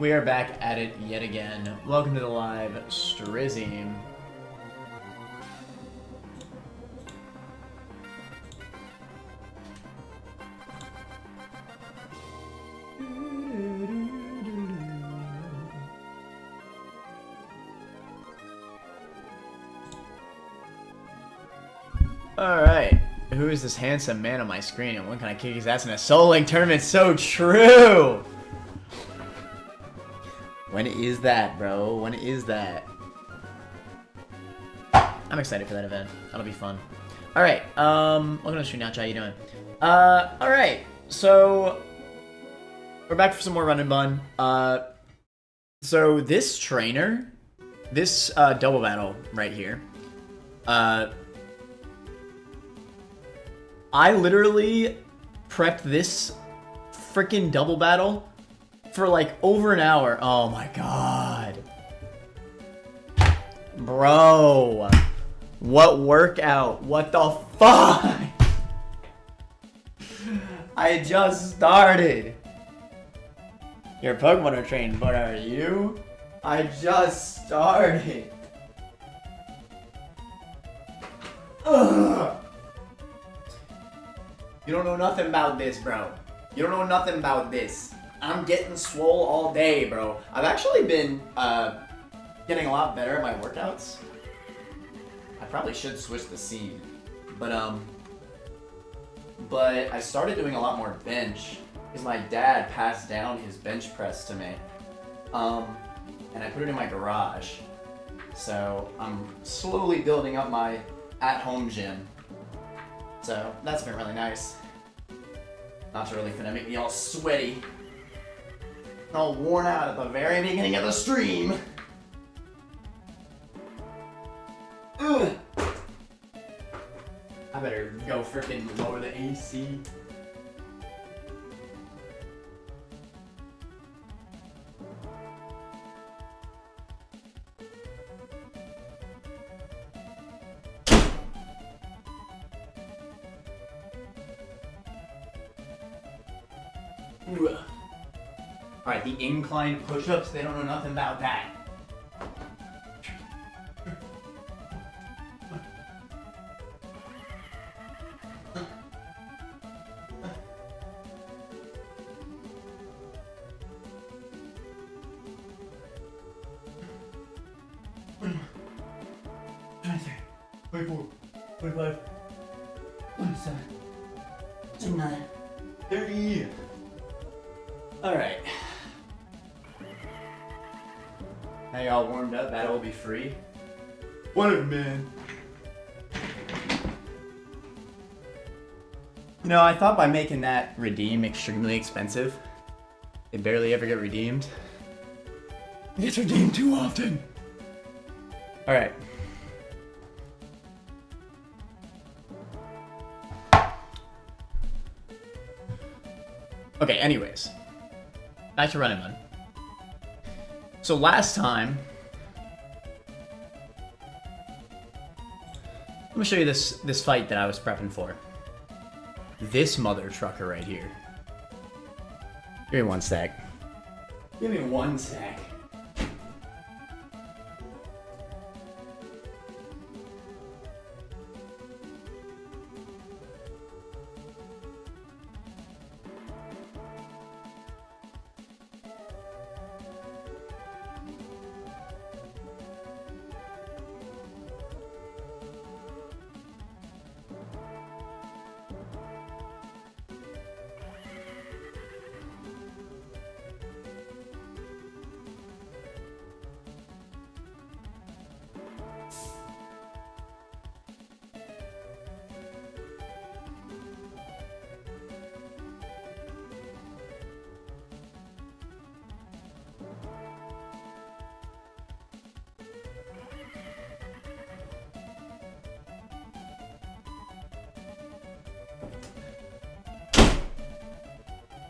We are back at it yet again. Welcome to the live Strizzy. Alright, who is this handsome man on my screen and when can I kick his ass in a Soul Link tournament? So true! When is that, bro? When is that? I'm excited for that event. That'll be fun. Alright, welcome to the stream now, Chai, how you doing? Alright, so we're back for some more run and bun. So this trainer, this double battle right here, I literally prepped this freaking double battle for like over an hour. Oh my god. Bro. What workout? What the fuck? I just started. Your Pokemon are trained, but are you? I just started. Ugh. You don't know nothing about this, bro. You don't know nothing about this. I'm getting swole all day, bro. I've actually been getting a lot better at my workouts. I probably should switch the scene, but I started doing a lot more bench because my dad passed down his bench press to me, and I put it in my garage. So I'm slowly building up my at-home gym. So that's been really nice. Not to really finna make me all sweaty. All worn out at the very beginning of the stream. Ugh. I better go frickin' lower the AC. Alright, the incline push-ups, they don't know nothing about that. Alright. Now y'all warmed up, battle will be free. Whatever, man. You know, I thought by making that redeem extremely expensive, it barely ever get redeemed. It gets redeemed too often. Alright. Okay, anyways. Back to running man. So last time, let me show you this fight that I was prepping for. This mother trucker right here. Give me one sec. Give me one sec.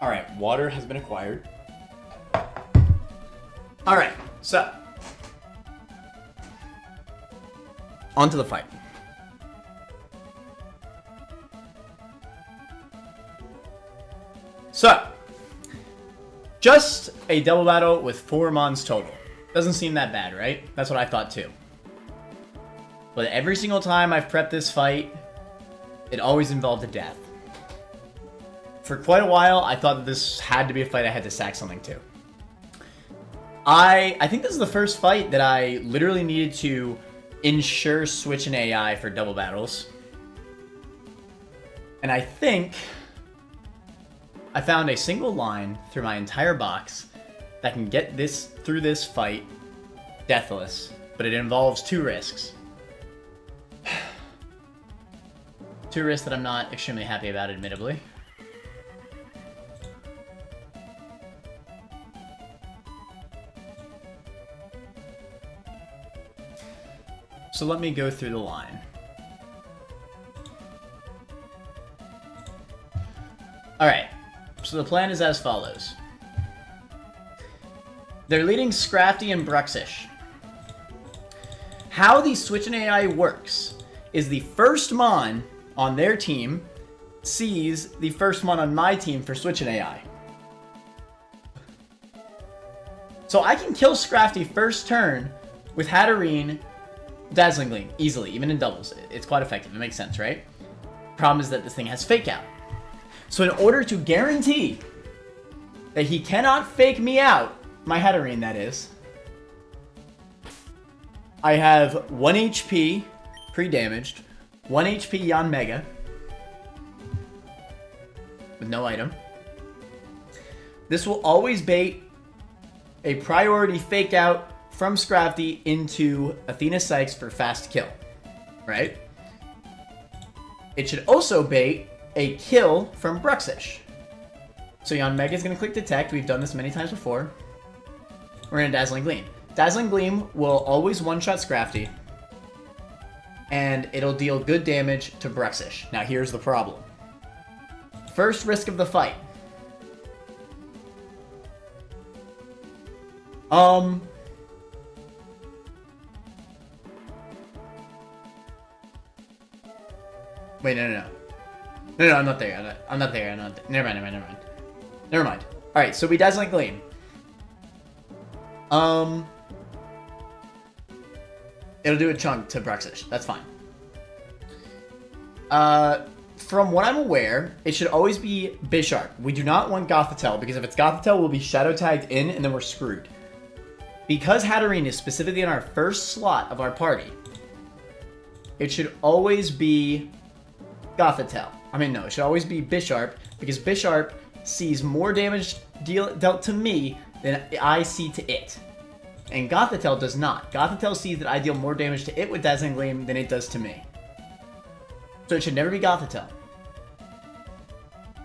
Alright, water has been acquired. Alright, so. On to the fight. So. Just a double battle with 4 mons total. Doesn't seem that bad, right? That's what I thought too. But every single time I've prepped this fight, it always involved a death. For quite a while, I thought that this had to be a fight I had to sack something to. I think this is the first fight that I literally needed to ensure switch in AI for double battles. And I think I found a single line through my entire box that can get this through this fight deathless, but it involves 2 risks. 2 risks that I'm not extremely happy about, admittedly. So let me go through the line. Alright, so the plan is as follows. They're leading Scrafty and Bruxish. How the switch in AI works is the first mon on their team sees the first mon on my team for switch in AI. So I can kill Scrafty first turn with Hatterene, Dazzling Gleam, easily, even in doubles. It's quite effective, it makes sense, right? Problem is that this thing has Fake Out. So in order to guarantee that he cannot fake me out, my Hatterene that is, I have 1 HP pre-damaged, 1 HP Yanmega, with no item. This will always bait a priority Fake Out from Scrafty into Athena Sykes for fast kill, right? It should also bait a kill from Bruxish. So Yanmega is going to click Detect. We've done this many times before. We're going to Dazzling Gleam. Dazzling Gleam will always one-shot Scrafty, and it'll deal good damage to Bruxish. Now here's the problem. First risk of the fight. Wait, no, I'm not there. I'm not there. Never mind. Alright, so we Dazzling Gleam. It'll do a chunk to Bruxish. That's fine. From what I'm aware, it should always be Bisharp. We do not want Gothitelle, because if it's Gothitelle, we'll be shadow tagged in, and then we're screwed. Because Hatterene is specifically in our first slot of our party, it should always be Gothitelle. I mean, no, it should always be Bisharp, because Bisharp sees more damage dealt to me than I see to it. And Gothitelle does not. Gothitelle sees that I deal more damage to it with Dazzling Gleam than it does to me. So it should never be Gothitelle.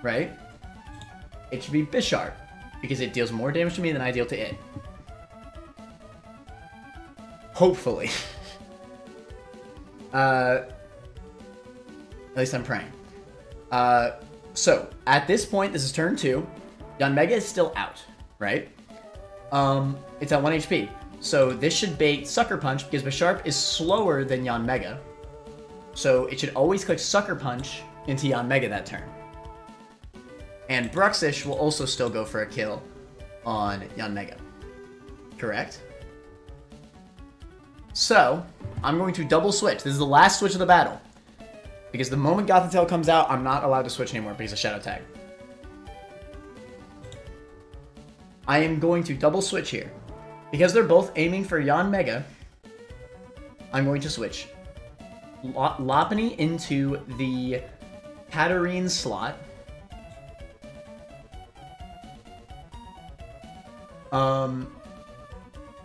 Right? It should be Bisharp, because it deals more damage to me than I deal to it. Hopefully. At least I'm praying. So, at this point, this is turn 2. Yanmega is still out, right? It's at 1 HP. So this should bait Sucker Punch, because Bisharp is slower than Yanmega. So it should always click Sucker Punch into Yanmega that turn. And Bruxish will also still go for a kill on Yanmega. Correct? So, I'm going to double switch. This is the last switch of the battle. Because the moment Gothitelle comes out, I'm not allowed to switch anymore because of Shadow Tag. I am going to double switch here. Because they're both aiming for Yanmega, I'm going to switch Lopunny into the Hatterene slot.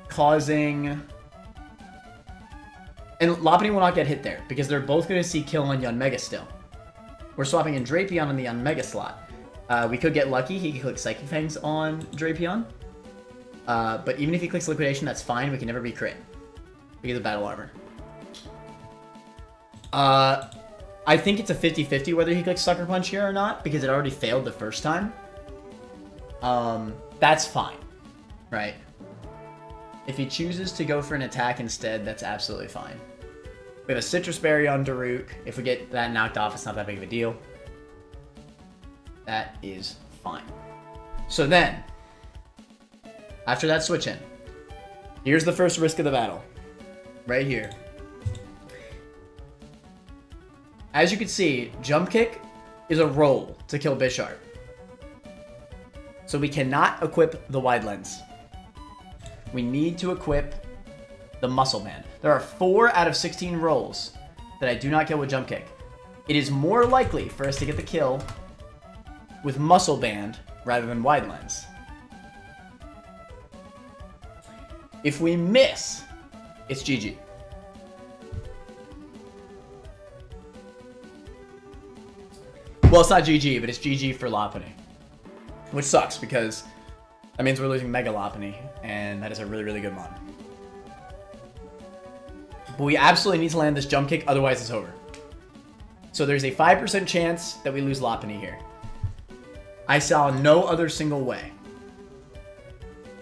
Causing... And Lopunny will not get hit there, because they're both going to see kill on Yanmega still. We're swapping in Drapion on the Yanmega slot. We could get lucky. He could click Psychic Fangs on Drapion. But even if he clicks Liquidation, that's fine. We can never be crit because of Battle Armor. I think it's a 50-50 whether he clicks Sucker Punch here or not, because it already failed the first time. That's fine, right? If he chooses to go for an attack instead, that's absolutely fine. We have a Citrus Berry on Daruk. If we get that knocked off, it's not that big of a deal. That is fine. So then, After that switch in, here's the first risk of the battle. Right here. As you can see, jump kick is a roll to kill Bisharp. So we cannot equip the wide lens. We need to equip the muscle band. There are 4 out of 16 rolls that I do not kill with jump kick. It is more likely for us to get the kill with muscle band rather than wide lens. If we miss, it's GG. Well, it's not GG, but it's GG for Lopunny. Which sucks, because that means we're losing Mega Lopunny, and that is a really, really good mon. But we absolutely need to land this jump kick, otherwise it's over. So there's a 5% chance that we lose Lopunny here. I saw no other single way.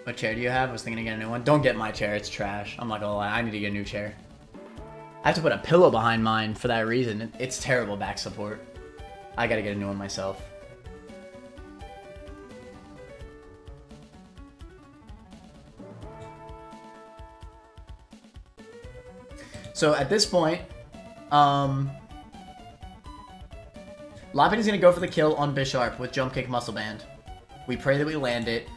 What chair do you have? I was thinking to get a new one. Don't get my chair, it's trash. I'm not gonna lie, I need to get a new chair. I have to put a pillow behind mine for that reason. It's terrible back support. I gotta get a new one myself. So at this point, Lopunny's gonna go for the kill on Bisharp with Jump Kick Muscle Band. We pray that we land it.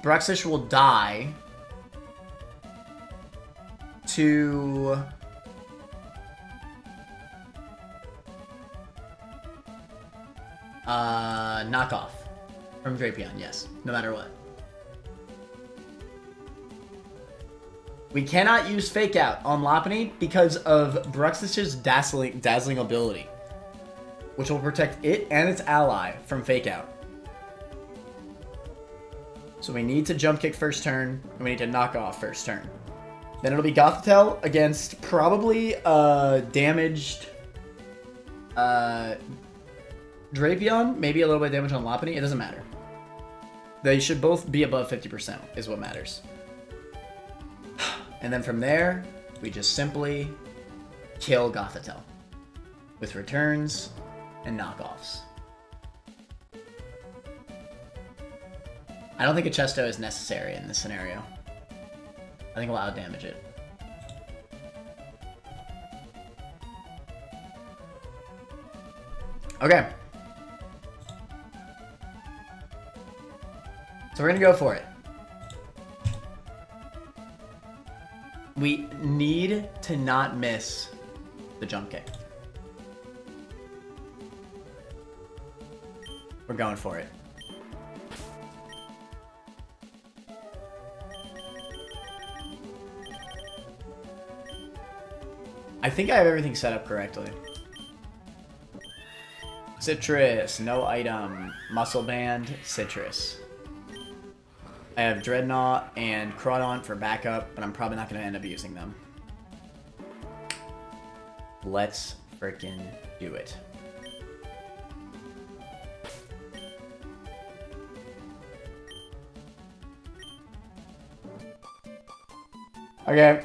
Bruxish will die to knock off from Drapion, yes, no matter what. We cannot use Fake Out on Lopunny because of Bruxish's dazzling ability, which will protect it and its ally from Fake Out. So we need to Jump Kick first turn, and we need to knock off first turn. Then it'll be Gothitelle against probably damaged Drapion, maybe a little bit of damage on Lopunny. It doesn't matter. They should both be above 50% is what matters. And then from there, we just simply kill Gothitelle with returns and knockoffs. I don't think a Chesto is necessary in this scenario. I think we'll out-damage it. Okay. So we're gonna go for it. We need to not miss the jump kick. We're going for it. I think I have everything set up correctly. Citrus, no item. Muscle Band, Citrus. I have Dreadnought and Crawdaunt for backup, but I'm probably not going to end up using them. Let's freaking do it. Okay.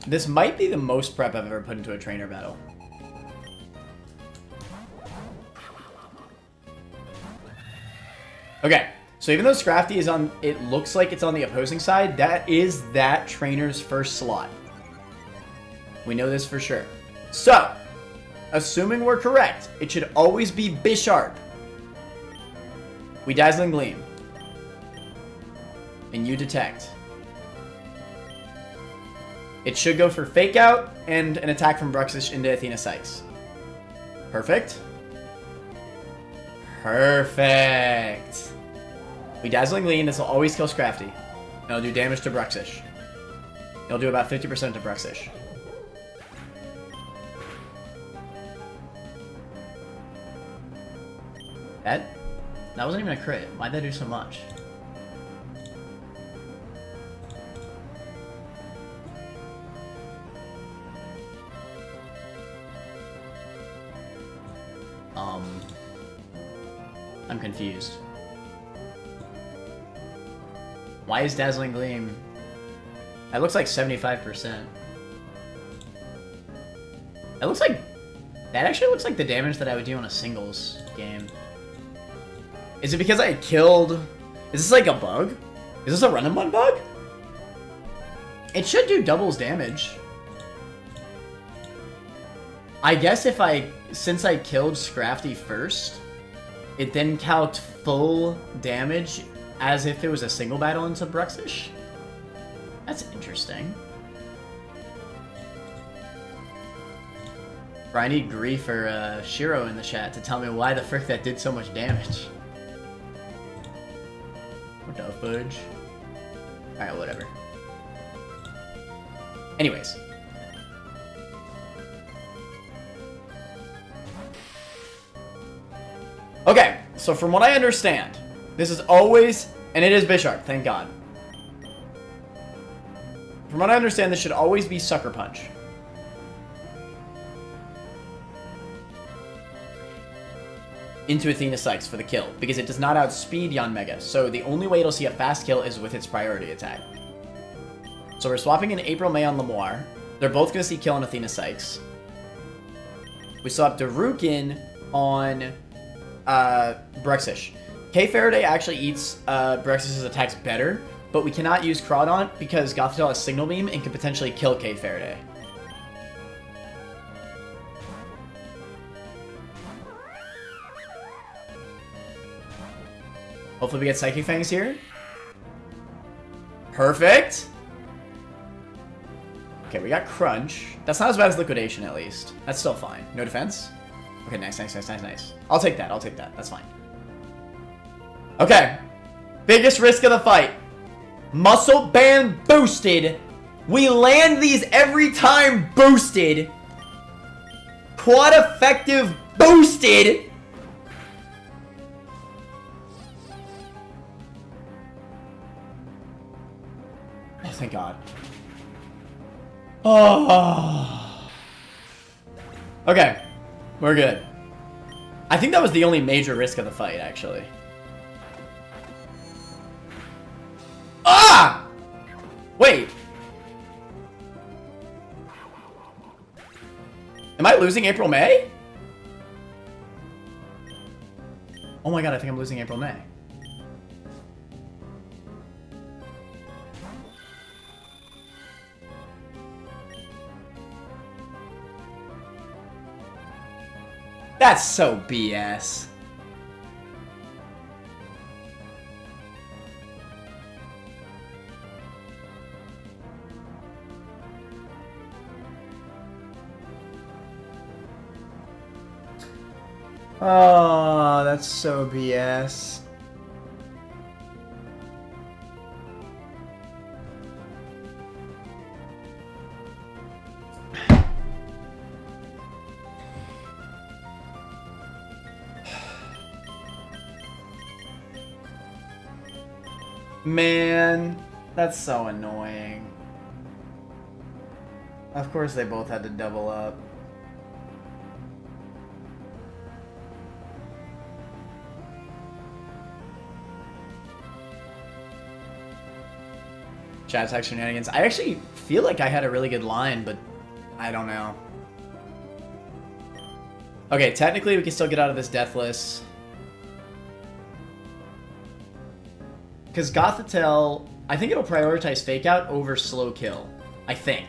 This might be the most prep I've ever put into a trainer battle. Okay, so even though Scrafty is on, it looks like it's on the opposing side, that is that trainer's first slot. We know this for sure. So, assuming we're correct, it should always be Bisharp. We Dazzling Gleam. And you detect. It should go for Fake Out and an attack from Bruxish into Athena Sykes. Perfect. Perfect. We Dazzling Gleam. This will always kill Scrafty. And it'll do damage to Bruxish. It'll do about 50% to Bruxish. That wasn't even a crit. Why'd that do so much? I'm confused. Why is Dazzling Gleam? That looks like 75%. It looks like That actually looks like the damage that I would do on a singles game. Is it because I killed... Is this like a bug? Is this a run and run bug? It should do doubles damage. I guess if since I killed Scrafty first, it then calced full damage as if it was a single battle into Bruxish. That's interesting. Or I need Grief or Shiro in the chat to tell me why the frick that did so much damage. What the fudge? Alright, whatever. Anyways. Okay, so from what I understand, this is always, and it is Bisharp, thank God. From what I understand, this should always be Sucker Punch. Into Athena Sykes for the kill, because it does not outspeed Yanmega, so the only way it'll see a fast kill is with its priority attack. So we're swapping in April May on Lemoir. They're both going to see kill on Athena Sykes. We swap Darukin on Bruxish. K Faraday actually eats Bruxish's attacks better, but we cannot use Crawdaunt because Gothitelle has Signal Beam and can potentially kill K Faraday. Hopefully we get Psychic Fangs here. Perfect. Okay, we got Crunch. That's not as bad as Liquidation, at least. That's still fine. No defense? Okay, nice, nice, nice, nice, nice. I'll take that, I'll take that. That's fine. Okay. Biggest risk of the fight. Muscle Band boosted. We land these every time boosted. Quad effective boosted. Oh, thank God. Oh. Okay. We're good. I think that was the only major risk of the fight, actually. Ah! Wait. Am I losing April May? Oh my God, I think I'm losing April May. That's so BS. Oh, that's so BS. Man, that's so annoying. Of course they both had to double up. Chat text shenanigans. I actually feel like I had a really good line, but I don't know. Okay, technically we can still get out of this Deathless. Because Gothitelle, I think it'll prioritize Fake Out over Slow Kill. I think.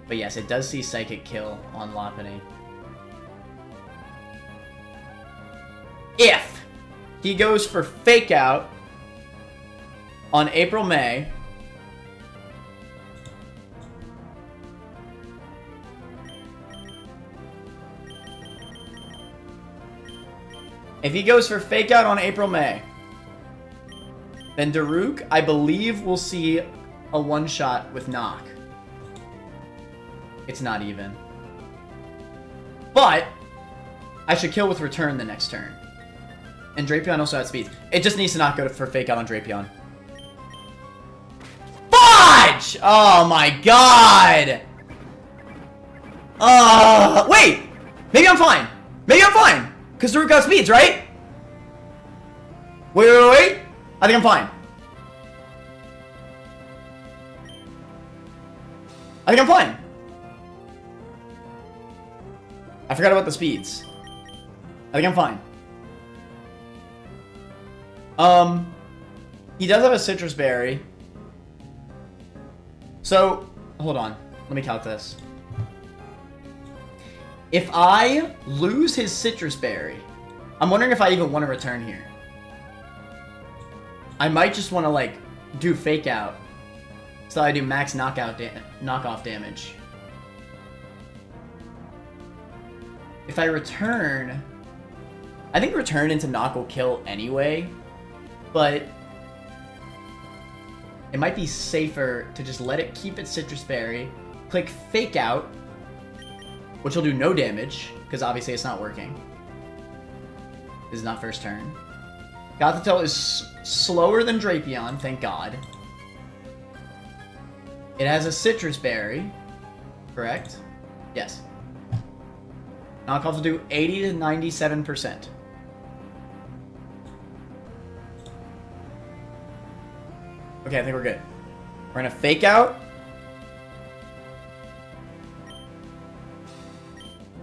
But yes, it does see Psychic Kill on Lopunny. If he goes for Fake Out on April May, if he goes for Fake Out on April May, then Daruk, I believe, will see a one-shot with Knock. It's not even. But I should kill with Return the next turn. And Drapion also outspeeds. It just needs to not go for Fake Out on Drapion. Fudge! Oh my God! Wait! Maybe I'm fine. Maybe I'm fine. Because Daruk outspeeds, right? Wait. I think I'm fine. I think I'm fine. I forgot about the speeds. I think I'm fine. He does have a citrus berry. So, hold on. Let me count this. If I lose his citrus berry, I'm wondering if I even want to return here. I might just want to, like, do fake out. So I do max knockoff damage. If I return... I think return into knock will kill anyway. But... it might be safer to just let it keep its citrus berry. Click fake out. Which will do no damage. Because obviously it's not working. This is not first turn. Gothitelle is slower than Drapion, thank God. It has a citrus berry. Correct? Yes. Knockoff will do 80 to 97%. Okay, I think we're good. We're gonna fake out.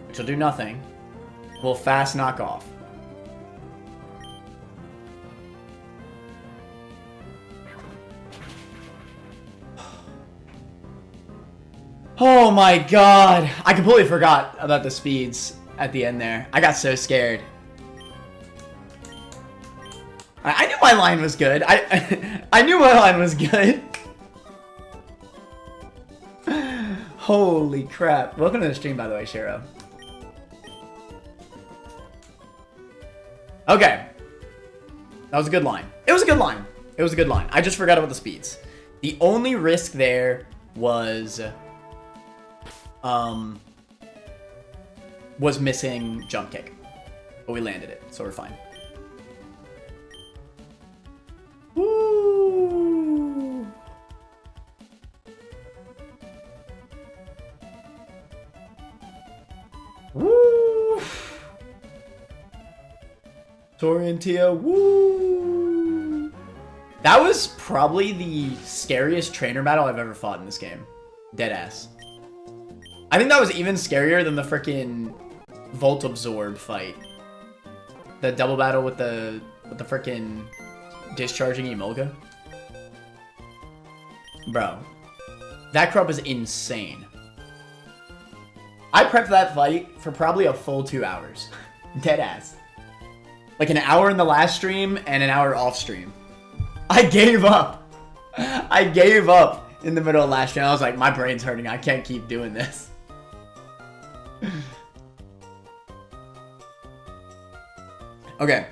Which will do nothing. We'll fast knock off. Oh my god. I completely forgot about the speeds at the end there. I got so scared. I knew my line was good. I knew my line was good. Holy crap. Welcome to the stream, by the way, Shiro. Okay. That was a good line. It was a good line. It was a good line. I just forgot about the speeds. The only risk there was missing jump kick. But we landed it, so we're fine. Woo! Woo! Torrentia, woo! That was probably the scariest trainer battle I've ever fought in this game. Deadass. I think that was even scarier than the frickin' Volt Absorb fight. The double battle with the frickin' discharging Emolga. Bro. That crop is insane. I prepped that fight for probably a full 2 hours. Deadass. Like an hour in the last stream and an hour off stream. I gave up. I gave up in the middle of last stream. I was like, my brain's hurting. I can't keep doing this. Okay.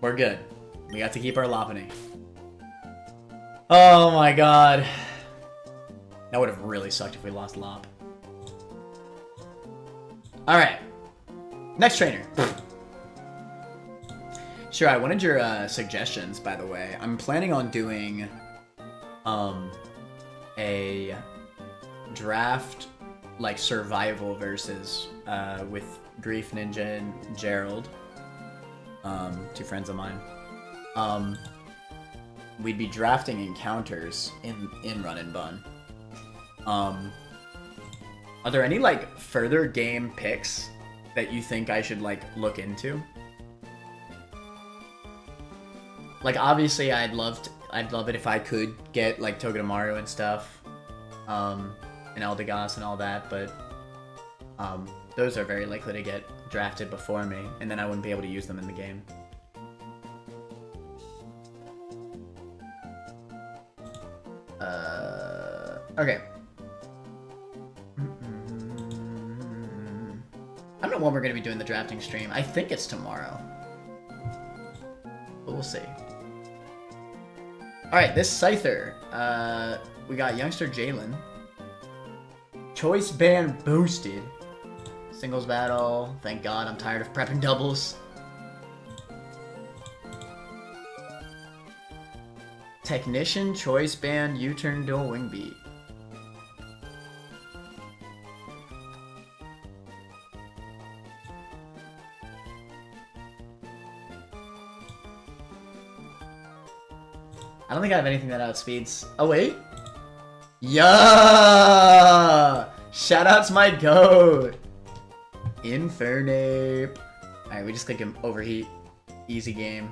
We're good. We got to keep our Lopunny. Oh my god. That would have really sucked if we lost Lop. Alright. Next trainer. Sure, I wanted your suggestions, by the way. I'm planning on doing a draft, like, survival versus with Grief Ninja and Gerald. Two friends of mine. We'd be drafting encounters in Run and Bun. Are there any, like, further game picks that you think I should, like, look into? Like, obviously, I'd love it if I could get, like, Togedemaru and stuff, and Eldegoss and all that, but those are very likely to get drafted before me, and then I wouldn't be able to use them in the game. Okay. I don't know when we're going to be doing the drafting stream. I think it's tomorrow. But we'll see. Alright, this Scyther. We got youngster Jalen. Choice band boosted. Singles battle. Thank God, I'm tired of prepping doubles. Technician, choice band, U-turn, dual wing beat. I don't think I have anything that outspeeds. Oh, wait. Yeah! Shoutouts my goat! Infernape. Alright, we just click him overheat. Easy game.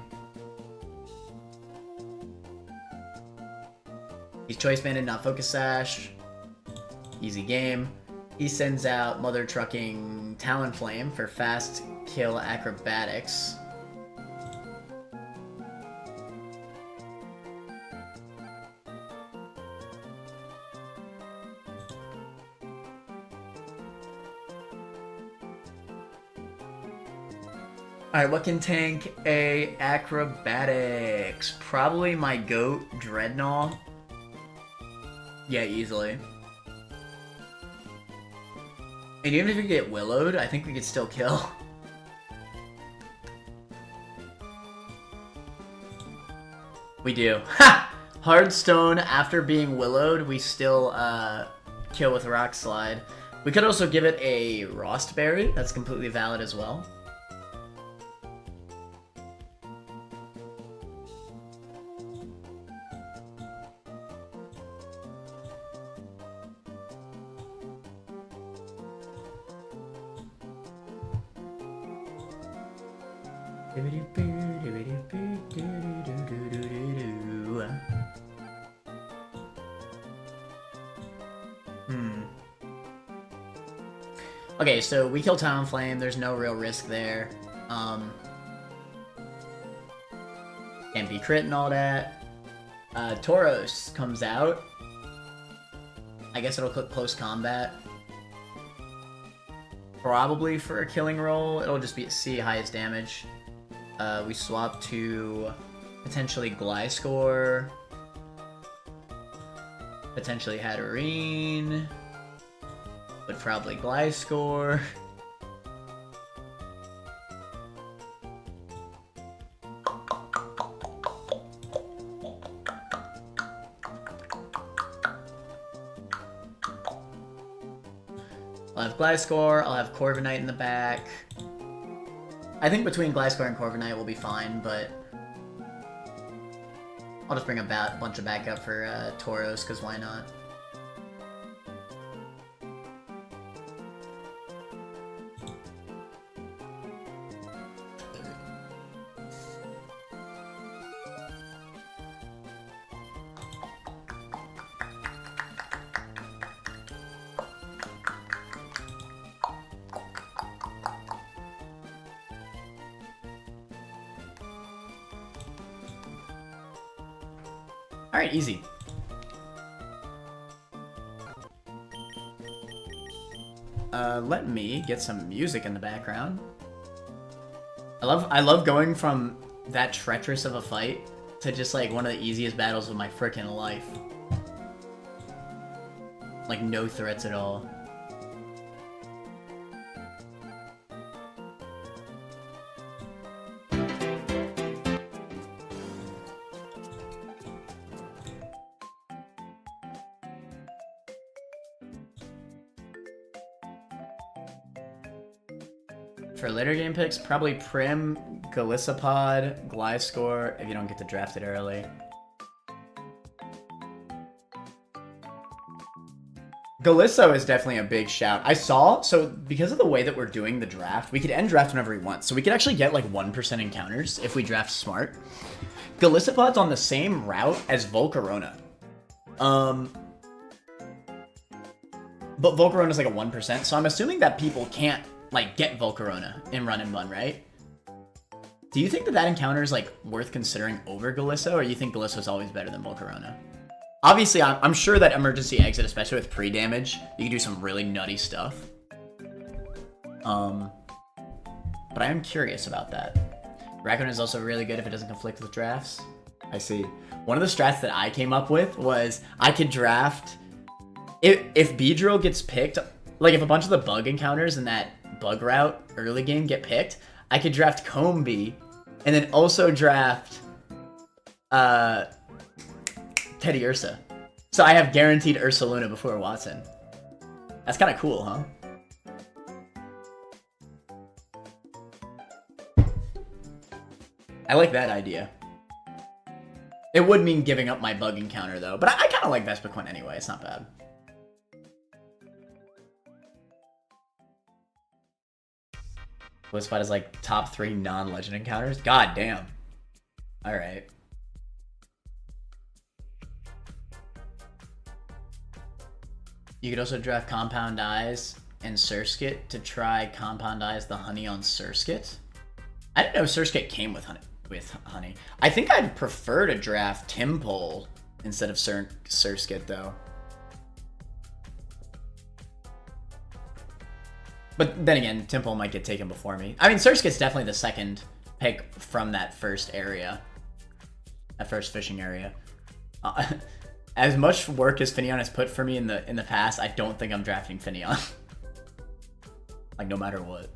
He's choice banded, not focus sash. Easy game. He sends out Mother Trucking Talonflame for fast kill acrobatics. Alright, what can tank a acrobatics? Probably my goat, Dreadnought. Yeah, easily. And even if we get Willowed, I think we could still kill. We do. Ha! Hardstone, after being Willowed, we still kill with Rock Slide. We could also give it a Rostberry. That's completely valid as well. Okay, so we kill Talonflame, there's no real risk there. Can't be crit and all that. Tauros comes out. I guess it'll click close combat. Probably for a killing roll, it'll just be C highest damage. We swap to potentially Gliscor. Potentially Hatterene. But probably Gliscor. I'll have Gliscor, I'll have Corviknight in the back. I think between Gliscor and Corviknight we'll be fine, but I'll just bring a bunch of backup for Tauros, because why not? Alright, easy. Let me get some music in the background. I love going from that treacherous of a fight to just like one of the easiest battles of my frickin' life. Like no threats at all. For later game picks, probably Prim, Golisopod, Gliscor, if you don't get to draft it early. Galisso is definitely a big shout. I saw, so because of the way that we're doing the draft, we could end draft whenever we want. So we could actually get like 1% encounters if we draft smart. Golisopod's on the same route as Volcarona. But Volcarona's like a 1%, so I'm assuming that people can't like get Volcarona in Run and Bun, right? Do you think that that encounter is like worth considering over Galisso, or you think Galisso is always better than Volcarona? Obviously, I'm sure that emergency exit, especially with pre-damage, you can do some really nutty stuff. But I am curious about that. Raccoon is also really good if it doesn't conflict with drafts. I see. One of the strats that I came up with was I could draft if Beedrill gets picked, like if a bunch of the bug encounters in that bug route early game get picked, I could draft Combee and then also draft Teddy Ursa. So I have guaranteed Ursaluna before Watson. That's kind of cool, huh? I like that idea. It would mean giving up my bug encounter though, but I kind of like Vespiquen anyway, it's not bad. Gliscod is like top 3 non-legend encounters. God damn. All right. You could also draft Compound Eyes and Surskit to try Compound Eyes the honey on Surskit. I didn't know Surskit came with honey. I think I'd prefer to draft Timpole instead of Surskit though. But then again, Timpole might get taken before me. I mean, Surskit's definitely the second pick from that first area. That first fishing area. As much work as Finneon has put for me in the past, I don't think I'm drafting Finneon. Like, no matter what.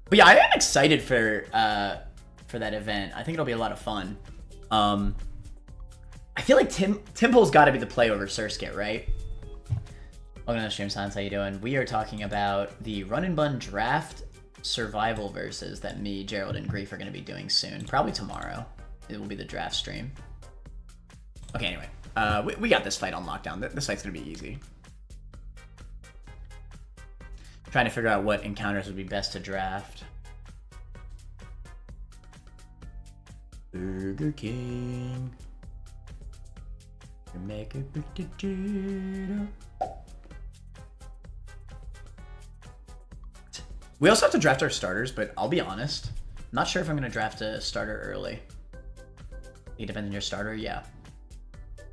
But yeah, I am excited for that event. I think it'll be a lot of fun. I feel like Timpole's got to be the play over Surskit, right? Welcome to the stream, Science. How you doing? We are talking about the Run and Bun draft survival versus that me, Gerald, and Grief are going to be doing soon. Probably tomorrow. It will be the draft stream. Okay, anyway. We got this fight on lockdown. This fight's going to be easy. Trying to figure out what encounters would be best to draft. Burger King. Make a potato. We also have to draft our starters, but I'll be honest. I'm not sure if I'm going to draft a starter early. It depends on your starter, yeah.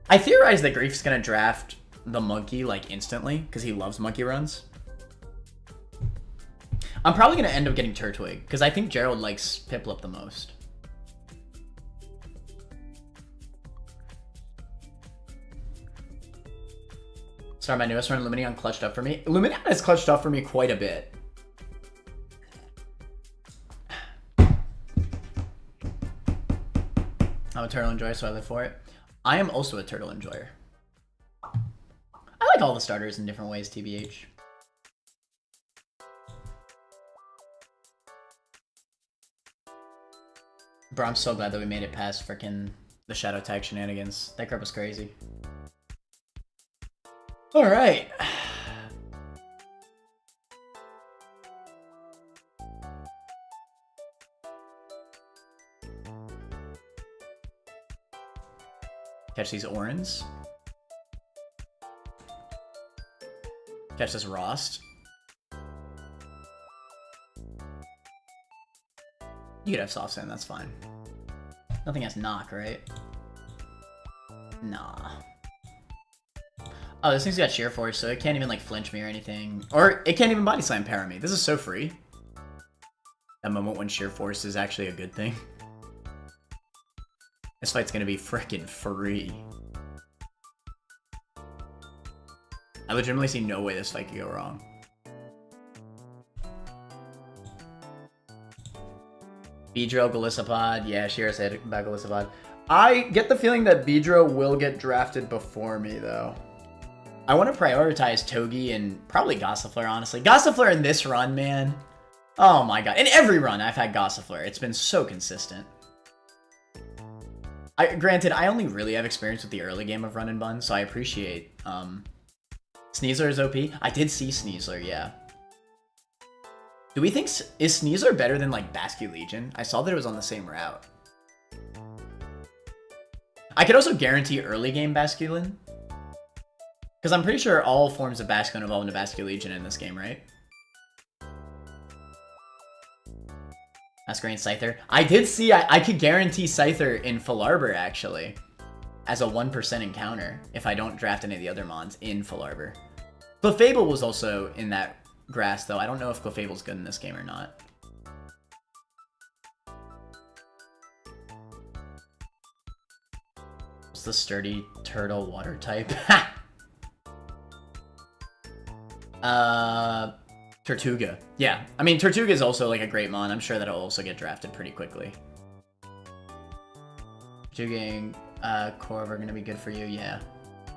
I theorize that Grief's going to draft the monkey, like, instantly, because he loves monkey runs. I'm probably going to end up getting Turtwig, because I think Gerald likes Piplup the most. Sorry, my newest run, Lumineon clutched up for me. Lumineon has clutched up for me quite a bit. I'm a turtle enjoyer, so I live for it. I am also a turtle enjoyer. I like all the starters in different ways, TBH. Bro, I'm so glad that we made it past frickin' the Shadow Tag shenanigans. That crap was crazy. Alright. Catch these Orans. Catch this Rost. You could have Soft Sand, that's fine. Nothing has knock, right? Nah. Oh, this thing's got Sheer Force, so it can't even like flinch me or anything. Or it can't even Body Slam para me. This is so free. That moment when Sheer Force is actually a good thing. This fight's gonna be frickin' free. I legitimately see no way this fight could go wrong. Beedrill, Golisopod. Yeah, Shira said about Golisopod. I get the feeling that Beedrill will get drafted before me, though. I want to prioritize Togi and probably Gossifleur, honestly. Gossifleur in this run, man. Oh my god. In every run, I've had Gossifleur. It's been so consistent. Granted, I only really have experience with the early game of Run and Bun, so I appreciate Sneasler is OP. I did see Sneasler, yeah. Do we think... Is Sneasler better than, like, Basculegion? I saw that it was on the same route. I could also guarantee early game Basculin. Because I'm pretty sure all forms of Basculin evolve into Basculegion in this game, right? Masquerain Scyther. I did see... I could guarantee Scyther in Falarbor, actually. As a 1% encounter. If I don't draft any of the other mons in Falarbor. Clefable was also in that... grass, though. I don't know if Clefable's good in this game or not. What's the sturdy turtle water type? Tortuga. Yeah. I mean, Tortuga is also like a great mon. I'm sure that'll also get drafted pretty quickly. Tortuga and Corv are going to be good for you, yeah.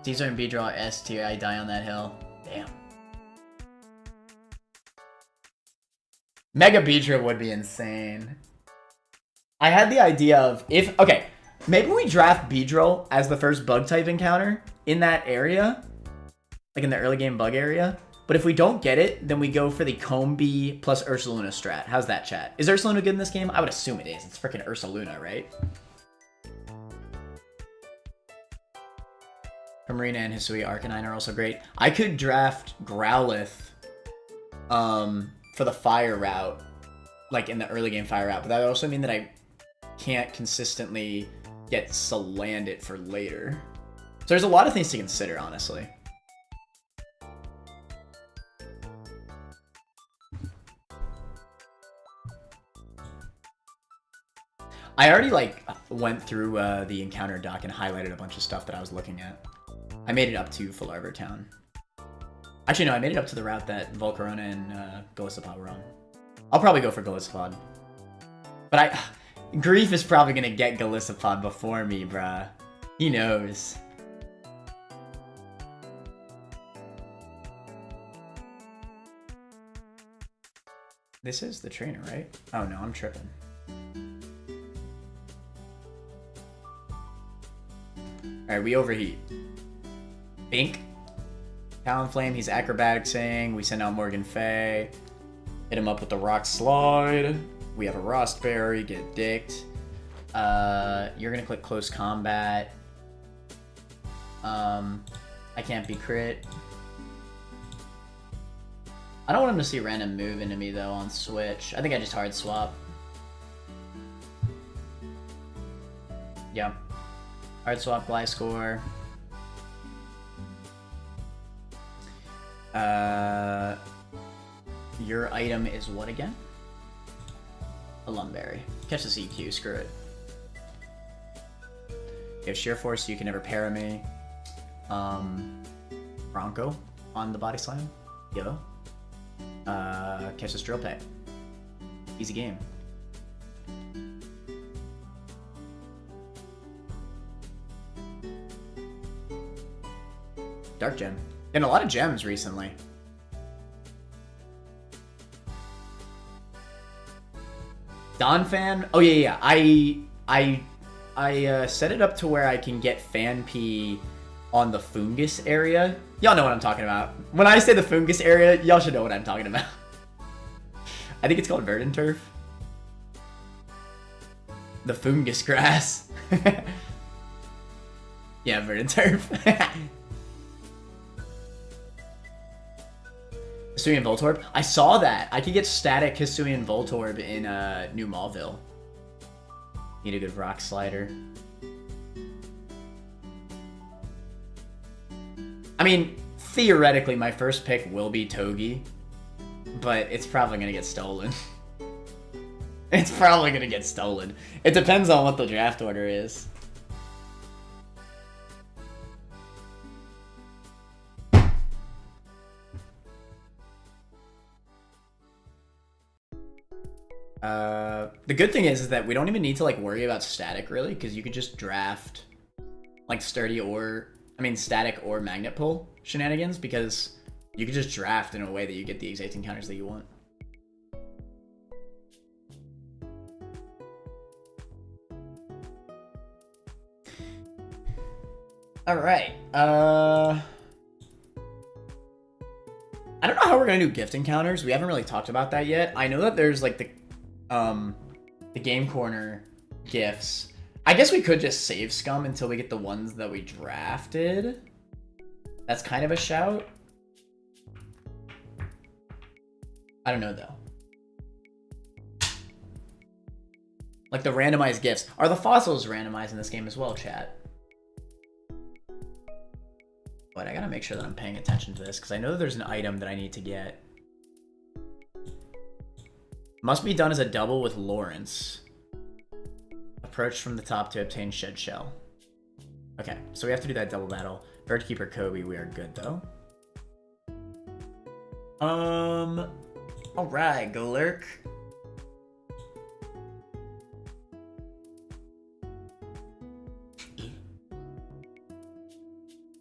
Caesar and Beedrill S tier. I die on that hill. Damn. Mega Beedrill would be insane. I had the idea of if... Okay, maybe we draft Beedrill as the first bug type encounter in that area. Like in the early game bug area. But if we don't get it, then we go for the Combi plus Ursaluna strat. How's that, chat? Is Ursaluna good in this game? I would assume it is. It's freaking Ursaluna, right? Marina and Hisui Arcanine are also great. I could draft Growlithe for the fire route, like in the early game fire route, but that would also mean that I can't consistently get Salandit for later. So there's a lot of things to consider, honestly. I already like went through the encounter doc and highlighted a bunch of stuff that I was looking at. I made it up to Falarver Town. Actually, no, I made it up to the route that Volcarona and Golisopod were on. I'll probably go for Golisopod. But Grief is probably gonna get Golisopod before me, bruh. He knows. This is the trainer, right? Oh no, I'm tripping. Alright, we overheat. Bink. Talonflame, he's acrobatic-ing. We send out Morgan Fay. Hit him up with the Rock Slide. We have a Rostberry, get dicked. You're gonna click Close Combat. I can't be crit. I don't want him to see random move into me though on Switch. I think I just hard swap. Yeah. Hard swap Gliscor. Your item is what again? A Lumberry. Catch the CQ, screw it. You have Sheer Force, so you can never para me. Bronco on the Body Slam. Yo. Catch this Drill Peck. Easy game. Dark Gem. Getting a lot of gems recently. Donphan? Oh yeah. I set it up to where I can get Fanpea on the Fungus area. Y'all know what I'm talking about. When I say the Fungus area, y'all should know what I'm talking about. I think it's called Verdant Turf. The Fungus Grass. Yeah, Verdant Turf. Hisuian Voltorb? I saw that. I could get static Hisuian Voltorb in New Mauville. Need a good Rock Slider. I mean, theoretically, my first pick will be Togi, but it's probably gonna get stolen. It's probably gonna get stolen. It depends on what the draft order is. The good thing is that we don't even need to like worry about static really, because you could just draft like static or magnet pull shenanigans, because you could just draft in a way that you get the exact encounters that you want. All right. I don't know how we're gonna do gift encounters. We haven't really talked about that yet. I know that there's like the Game Corner gifts. I guess we could just save Scum until we get the ones that we drafted. That's kind of a shout. I don't know though. Like the randomized gifts. Are the fossils randomized in this game as well, chat? But I gotta make sure that I'm paying attention to this, because I know that there's an item that I need to get. Must be done as a double with Lawrence. Approach from the top to obtain Shed Shell. Okay, so we have to do that double battle. Birdkeeper Kobe, we are good though. Alright, go lurk.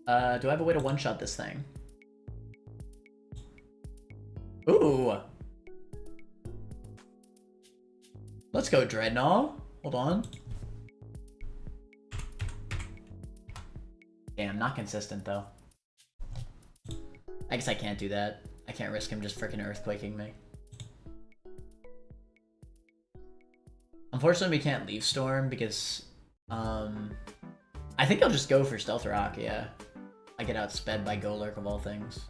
Do I have a way to one-shot this thing? Ooh. Let's go, Dreadnought. Hold on. Damn, not consistent, though. I guess I can't do that. I can't risk him just freaking earthquaking me. Unfortunately, we can't leave Storm because, I think I'll just go for Stealth Rock, yeah. I get outsped by Golurk of all things.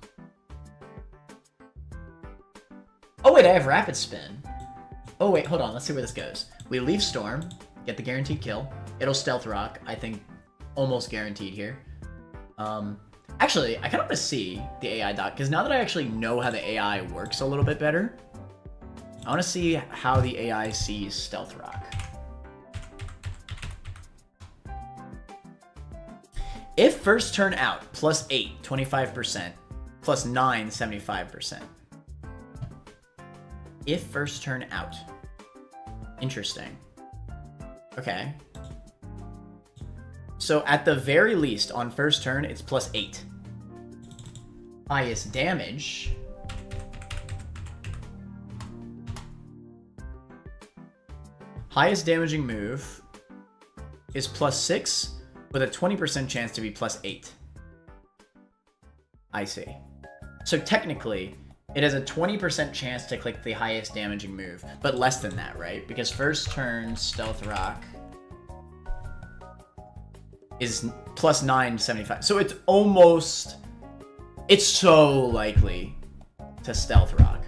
Oh wait, I have Rapid Spin. Oh wait, hold on, let's see where this goes. We leave Storm, get the guaranteed kill. It'll Stealth Rock, I think almost guaranteed here. Actually, I kind of want to see the AI doc, because now that I actually know how the AI works a little bit better, I want to see how the AI sees Stealth Rock. If first turn out, +8, 25%, +9, 75%. If first turn out. Interesting. Okay. So at the very least, on first turn, it's +8. Highest damage. Highest damaging move is +6 with a 20% chance to be +8. I see. So technically, it has a 20% chance to click the highest damaging move, but less than that, right? Because first turn Stealth Rock is +9, 75. So it's almost... It's so likely to Stealth Rock.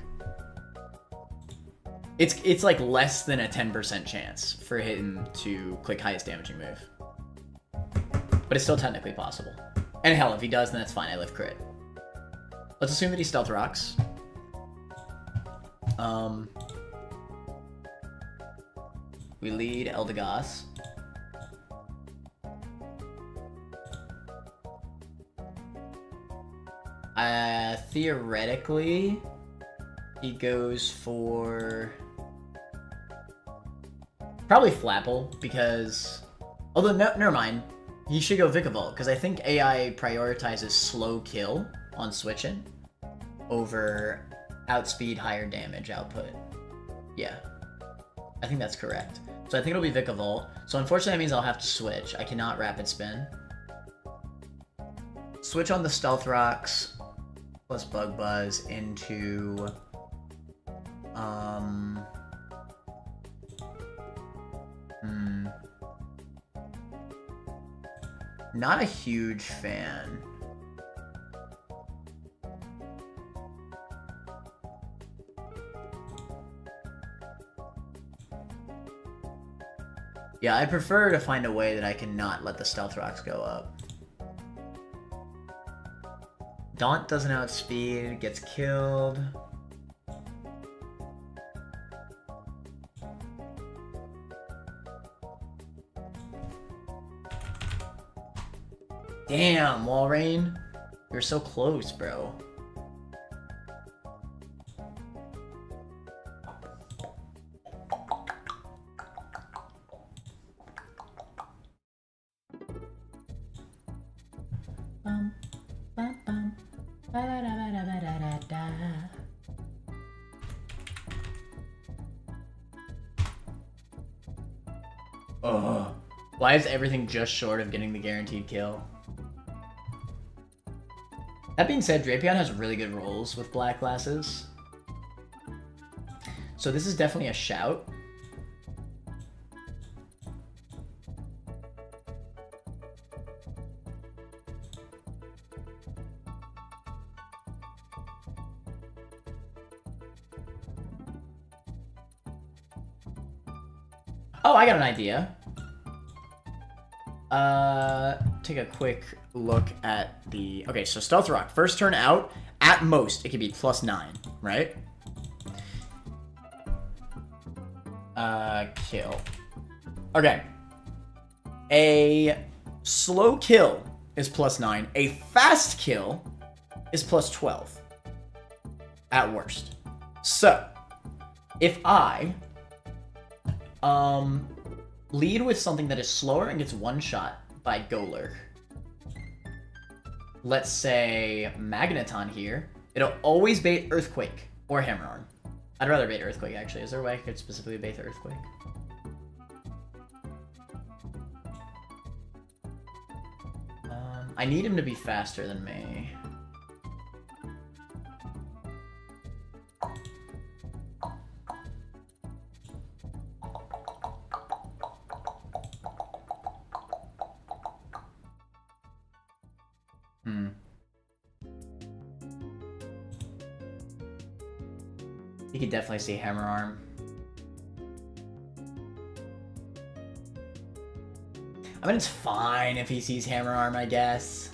It's like less than a 10% chance for him to click highest damaging move. But it's still technically possible. And hell, if he does, then that's fine. I live crit. Let's assume that he Stealth Rocks. We lead Eldegoss. Theoretically, he goes for probably Flapple because, although no, never mind, he should go Vikavolt because I think AI prioritizes slow kill on switching over outspeed higher damage output. Yeah, I think that's correct. So I think it'll be Vikavolt. So unfortunately that means I'll have to switch. I cannot Rapid Spin. Switch on the Stealth Rocks plus Bug Buzz into not a huge fan. Yeah, I prefer to find a way that I can not let the Stealth Rocks go up. Daunt doesn't outspeed, gets killed. Damn, Walrein. You're so close, bro. Ugh. Why is everything just short of getting the guaranteed kill? That being said, Drapion has really good rolls with black glasses. So this is definitely a shout. Oh, I got an idea. Take a quick look at the... Okay, so Stealth Rock. First turn out, at most, it could be +9, right? Kill. Okay. A slow kill is +9. A fast kill is +12. At worst. So, if I... lead with something that is slower and gets one shot by Golurk. Let's say Magneton here. It'll always bait Earthquake or Hammer-Arm. I'd rather bait Earthquake, actually. Is there a way I could specifically bait the Earthquake? I need him to be faster than me. You could definitely see Hammer Arm. I mean, it's fine if he sees Hammer Arm, I guess.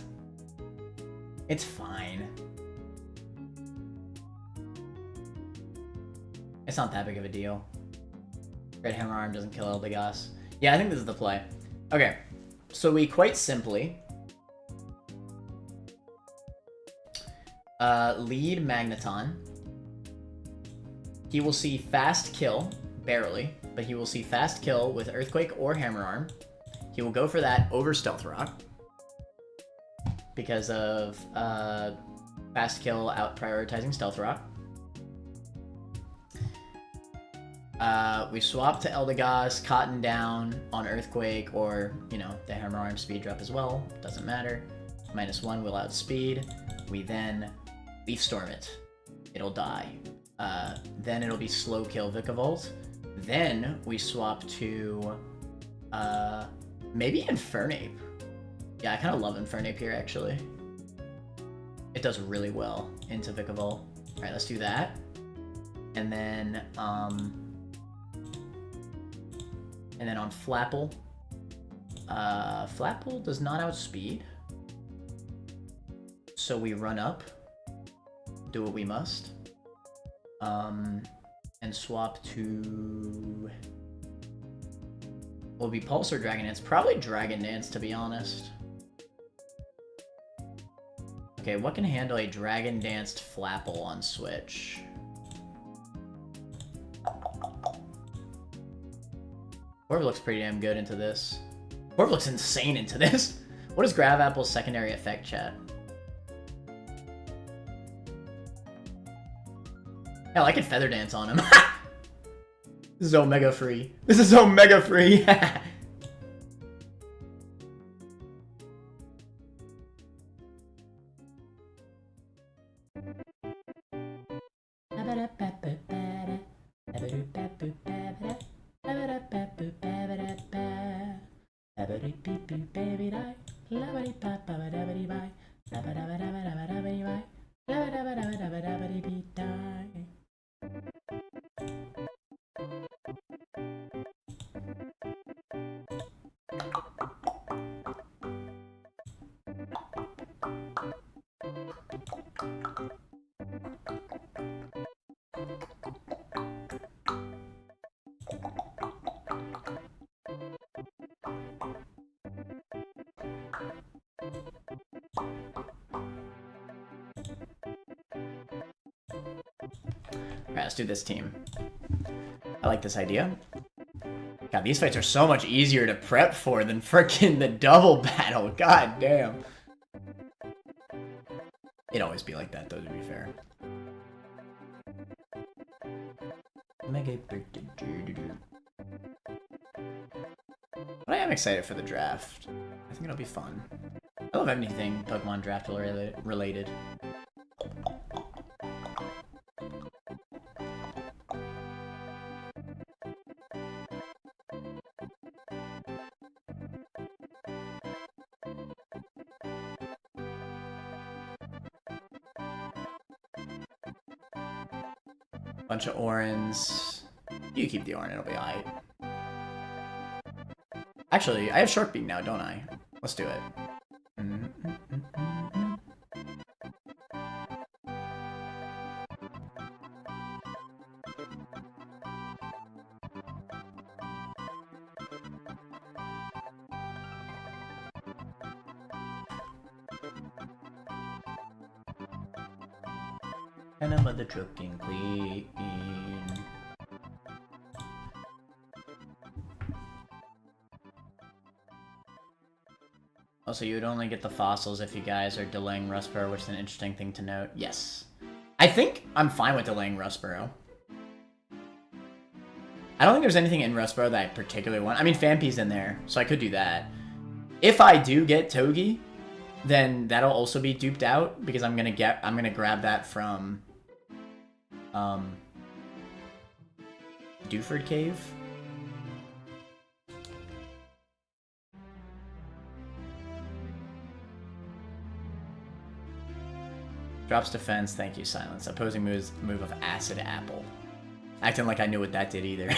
It's fine. It's not that big of a deal. Red Hammer Arm doesn't kill Eldegoss. Yeah, I think this is the play. Okay, so we quite simply lead Magneton. He will see fast kill, barely, but he will see fast kill with Earthquake or Hammer Arm. He will go for that over Stealth Rock because of fast kill out prioritizing Stealth Rock. We swap to Eldegoss, Cotton down on Earthquake, or, you know, the Hammer Arm speed drop as well. Doesn't matter. -1 will outspeed. We then Leaf Storm it. It'll die. Then it'll be slow kill Vikavolt. Then we swap to maybe Infernape. Yeah, I kind of love Infernape here, actually. It does really well into Vikavolt. Alright, let's do that. And then on Flapple. Flapple does not outspeed. So we run up. Do what we must. And swap to... Will be Pulse or Dragon Dance? Probably Dragon Dance, to be honest. Okay, what can handle a Dragon Danced Flapple on Switch? Corv looks pretty damn good into this. Corv looks insane into this. What is Grav Apple's secondary effect, chat? Hell, I could Feather Dance on him. This is Omega free. This is Omega free. Alright, let's do this team. I like this idea. God, these fights are so much easier to prep for than frickin' the double battle. God damn. It'd always be like that, though, to be fair. But I am excited for the draft. I think it'll be fun. I love anything Pokemon draft related. Bunch of Orans. You keep the Oran, it'll be alright. Actually, I have Sharkbeak now, don't I? Let's do it. And I'm the trucking queen. Also, you would only get the fossils if you guys are delaying Rustboro, which is an interesting thing to note. Yes. I think I'm fine with delaying Rustboro. I don't think there's anything in Rustboro that I particularly want. I mean, Fampi's in there, so I could do that. If I do get Togi, then that'll also be duped out because I'm gonna grab that from Dewford Cave. Drops defense, thank you, silence. Opposing move of Acid Apple. Acting like I knew what that did either.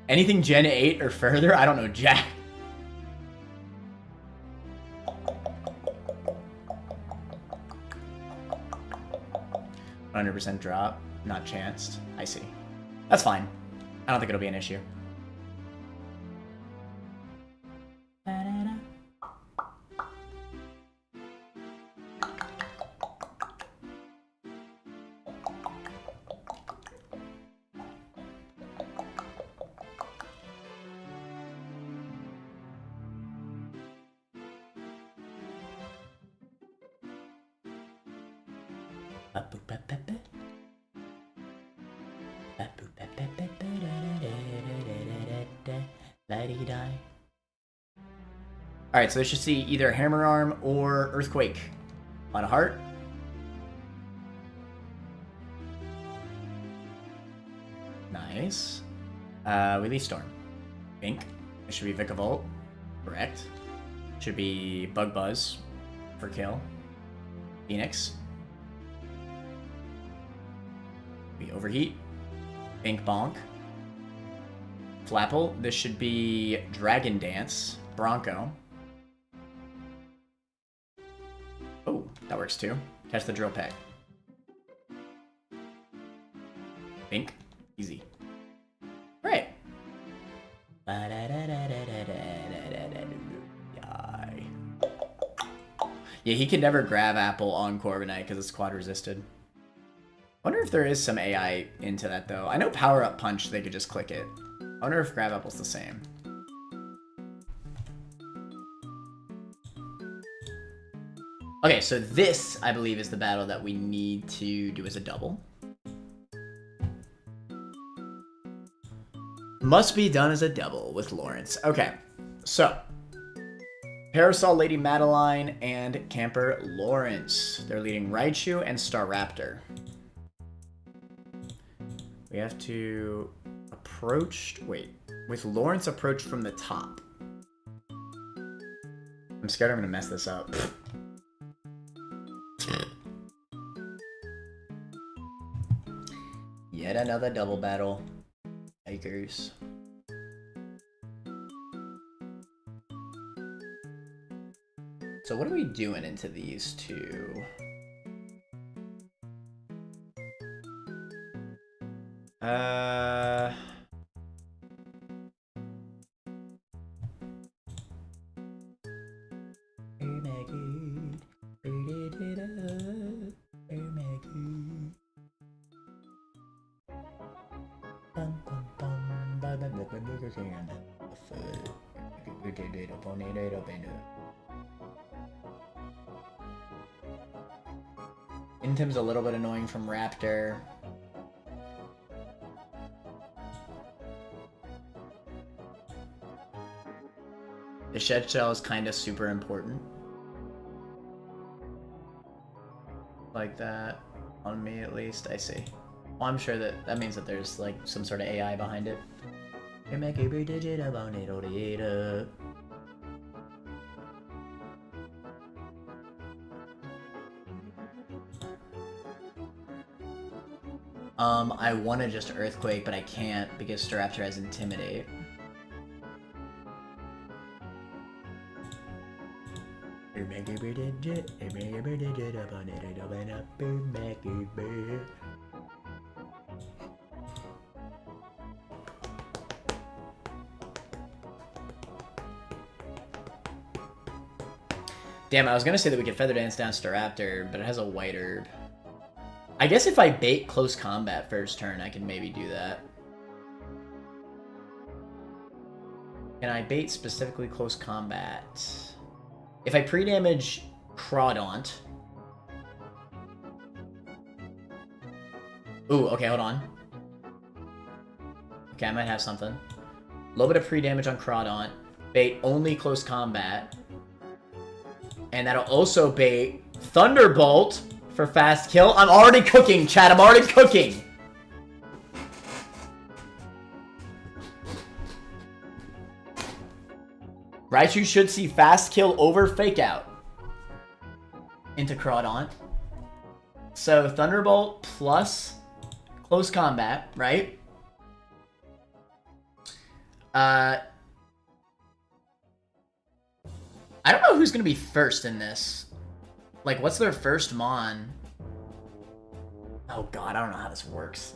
Anything Gen 8 or further? I don't know, Jack. %100% drop. Not chanced. I see. That's fine. I don't think it'll be an issue. Alright, so they should see either Hammer Arm or Earthquake. On a heart. Nice. Release Storm. Pink. It should be Vikavolt. Correct. Should be Bug Buzz for kill. Phoenix. Be Overheat. Pink Bonk. Flapple. This should be Dragon Dance. Bronco. Oh, that works too. Catch the Drill Peck. Pink. Easy. Right. Yeah, he can never grab Apple on Corviknight because it's quad resisted. Wonder if there is some AI into that though. I know Power Up Punch, they could just click it. I wonder if Grab Apple's the same. Okay, so this, I believe, is the battle that we need to do as a double. Must be done as a double with Lawrence. Okay, so Parasol Lady Madeline and Camper Lawrence. They're leading Raichu and Staraptor. We have to approach... Wait. With Lawrence approach from the top. I'm scared I'm going to mess this up. Yet another double battle. Yikers. So what are we doing into these two? Intim's a little bit annoying from Raptor. The Shed Shell is kind of super important. Like that. On me, at least. I see. Well, I'm sure that means that there's, like, some sort of AI behind it. I want to just Earthquake, but I can't because Staraptor has Intimidate. Damn, I was gonna say that we could Feather Dance down Staraptor, but it has a White Herb. I guess if I bait close combat first turn, I can maybe do that. Can I bait specifically close combat? If I pre-damage Crawdaunt... Ooh, okay, hold on. Okay, I might have something. A little bit of pre-damage on Crawdaunt. Bait only close combat. And that'll also bait Thunderbolt for fast kill. I'm already cooking, chat. I'm already cooking. Raichu should see fast kill over fake out into Crawdaunt. So Thunderbolt plus close combat, right? I don't know who's gonna be first in this. Like, what's their first mon? Oh god, I don't know how this works.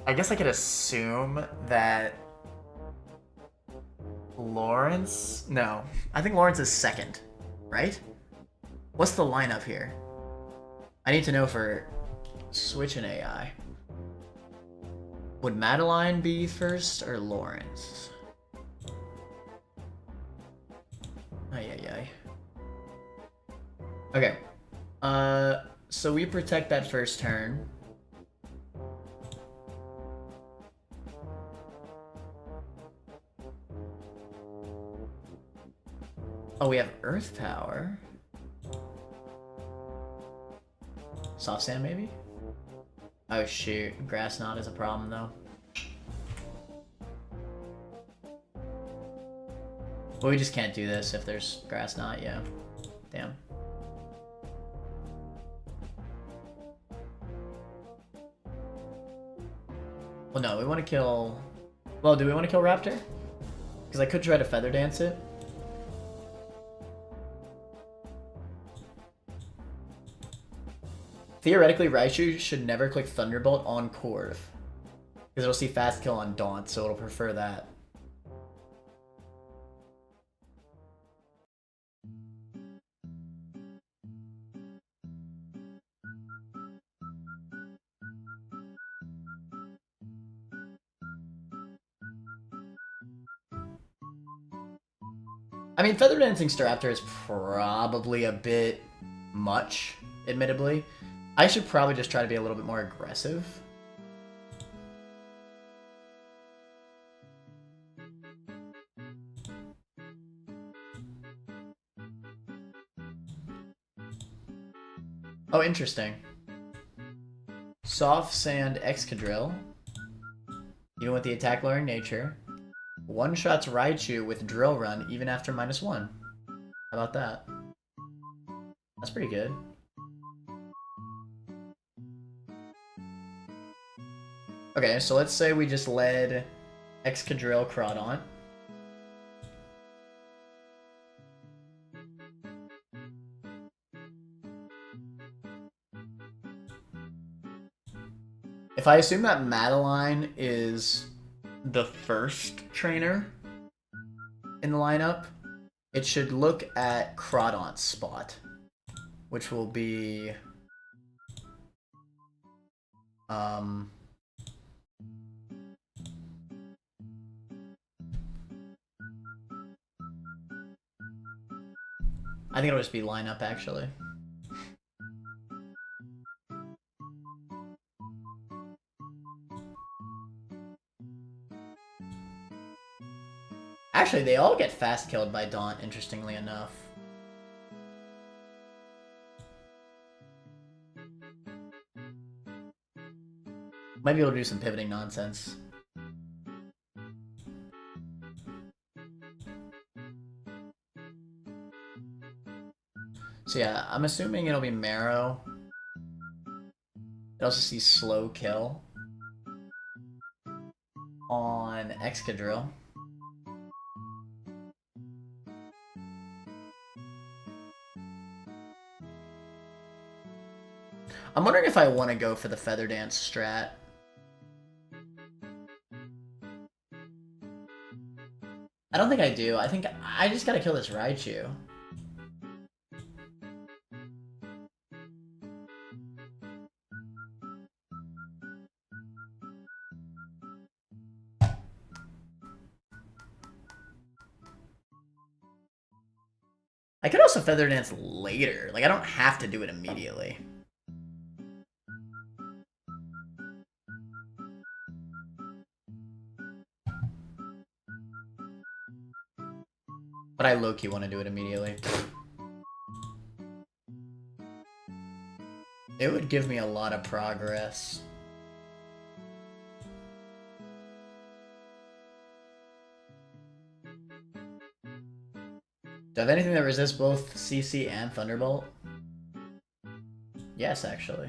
I guess I could assume that Lawrence... No, I think Lawrence is second, right? What's the lineup here? I need to know for Switch and AI. Would Madeline be first or Lawrence? Ay. Okay. So we protect that first turn. Oh, we have Earth Power. Soft Sand, maybe? Oh shoot, Grass Knot is a problem though. Well, we just can't do this if there's Grass Knot, yeah. Damn. Well, no, we want to kill... Well, do we want to kill Raptor? Because I could try to Feather Dance it. Theoretically, Raichu should never click Thunderbolt on Corv. Because it'll see Fast Kill on Daunt, so it'll prefer that. I mean, Feather Dancing Staraptor is probably a bit much, admittedly. I should probably just try to be a little bit more aggressive. Oh, interesting. Soft Sand Excadrill. Even with the attack lowering nature. One-shots Raichu with Drill Run even after -1. How about that? That's pretty good. Okay, so let's say we just led Excadrill Crawdaunt. If I assume that Madeline is the first trainer in the lineup, it should look at Crawdaunt's spot, which will be... I think it'll just be lineup, actually. Actually, they all get fast killed by Daunt, interestingly enough. Might be able to do some pivoting nonsense. So yeah, I'm assuming it'll be Marrow. It also sees slow kill on Excadrill. I'm wondering if I want to go for the Feather Dance strat. I don't think I do. I think I just gotta kill this Raichu. I could also Feather Dance later. Like, I don't have to do it immediately. But I low-key want to do it immediately. It would give me a lot of progress. Do I have anything that resists both CC and Thunderbolt? Yes, actually.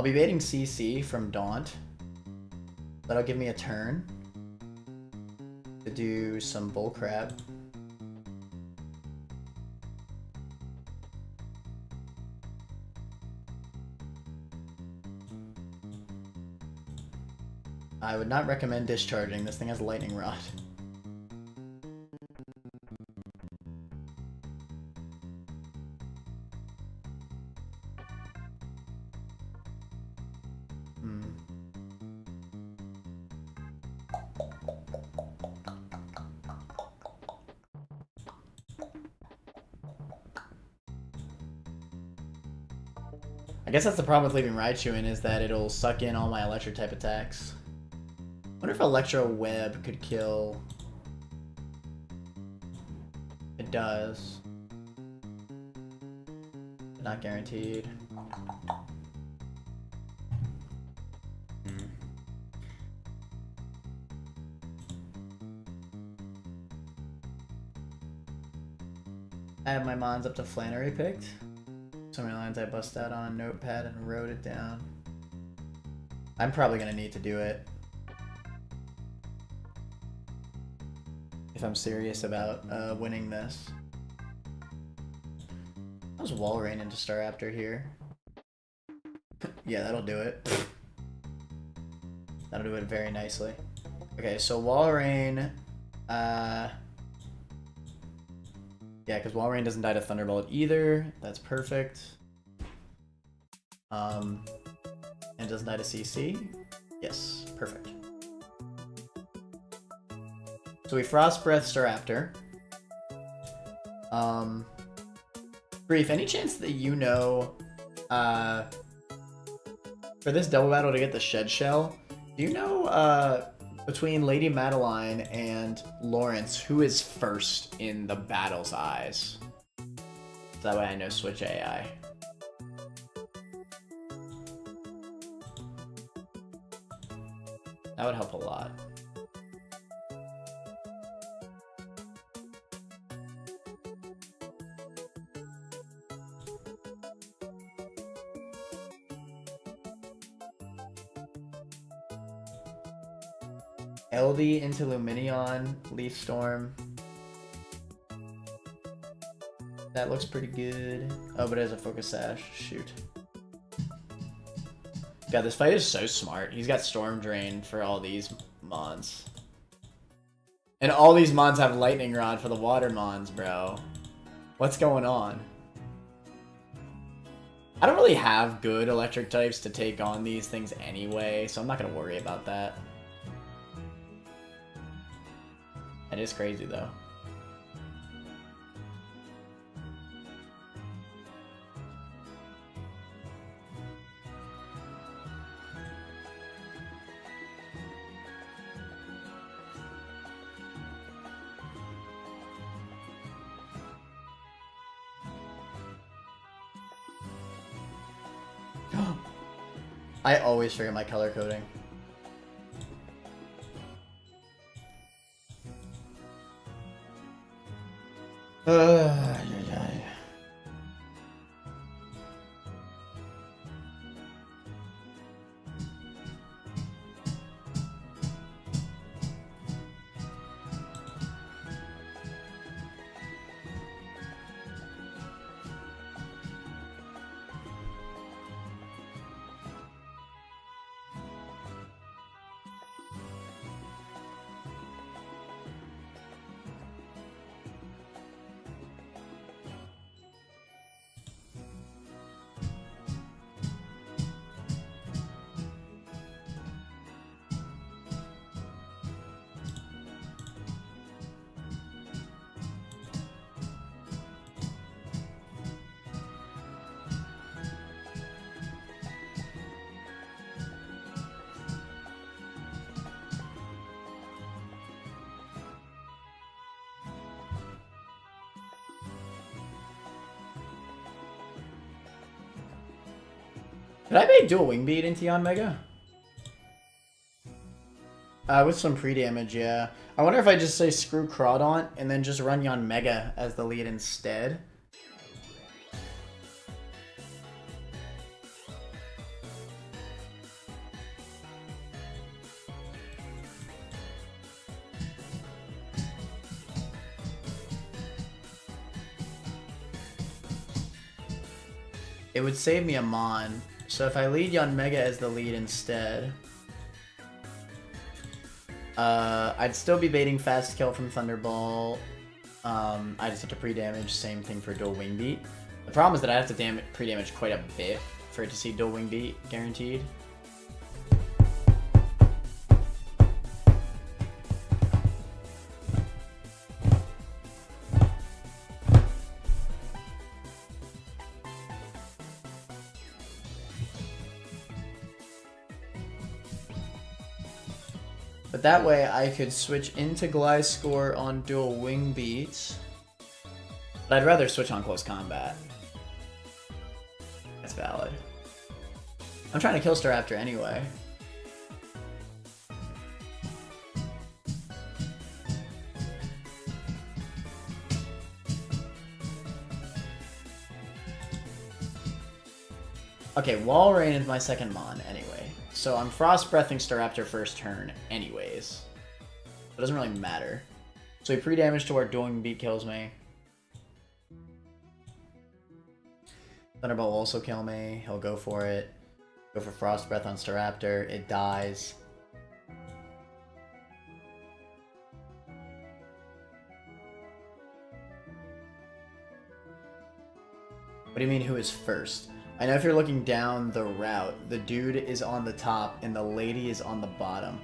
I'll be baiting CC from Daunt. That'll give me a turn to do some bullcrap. I would not recommend discharging. This thing has a lightning rod. I guess that's the problem with leaving Raichu in, is that it'll suck in all my electric type attacks. Wonder if Electro Web could kill. It does. But not guaranteed. I have my Mons up to Flannery picked. So many lines I bust out on a notepad and wrote it down. I'm probably gonna need to do it if I'm serious about winning this. How's Walrein into Staraptor here? Yeah, that'll do it. That'll do it very nicely. Okay, so Walrein, yeah, because Walrein doesn't die to Thunderbolt either. That's perfect. And doesn't die to CC. Yes, perfect. So we Frost Breath Staraptor. Brief, any chance that you know, for this double battle to get the Shed Shell, do you know, between Lady Madeline and Lawrence, who is first in the battle's eyes? That way I know switch AI. That would help a lot. LD into Luminion, Leaf Storm. That looks pretty good. Oh, but it has a Focus Sash. Shoot. God, this fight is so smart. He's got Storm Drain for all these Mons. And all these Mons have Lightning Rod for the Water Mons, bro. What's going on? I don't really have good electric types to take on these things anyway, so I'm not going to worry about that. That is crazy, though. I always forget my color coding. Yeah. Did I make dual wing beat into Yon Mega? With some pre-damage, yeah. I wonder if I just say screw Crawdaunt and then just run Yon Mega as the lead instead. it would save me a Mon. So if I lead Yanmega as the lead instead, I'd still be baiting fast kill from Thunderbolt. I just have to pre-damage, same thing for dual wing beat. The problem is that I have to pre-damage quite a bit for it to see dual wing beat guaranteed. But that way I could switch into Gliscor on dual wing beats. But I'd rather switch on close combat. That's valid. I'm trying to kill Staraptor anyway. Okay, Wall Rain is my second Mon anyway. So I'm Frost Breathing Staraptor first turn anyways. It doesn't really matter. So he pre-damage to where dual wing beat kills me. Thunderbolt will also kill me. He'll go for it. Go for Frost Breath on Staraptor. It dies. What do you mean, who is first? I know if you're looking down the route, the dude is on the top and the lady is on the bottom.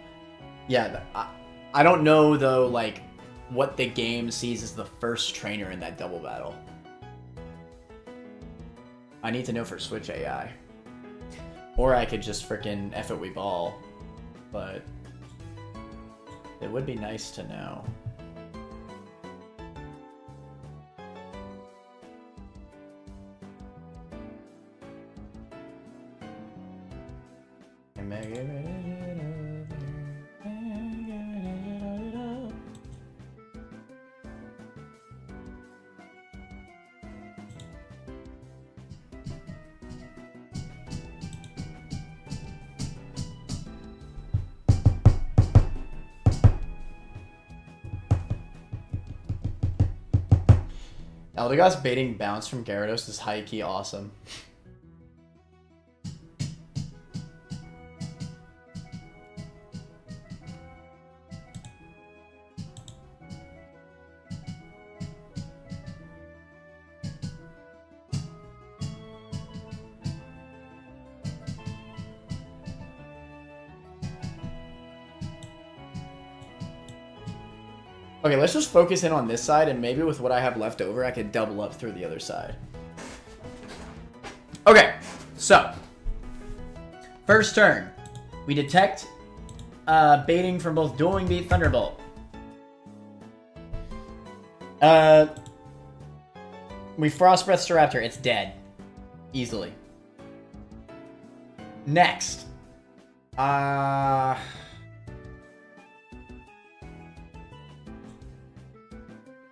Yeah, I don't know, though, like, what the game sees as the first trainer in that double battle. I need to know for Switch AI. Or I could just frickin' F it we ball. But it would be nice to know. Eldegoss baiting bounce from Gyarados is high-key awesome. Okay, let's just focus in on this side, and maybe with what I have left over, I could double up through the other side. Okay, so. First turn. We detect baiting from both Dual Wing Beat, Thunderbolt. We Frost Breath Staraptor. It's dead. Easily. Next.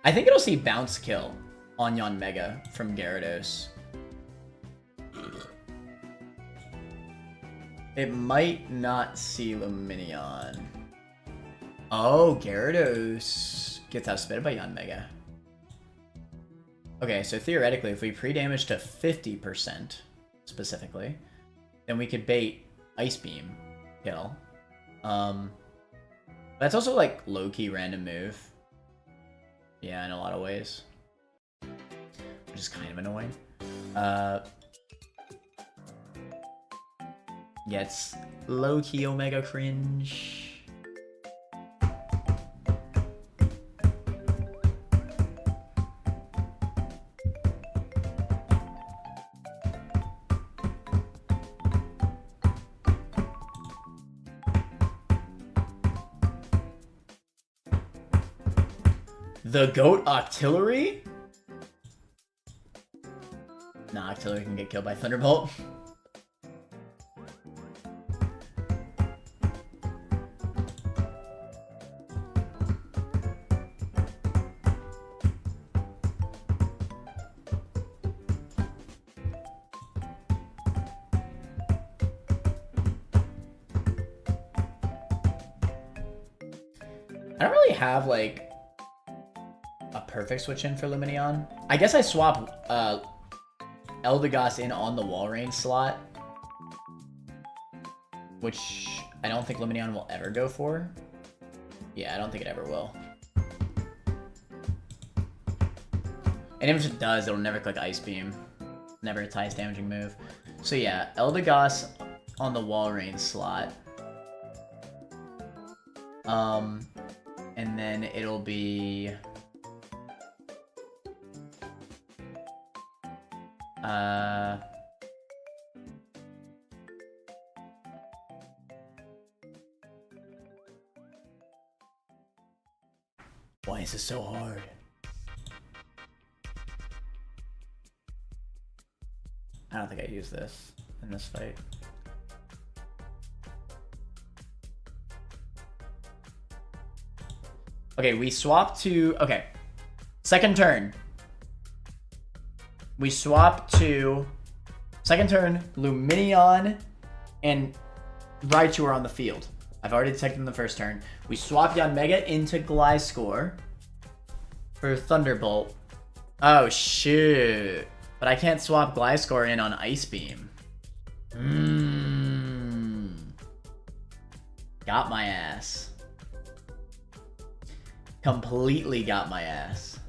I think it'll see Bounce Kill on Yanmega from Gyarados. It might not see Lumineon. Oh, Gyarados gets outsped by Yanmega. Okay, so theoretically, if we pre-damage to 50%, specifically, then we could bait Ice Beam kill. That's also like low-key random move. Yeah, in a lot of ways. Which is kind of annoying. Yeah, it's low-key Omega cringe. The Goat Octillery? Nah, Octillery can get killed by Thunderbolt. I don't really have, like, a perfect switch in for Lumineon. I guess I swap Eldegoss in on the Walrein slot, which I don't think Lumineon will ever go for. Yeah, I don't think it ever will. And if it does, it'll never click Ice Beam. Never its highest damaging move. So yeah, Eldegoss on the Walrein slot. And then it'll be... Why is this so hard? I don't think I use this in this fight. Okay, we swap to... Okay. Second turn. We swap to... Second turn, Lumineon and Raichu are on the field. I've already detected them the first turn. We swap Yanmega into Gliscor for Thunderbolt. Oh, shoot. But I can't swap Gliscor in on Ice Beam. Got my ass. Completely got my ass.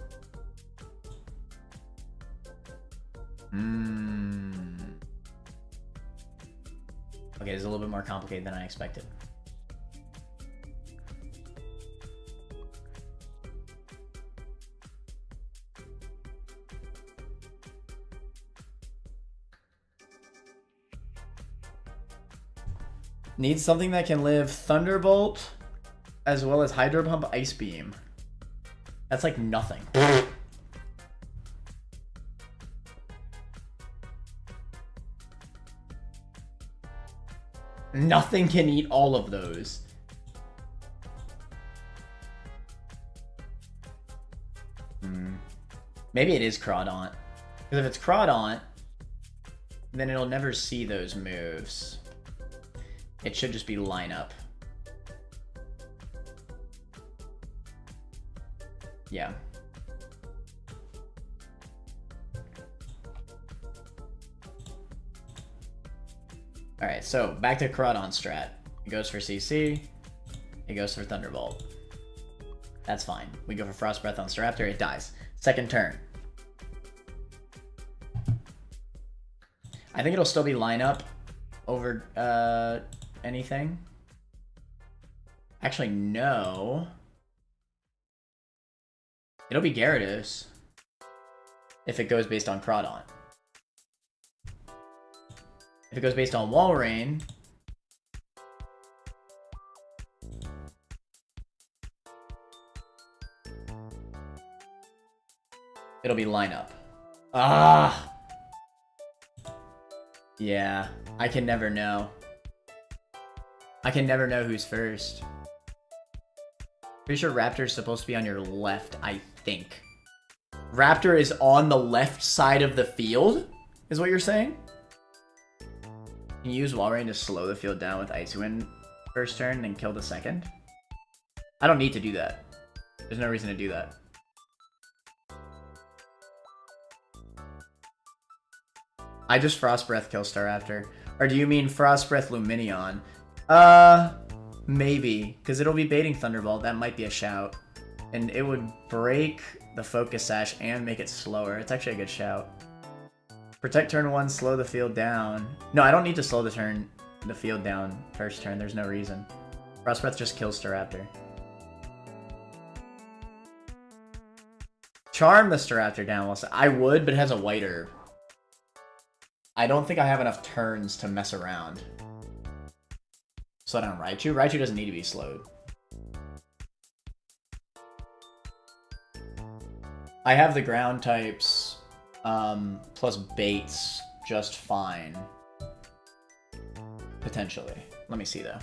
Okay, it's a little bit more complicated than I expected. Needs something that can live Thunderbolt as well as Hydro Pump Ice Beam. That's like nothing. Nothing can eat all of those. Maybe it is Crawdaunt. Because if it's Crawdaunt, then it'll never see those moves. It should just be lineup. Yeah. Alright, so back to Crawdaunt strat. It goes for CC. It goes for Thunderbolt. That's fine. We go for Frost Breath on Staraptor. It dies. Second turn. I think it'll still be lineup over anything. Actually, no. It'll be Gyarados if it goes based on Crawdaunt. If it goes based on Walrein, it'll be lineup. Ah! Yeah, I can never know. I can never know who's first. Pretty sure Raptor's supposed to be on your left, I think. Raptor is on the left side of the field, is what you're saying? Can you use Walrein to slow the field down with Icy Wind first turn and kill the second? I don't need to do that. There's no reason to do that. I just Frost Breath kill Staraptor. Or do you mean Frost Breath Lumineon? Maybe. Because it'll be baiting Thunderbolt. That might be a shout. And it would break the Focus Sash and make it slower. It's actually a good shout. Protect turn 1, slow the field down. No, I don't need to slow the field down first turn. There's no reason. Frost Breath just kills Staraptor. Charm the Staraptor down. I would, but it has a white herb. I don't think I have enough turns to mess around. Slow down Raichu. Raichu doesn't need to be slowed. I have the ground types plus baits just fine. Potentially. Let me see though.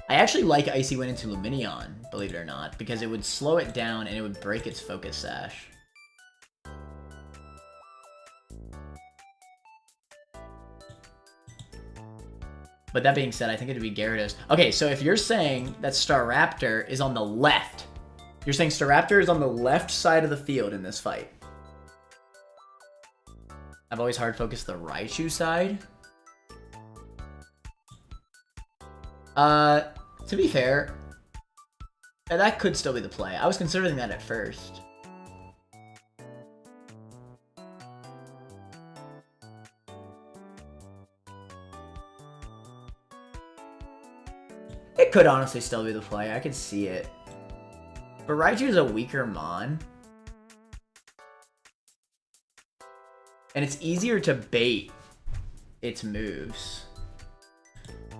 I actually like Icy Wind into Lumineon, believe it or not, because it would slow it down and it would break its Focus Sash. But that being said, I think it'd be Gyarados. Okay, so if you're saying that Staraptor is on the left, you're saying Staraptor is on the left side of the field in this fight. I've always hard focused the Raichu side. To be fair, that could still be the play. I was considering that at first. It could honestly still be the play. I could see it. But Raichu is a weaker Mon. And it's easier to bait its moves.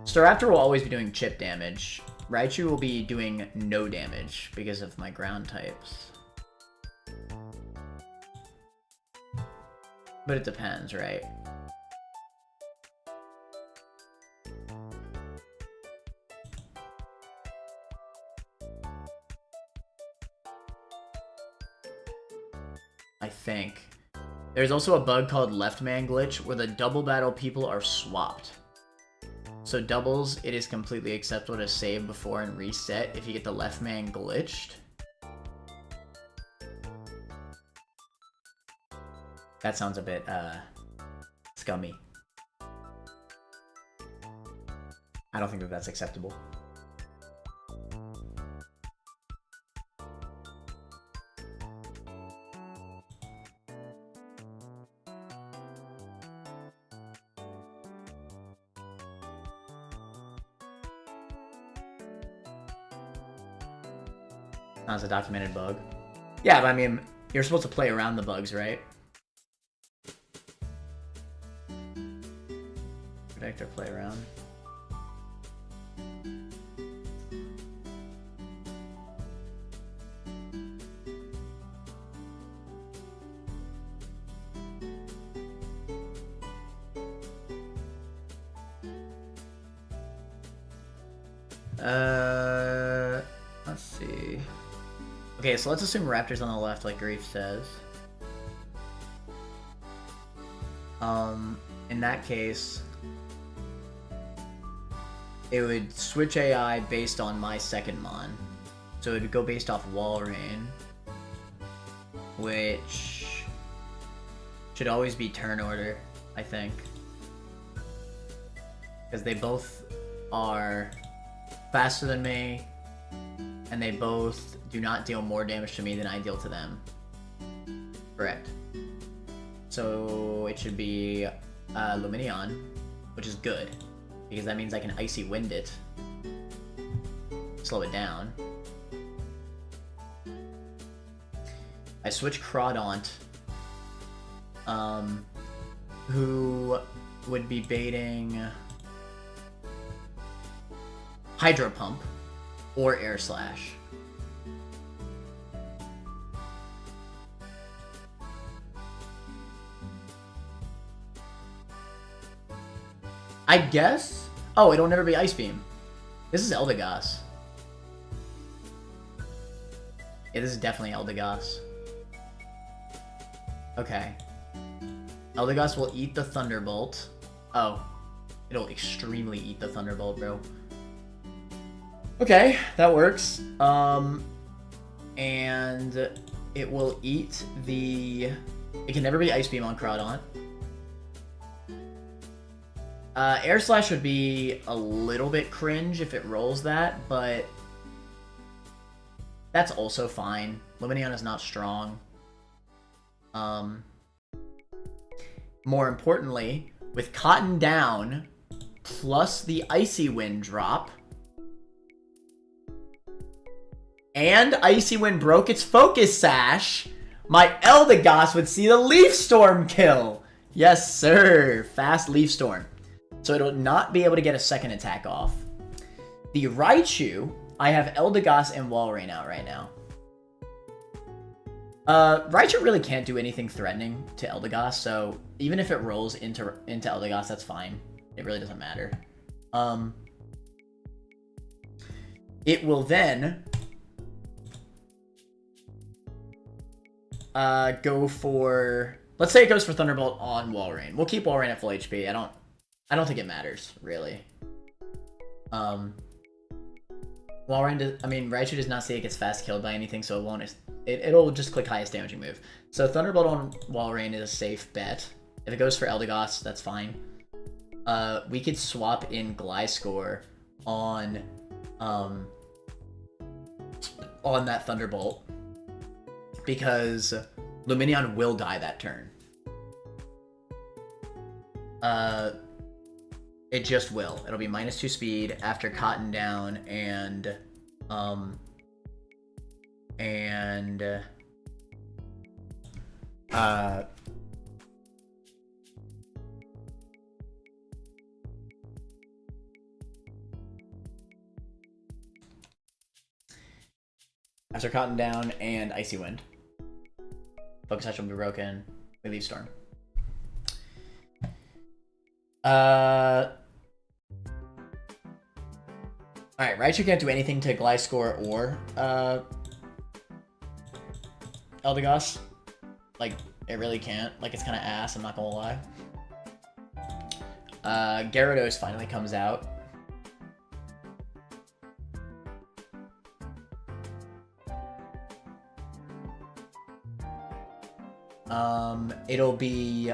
Staraptor will always be doing chip damage. Raichu will be doing no damage because of my ground types. But it depends, right? I think. There's also a bug called Left Man Glitch where the double battle people are swapped. So doubles, it is completely acceptable to save before and reset if you get the Left Man glitched. That sounds a bit, scummy. I don't think that that's acceptable. That's a documented bug. Yeah, but I mean, you're supposed to play around the bugs, right? Protect or play around. Let's see. Okay, so let's assume Raptor's on the left, like Grief says. In that case, it would switch AI based on my second Mon. So it would go based off Walrein, which should always be turn order, I think. Because they both are faster than me, and they both do not deal more damage to me than I deal to them. Correct. So it should be Lumineon, which is good, because that means I can Icy Wind it, slow it down. I switch Crawdaunt, who would be baiting Hydro Pump or Air Slash. I guess? Oh, it'll never be Ice Beam. This is Eldegoss. Yeah, this is definitely Eldegoss. Okay. Eldegoss will eat the Thunderbolt. Oh. It'll extremely eat the Thunderbolt, bro. Okay, that works. And it will eat the... It can never be Ice Beam on Crawdaunt. Air Slash would be a little bit cringe if it rolls that, but that's also fine. Lumineon is not strong. More importantly, with Cotton down, plus the Icy Wind drop, and Icy Wind broke its Focus Sash, my Eldegoss would see the Leaf Storm kill! Yes, sir! Fast Leaf Storm. So it'll not be able to get a second attack off. The Raichu, I have Eldegoss and Walrein out right now. Raichu really can't do anything threatening to Eldegoss, so even if it rolls into Eldegoss, that's fine. It really doesn't matter. It will then go for... Let's say it goes for Thunderbolt on Walrein. We'll keep Walrein at full HP. I don't think it matters, really. Raichu does not say it gets fast killed by anything, so it won't. It'll just click highest damaging move. So Thunderbolt on Walrein is a safe bet. If it goes for Eldegoss, that's fine. We could swap in Gliscor on that Thunderbolt because Lumineon will die that turn. It just will. It'll be -2 speed after Cotton down and after Cotton down and Icy Wind. Focus Touch will be broken. We leave Storm. Alright, Raichu can't do anything to Gliscor or Eldegoss. Like, it really can't. Like, it's kind of ass, I'm not gonna lie. Gyarados finally comes out. It'll be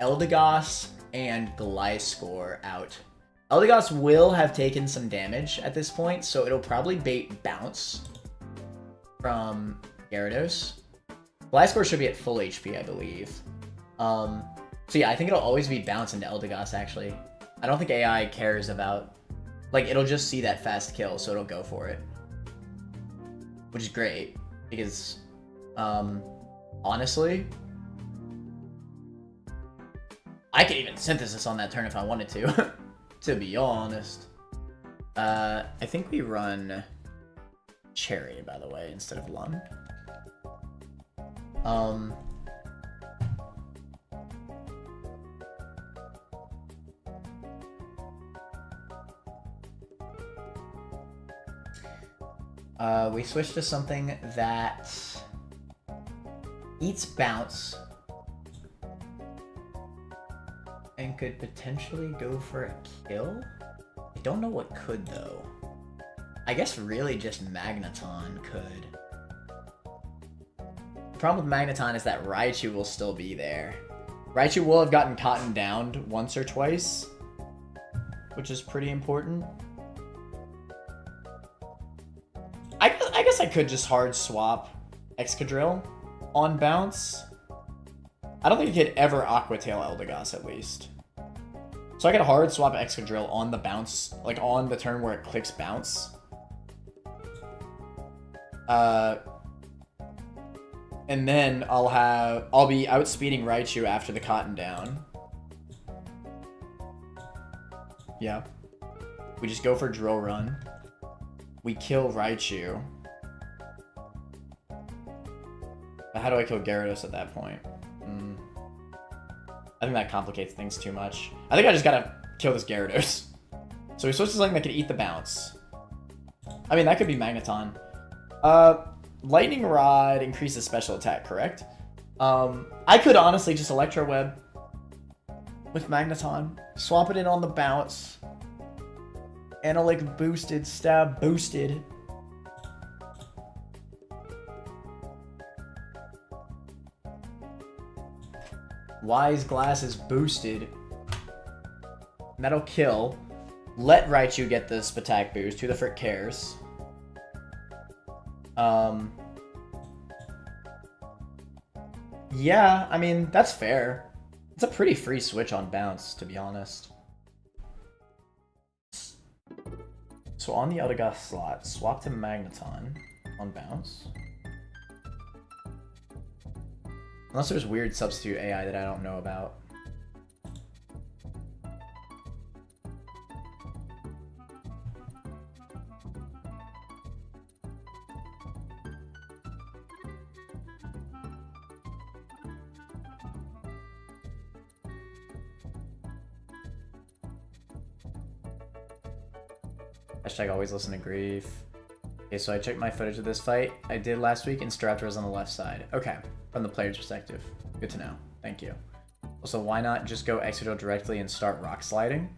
Eldegoss and Gliscor out. Eldegoss will have taken some damage at this point, so it'll probably bait Bounce from Gyarados. Gliscor should be at full HP, I believe. So yeah, I think it'll always be Bounce into Eldegoss, actually. I don't think AI cares about... Like, it'll just see that fast kill, so it'll go for it. Which is great, because, honestly... I could even Synthesis on that turn if I wanted to, to be honest. I think we run Cherry, by the way, instead of Lung. We switch to something that eats Bounce and could potentially go for a kill? I don't know what could, though. I guess really just Magneton could. The problem with Magneton is that Raichu will still be there. Raichu will have gotten Cotton downed once or twice, which is pretty important. I guess I could just hard swap Excadrill on Bounce. I don't think you could ever Aqua Tail Eldegoss, at least. So I could hard swap Excadrill on the Bounce, like on the turn where it clicks Bounce. And then I'll be outspeeding Raichu after the Cotton down. Yeah. We just go for Drill Run. We kill Raichu. But how do I kill Gyarados at that point? I think that complicates things too much. I think I just gotta kill this Gyarados. So we switch to something that can eat the Bounce. I mean, that could be Magneton. Lightning Rod increases special attack, correct? I could honestly just Electro Web with Magneton. Swap it in on the Bounce. Analytic boosted, stab boosted. Wise Glass is boosted. That'll kill. Let Raichu get this attack boost. Who the frick cares? Yeah, I mean, that's fair. It's a pretty free switch on Bounce, to be honest. So on the Eldegoss slot, swap to Magneton on Bounce. Unless there's weird substitute AI that I don't know about. Hashtag always listen to Grief. Okay, so I checked my footage of this fight I did last week, and Staraptor was on the left side. Okay, from the player's perspective. Good to know. Thank you. Also, why not just go Excadrill directly and start Rock Sliding?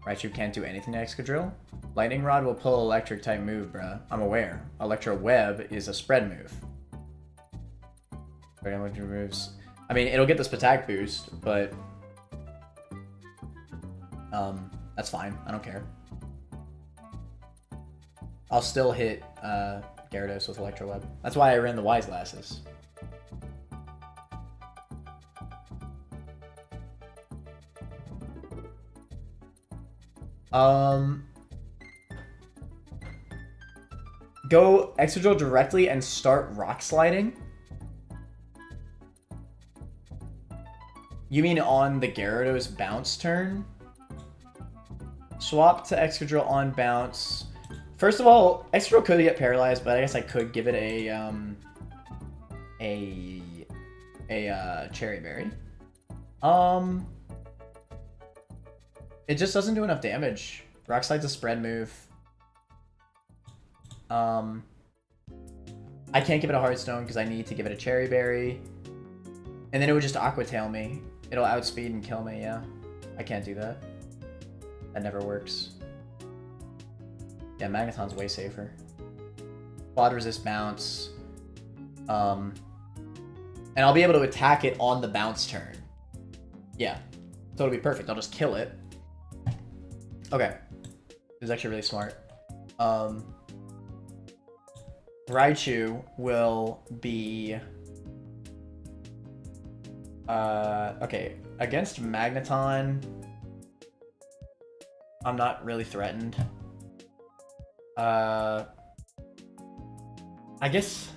Raichu can't do anything to Excadrill. Lightning Rod will pull Electric type move, bruh. I'm aware. Electro Web is a spread move. Electric moves. I mean, it'll get this attack boost, but that's fine. I don't care. I'll still hit Gyarados with Electro Web. That's why I ran the Wise Glasses. Go Excadrill directly and start Rock Sliding. You mean on the Gyarados bounce turn? Swap to Excadrill on bounce. First of all, Excadrill could get paralyzed, but I guess I could give it a Cherry Berry. It just doesn't do enough damage. Rock Slide's a spread move. I can't give it a Heartstone because I need to give it a Cherry Berry. And then it would just Aqua Tail me. It'll outspeed and kill me, yeah. I can't do that. That never works. Yeah, Magneton's way safer. Quad resist bounce. And I'll be able to attack it on the bounce turn. Yeah. So it'll be perfect. I'll just kill it. Okay. It was actually really smart. Raichu will be... okay. Against Magneton, I'm not really threatened. I guess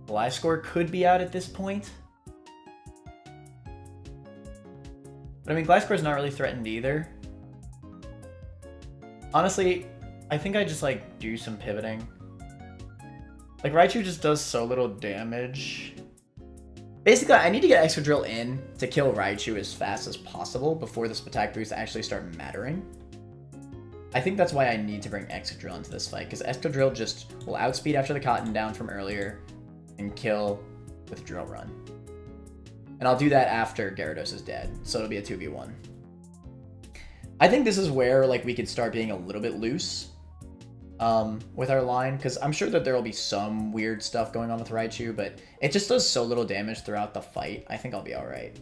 Gliscor could be out at this point. But I mean, Gliscor's not really threatened either. Honestly, I think I just like do some pivoting. Like Raichu just does so little damage. Basically, I need to get Excadrill in to kill Raichu as fast as possible before this attack boosts actually start mattering. I think that's why I need to bring Excadrill into this fight, because Excadrill just will outspeed after the Cotton Down from earlier and kill with Drill Run. And I'll do that after Gyarados is dead, so it'll be a 2v1. I think this is where like we could start being a little bit loose with our line, because I'm sure that there will be some weird stuff going on with Raichu, but it just does so little damage throughout the fight. I think I'll be alright.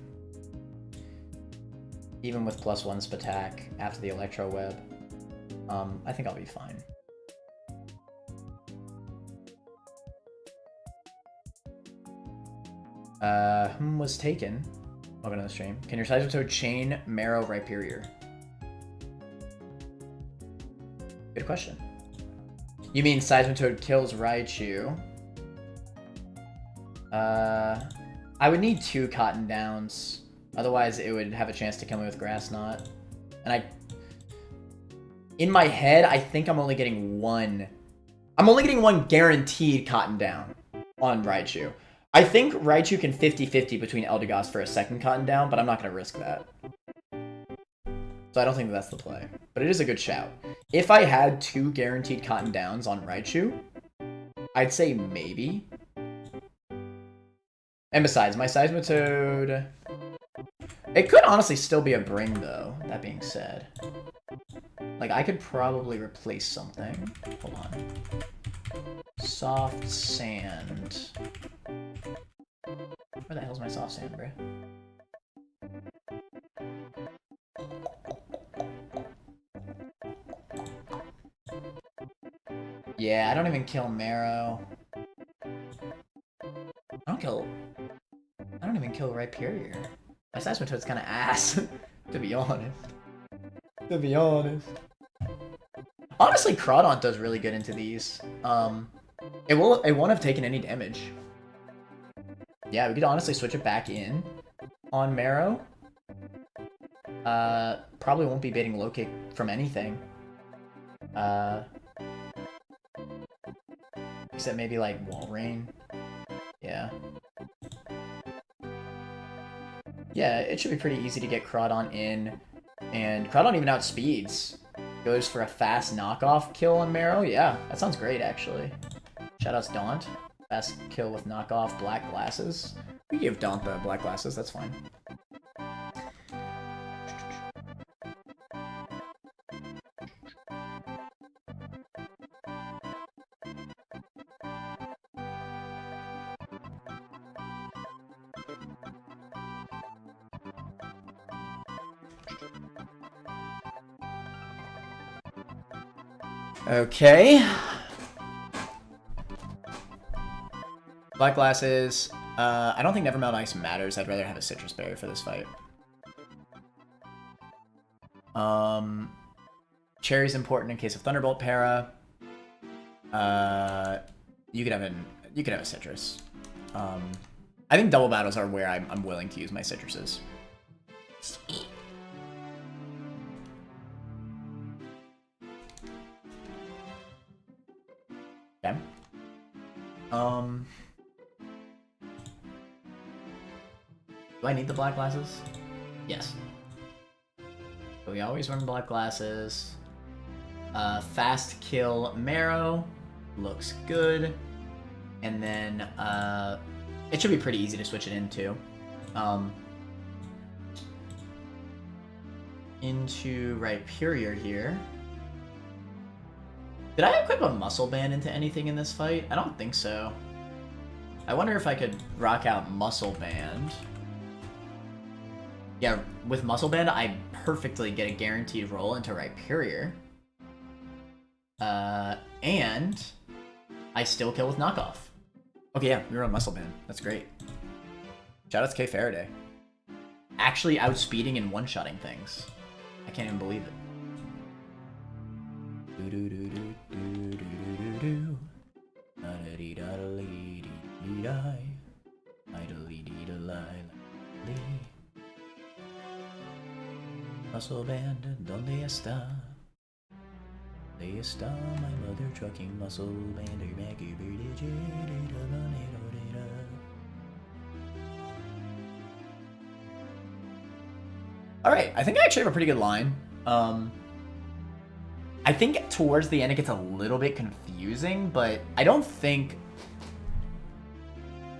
Even with +1 Spatak after the Electro Web. I think I'll be fine. Was taken. Welcome to the stream. Can your Seismitoad chain Marrow Rhyperior? Good question. You mean Seismitoad kills Raichu? I would need 2 Cotton Downs. Otherwise, it would have a chance to kill me with Grass Knot. And in my head, I think I'm only getting one. I'm only getting one guaranteed Cotton Down on Raichu. I think Raichu can 50-50 between Eldegoss for a second Cotton Down, but I'm not going to risk that. So I don't think that's the play. But it is a good shout. If I had 2 guaranteed Cotton Downs on Raichu, I'd say maybe. And besides, my Seismitoad... It could honestly still be a Bring, though, that being said. Like, I could probably replace something. Hold on. Soft Sand. Where the hell's my Soft Sand, bro? Yeah, I don't even kill Marrow. I don't even kill Rhyperior. My Seismitoad's kind of ass, to be honest. To be honest. Honestly, Crawdaunt does really good into these. It won't have taken any damage. Yeah, we could honestly switch it back in on Marrow. Probably won't be baiting low kick from anything. Except maybe like Wall Rain. Yeah. Yeah, it should be pretty easy to get Crawdaunt in. And Crawdaunt even outspeeds. Goes for a fast knockoff kill on Marrow. Yeah, that sounds great, actually. Shoutouts Daunt. Fast kill with knockoff Black Glasses. We give Daunt the Black Glasses, that's fine. Okay. Black glasses. I don't think Nevermelt Ice matters. I'd rather have a Citrus Berry for this fight. Cherry's important in case of Thunderbolt Para. You could have a citrus. I think double battles are where I'm willing to use my citruses. Okay. Do I need the black glasses? Yes. So we always run black glasses. Fast kill Marrow. Looks good. And then it should be pretty easy to switch it into. Into Rhyperior here. Did I equip a Muscle Band into anything in this fight? I don't think so. I wonder if I could rock out Muscle Band. Yeah, with Muscle Band, I perfectly get a guaranteed roll into Rhyperior. And I still kill with Knockoff. Okay, yeah, we were on Muscle Band. That's great. Shoutouts to K Faraday. Actually outspeeding and one-shotting things. I can't even believe it. Muscle Band, ¿dónde está? ¿Dónde está my mother trucking muscle band? Alright, I think I actually have a pretty good line. I think towards the end it gets a little bit confusing, but I don't think...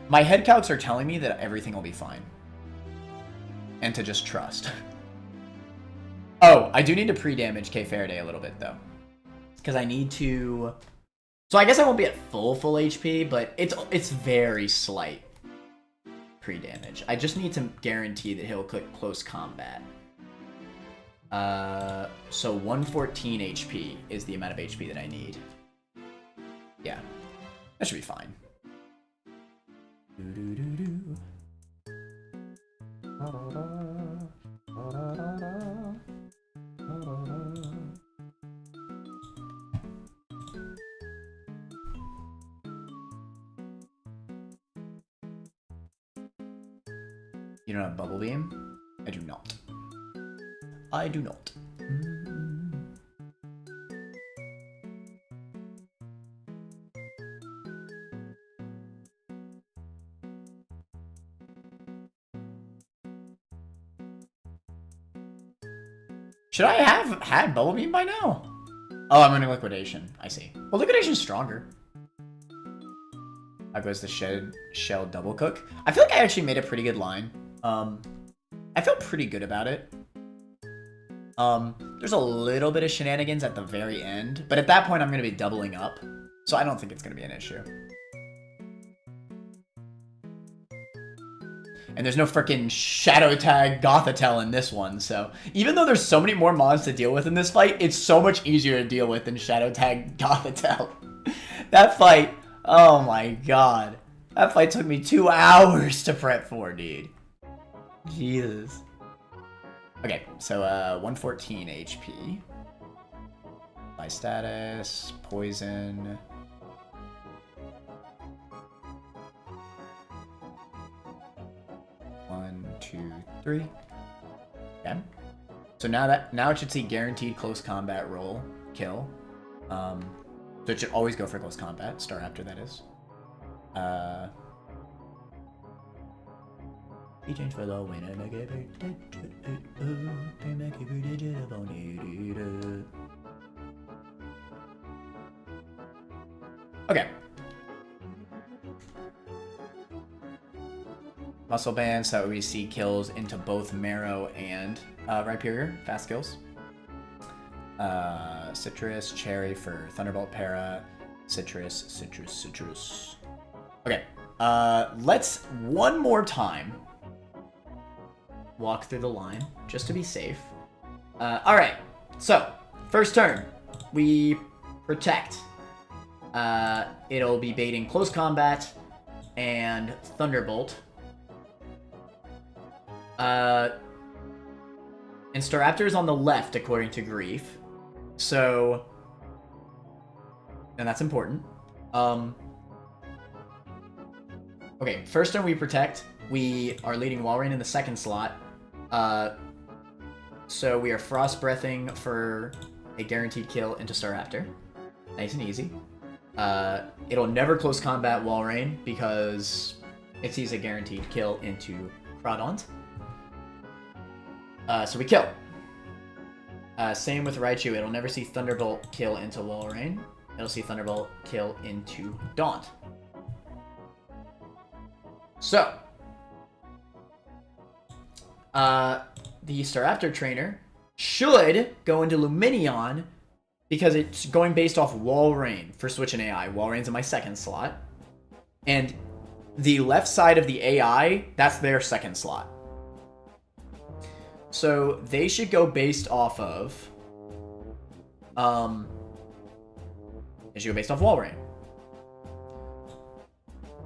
My head calcs are telling me that everything will be fine. And to just trust. Oh, I do need to pre-damage K Faraday a little bit, though. Because I need to... So I guess I won't be at full HP, but it's very slight pre-damage. I just need to guarantee that he'll click close combat. So 114 HP is the amount of HP that I need. Yeah, that should be fine. You don't have Bubble Beam? I do not. I do not. Should I have had Bubble Beam by now? Oh, I'm running Liquidation. I see. Well, Liquidation's stronger. How goes the Shell Double Cook? I feel like I actually made a pretty good line. I feel pretty good about it. There's a little bit of shenanigans at the very end, but at that point I'm going to be doubling up, so I don't think it's going to be an issue. And there's no freaking Shadow Tag Gothitelle in this one, so even though there's so many more mons to deal with in this fight, it's so much easier to deal with than Shadow Tag Gothitelle. That fight, oh my god. That fight took me 2 hours to prep for, dude. Jesus. Okay, so 114 HP. My status, poison. One, two, three. Okay. So now it should see guaranteed close combat roll kill. So it should always go for close combat. Star after that is. He changed for the winner. Okay. Muscle Band, so we see kills into both Marrow and Rhyperior. Fast kills. Citrus, Cherry for Thunderbolt Para. Citrus. Okay. Let's one more time walk through the line, just to be safe. Alright, so, first turn. We protect. It'll be baiting close combat and Thunderbolt. And Staraptor's on the left, according to Grief. So, and that's important. Okay, first turn we protect. We are leading Walrein in the second slot. So we are Frost Breathing for a guaranteed kill into Staraptor. Nice and easy. It'll never close combat Walrein because it sees a guaranteed kill into Crawdaunt. So we kill. Same with Raichu. It'll never see Thunderbolt kill into Walrein. It'll see Thunderbolt kill into Daunt. So, the Staraptor trainer should go into Lumineon because it's going based off Walrein for Switch and AI. Walrein's in my second slot. And the left side of the AI, that's their second slot. So they should go based off of they should go based off Walrein,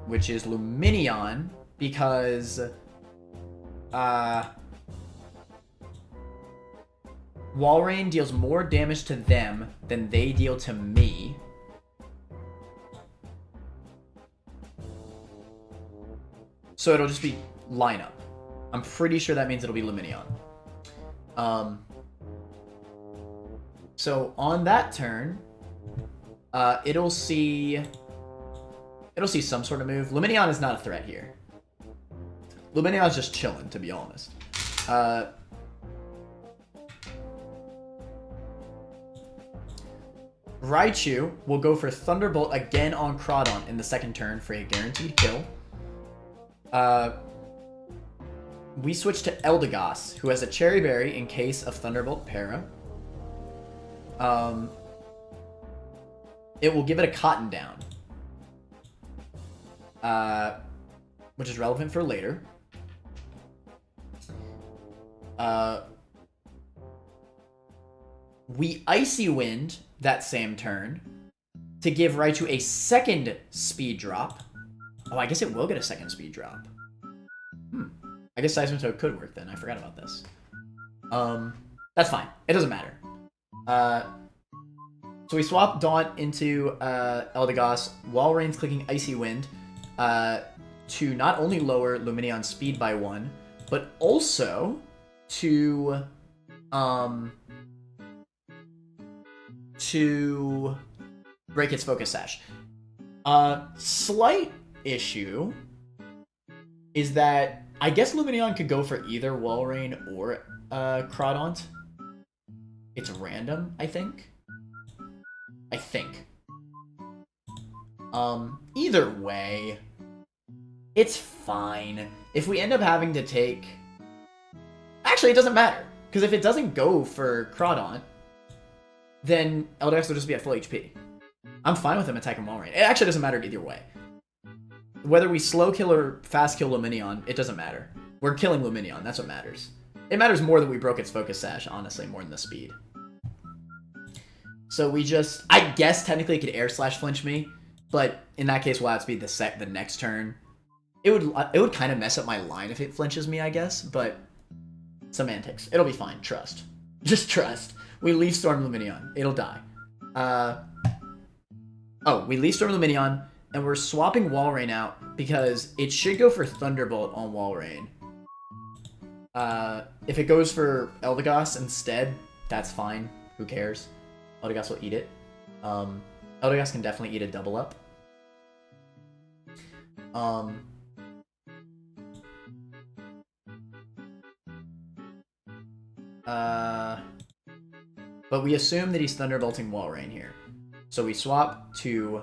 which is Lumineon, because Walrein deals more damage to them than they deal to me. So it'll just be lineup. I'm pretty sure that means it'll be Lumineon. So on that turn, it'll see some sort of move. Lumineon is not a threat here. Lumineon's just chilling, to be honest. Raichu will go for Thunderbolt again on Crawdaunt in the second turn for a guaranteed kill. We switch to Eldegoss, who has a Cherry Berry in case of Thunderbolt Para. It will give it a Cotton Down, which is relevant for later. We Icy Wind that same turn to give Raichu a second speed drop. Oh, I guess it will get a second speed drop. I guess Seismitoad could work then. I forgot about this. That's fine. It doesn't matter. So we swap Daunt into Eldegoss. Walrein's clicking Icy Wind to not only lower Lumineon's speed by 1, but also to break its Focus Sash. Slight issue is that I guess Lumineon could go for either Walrein or Crawdaunt. It's random, I think. Either way, it's fine. If we end up having to take... Actually, it doesn't matter. Because if it doesn't go for Crawdaunt, then Eldegoss will just be at full HP. I'm fine with him attacking Walrein. It actually doesn't matter either way. Whether we slow kill or fast kill Lumineon, it doesn't matter. We're killing Lumineon, that's what matters. It matters more that we broke its Focus Sash, honestly, more than the speed. So we just... I guess technically it could Air Slash flinch me, but in that case we'll have to be the next turn. It would kind of mess up my line if it flinches me, I guess, but... Semantics. It'll be fine, trust. Just trust. We Leaf Storm Lumineon. It'll die. We Leaf Storm Lumineon, and we're swapping Walrein out because it should go for Thunderbolt on Walrein. If it goes for Eldegoss instead, that's fine. Who cares? Eldegoss will eat it. Eldegoss can definitely eat a double up. But we assume that he's Thunderbolting Walrein here. So we swap to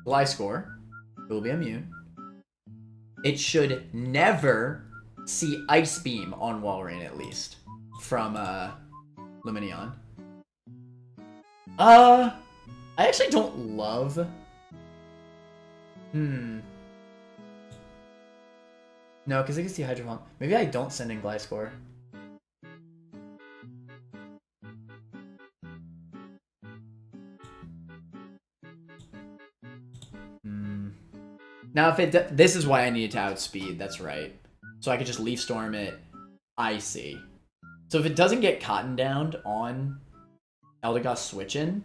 Gliscor, who will be immune. It should never see Ice Beam on Walrein, at least, from Lumineon. I actually don't love... No, because I can see Hydro Pump. Maybe I don't send in Gliscor. Now, if it this is why I needed to outspeed. That's right. So I could just Leaf Storm it. Icy. So if it doesn't get Cotton Downed on Eldegoss switching,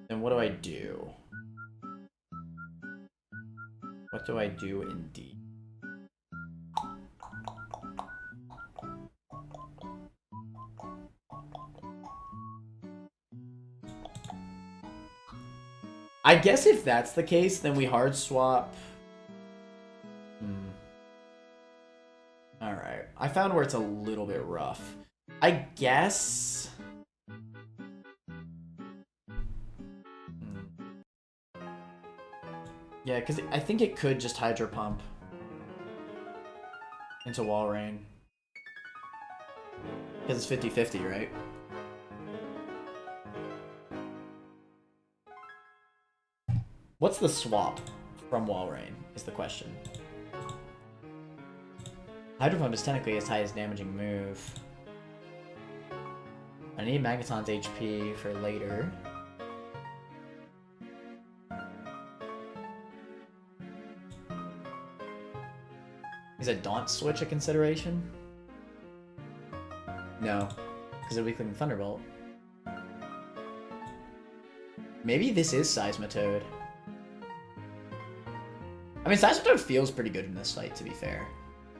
then what do I do? What do I do indeed? I guess if that's the case, then we hard swap. Alright. I found where it's a little bit rough. I guess... Yeah, because I think it could just Hydro Pump into Wall Rain. Because it's 50-50, right? What's the swap from Wall Rain, is the question. Hydro Pump is technically its highest damaging move. I need Magneton's HP for later. Is a Daunt switch a consideration? No, because it'll be clicking Thunderbolt. Maybe this is Seismitoad. I mean, Seismitoad feels pretty good in this fight, to be fair.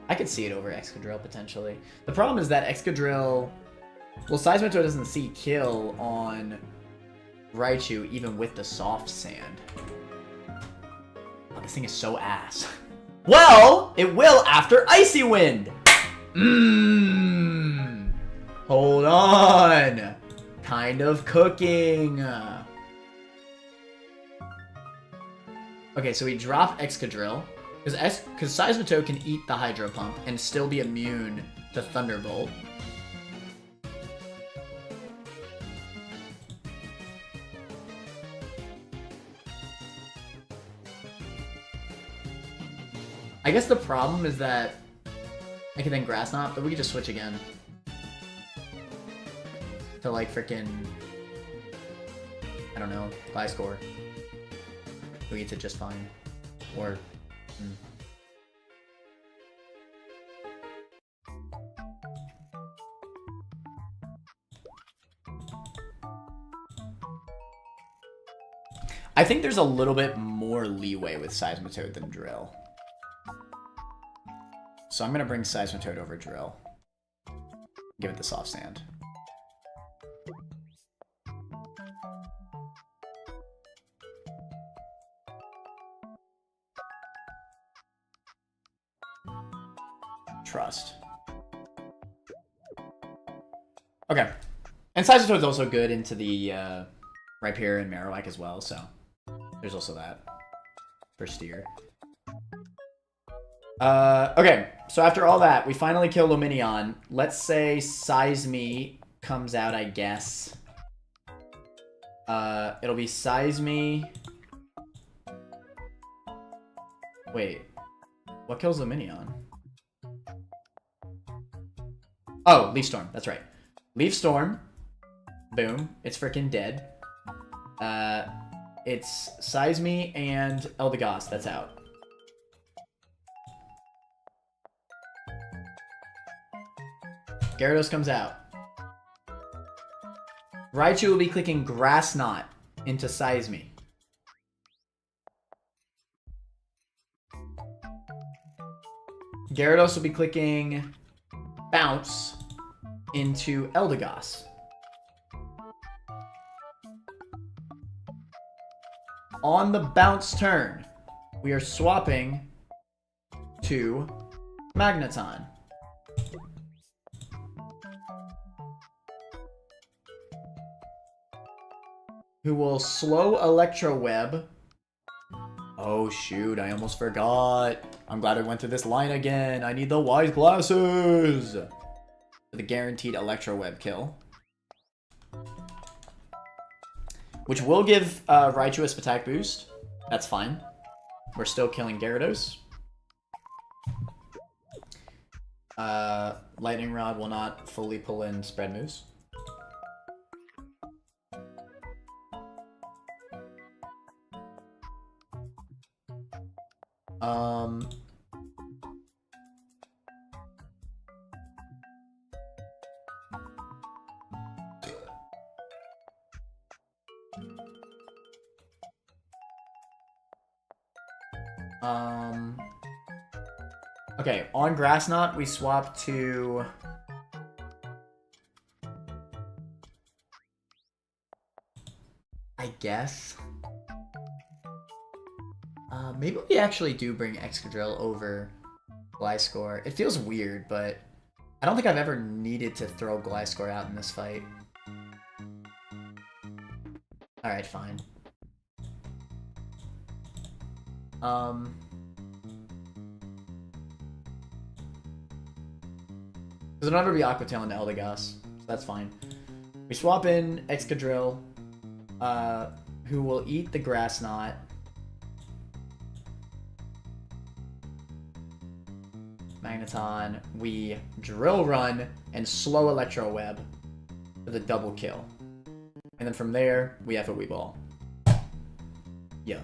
I could see it over Excadrill, potentially. The problem is that Excadrill... Well, Seismitoad doesn't see kill on Raichu, even with the Soft Sand. Oh, this thing is so ass. Well, it will after Icy Wind! Hold on! Kind of cooking. Okay, so we drop Excadrill. Because Seismitoad can eat the Hydro Pump and still be immune to Thunderbolt. I guess the problem is that I can then Grass Knot, but we could just switch again. To like frickin'... I don't know, Gliscor. We eats it just fine. Or... I think there's a little bit more leeway with Seismitoad than Drill. So I'm going to bring Seismitoad over Drill. Give it the Soft Sand. Trust. Okay. And Seismitoad's also good into the Rhyperior and Marowak as well, so there's also that for Steer. Okay, so after all that, we finally kill Lumineon. Let's say Seisme comes out, I guess. It'll be Seisme. Wait, what kills Lumineon? Oh, Leaf Storm, that's right. Leaf Storm. Boom, it's freaking dead. It's Seisme and Eldegoss, that's out. Gyarados comes out. Raichu will be clicking Grass Knot into Seisme. Gyarados will be clicking Bounce into Eldegoss. On the Bounce turn, we are swapping to Magneton. Who will slow Electro Web. Oh shoot, I almost forgot. I'm glad I went through this line again. I need the wise glasses. For the guaranteed Electro Web kill. Which will give Raichu a attack boost. That's fine. We're still killing Gyarados. Lightning Rod will not fully pull in spread moves. Okay, on Grass Knot, we swap to... I guess. Maybe we actually do bring Excadrill over Gliscor. It feels weird, but I don't think I've ever needed to throw Gliscor out in this fight. Alright, fine. Because it'll never be Aqua Tail into Eldegoss, so that's fine. We swap in Excadrill, who will eat the Grass Knot. Magneton, we Drill Run and slow Electro Web for the double kill. And then from there, we have a Weeball. Yeah.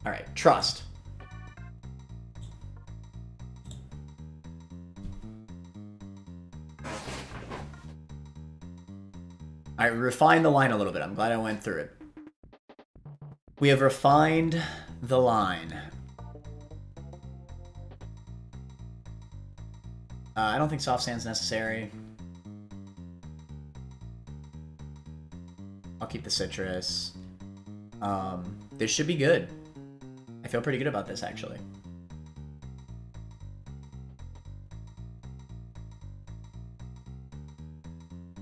Alright, Trust. Alright, we refined the line a little bit. I'm glad I went through it. We have refined the line. I don't think Soft Sand's necessary. I'll keep the Citrus. This should be good. I feel pretty good about this, actually.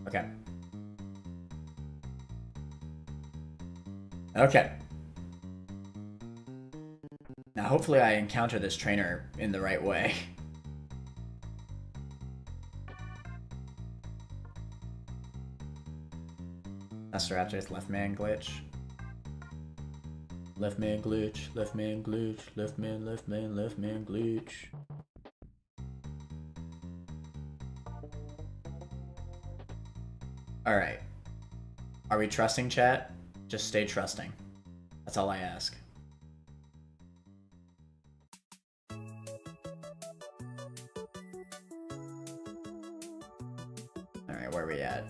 Okay. Okay. Now, hopefully I encounter this trainer in the right way. Raptor's left man glitch. Left man glitch, left man glitch, left man glitch. Alright. Are we trusting, chat? Just stay trusting. That's all I ask. Alright, where are we at?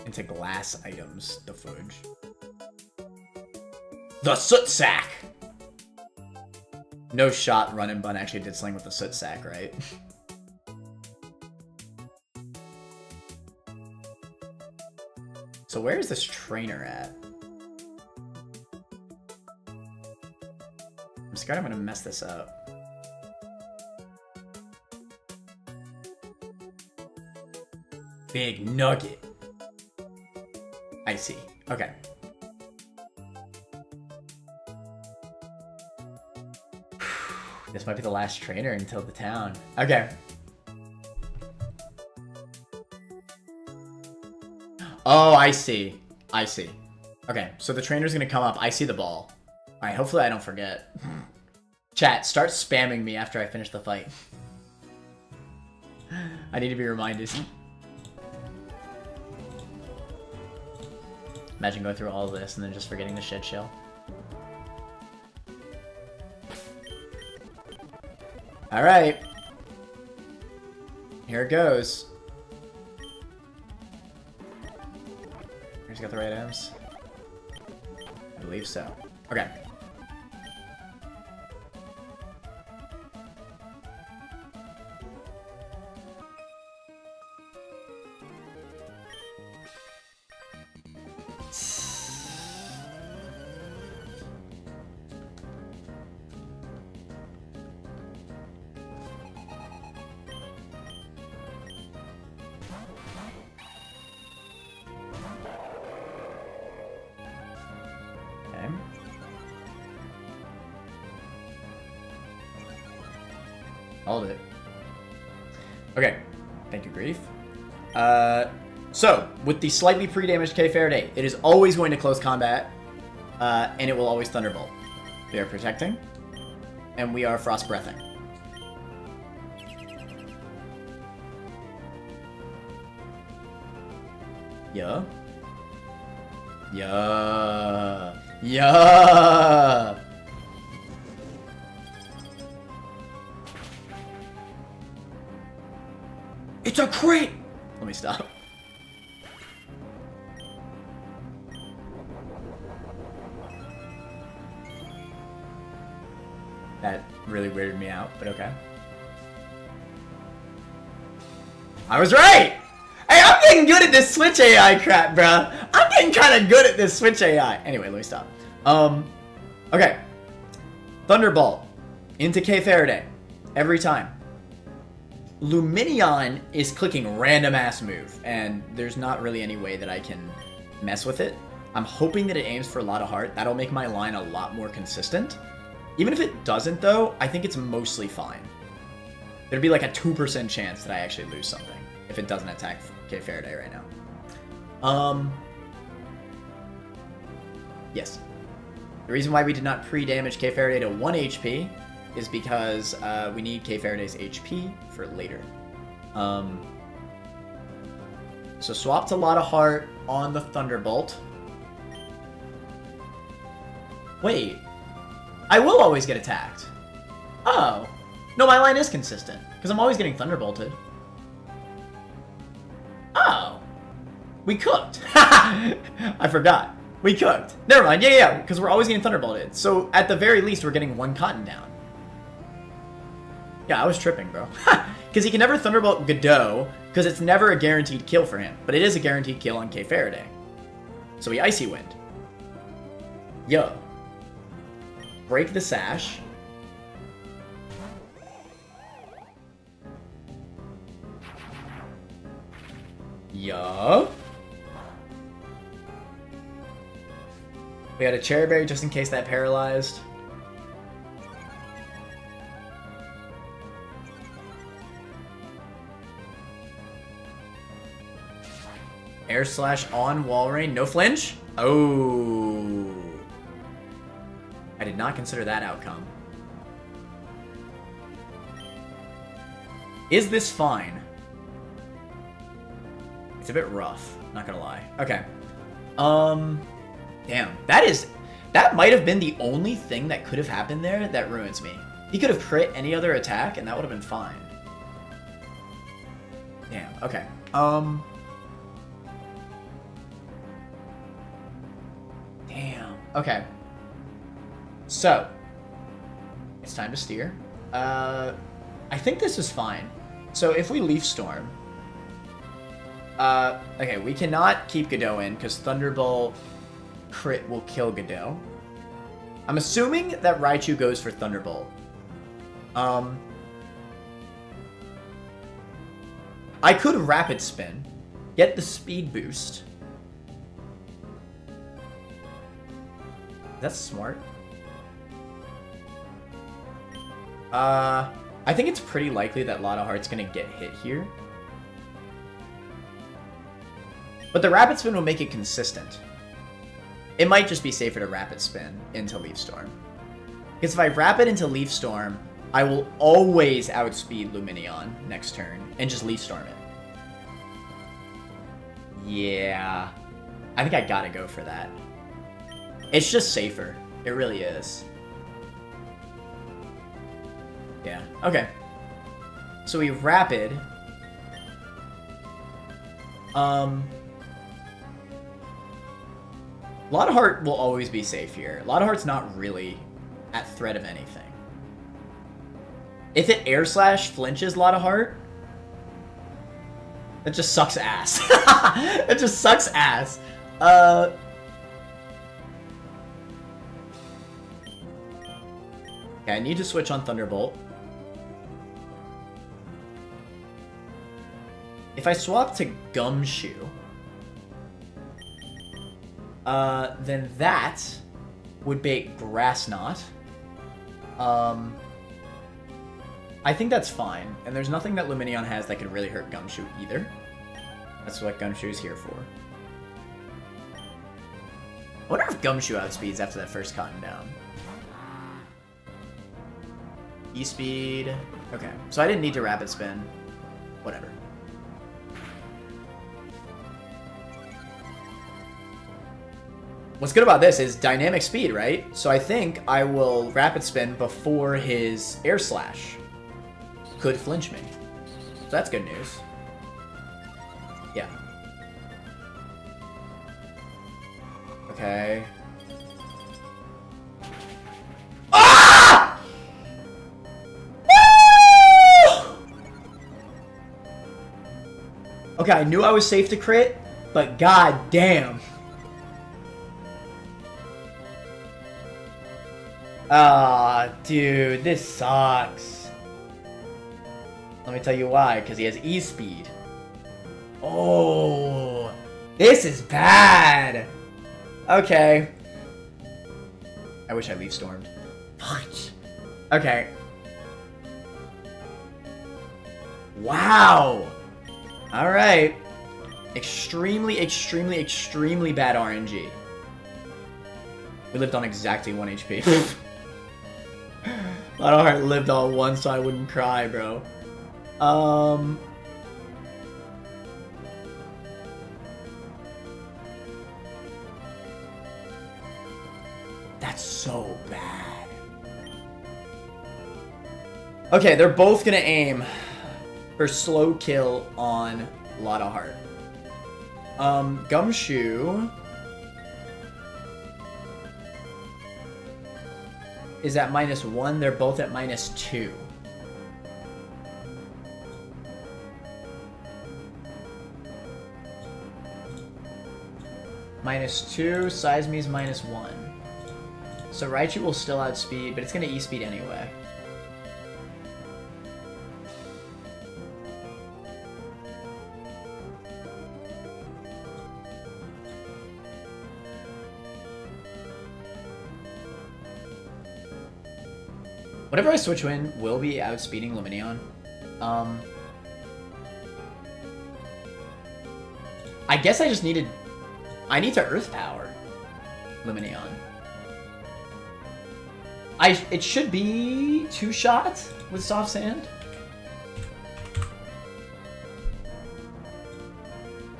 Into glass items, the fudge. The Soot Sack! No shot Run and Bun actually did sling with the Soot Sack, right? So where is this trainer at? I'm scared I'm gonna mess this up. Big Nugget. I see. Okay. This might be the last trainer until the town. Okay. Oh, I see. I see. Okay, so the trainer's gonna come up. I see the ball. Alright, hopefully I don't forget. Chat, start spamming me after I finish the fight. I need to be reminded. Imagine going through all of this and then just forgetting the shit shell. Alright. Here it goes. Here's got the right items. I believe so. Okay. Called it. Okay. Thank you, Grief. So, with the slightly pre-damaged K-Faraday, it is always going to close combat, and it will always Thunderbolt. We are protecting, and we are Frost Breathing. Yeah. Yeah. Yeah. It's a crit! Let me stop. That really weirded me out, but okay. I was right! Hey, I'm getting good at this Switch AI crap, bruh. I'm getting kind of good at this Switch AI. Anyway, let me stop. Okay. Thunderbolt into K Faraday every time. Luminion is clicking random ass move, and there's not really any way that I can mess with it. I'm hoping that it aims for a lot of heart. That'll make my line a lot more consistent. Even if it doesn't, though, I think it's mostly fine. There'd be like a 2% chance that I actually lose something if it doesn't attack K Faraday right now. Yes. The reason why we did not pre-damage K Faraday to 1 HP is because we need K Faraday's HP for later. So swap to a lot of heart on the Thunderbolt. Wait. I will always get attacked. Oh. No, my line is consistent, because I'm always getting Thunderbolted. Oh. We cooked. I forgot. We cooked. Never mind. Yeah, because we're always getting Thunderbolted. So, at the very least, we're getting 1 cotton down. Yeah, I was tripping, bro. Because he can never Thunderbolt Godot, because it's never a guaranteed kill for him. But it is a guaranteed kill on K Faraday. So we Icy Wind. Yo. Break the Sash. Yo. We got a Cherry Berry just in case that paralyzed. Air Slash on Walrein, no flinch? Oh. I did not consider that outcome. Is this fine? It's a bit rough, not gonna lie. Okay. Damn. That might have been the only thing that could have happened there that ruins me. He could have crit any other attack and that would have been fine. Damn, okay. Damn. Okay. So, it's time to steer. I think this is fine. So if we Leaf Storm, okay, we cannot keep Godot in because Thunderbolt crit will kill Godot. I'm assuming that Raichu goes for Thunderbolt. I could Rapid Spin, get the speed boost. That's smart. I think it's pretty likely that Lotta Heart's gonna get hit here. But the Rapid Spin will make it consistent. It might just be safer to Rapid Spin into Leaf Storm. Because if I Rapid into Leaf Storm, I will always outspeed Luminion next turn and just Leaf Storm it. Yeah. I think I gotta go for that. It's just safer. It really is. Yeah, okay. So we Rapid. Lotta Heart will always be safe here. Lotta Heart's not really at threat of anything. If it Air Slash flinches Lotta Heart, that just sucks ass. That just sucks ass. Okay, I need to switch on Thunderbolt. If I swap to Gumshoe, then that would bait Grass Knot. I think that's fine, and there's nothing that Luminion has that could really hurt Gumshoe either. That's what Gumshoe is here for. I wonder if Gumshoe outspeeds after that first cotton down. E-speed. Okay, so I didn't need to Rapid Spin. Whatever. What's good about this is dynamic speed, right? So I think I will Rapid Spin before his Air Slash could flinch me. So that's good news. Yeah. Okay. Ah! Okay, I knew I was safe to crit, but god damn. Ah, dude, this sucks. Let me tell you why, because he has E-speed. Oh, this is bad. Okay. I wish I leaf stormed. What? Okay. Wow. All right. Extremely, extremely, extremely bad RNG. We lived on exactly 1 HP. Lionheart lived on 1 so I wouldn't cry, bro. That's so bad. Okay, they're both gonna aim for slow kill on Lionheart. Gumshoe is at -1. They're both at -2. -2, Seismi's -1. So Raichu will still outspeed, but it's gonna E-speed anyway. Whatever I switch in will be outspeeding Lumineon. I guess I just needed... I need to Earth Power Lumineon. It should be 2 shots with Soft Sand.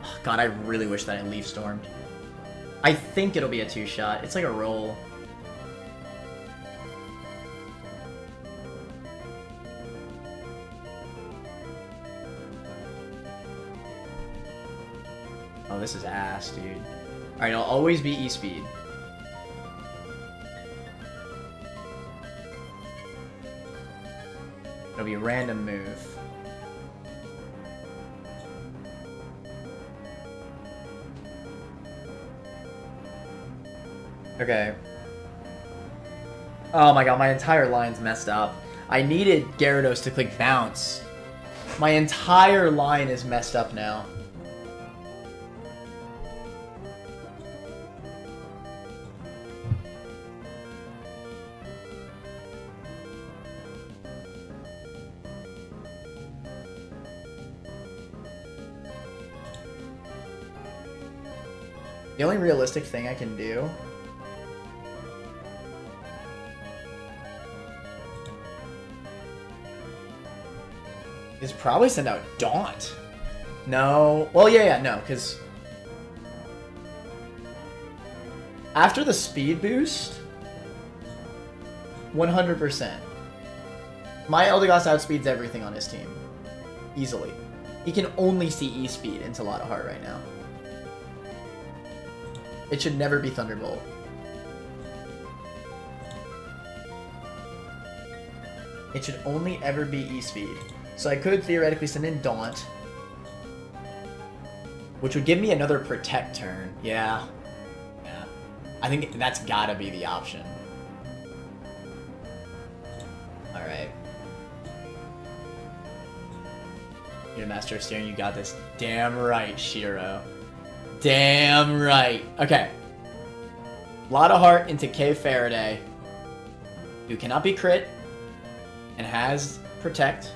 Oh, God, I really wish that I Leaf Stormed. I think it'll be a 2-shot. It's like a roll. Oh, this is ass, dude. Alright, I'll always be E-speed. It'll be a random move. Okay. Oh my god, my entire line's messed up. I needed Gyarados to click bounce. My entire line is messed up now. The only realistic thing I can do is probably send out Daunt. No. Well, yeah, no, because after the speed boost, 100%. My Eldegoss outspeeds everything on his team. Easily. He can only see E-speed into Lotta-Heart right now. It should never be Thunderbolt. It should only ever be E-speed. So I could theoretically send in Daunt, which would give me another Protect turn. Yeah. Yeah. I think that's gotta be the option. Alright. You're the master of steering, you got this. Damn right, Shiro. Damn right. Okay. Lotta-Heart into K Faraday, who cannot be crit and has Protect,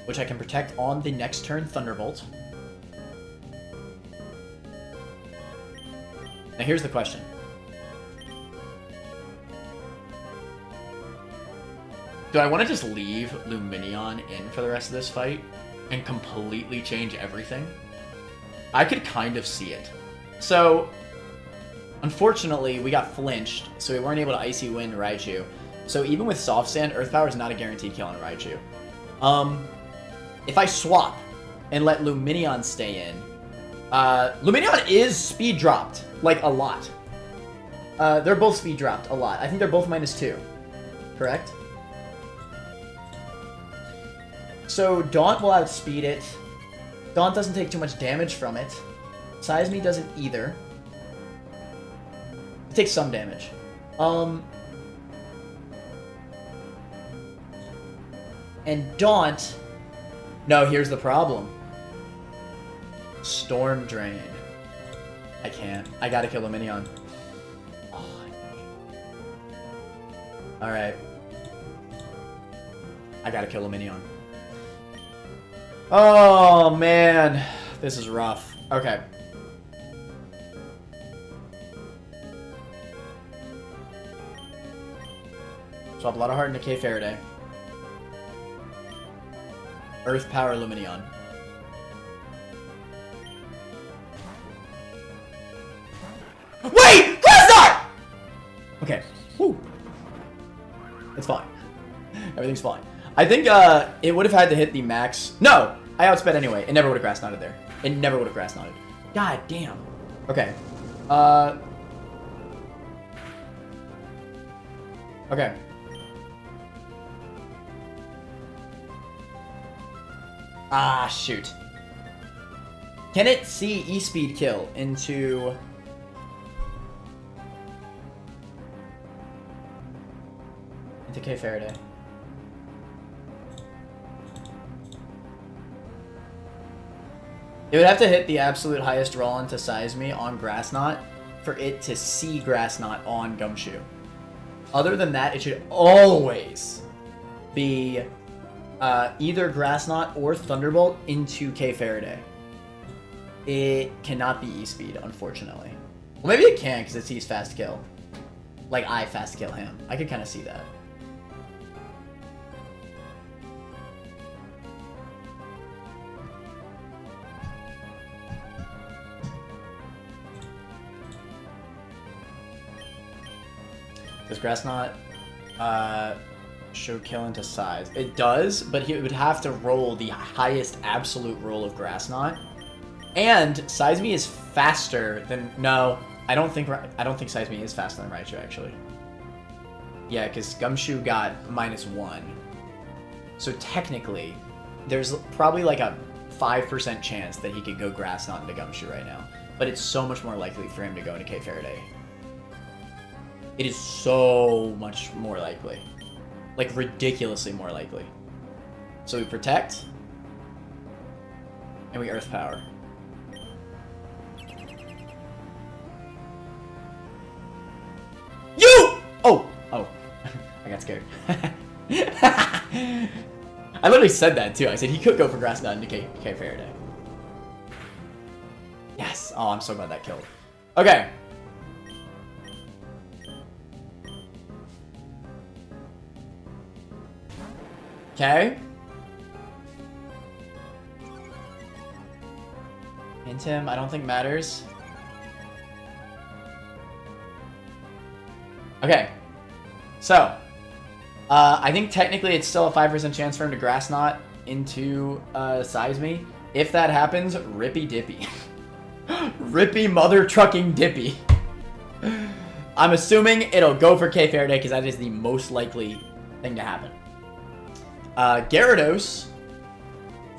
which I can protect on the next turn Thunderbolt. Now here's the question. Do I want to just leave Lumineon in for the rest of this fight and completely change everything? I could kind of see it. So, unfortunately, we got flinched, so we weren't able to Icy Wind Raichu. So even with Soft Sand, Earth Power is not a guaranteed kill on Raichu. If I swap and let Lumineon stay in, Lumineon is speed dropped, like, a lot. They're both speed dropped a lot. I think they're both -2, correct? So Daunt will outspeed it. Daunt doesn't take too much damage from it. Size Me doesn't either. It takes some damage. And Daunt... No, here's the problem. Storm Drain. I can't. I gotta kill a Minion. Oh. Alright. I gotta kill a Minion. Oh, man. This is rough. Okay. Swap a lot of heart into K Faraday. Earth Power Luminion. Wait! Grassnot! Okay. Woo. It's fine. Everything's fine. I think it would have had to hit the max. No! I outsped anyway. It never would have grass knotted there. It never would have grass knotted. God damn. Okay. Okay. Ah, shoot. Can it see E-Speed kill into... K Faraday? It would have to hit the absolute highest roll into Size Me on Grass Knot for it to see Grass Knot on Gumshoe. Other than that, it should always be either Grass Knot or Thunderbolt into K Faraday. It cannot be E-Speed, unfortunately. Well, maybe it can because it sees Fast Kill. Like I Fast Kill him. I could kind of see that. Does Grass Knot show kill into size? It does, but he would have to roll the highest absolute roll of Grass Knot. And Size Me is faster than... No, I don't think Size Me is faster than Raichu, actually. Yeah, because Gumshoe got -1. So technically, there's probably like a 5% chance that he could go Grass Knot into Gumshoe right now. But it's so much more likely for him to go into K Faraday. It is so much more likely. Like, ridiculously more likely. So we Protect. And we Earth Power. You! Oh! Oh. I got scared. I literally said that, too. I said he could go for Grass Knot into K Faraday. Yes! Oh, I'm so glad that killed. Okay. Okay. Hint him, I don't think matters. Okay. So, I think technically it's still a 5% chance for him to Grass Knot into Size Me. If that happens, Rippy Dippy. Rippy mother trucking Dippy. I'm assuming it'll go for K Faraday because that is the most likely thing to happen. Gyarados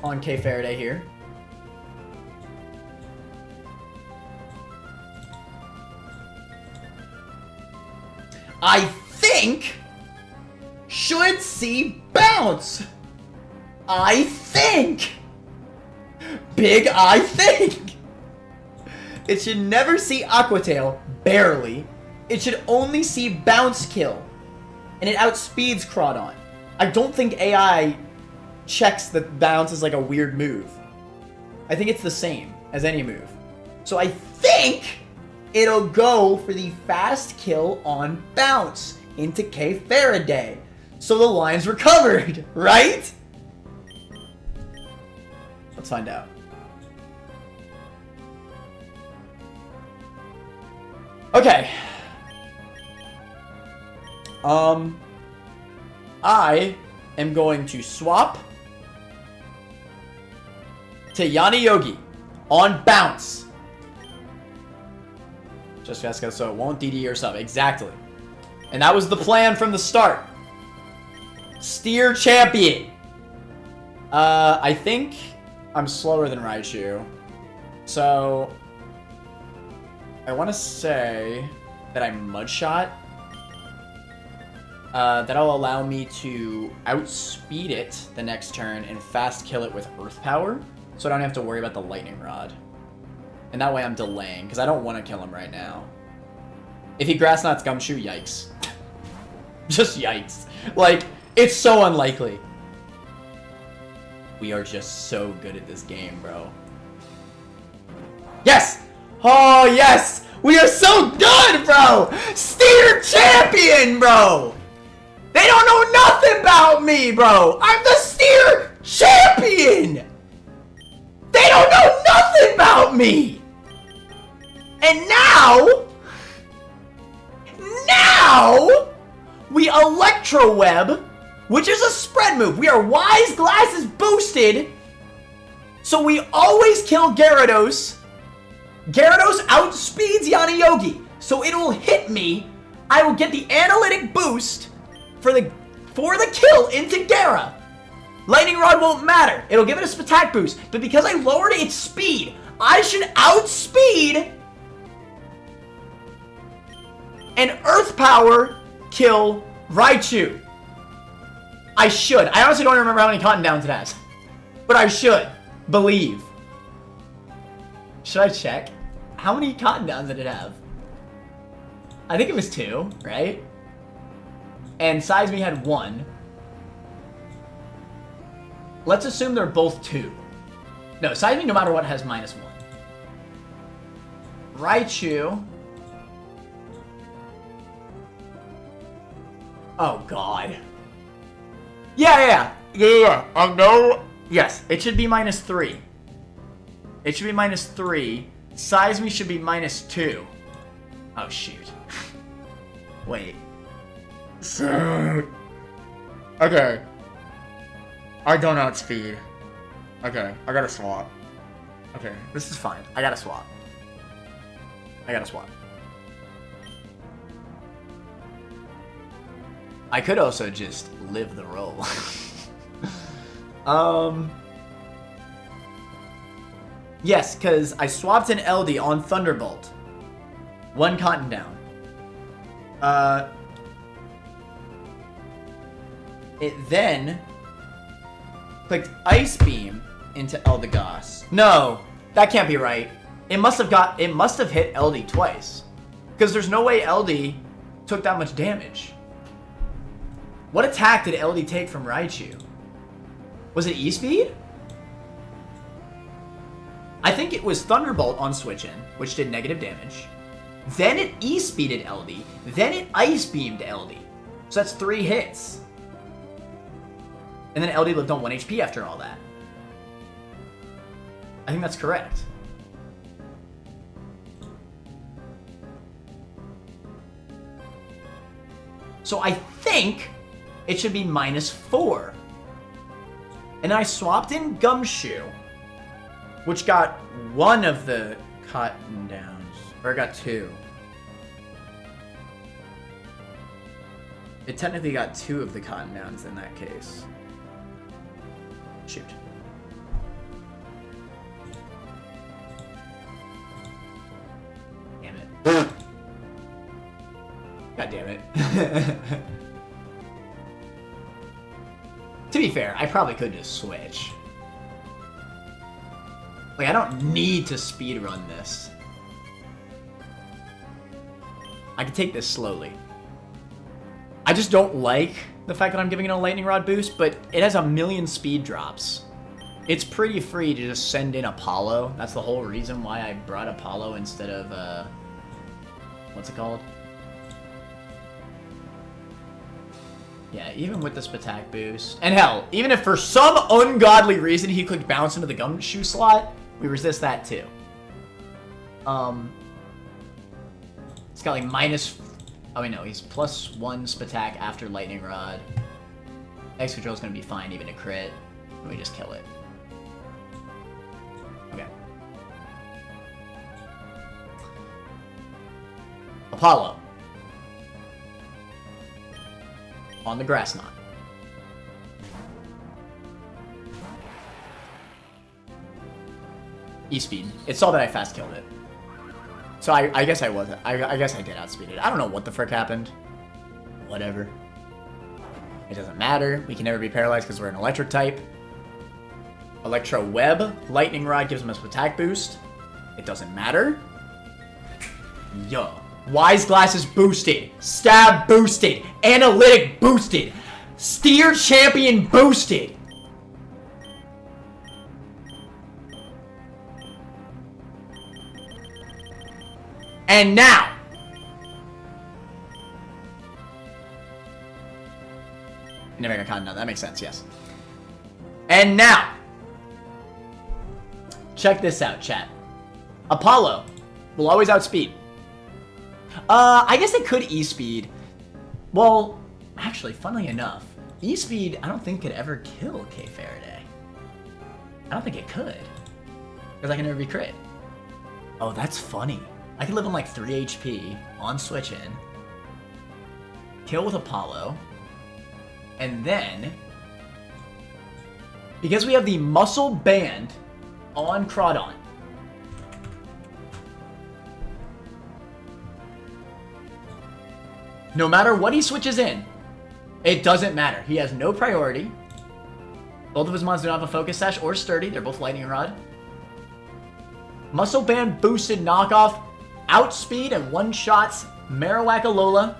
on K Faraday here. I think should see Bounce. I think. Big I think. It should never see Aqua Tail, barely. It should only see Bounce Kill. And it outspeeds Crawdon. I don't think AI checks that Bounce is like a weird move. I think it's the same as any move. So I think it'll go for the fast kill on Bounce into K Faraday. So the line's recovered, right? Let's find out. Okay. I am going to swap to Yanni Yogi on Bounce. Just Vesca, so it won't DD or sub. Exactly. And that was the plan from the start. Steer champion. I think I'm slower than Raichu. So I want to say that I Mud Shot. That'll allow me to outspeed it the next turn and fast kill it with Earth Power, so I don't have to worry about the Lightning Rod. And that way I'm delaying, because I don't want to kill him right now. If he Grass Knots Gumshoe, yikes. Just yikes. Like, it's so unlikely. We are just so good at this game, bro. Yes! Oh, yes! We are so good, bro! Steer champion, bro! They don't know nothing about me, bro! I'm the Steer champion! They don't know nothing about me! And now, we Electro Web, which is a spread move. We are Wise Glasses boosted, so we always kill Gyarados. Gyarados outspeeds Yana Yogi, so it'll hit me. I will get the analytic boost for the kill into Gyara. Lightning Rod won't matter. It'll give it a Spatak boost, but because I lowered its speed, I should outspeed and Earth Power kill Raichu. I should. I honestly don't remember how many Cotton Downs it has, but I should believe. Should I check? How many Cotton Downs did it have? I think it was 2, right? And Size Me had 1. Let's assume they're both 2. No, Size Me no matter what has -1. Raichu. Oh god. Yeah. No. Yes, it should be -3. It should be -3. Size Me should be -2. Oh shoot. Wait. Okay. I don't outspeed. Okay, I gotta swap. Okay, this is fine. I gotta swap. I could also just live the role. Yes, because I swapped an LD on Thunderbolt. 1 Cotton Down. It then clicked Ice Beam into Eldegoss. No, that can't be right. It must have hit LD twice. Because there's no way LD took that much damage. What attack did LD take from Raichu? Was it E-Speed? I think it was Thunderbolt on Switch In, which did negative damage. Then it E-Speeded LD. Then it Ice Beamed LD. So that's 3 hits. And then LD lived on 1 HP after all that. I think that's correct. So I think it should be -4. And then I swapped in Gumshoe, which got 1 of the Cotton Downs. Or it got 2. It technically got 2 of the Cotton Downs in that case. Shoot. Damn it. God damn it. To be fair, I probably could just switch. Like, I don't need to speedrun this. I can take this slowly. I just don't like the fact that I'm giving it a Lightning Rod boost, but it has 1,000,000 speed drops. It's pretty free to just send in Apollo. That's the whole reason why I brought Apollo instead of, what's it called? Yeah, even with the Spatak boost. And hell, even if for some ungodly reason he clicked bounce into the Gumshoe slot, we resist that too. It's got like minus... Oh wait, no, he's +1 Spatak after Lightning Rod. X Control's gonna be fine, even a crit. Let me just kill it. Okay. Apollo. On the Grass Knot. E-speed. It saw that I fast killed it. So I guess I wasn't. I guess I did outspeed it. I don't know what the frick happened. Whatever. It doesn't matter. We can never be paralyzed because we're an electric type. Electro Web. Lightning Rod gives him a attack boost. It doesn't matter. Yo. Wise Glasses boosted. Stab boosted. Analytic boosted. Steer Champion boosted. And now. Never got caught. No, that makes sense, yes. And now. Check this out, chat. Apollo will always outspeed. I guess it could E-speed. Well, actually, funnily enough, E-speed I don't think could ever kill K Faraday. I don't think it could. Because I can never be crit. Oh, that's funny. I could live on like 3 HP on switch in. Kill with Apollo. And then, because we have the muscle band on Crawdon, no matter what he switches in, it doesn't matter. He has no priority. Both of his mons do not have a Focus Sash or Sturdy. They're both Lightning Rod. Muscle Band boosted knockoff, outspeed and one-shots Marowak Alola.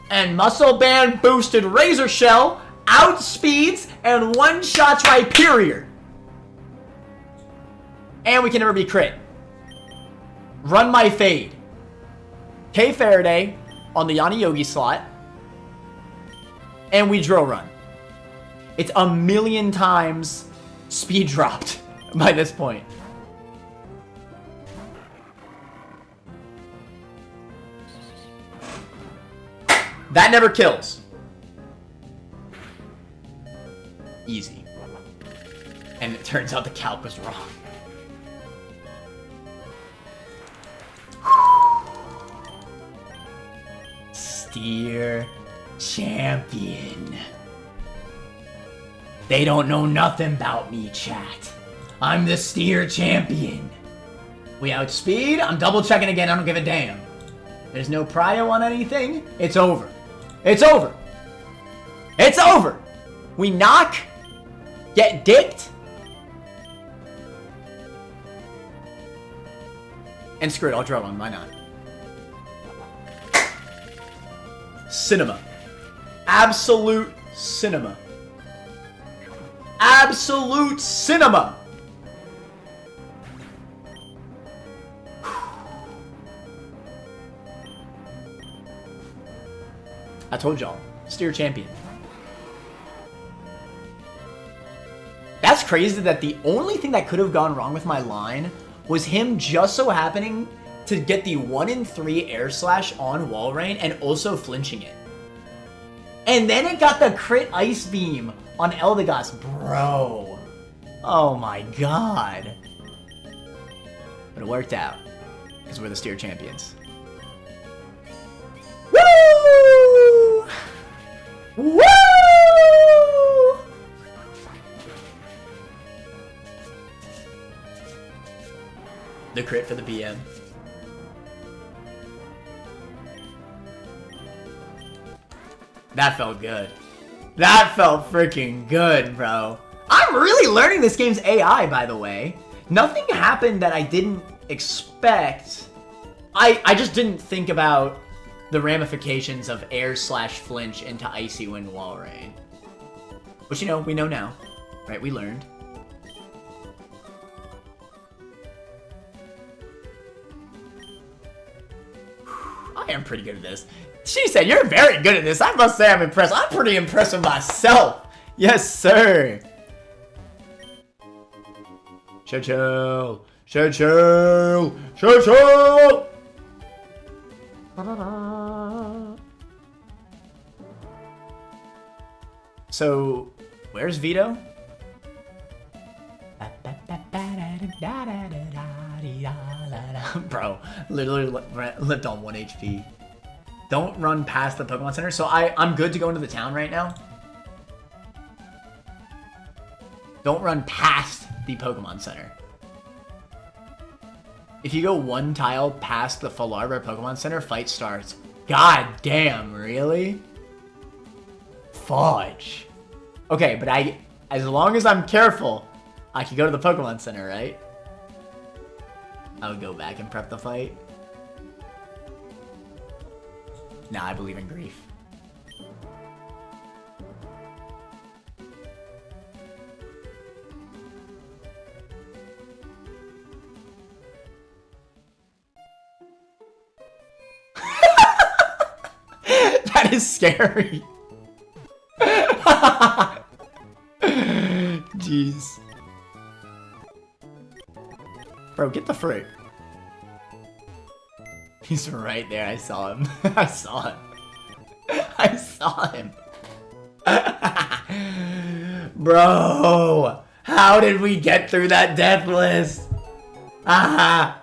And Muscle Band boosted Razor Shell, outspeeds and one-shots Rhyperior. And we can never be crit. Run my Fade. K Faraday on the Yanni Yogi slot. And we drill run. It's a million times speed dropped by this point. That never kills. Easy. And it turns out the calc was wrong. Steer Champion. They don't know nothing about me, chat. I'm the Steer Champion. We outspeed. I'm double checking again. I don't give a damn. There's no prio on anything. It's over. It's over. It's over. We knock. Get dicked. And screw it. I'll draw one. Why not? Cinema. Absolute cinema. Absolute cinema. I told y'all. Steer Champion. That's crazy that the only thing that could have gone wrong with my line was him just so happening to get the 1 in 3 air slash on Walrein and also flinching it. And then it got the crit Ice Beam on Eldegoss. Bro. Oh my god. But it worked out. Because we're the Steer Champions. Woo! Woo! The crit for the BM. That felt good. That felt freaking good, bro. I'm really learning this game's AI, by the way. Nothing happened that I didn't expect. I just didn't think about the ramifications of air slash flinch into Icy Wind Walrein. Which, you know, we know now. Right? We learned. I am pretty good at this. She said, you're very good at this. I must say I'm impressed. I'm pretty impressed with myself. Yes, sir. Chill. Chill. So, where's Vito? Bro, literally lived on 1 HP. Don't run past the Pokemon Center. So I'm good to go into the town right now. Don't run past the Pokemon Center. If you go one tile past the Falarba Pokemon Center, fight starts. God damn, really? Fudge. Okay, but as long as I'm careful, I can go to the Pokemon Center, right? I would go back and prep the fight. Nah, I believe in grief. That is scary. Jeez. Bro, get the fruit. He's right there. I saw him. I saw him. I saw him. Bro, how did we get through that death list? Ah.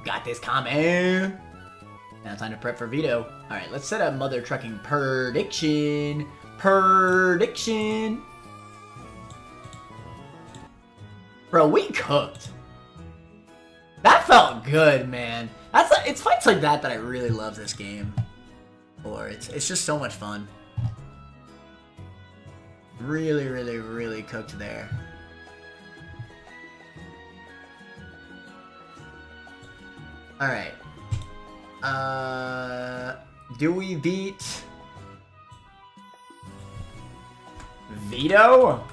Got this comment. Now time to prep for Vito. Alright, let's set a mother trucking prediction. Prediction. Bro, we cooked. That felt good, man. It's fights like that I really love this game. Or it's just so much fun. Really, really, really cooked there. Alright. Do we beat Vito?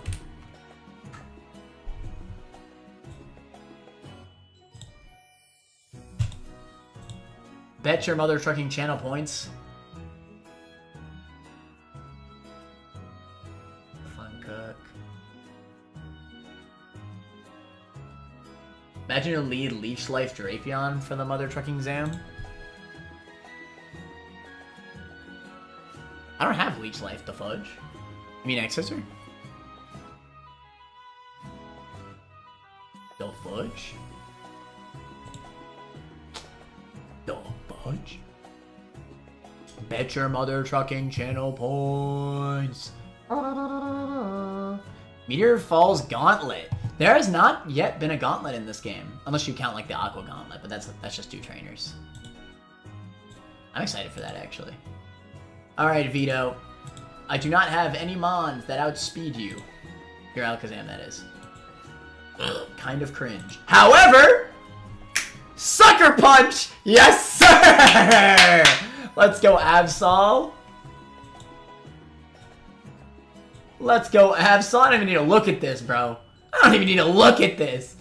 Bet your mother trucking channel points. Fun cook. Imagine a lead Leech Life Drapion for the mother trucking Zam. I don't have Leech Life to fudge. You mean Accessor? Don't fudge? Don't fudge? Bet your mother trucking channel points. Meteor Falls Gauntlet. There has not yet been a gauntlet in this game. Unless you count like the Aqua Gauntlet, but that's just 2 trainers. I'm excited for that actually. Alright, Vito. I do not have any mons that outspeed you. Your Alakazam, that is. Kind of cringe. However, Sucker Punch! Yes, sir! Let's go, Absol. Let's go, Absol. I don't even need to look at this, bro. I don't even need to look at this.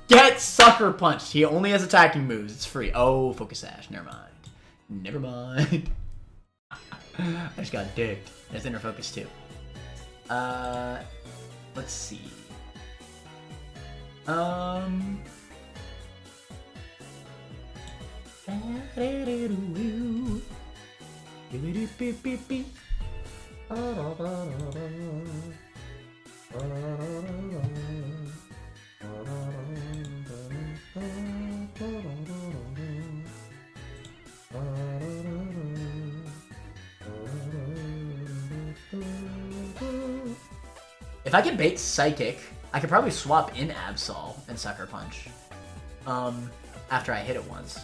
Get Sucker Punched. He only has attacking moves. It's free. Oh, Focus Sash. Never mind. Never mind. I just got dicked. There's Inner Focus too. Let's see. If I can bait Psychic, I could probably swap in Absol and Sucker Punch. After I hit it once.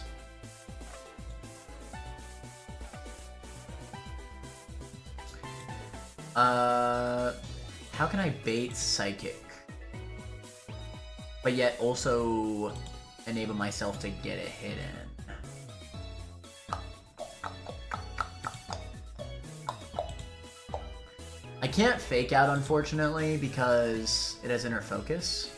How can I bait Psychic? But yet also enable myself to get a hit in. I can't Fake Out, unfortunately, because it has Inner Focus.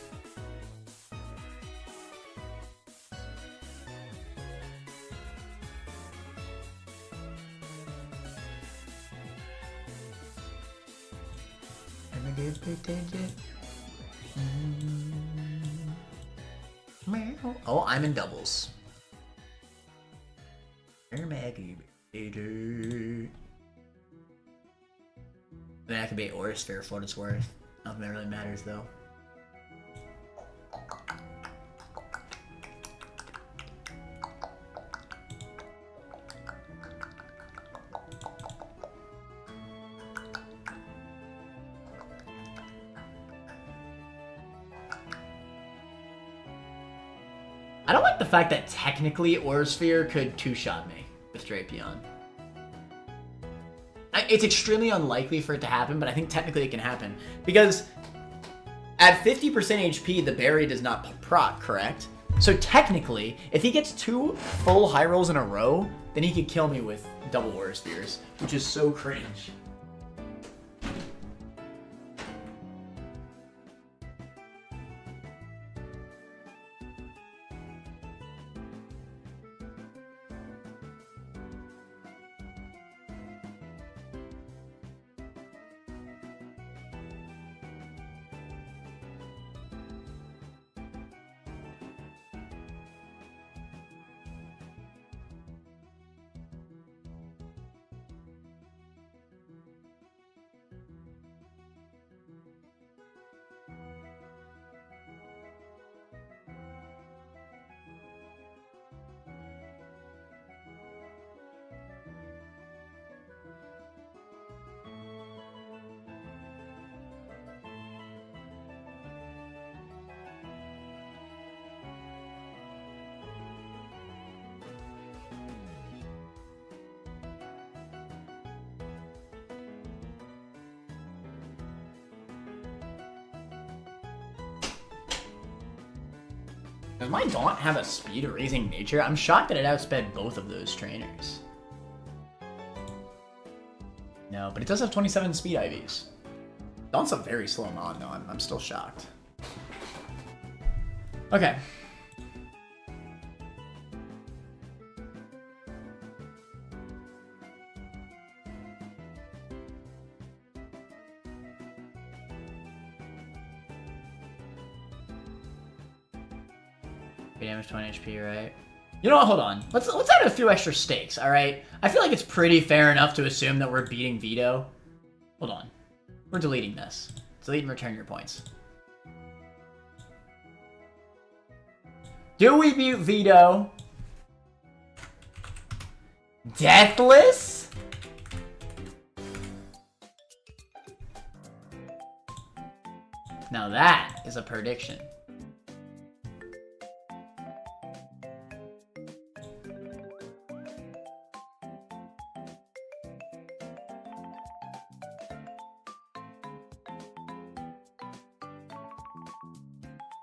Oh, I'm in doubles. Then I could be Aurisphere for what it's worth. Nothing that really matters though. I don't like the fact that technically Aura Sphere could two-shot me with Drapion. It's extremely unlikely for it to happen, but I think technically it can happen. Because at 50% HP, the berry does not proc, correct? So technically, if he gets 2 full high rolls in a row, then he could kill me with double Aura Spheres, which is so cringe. Does my Daunt have a speed raising nature? I'm shocked that it outsped both of those trainers. No, but it does have 27 speed IVs. Daunt's a very slow mod though, I'm still shocked. Okay. Damage 20 HP, right? You know what? Hold on. Let's add a few extra stakes, all right? I feel like it's pretty fair enough to assume that we're beating Vito. Hold on. We're deleting this. Delete and return your points. Do we beat Vito? Deathless? Now that is a prediction.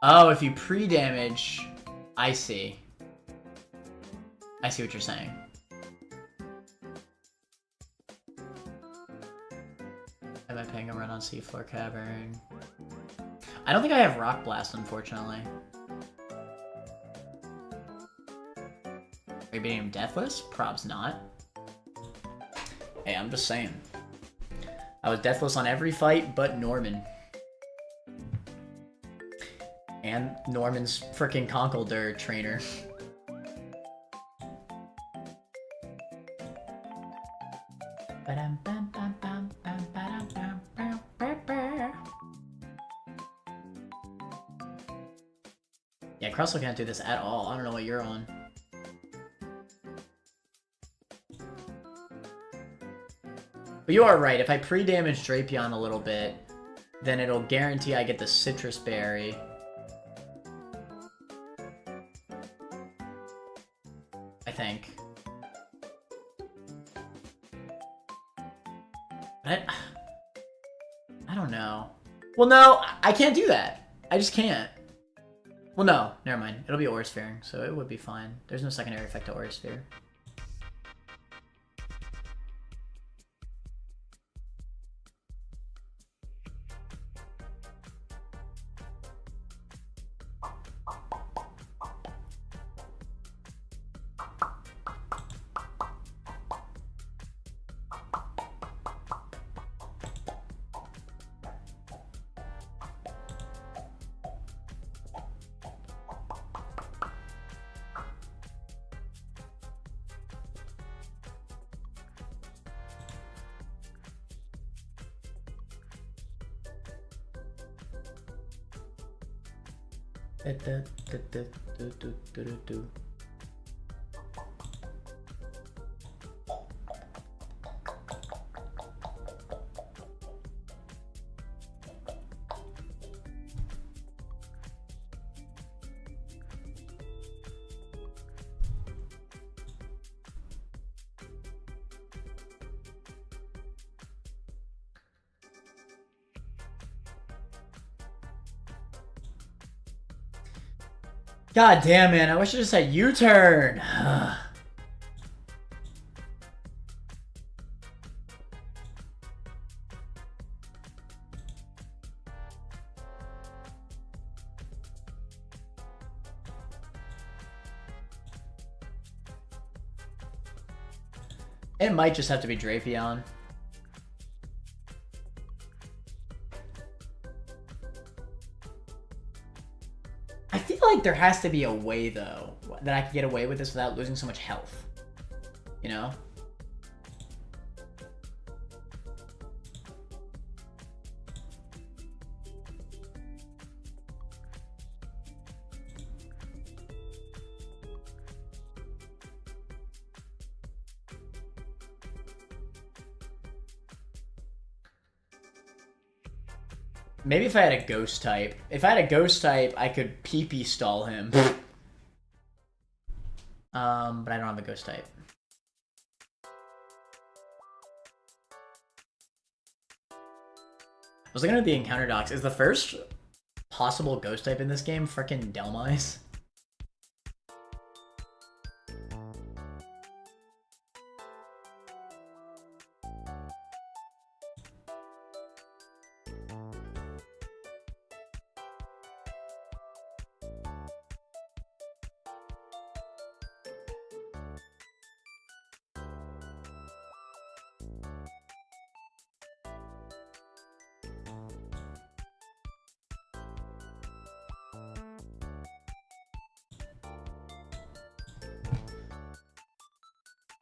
Oh, if you pre-damage, I see. I see what you're saying. Am I paying a run on Seafloor Cavern? I don't think I have Rock Blast, unfortunately. Are you beating him Deathless? Probs not. Hey, I'm just saying. I was Deathless on every fight but Norman. And Norman's freaking Conkeldurr trainer. Yeah, Crustle can't do this at all. I don't know what you're on. But you are right. If I pre-damage Drapion a little bit, then it'll guarantee I get the Citrus Berry. I think. I don't know. Well, no, I can't do that. I just can't. Well, no, never mind. It'll be Aura Sphere, so it would be fine. There's no secondary effect to Aura Sphere. God damn, man. I wish I just had U-turn. It might just have to be Drapion. I feel like there has to be a way, though, that I can get away with this without losing so much health. You know? Maybe if I had a ghost type. If I had a ghost type, I could PP stall him. But I don't have a ghost type. I was looking at the encounter docs. Is the first possible ghost type in this game frickin' Delmise?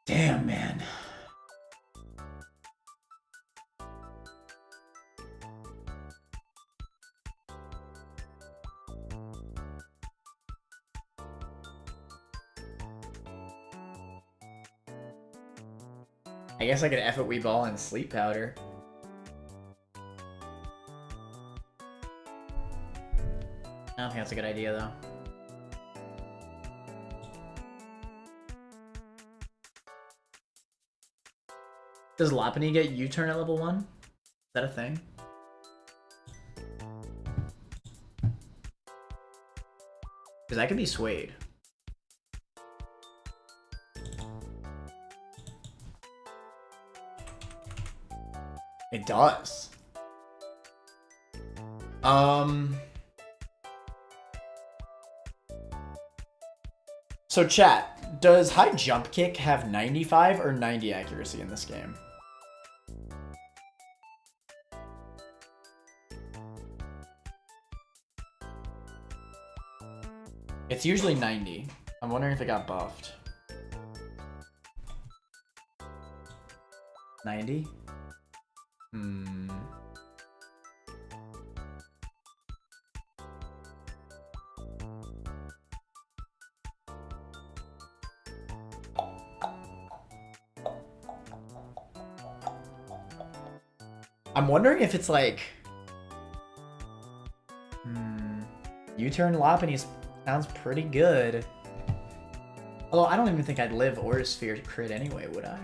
Damn, man. I guess I could F it Weeball and Sleep Powder. I don't think that's a good idea, though. Does Lopunny get U-turn at level 1? Is that a thing? Because that could be swayed. It does. So chat, does high jump kick have 95 or 90 accuracy in this game? It's usually 90. I'm wondering if it got buffed. 90? I'm wondering if it's like... U-turn Lopunny sounds pretty good. Although I don't even think I'd live Aura Sphere crit anyway, would I?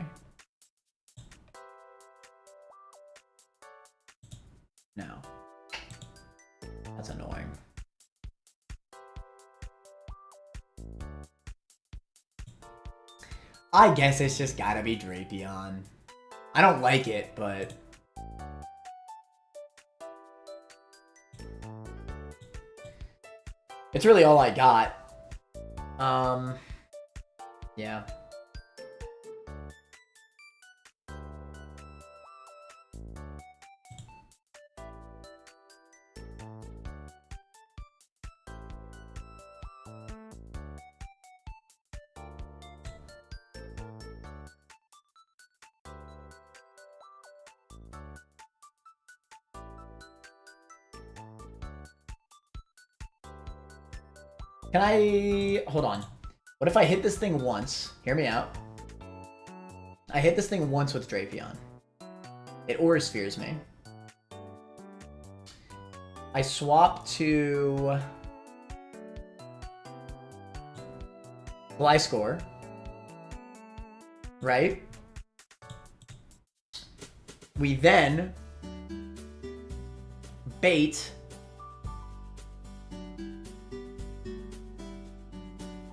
No. That's annoying. I guess it's just gotta be Drapion. I don't like it, but... it's really all I got. Yeah. Can I... hold on. What if I hit this thing once? Hear me out. I hit this thing once with Drapion. It Aura Spheres me. I swap to... Gliscor. Right? We then... bait...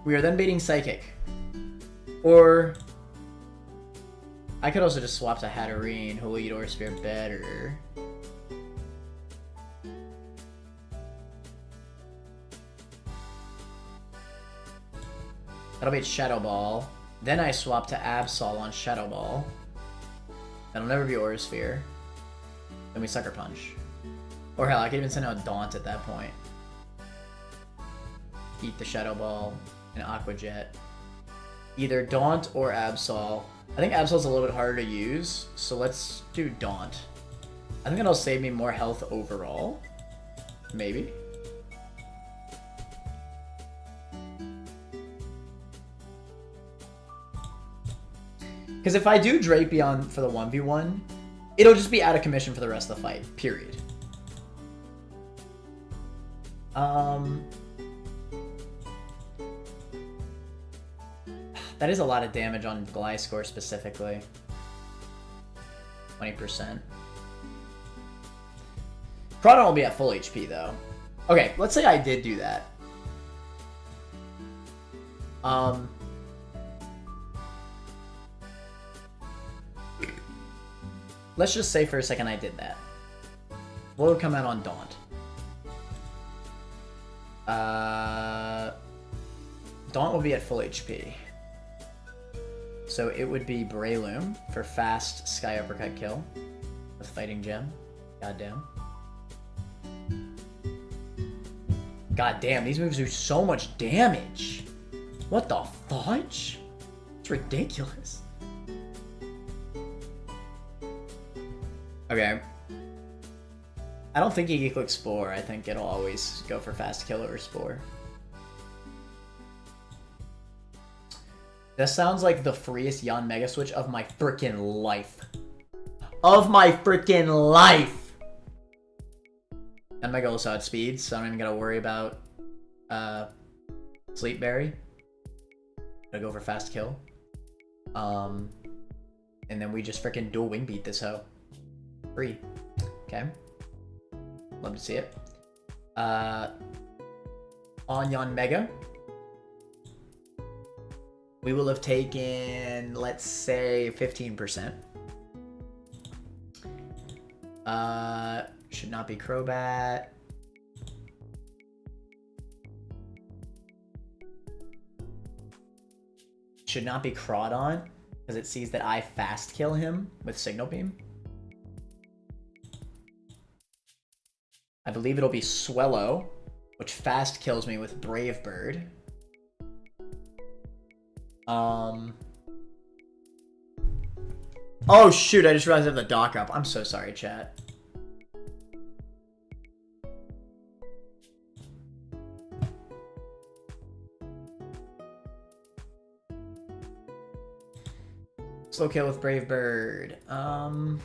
We are then baiting Psychic. Or I could also just swap to Hatterene, who will eat Aura Sphere better. That'll be Shadow Ball. Then I swap to Absol on Shadow Ball. That'll never be Aura Sphere. Then we Sucker Punch. Or hell, I could even send out Daunt at that point. Eat the Shadow Ball and Aqua Jet. Either Daunt or Absol. I think Absol's a little bit harder to use, so let's do Daunt. I think it'll save me more health overall. Maybe. Because if I do Drapion for the 1v1, it'll just be out of commission for the rest of the fight, period. That is a lot of damage on Gliscor specifically. 20%. Crawdon will be at full HP though. Okay, let's say I did do that. Let's just say for a second I did that. What would come out on Daunt? Daunt will be at full HP. So it would be Breloom for fast Sky Uppercut kill with Fighting Gem. Goddamn. Goddamn, these moves do so much damage. What the fudge? It's ridiculous. Okay. I don't think you can click Spore. I think it'll always go for fast kill or Spore. This sounds like the freest Yon Mega Switch of my freaking life. Of my freaking life! Yon Mega also had speed, so I don't even gotta worry about Sleep Berry. Gotta go for fast kill. And then we just freaking dual wing beat this hoe. Free. Okay. Love to see it. On Yon Mega, we will have taken, let's say, 15%. Should not be Crobat. Should not be Crawdon, because it sees that I fast kill him with Signal Beam. I believe it'll be Swellow, which fast kills me with Brave Bird. Oh shoot, I just realized I have the dock up. I'm so sorry, chat. Slow kill with Brave Bird. No,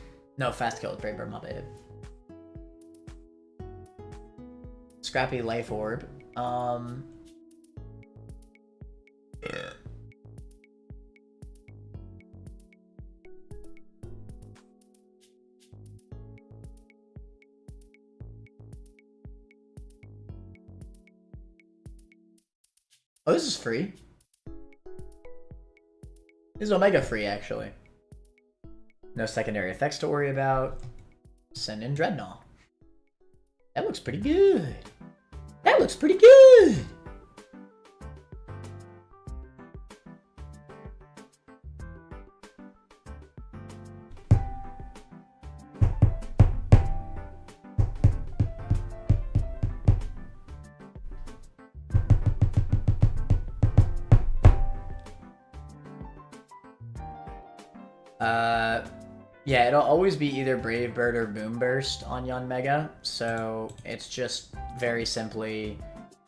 fast kill with Brave Bird, my bad. Scrappy Life Orb. Oh, this is free. This is Omega free, actually. No secondary effects to worry about. Send in Dreadnought. That looks pretty good. That looks pretty good. Yeah, it'll always be either Brave Bird or Boom Burst on Yon Mega, so it's just very simply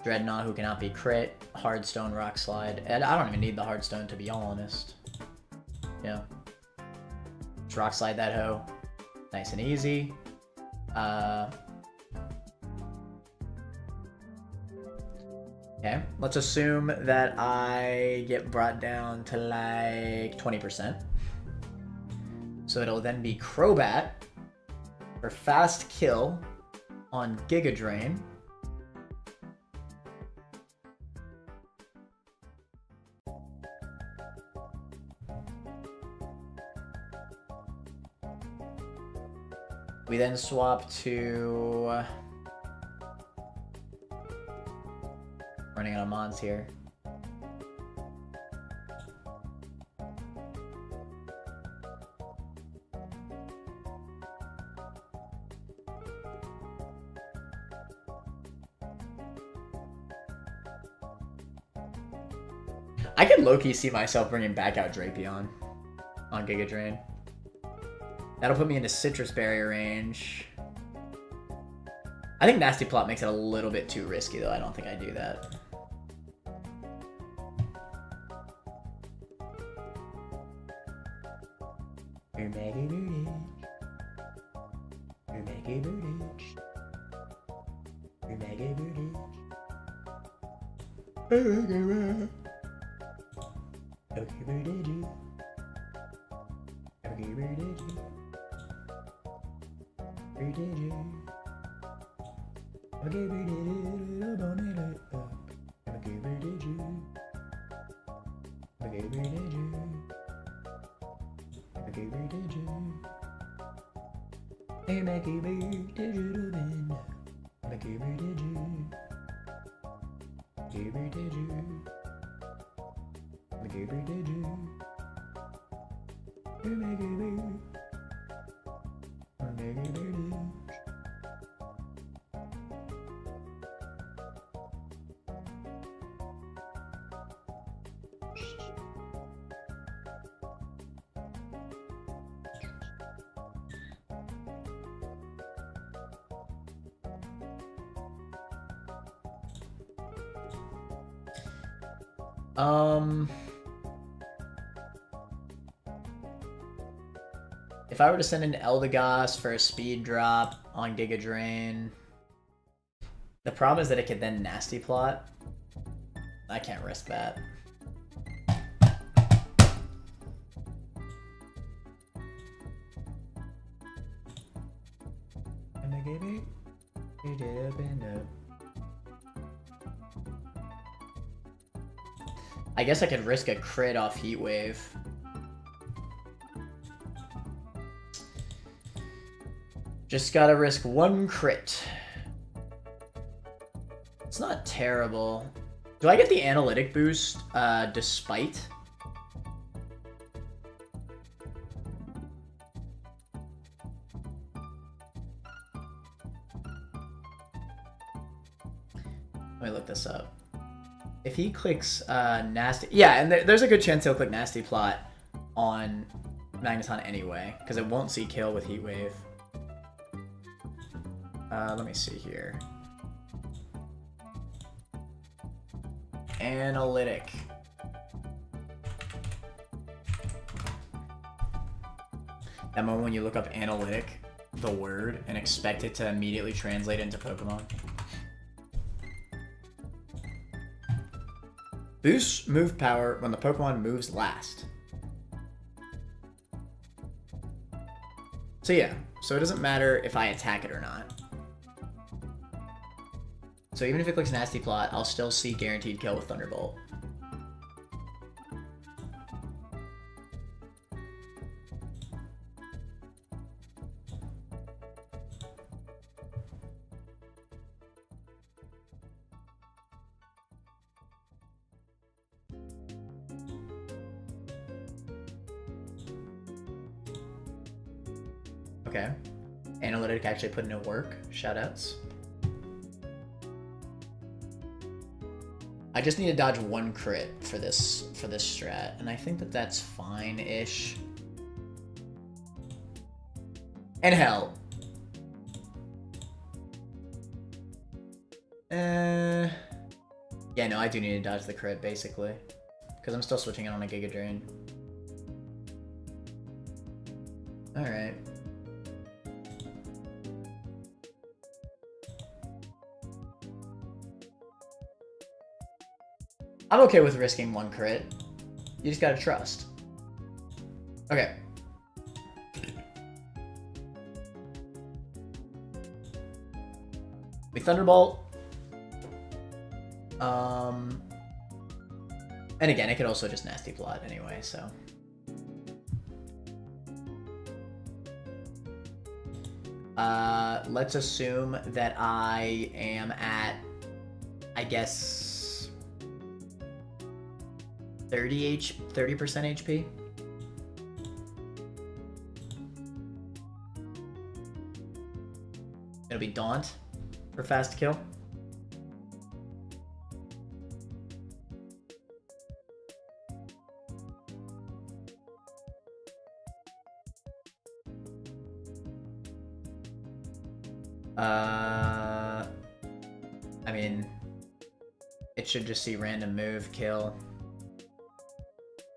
Dreadnought who cannot be crit, Hardstone, Rock Slide, and I don't even need the Hardstone to be honest. Yeah. Just Rock Slide that hoe. Nice and easy. Okay, let's assume that I get brought down to like 20%. So it'll then be Crobat for fast kill on Giga Drain. We then swap to... running out of mons here. I could low-key see myself bringing back out Drapion on Giga Drain. That'll put me into Citrus Barrier range. I think Nasty Plot makes it a little bit too risky, though. I don't think I do that. If I were to send in Eldegoss for a speed drop on Giga Drain, the problem is that it could then Nasty Plot. I can't risk that. I guess I could risk a crit off Heat Wave. Just gotta risk one crit. It's not terrible. Do I get the analytic boost despite? Let me look this up. If he clicks Nasty... Yeah, and there's a good chance he'll click Nasty Plot on Magneton anyway, because it won't see kill with Heat Wave. Let me see here. Analytic. That moment when you look up analytic, the word, and expect it to immediately translate into Pokemon. Boost move power when the Pokemon moves last. So yeah, so it doesn't matter if I attack it or not. So even if it clicks Nasty Plot, I'll still see guaranteed kill with Thunderbolt. Okay. Analytic actually put in work. Shoutouts. I just need to dodge one crit for this strat, and I think that that's fine-ish. And hell. Yeah, no, I do need to dodge the crit, basically. Because I'm still switching it on a Giga Drain. Alright. I'm okay with risking one crit. You just gotta trust. Okay. We Thunderbolt. And again, it could also just Nasty Plot anyway, so. Let's assume that I am at, I guess, 30% HP. It'll be Daunt for fast kill. I mean, it should just see random move kill.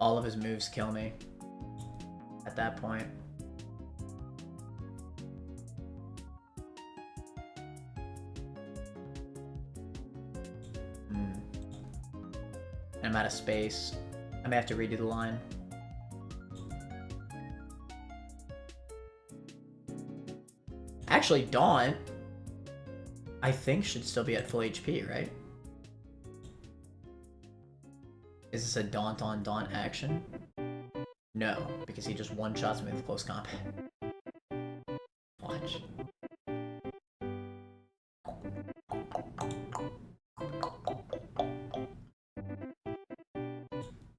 All of his moves kill me at that point. I'm out of space. I may have to redo the line. Actually, Daunt, I think, should still be at full HP, right? Is this a Daunt on Daunt action? No, because he just one-shots me with close combat. Watch.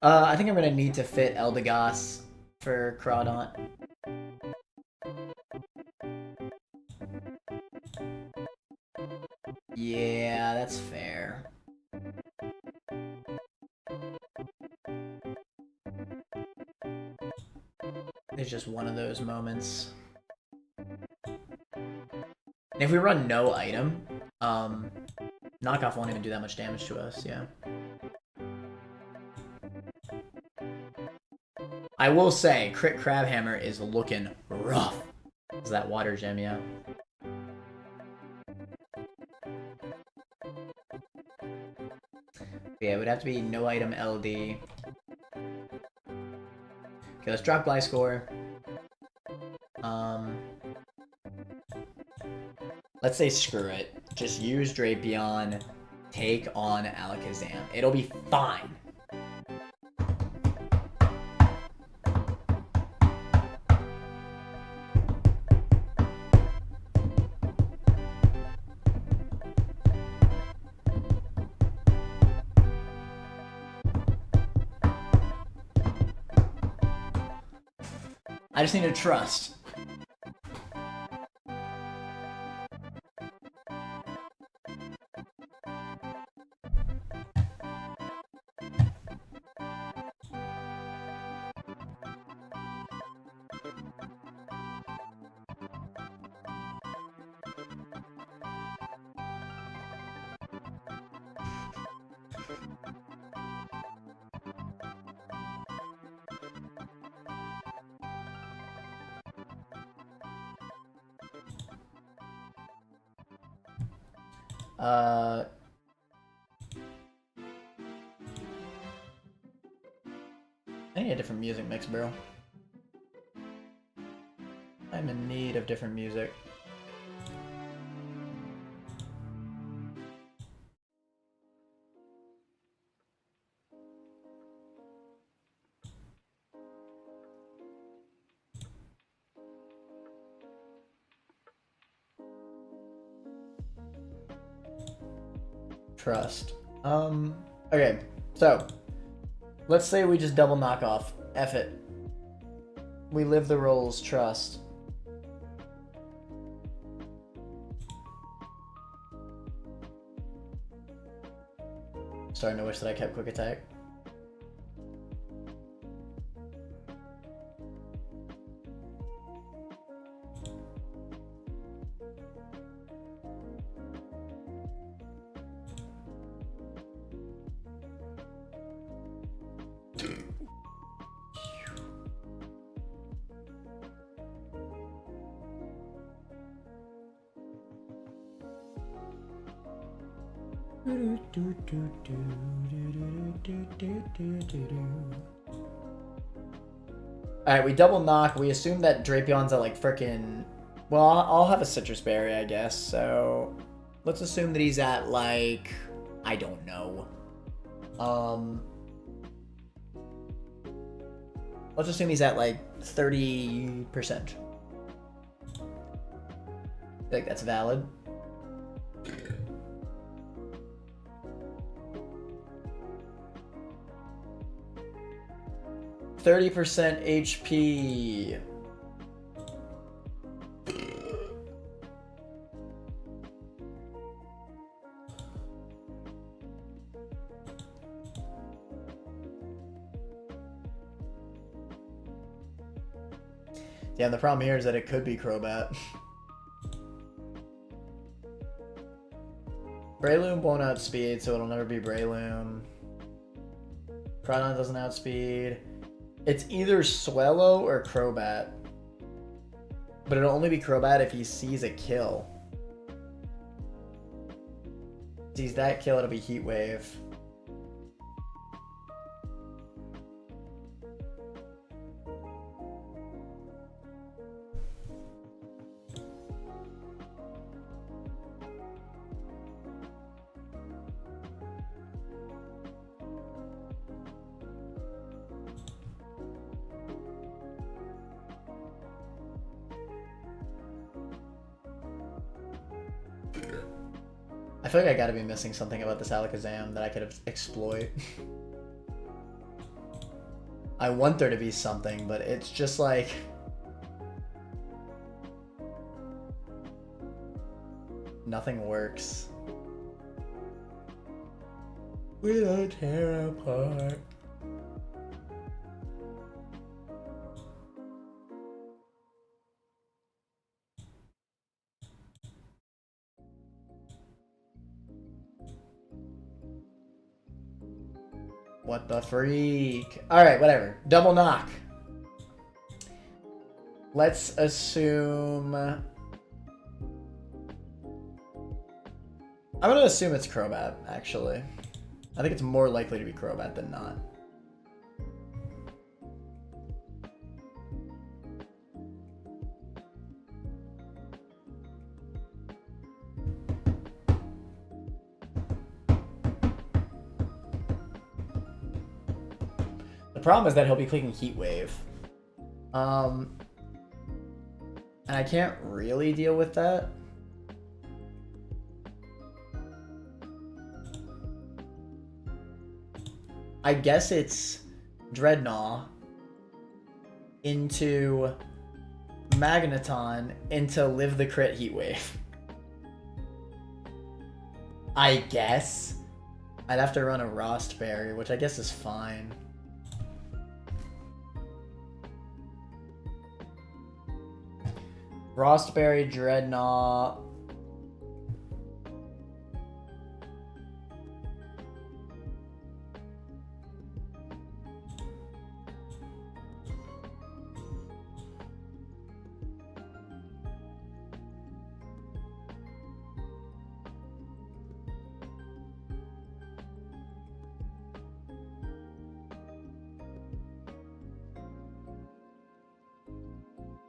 I think I'm gonna need to fit Eldegoss for Crawdaunt. Yeah, that's fair. It's just one of those moments. And if we run no item, knockoff won't even do that much damage to us, yeah. I will say, Crit Crabhammer is looking rough. Is that water gem, yeah. Yeah, it would have to be no item LD. Okay, let's drop Gliscor. Let's say screw it. Just use Drapion, take on Alakazam. It'll be fine. I just need to trust. I need a different music mix, bro. I'm in need of different music. Trust. Okay, so let's say we just double knock off. F it. We live the roles, trust. Starting to wish that I kept quick attack. Alright, we double knock. We assume that Drapion's at like frickin'... Well, I'll have a Citrus Berry, I guess. So let's assume that he's at like... I don't know. Let's assume he's at like 30%. think that's valid. %30 HP. Yeah, the problem here is that it could be Crobat. Breloom won't outspeed, so it'll never be Breloom. Crawdon doesn't outspeed. It's either Swellow or Crobat. But it'll only be Crobat if he sees a kill. Sees that kill, it'll be Heat Wave. I feel like I gotta be missing something about this Alakazam that I could exploit. I want there to be something, but it's just like... nothing works. We'll tear apart. What the freak? Alright, whatever. Double knock. Let's assume... I'm gonna assume it's Crobat, actually. I think it's more likely to be Crobat than not. The problem is that he'll be clicking Heat Wave. And I can't really deal with that. I guess it's Dreadnought into Magneton into Live the Crit Heat Wave. I guess. I'd have to run a Rostberry, which I guess is fine. Rostberry, Dreadnought.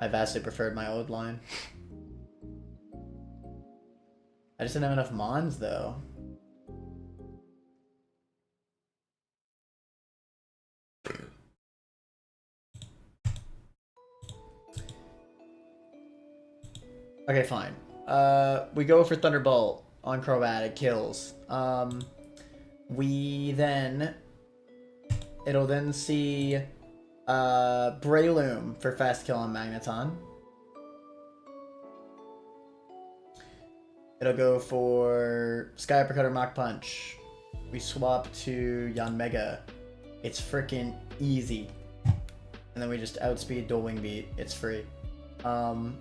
I vastly preferred my old line. I just didn't have enough Mons, though. Okay, fine. We go for Thunderbolt on Crobat. It kills. We then... It'll then see... Breloom for fast kill on Magneton. It'll go for Sky Uppercut or Mach Punch. We swap to Yanmega. It's freaking easy. And then we just outspeed Dual Wing Beat. It's free. Love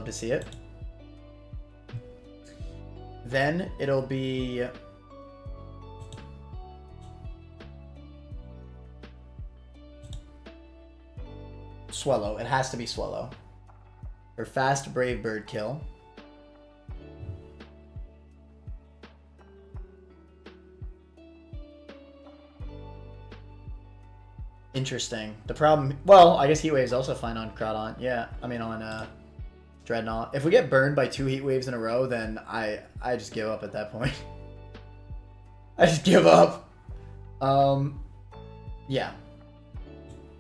to see it. Then it'll be... Swallow. It has to be Swallow. Or fast Brave Bird kill. Interesting. The problem... Well, I guess Heat Wave's also fine on Crawdon. Yeah, I mean on Dreadnought. If we get burned by 2 Heat Waves in a row, then I just give up at that point. I just give up. Yeah.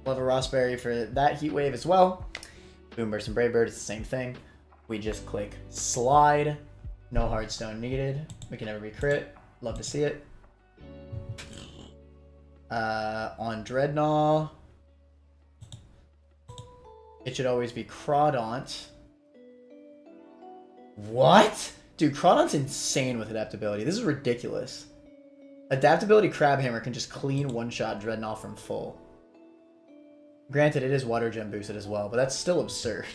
We'll have a Rostberry for that Heat Wave as well. Boomburst and Brave Bird, it's the same thing. We just click slide. No hardstone needed. We can never be crit. Love to see it. On Dreadnought, it should always be Crawdaunt. What? Dude, Crawdaunt's insane with adaptability. This is ridiculous. Adaptability Crabhammer can just clean one-shot Dreadnought from full. Granted, it is Water Gem boosted as well, but that's still absurd.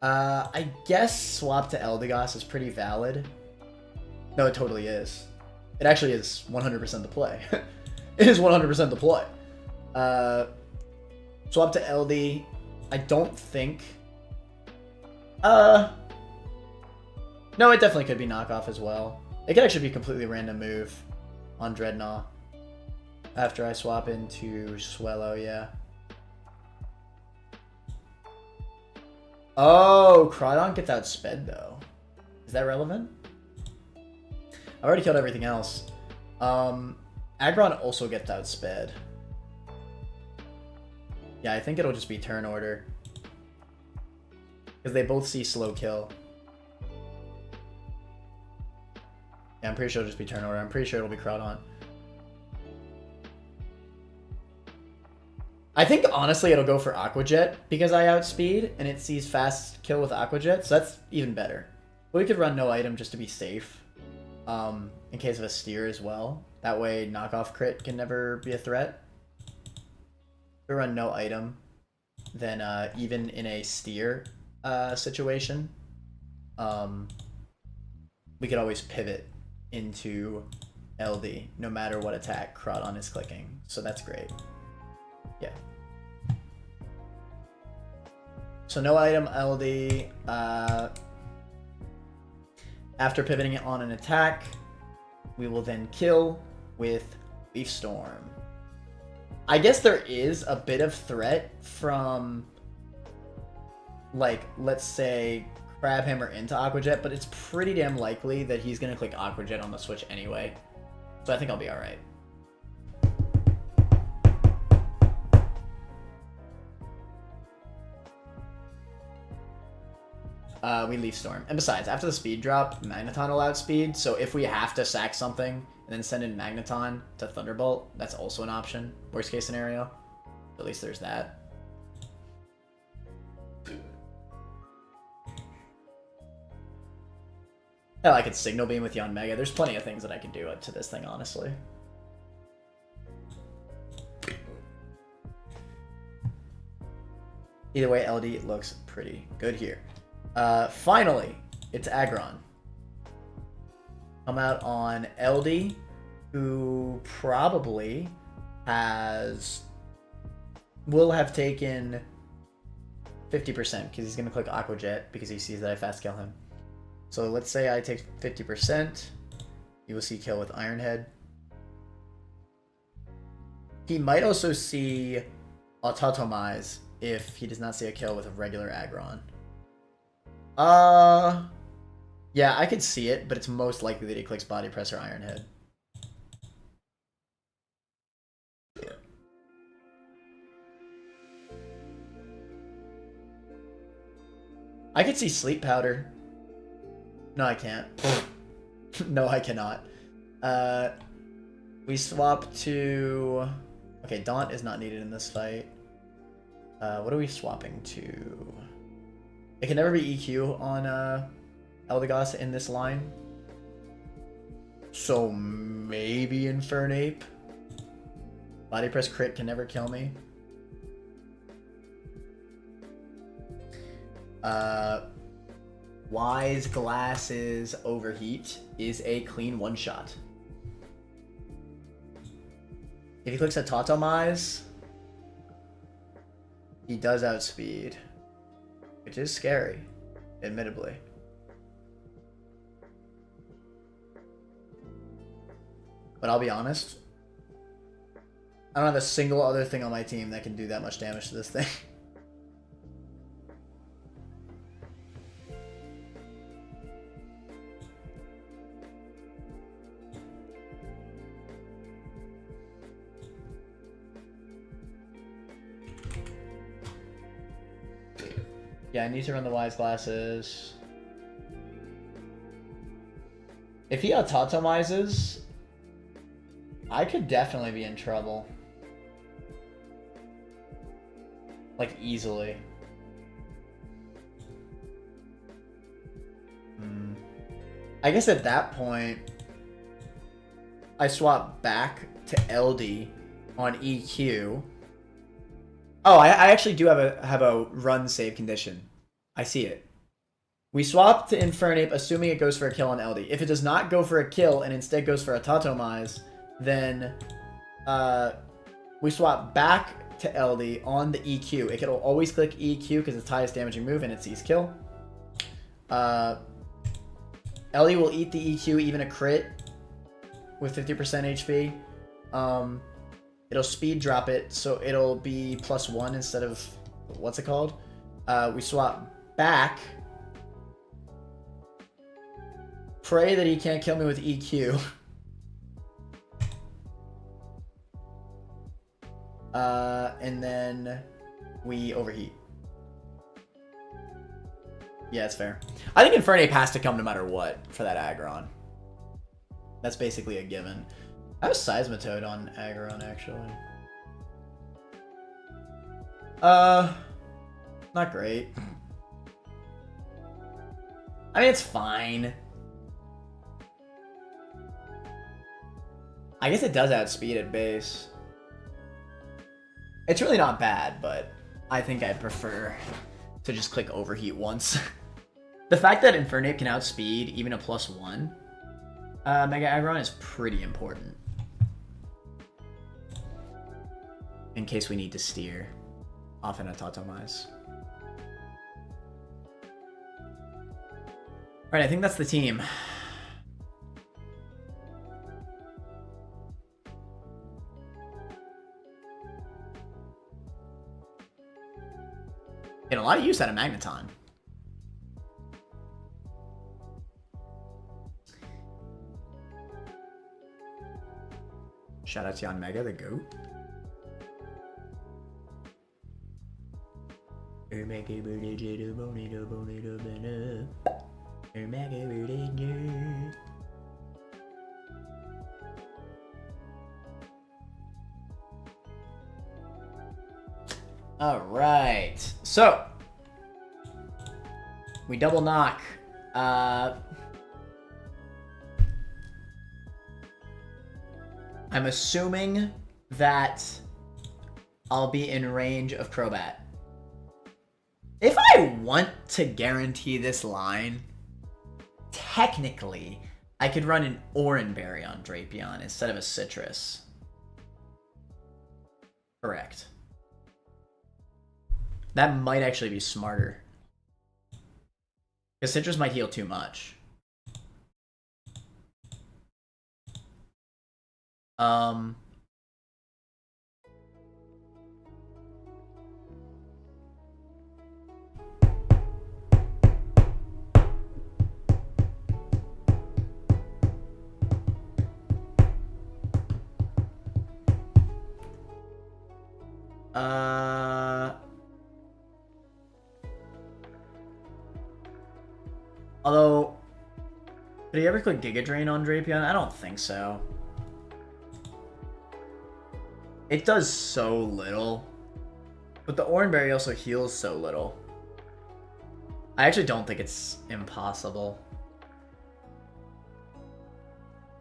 I guess swap to Eldegoss is pretty valid. No, it totally is. It actually is 100% the play. It is 100% the play. Swap to LD. I don't think... No, it definitely could be knockoff as well. It could actually be a completely random move on Dreadnought. After I swap into Swellow, yeah. Oh, Crawdaunt gets outsped though. Is that relevant? I've already killed everything else. Aggron also gets outsped. Yeah, I think it'll just be turn order. Because they both see slow kill. Yeah, I'm pretty sure it'll just be turn order. I'm pretty sure it'll be Crawdaunt. I think, honestly, it'll go for Aqua Jet because I outspeed, and it sees fast kill with Aqua Jet, so that's even better. But we could run no item just to be safe, in case of a steer as well. That way, knockoff crit can never be a threat. If we run no item, then even in a steer situation, we could always pivot into LD, no matter what attack Crawdaunt is clicking. So that's great. Yeah. So no item LD. After pivoting it on an attack, we will then kill with Leaf Storm. I guess there is a bit of threat from, like, let's say Crabhammer into Aqua Jet, but it's pretty damn likely that he's gonna click Aqua Jet on the switch anyway. So I think I'll be alright. We Leaf Storm. And besides, after the speed drop, Magneton will outspeed, so if we have to sack something and then send in Magneton to Thunderbolt, that's also an option. Worst case scenario. At least there's that. Hell, I could Signal Beam with Yon Mega. There's plenty of things that I can do to this thing, honestly. Either way, LD looks pretty good here. Finally, it's Aggron. Come out on LD, who probably will have taken 50% because he's going to click Aqua Jet because he sees that I fast kill him. So let's say I take 50%. You will see kill with Iron Head. He might also see Autotomize if he does not see a kill with a regular Aggron. Yeah, I could see it, but it's most likely that he clicks Body Press or Iron Head. I could see Sleep Powder. No, I can't. No, I cannot. We swap to... Okay, Daunt is not needed in this fight. What are we swapping to? It can never be EQ on Eldegoss in this line. So maybe Infernape. Body Press crit can never kill me. Wise Glasses Overheat is a clean one-shot. If he clicks Autotomize, he does outspeed, which is scary, admittedly. But I'll be honest, I don't have a single other thing on my team that can do that much damage to this thing. Yeah, I need to run the wise glasses. If he autotomizes, I could definitely be in trouble. Like, easily. I guess at that point, I swap back to LD on EQ. Oh, I actually do have a run save condition. I see it. We swap to Infernape, assuming it goes for a kill on LD. If it does not go for a kill and instead goes for a Tatomize, then we swap back to LD on the EQ. It can always click EQ because it's highest damaging move and it sees kill. LD will eat the EQ, even a crit with 50% HP. It'll speed drop it, so it'll be +1 instead of, what's it called? We swap back. Pray that he can't kill me with EQ. And then we overheat. Yeah, it's fair. I think Infernape has to come no matter what for that Aggron. That's basically a given. I have Seismitoad on Aggron, actually. Not great. I mean, it's fine. I guess it does outspeed at base. It's really not bad, but I think I'd prefer to just click overheat once. The fact that Infernape can outspeed even a +1 Mega Aggron is pretty important. In case we need to steer off an Autotomize. Alright, I think that's the team. Getting a lot of use out of Magneton. Shout out to Yon Mega, the GOAT. All right, so we double knock. I'm assuming that I'll be in range of Crobat. If I want to guarantee this line, technically, I could run an Oranberry on Drapion instead of a Citrus. Correct. That might actually be smarter. Because Citrus might heal too much. Although, did he ever click Giga Drain on Drapion? I don't think so. It does so little. But the Oranberry also heals so little. I actually don't think it's impossible.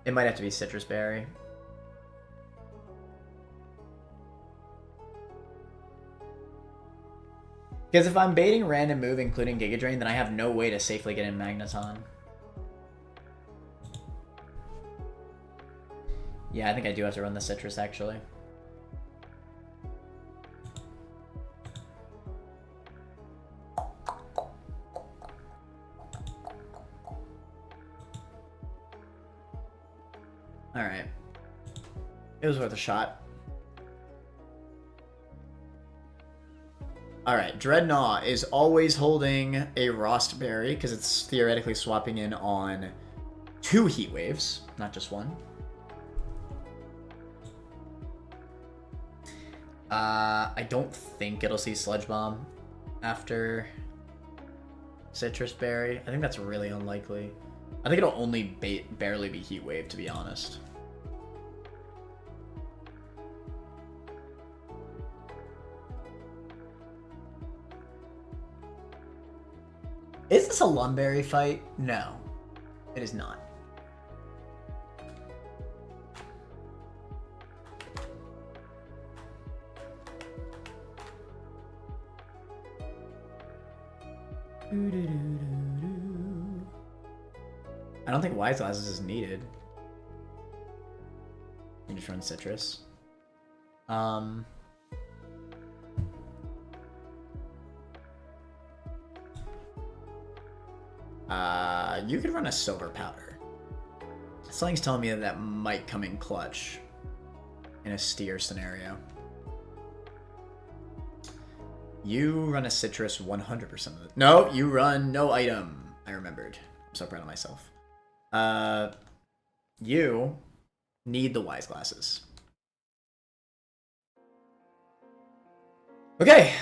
It might have to be Citrus Berry. Because if I'm baiting random move, including Giga Drain, then I have no way to safely get in Magneton. Yeah, I think I do have to run the Citrus, actually. Alright. It was worth a shot. Alright, Dreadnought is always holding a Rostberry, because it's theoretically swapping in on 2 Heat Waves, not just 1. I don't think it'll see Sludge Bomb after Citrus Berry. I think that's really unlikely. I think it'll only barely be Heat Wave, to be honest. Is this a Lumberry fight? No, it is not. I don't think Wise Glasses is needed. You just run Citrus. You could run a Silver Powder. Something's telling me that that might come in clutch in a steer scenario. You run a Citrus 100% of the... No, you run no item. I remembered. I'm so proud of myself. You need the Wise Glasses. Okay.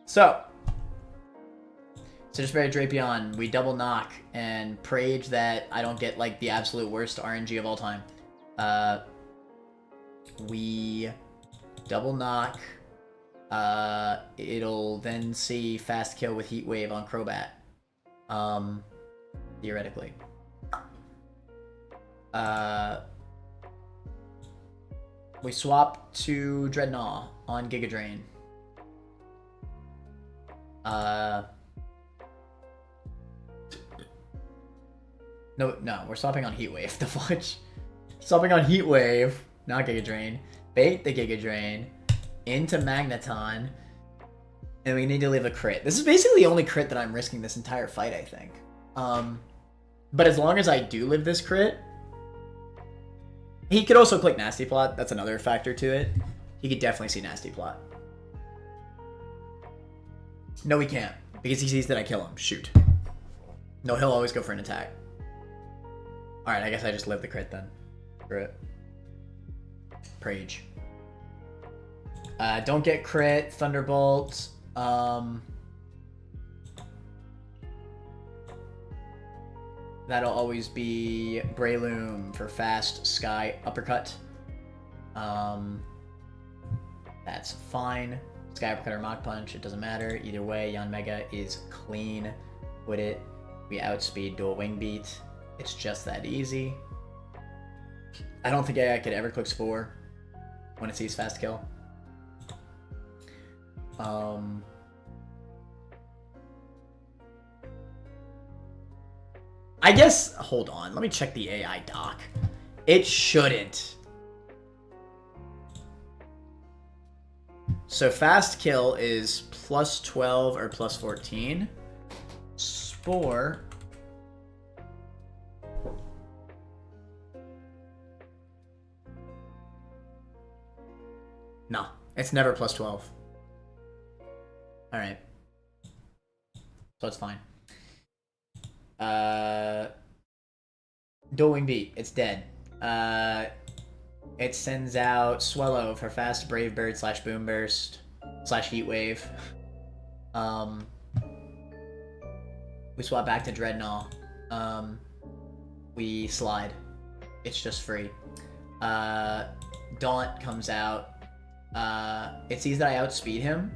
So... Citrus Berry Drapion, we double knock and prage that I don't get like the absolute worst RNG of all time. We double knock. It'll then see fast kill with Heat Wave on Crobat. Theoretically. We swap to Dreadnought on Giga Drain. No, we're swapping on Heat Wave. The fudge. Swapping on Heat Wave, not Giga Drain. Bait the Giga Drain into Magneton, and we need to leave a crit. This is basically the only crit that I'm risking this entire fight, I think. But as long as I do live this crit, he could also click Nasty Plot. That's another factor to it. He could definitely see Nasty Plot. No, he can't, because he sees that I kill him. Shoot. No, he'll always go for an attack. Alright, I guess I just live the crit then. Screw it. Prage. Don't get crit. Thunderbolt. That'll always be Breloom for fast Sky Uppercut. That's fine. Sky Uppercut or Mach Punch, it doesn't matter. Either way, Yanmega is clean with it. We outspeed Dual Wing Beat. It's just that easy. I don't think AI could ever click Spore when it sees fast kill. I guess, hold on, let me check the AI doc. It shouldn't. So fast kill is plus 12 or plus 14. Spore. No, it's never plus 12. Alright. So it's fine. Dual Wing Beat, it's dead. It sends out Swallow for fast Brave Bird / Boom Burst / Heat Wave. We swap back to Dreadnought. We slide. It's just free. Daunt comes out. It sees that I outspeed him.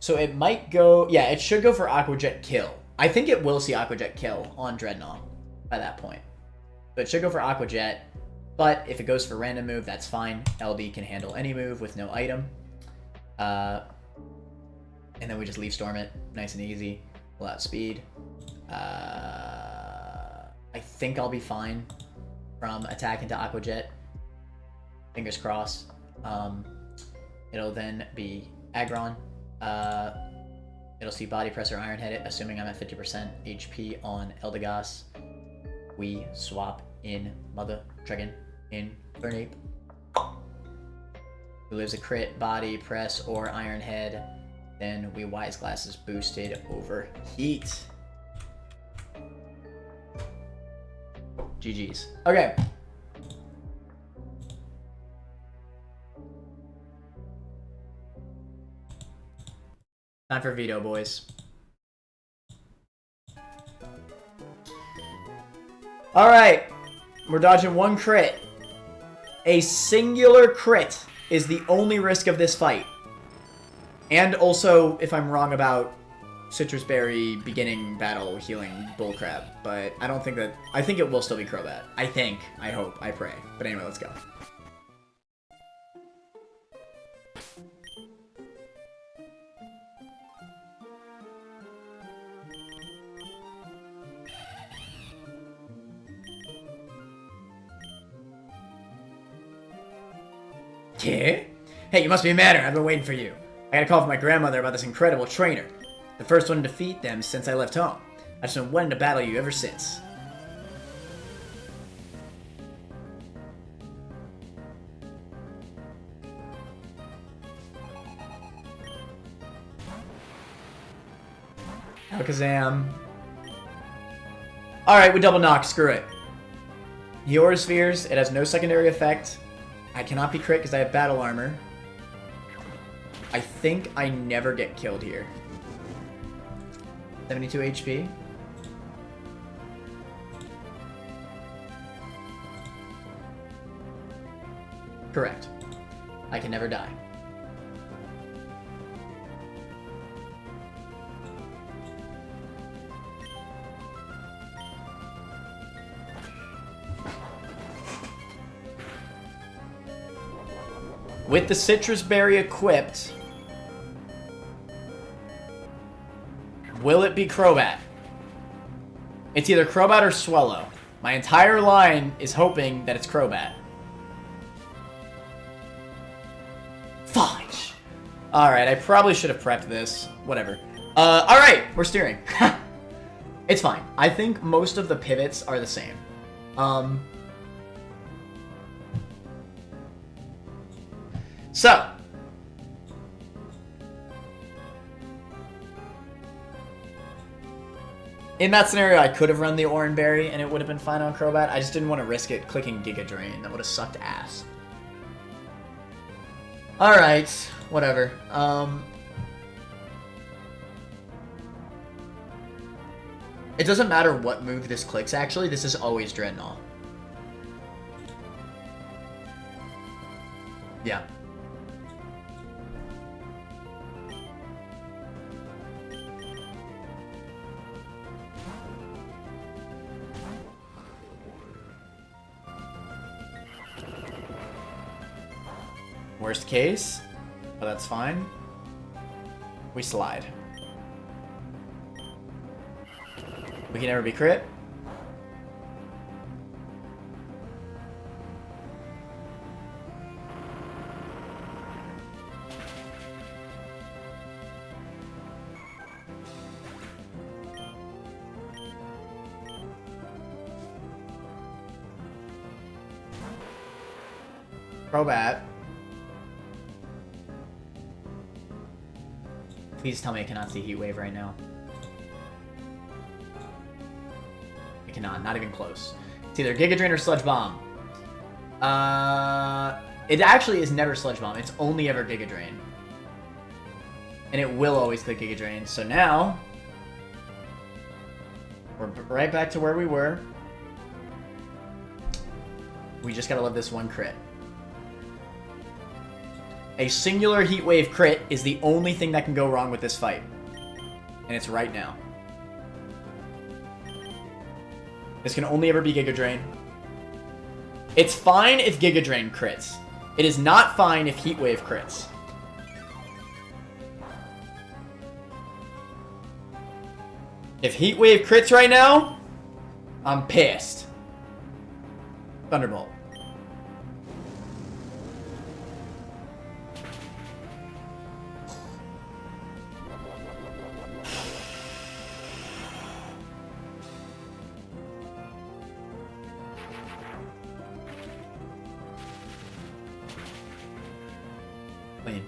So it might go... Yeah, it should go for Aqua Jet kill. I think it will see Aqua Jet kill on Dreadnought by that point. So it should go for Aqua Jet. But if it goes for random move, that's fine. LD can handle any move with no item. And then we just leave Storm it. Nice and easy. We'll outspeed. I think I'll be fine from attack into Aqua Jet. Fingers crossed. It'll then be Aggron. It'll see Body Press or Iron Head it, assuming I'm at 50% HP on Eldegoss. We swap in Mother Dragon in Burnape. Who lives a crit, Body Press, or Iron Head. Then we Wise Glasses boosted over Heat. GG's. Okay. Time for veto, boys. Alright. We're dodging one crit. A singular crit is the only risk of this fight. And also, if I'm wrong about Citrus Berry beginning battle healing bullcrap. But I don't think that... I think it will still be Crobat. I think. I hope. I pray. But anyway, let's go. Yeah? Hey, you must be Manner. I've been waiting for you. I got a call from my grandmother about this incredible trainer. The first one to defeat them since I left home. I've just been wanting to battle you ever since. Alakazam. Alright, we double knock. Screw it. Aura Spheres. It has no secondary effect. I cannot be crit because I have battle armor. I think I never get killed here. 72 HP. Correct. I can never die. With the Citrus Berry equipped, will it be Crobat? It's either Crobat or Swellow. My entire line is hoping that it's Crobat. Fudge! Alright, I probably should have prepped this. Whatever. Alright, we're steering. It's fine. I think most of the pivots are the same. So, in that scenario, I could have run the Oran Berry and it would have been fine on Crobat. I just didn't want to risk it clicking Giga Drain. That would have sucked ass. Alright, whatever. It doesn't matter what move this clicks, actually. This is always Dreadnought. Yeah. Worst case, but that's fine. We slide. We can never be crit. Crobat. Please tell me I cannot see Heat Wave right now. I cannot. Not even close. It's either Giga Drain or Sludge Bomb. It actually is never Sludge Bomb. It's only ever Giga Drain. And it will always click Giga Drain. So now, we're right back to where we were. We just gotta love this one crit. A singular Heat Wave crit is the only thing that can go wrong with this fight. And it's right now. This can only ever be Giga Drain. It's fine if Giga Drain crits. It is not fine if Heat Wave crits. If Heat Wave crits right now, I'm pissed. Thunderbolt. Clean.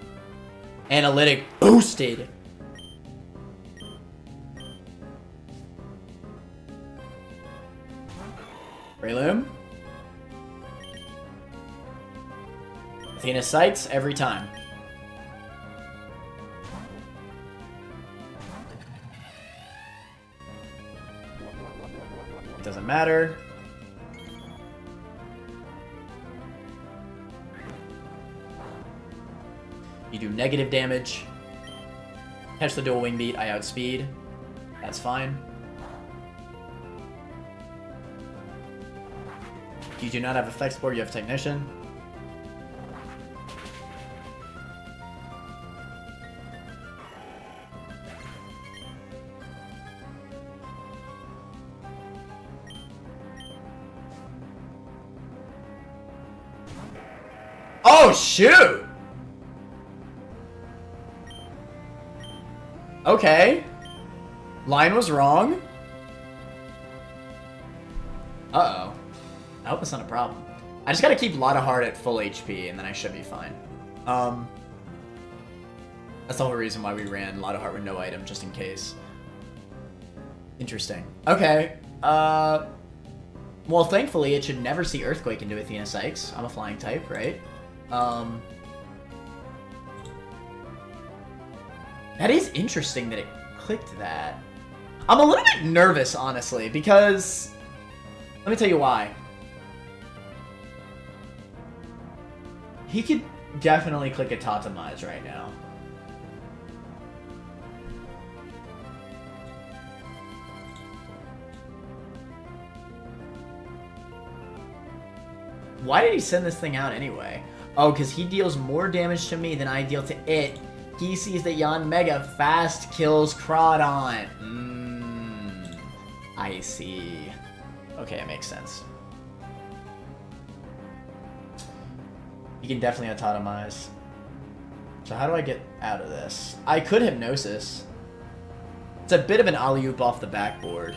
Analytic boosted. Breloom. Athena Sights every time. doesn't matter. You do negative damage. Catch the dual wing beat, I outspeed. That's fine. You do not have effects board, you have technician. Oh, shoot! Okay. Line was wrong. Uh-oh. I hope it's not a problem. I just gotta keep Lotta Heart at full HP, and then I should be fine. That's the whole reason why we ran Lotta Heart with no item, just in case. Interesting. Okay. Well, thankfully, it should never see Earthquake into Athena Sykes. I'm a flying type, right? That is interesting that it clicked that. I'm a little bit nervous, honestly, because... Let me tell you why. He could definitely click a Totemize right now. Why did he send this thing out anyway? Oh, because he deals more damage to me than I deal to it. He sees that Yanmega fast kills Crawdon. I see. Okay, it makes sense. You can definitely autotomize. So how do I get out of this? I could Hypnosis. It's a bit of an alley-oop off the backboard.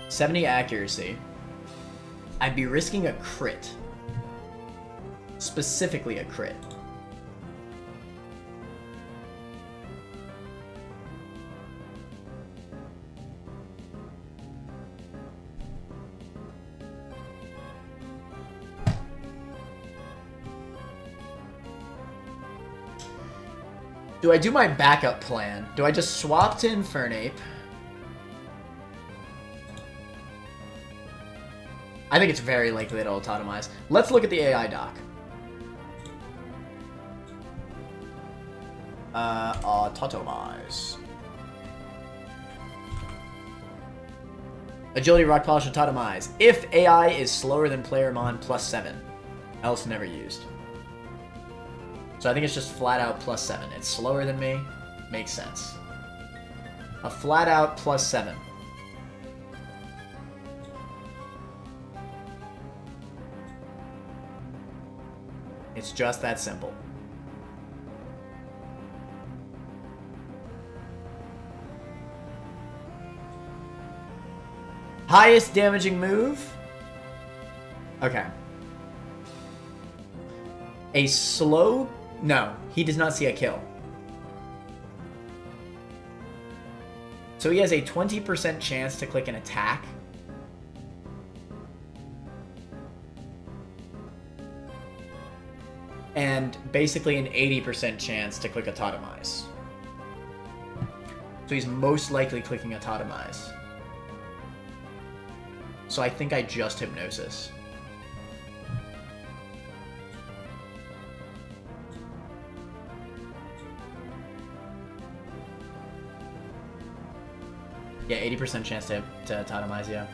70 accuracy. I'd be risking a crit. Specifically a crit. Do I do my backup plan? Do I just swap to Infernape? I think it's very likely that it'll autotomize. Let's look at the AI doc. Autotomize. Agility Rock Polish autotomize. If AI is slower than player mon +7. Else never used. So I think it's just flat out +7. It's slower than me. Makes sense. A flat out +7. It's just that simple. Highest damaging move? Okay. A slow... No, he does not see a kill. So he has a 20% chance to click an attack. And basically an 80% chance to click a Totemize. So he's most likely clicking a Totemize. So I think I just Hypnosis. Yeah, 80% chance to Totemize, yeah.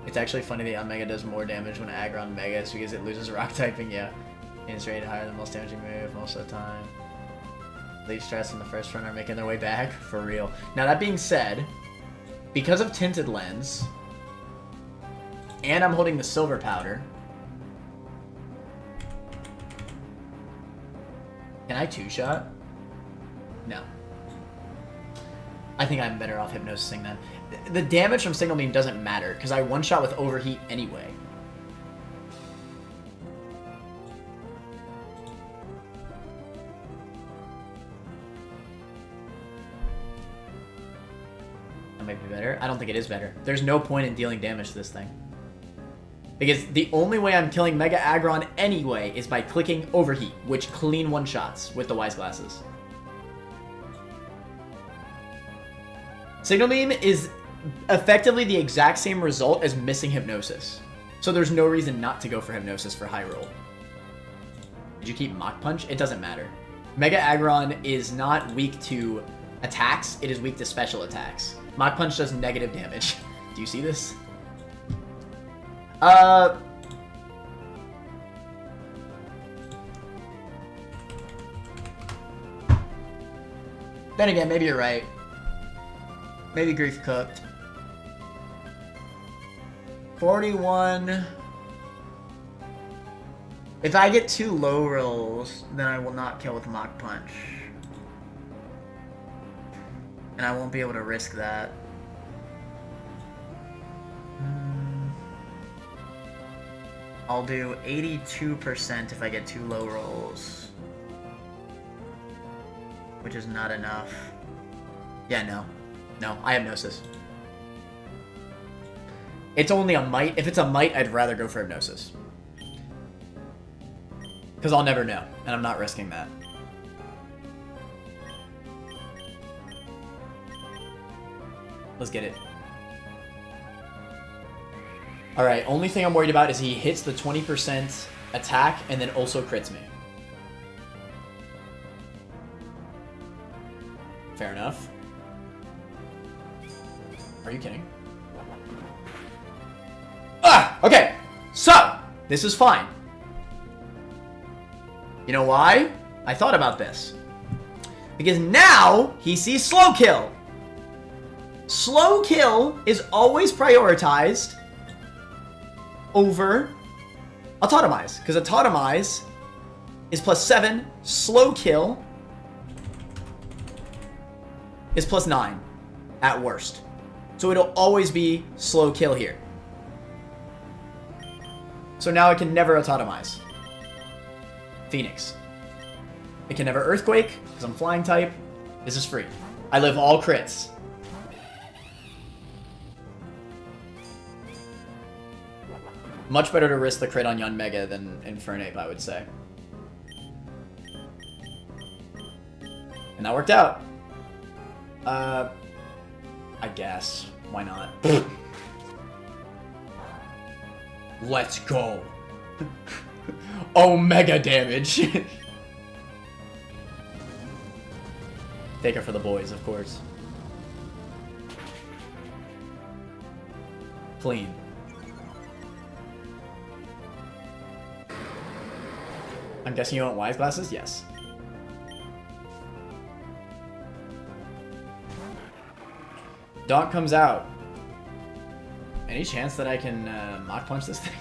It's actually funny that Omega does more damage when aggro on Mega because it loses rock typing, yeah. And it's rated higher than most damaging move most of the time. Leaf stress in the first run are making their way back, for real. Now that being said, because of Tinted Lens, and I'm holding the Silver Powder, can I two-shot? No. I think I'm better off Hypnosising then. The damage from Signal Beam doesn't matter, because I one-shot with Overheat anyway. That might be better. I don't think it is better. There's no point in dealing damage to this thing. Because the only way I'm killing Mega Aggron anyway is by clicking Overheat, which clean one-shots with the Wise Glasses. Signal Beam is effectively the exact same result as missing Hypnosis. So there's no reason not to go for Hypnosis for high roll. Did you keep Mach Punch? It doesn't matter. Mega Aggron is not weak to attacks, it is weak to special attacks. Mach Punch does negative damage. Do you see this? Then again, maybe you're right. Maybe Grief cooked. 41. If I get 2 low rolls, then I will not kill with Mach Punch. And I won't be able to risk that. I'll do 82% if I get 2 low rolls. Which is not enough. Yeah, no. No, I have Gnosis. It's only a might. If it's a might, I'd rather go for Hypnosis. Because I'll never know, and I'm not risking that. Let's get it. Alright, only thing I'm worried about is he hits the 20% attack and then also crits me. Fair enough. Are you kidding? Ah! Okay! So! This is fine. You know why? I thought about this. Because now, he sees Slow Kill. Slow Kill is always prioritized over Autotomize. Because Autotomize is +7, Slow Kill is +9 at worst. So it'll always be Slow Kill here. So now I can never Autotomize. Phoenix. It can never Earthquake, because I'm flying type. This is free. I live all crits. Much better to risk the crit on Yun Mega than Infernape, I would say. And that worked out. I guess. Why not? Let's go. Omega damage. Take it for the boys, of course. Clean. I'm guessing you want wise glasses? Yes. Donk comes out. Any chance that I can Mach Punch this thing?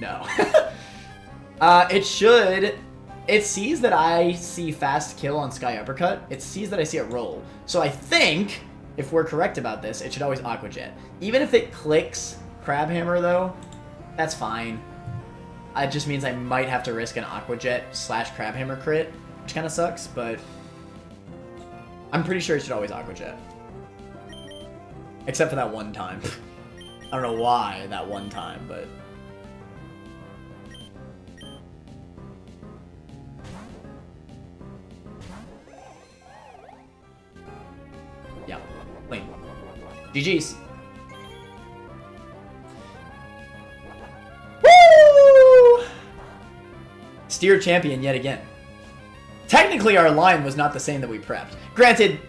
No. It should. It sees that I see Fast Kill on Sky Uppercut. It sees that I see it roll. So I think, if we're correct about this, it should always Aqua Jet. Even if it clicks Crab Hammer, though, that's fine. It just means I might have to risk an Aqua Jet / Crab Hammer crit, which kind of sucks, but I'm pretty sure it should always Aqua Jet. Except for that one time. I don't know why that one time, but... yeah, clean. GG's. Woo! Steer champion yet again. Technically, our line was not the same that we prepped. Granted,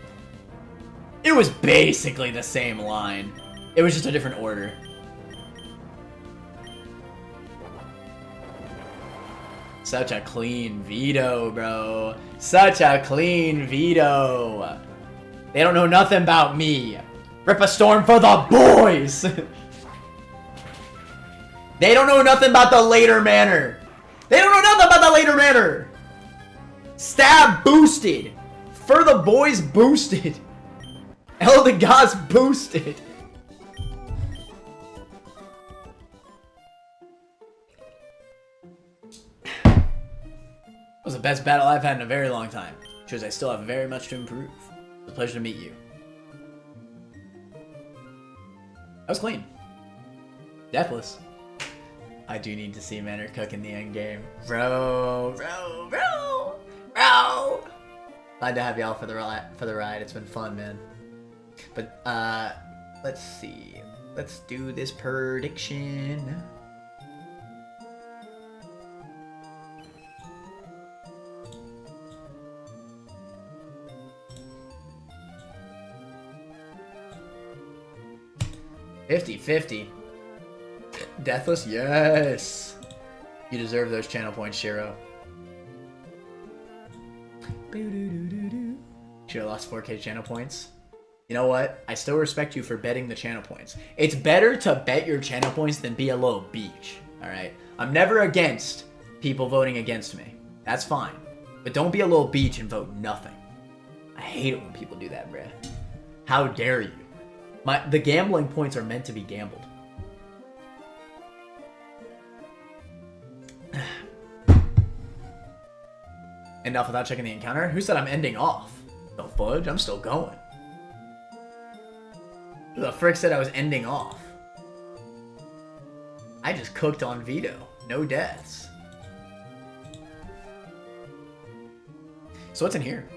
it was basically the same line. It was just a different order. Such a clean veto, bro. Such a clean veto. They don't know nothing about me. Rip a storm for the boys. They don't know nothing about the LaterManner. They don't know nothing about the LaterManner. Stab boosted. For the boys boosted. El the Gods boosted. That was the best battle I've had in a very long time. Shows I still have very much to improve. It's a pleasure to meet you. That was clean. Deathless. I do need to see Manor cook in the end game. Bro. Glad to have y'all for the ride. It's been fun, man. But let's see. Let's do this prediction. $50-50. Deathless? Yes! You deserve those channel points, Shiro. Should have lost 4K channel points. You know what? I still respect you for betting the channel points. It's better to bet your channel points than be a little beach. Alright? I'm never against people voting against me. That's fine. But don't be a little beach and vote nothing. I hate it when people do that, bruh. How dare you? The gambling points are meant to be gambled. Enough without checking the encounter? Who said I'm ending off? No fudge, I'm still going. Who the frick said I was ending off? I just cooked on veto. No deaths. So what's in here?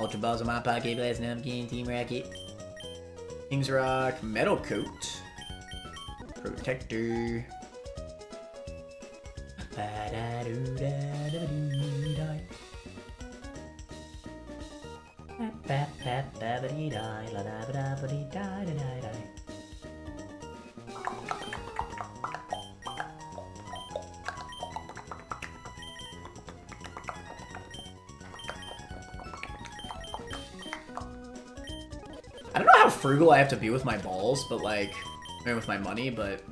Ultra balls in my pocket, blast napkin, team racket. King's Rock, metal coat, protector. I don't know how frugal I have to be with my balls, but like, I mean with my money, but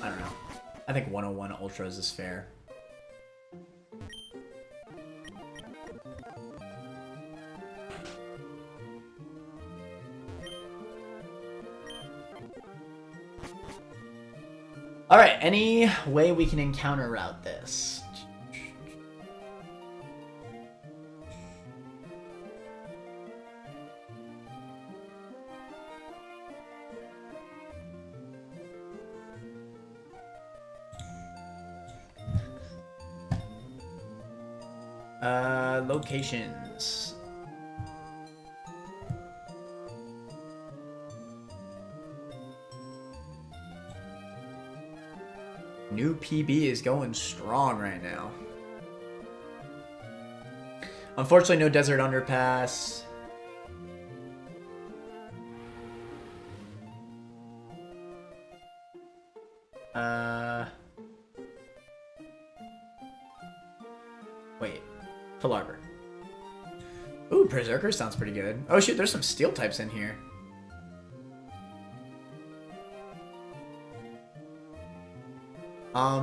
I don't know. I think 101 Ultras is fair. Alright, any way we can encounter route this? Locations. New PB is going strong right now. Unfortunately, no desert underpass. Wait. Full arbor. Ooh, Berserker sounds pretty good. Oh shoot, there's some steel types in here.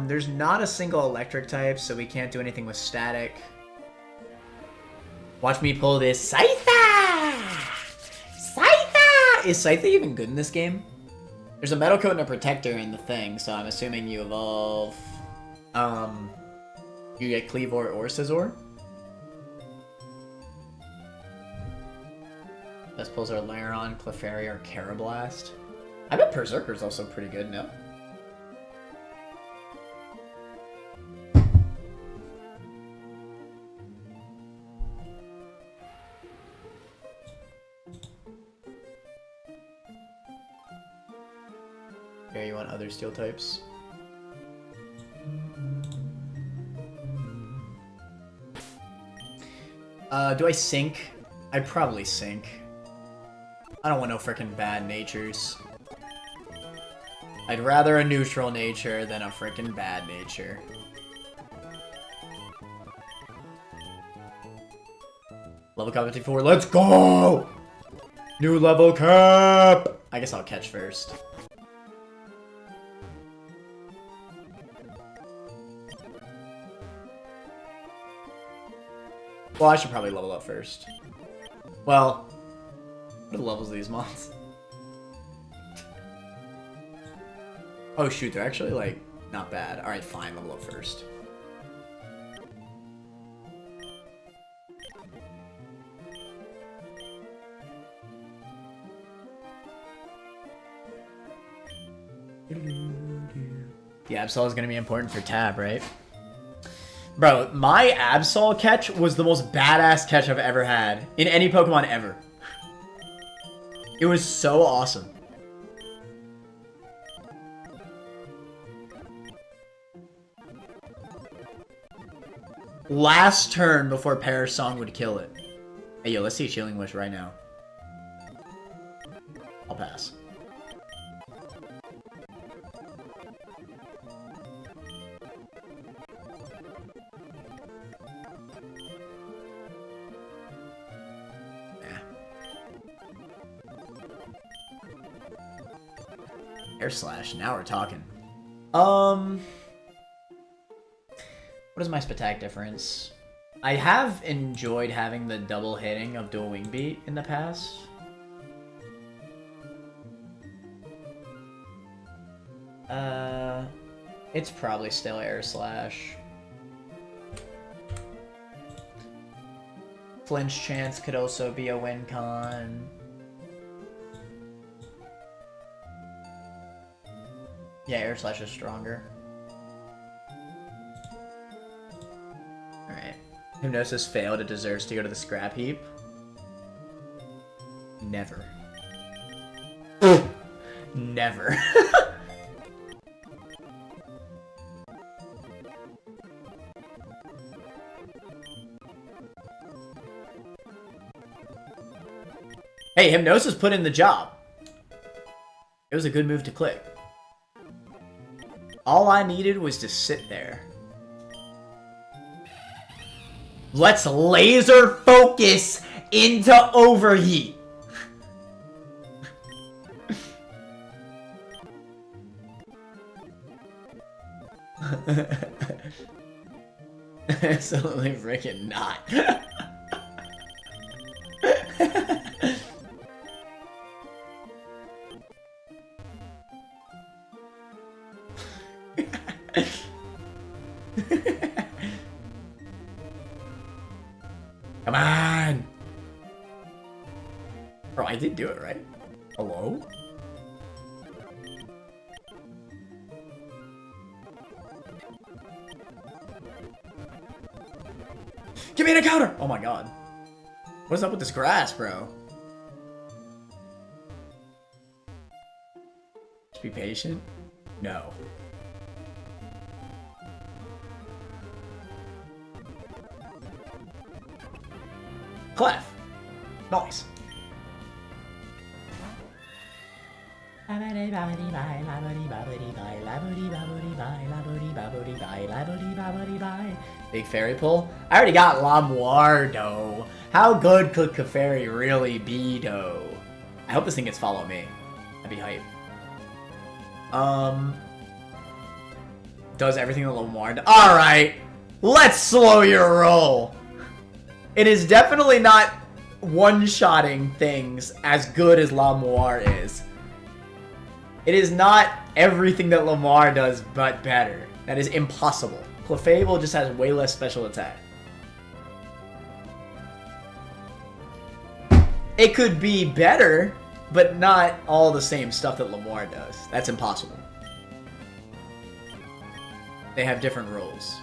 There's not a single electric type, so we can't do anything with static. Watch me pull this Scytha! Scytha! Is Scytha even good in this game? There's a metal coat and a protector in the thing, so I'm assuming you evolve... you get Cleavor or Scizor? Best pulls are Laron, Clefairy, or Carablast. I bet Berserker's also pretty good, no? Yeah, you want other steel types? Do I sink? I'd probably sink. I don't want no frickin' bad natures. I'd rather a neutral nature than a frickin' bad nature. Level cap 54, let's go! New level cap! I guess I'll catch first. Well, I should probably level up first. Well, what are the levels of these mons? Oh shoot, they're actually like not bad. Alright, fine, level up first. The Absol is going to be important for Tab, right? Bro, my Absol catch was the most badass catch I've ever had in any Pokemon ever. It was so awesome. Last turn before Perish Song would kill it. Hey, yo, let's see Chilling Wish right now. I'll pass. Air Slash, now we're talking. What is my Spatak difference? I have enjoyed having the double hitting of Dual Wing Beat in the past. It's probably still Air Slash. Flinch Chance could also be a win con. Yeah, Air Slash is stronger. Alright. Hypnosis failed. It deserves to go to the scrap heap. Never. Never. Hey, Hypnosis put in the job. It was a good move to click. All I needed was to sit there. Let's laser focus into Overheat. Absolutely freaking not. Come on! Bro, I did do it, right? Hello? Give me an encounter! Oh my god. What's up with this grass, bro? Just be patient? No. Clef. Nice. Big fairy pull? I already got Lamoire, though. How good could Clefairy really be, though? I hope this thing gets follow me. That'd be hype. Does everything that Lamoire does. Alright! Let's slow your roll! It is definitely not one-shotting things as good as Lamoire is. It is not everything that Lamoire does, but better. That is impossible. Clefable just has way less special attack. It could be better, but not all the same stuff that Lamoire does. That's impossible. They have different roles.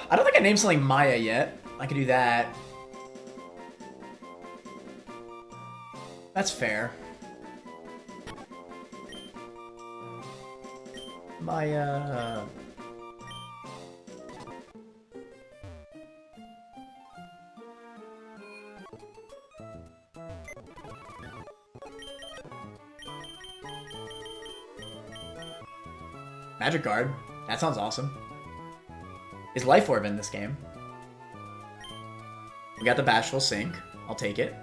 I don't think I named something Maya yet. I could do that. That's fair. Maya... Magic Guard. That sounds awesome. Is Life Orb in this game? We got the Bashful Sync. I'll take it.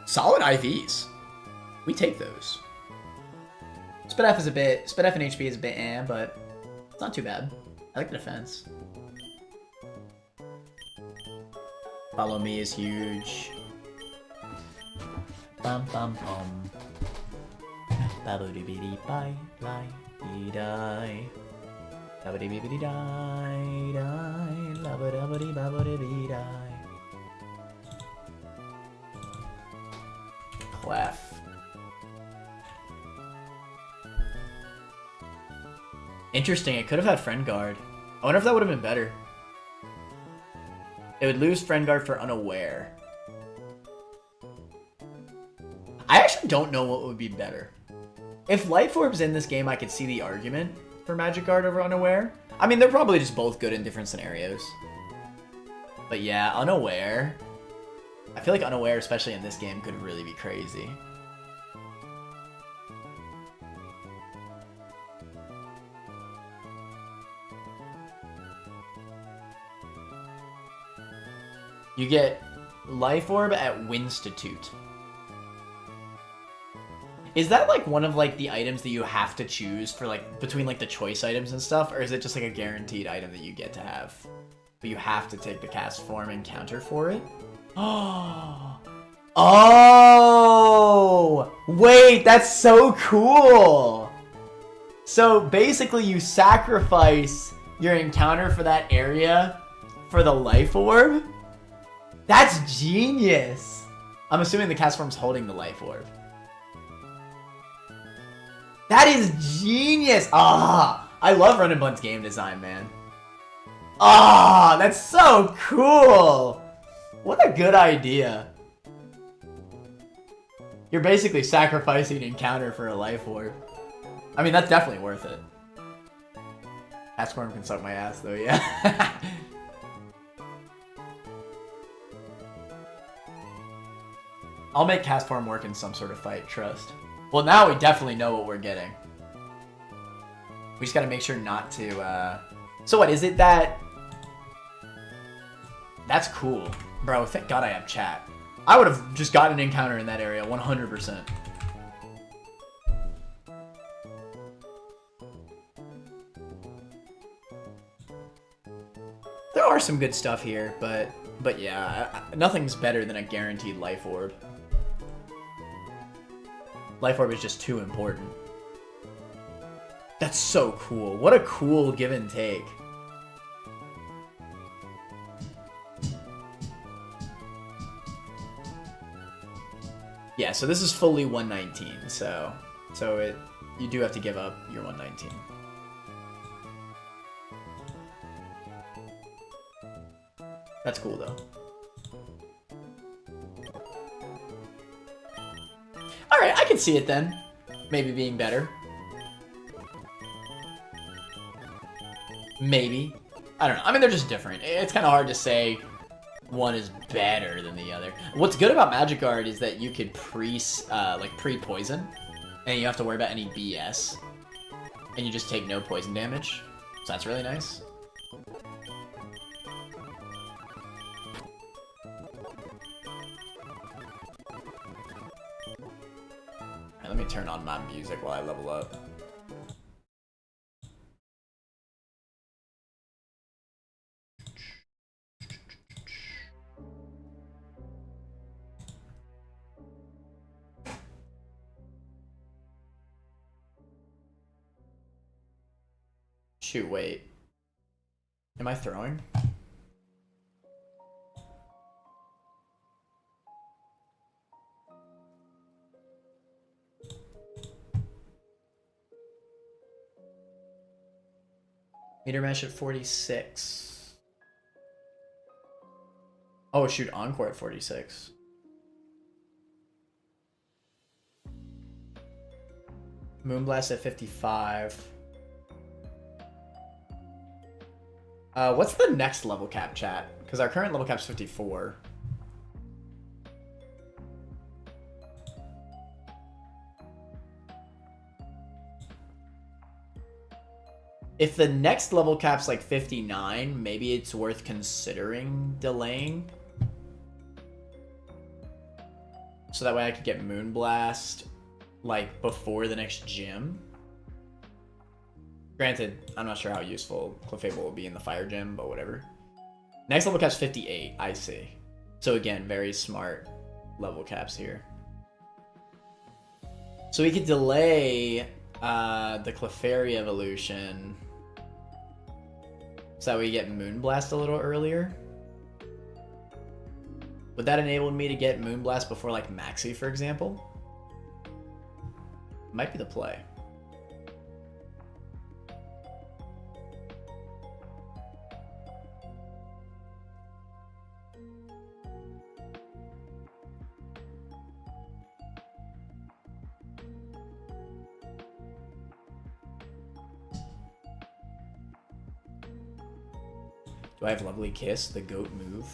Solid IVs. We take those. Spit F is a bit... Spit F and HP is a bit but it's not too bad. I like the defense. Follow Me is huge. bum bum bum. Babidi bye lie die. Babidi bidi die die. Labadabadi babidi die. Clef. Interesting, it could have had Friend Guard. I wonder if that would have been better. It would lose Friend Guard for Unaware. I actually don't know what would be better. If Life Orb's in this game, I could see the argument for Magic Guard over Unaware. I mean, they're probably just both good in different scenarios. But yeah, Unaware. I feel like Unaware, especially in this game, could really be crazy. You get Life Orb at Winstitute. Is that like one of like the items that you have to choose for like between like the choice items and stuff, or is it just like a guaranteed item that you get to have? But you have to take the cast form and counter for it? Oh, wait, that's so cool. So basically you sacrifice your encounter for that area for the Life Orb? That's genius! I'm assuming the cast form's holding the Life Orb. That is genius! Ah, I love Run and Blunt's game design, man. Ah, that's so cool! What a good idea. You're basically sacrificing an encounter for a Life Orb. I mean, that's definitely worth it. Cast form can suck my ass, though, yeah. I'll make cast form work in some sort of fight, trust. Well, now we definitely know what we're getting. We just gotta make sure not to, So what, is it that... That's cool. Bro, thank God I have chat. I would have just gotten an encounter in that area, 100%. There are some good stuff here, but yeah, nothing's better than a guaranteed Life Orb. Life Orb is just too important. That's so cool. What a cool give and take. Yeah, so this is fully 119, so you do have to give up your 119. That's cool though. Alright, I can see it then. Maybe being better. Maybe. I don't know. I mean, they're just different. It's kind of hard to say one is better than the other. What's good about Magic Guard is that you could pre-poison, and you don't have to worry about any BS. And you just take no poison damage. So that's really nice. Let me turn on my music while I level up. Shoot, wait. Am I throwing? Meter Mesh at 46. Oh, shoot, Encore at 46. Moonblast at 55. What's the next level cap, chat? Because our current level cap's 54. If the next level cap's like 59, maybe it's worth considering delaying. So that way I could get Moonblast like before the next gym. Granted, I'm not sure how useful Clefable will be in the fire gym, but whatever. Next level cap's 58, I see. So again, very smart level caps here. So we could delay the Clefairy evolution so that we get Moonblast a little earlier. Would that enable me to get Moonblast before like Maxi, for example? Might be the play. Do I have Lovely Kiss, the goat move?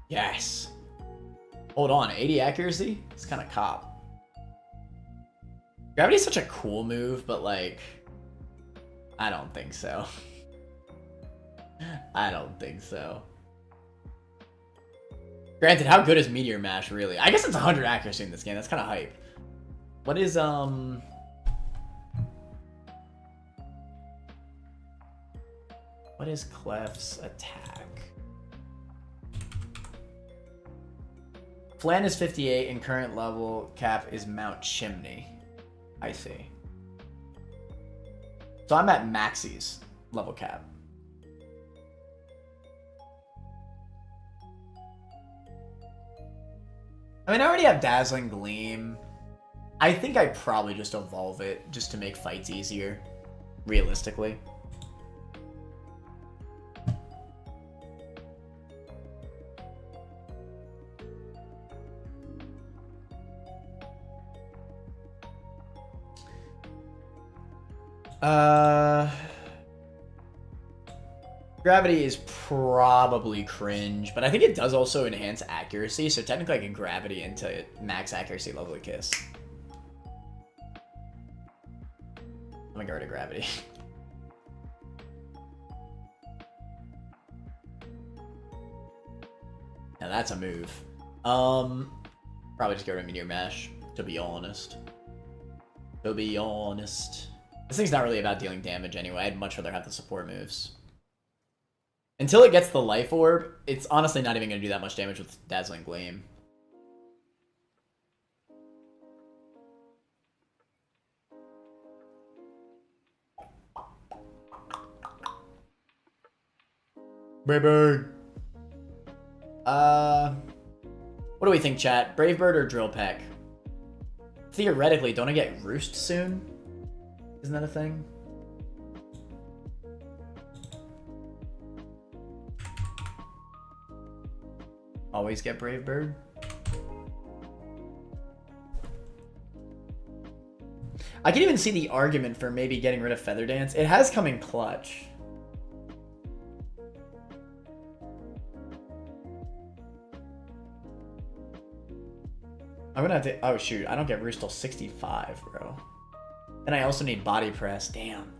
Yes. Hold on, 80 accuracy? It's kind of cop. Gravity's such a cool move, but like, I don't think so. I don't think so. Granted, how good is Meteor Mash really? I guess it's 100 accuracy in this game. That's kind of hype. What is what is Clef's attack? Flan is 58 and current level cap is Mount Chimney. I see. So I'm at Maxi's level cap. I mean, I already have Dazzling Gleam. I think I probably just evolve it just to make fights easier, realistically. Gravity is probably cringe, but I think it does also enhance accuracy, so technically I can Gravity into max accuracy Lovely Kiss. I'm gonna go to Gravity. Now that's a move. Probably just go to Meteor Mash, to be honest. To be honest. This thing's not really about dealing damage anyway. I'd much rather have the support moves. Until it gets the Life Orb, it's honestly not even going to do that much damage with Dazzling Gleam. Brave what do we think, chat? Brave Bird or Drill Peck? Theoretically, don't I get Roost soon? Isn't that a thing? Always get Brave Bird. I can even see the argument for maybe getting rid of Feather Dance. It has come in clutch. I'm gonna have to. Oh shoot, I don't get Roost till 65, bro. And I also need Body Press. Damn.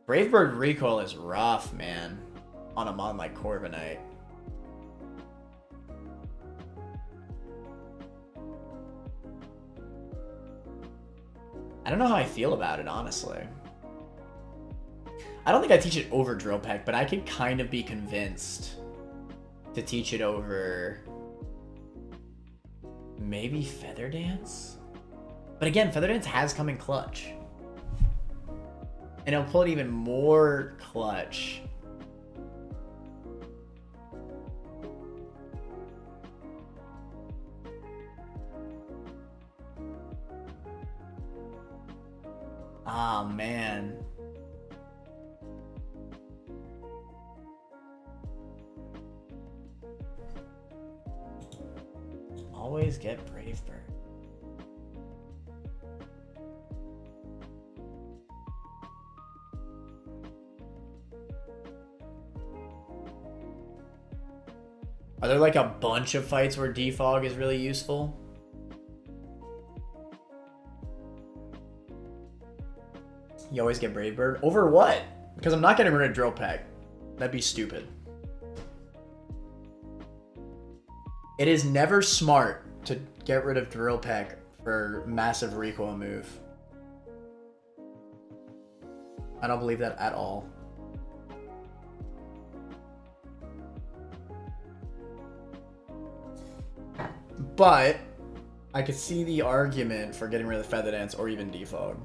Brave Bird recoil is rough, man. On a mod like Corviknight. I don't know how I feel about it, honestly. I don't think I teach it over Drill Peck, but I could kind of be convinced to teach it over maybe Feather Dance? But again, Feather Dance has come in clutch. And it'll pull it even more clutch. Ah, man. Always get Brave Bird. Are there like a bunch of fights where defog is really useful? You always get Brave Bird? Over what? Because I'm not getting rid of Drill Peck. That'd be stupid. It is never smart to get rid of Drill Peck for massive recoil move. I don't believe that at all. But I could see the argument for getting rid of the Feather Dance or even Defog.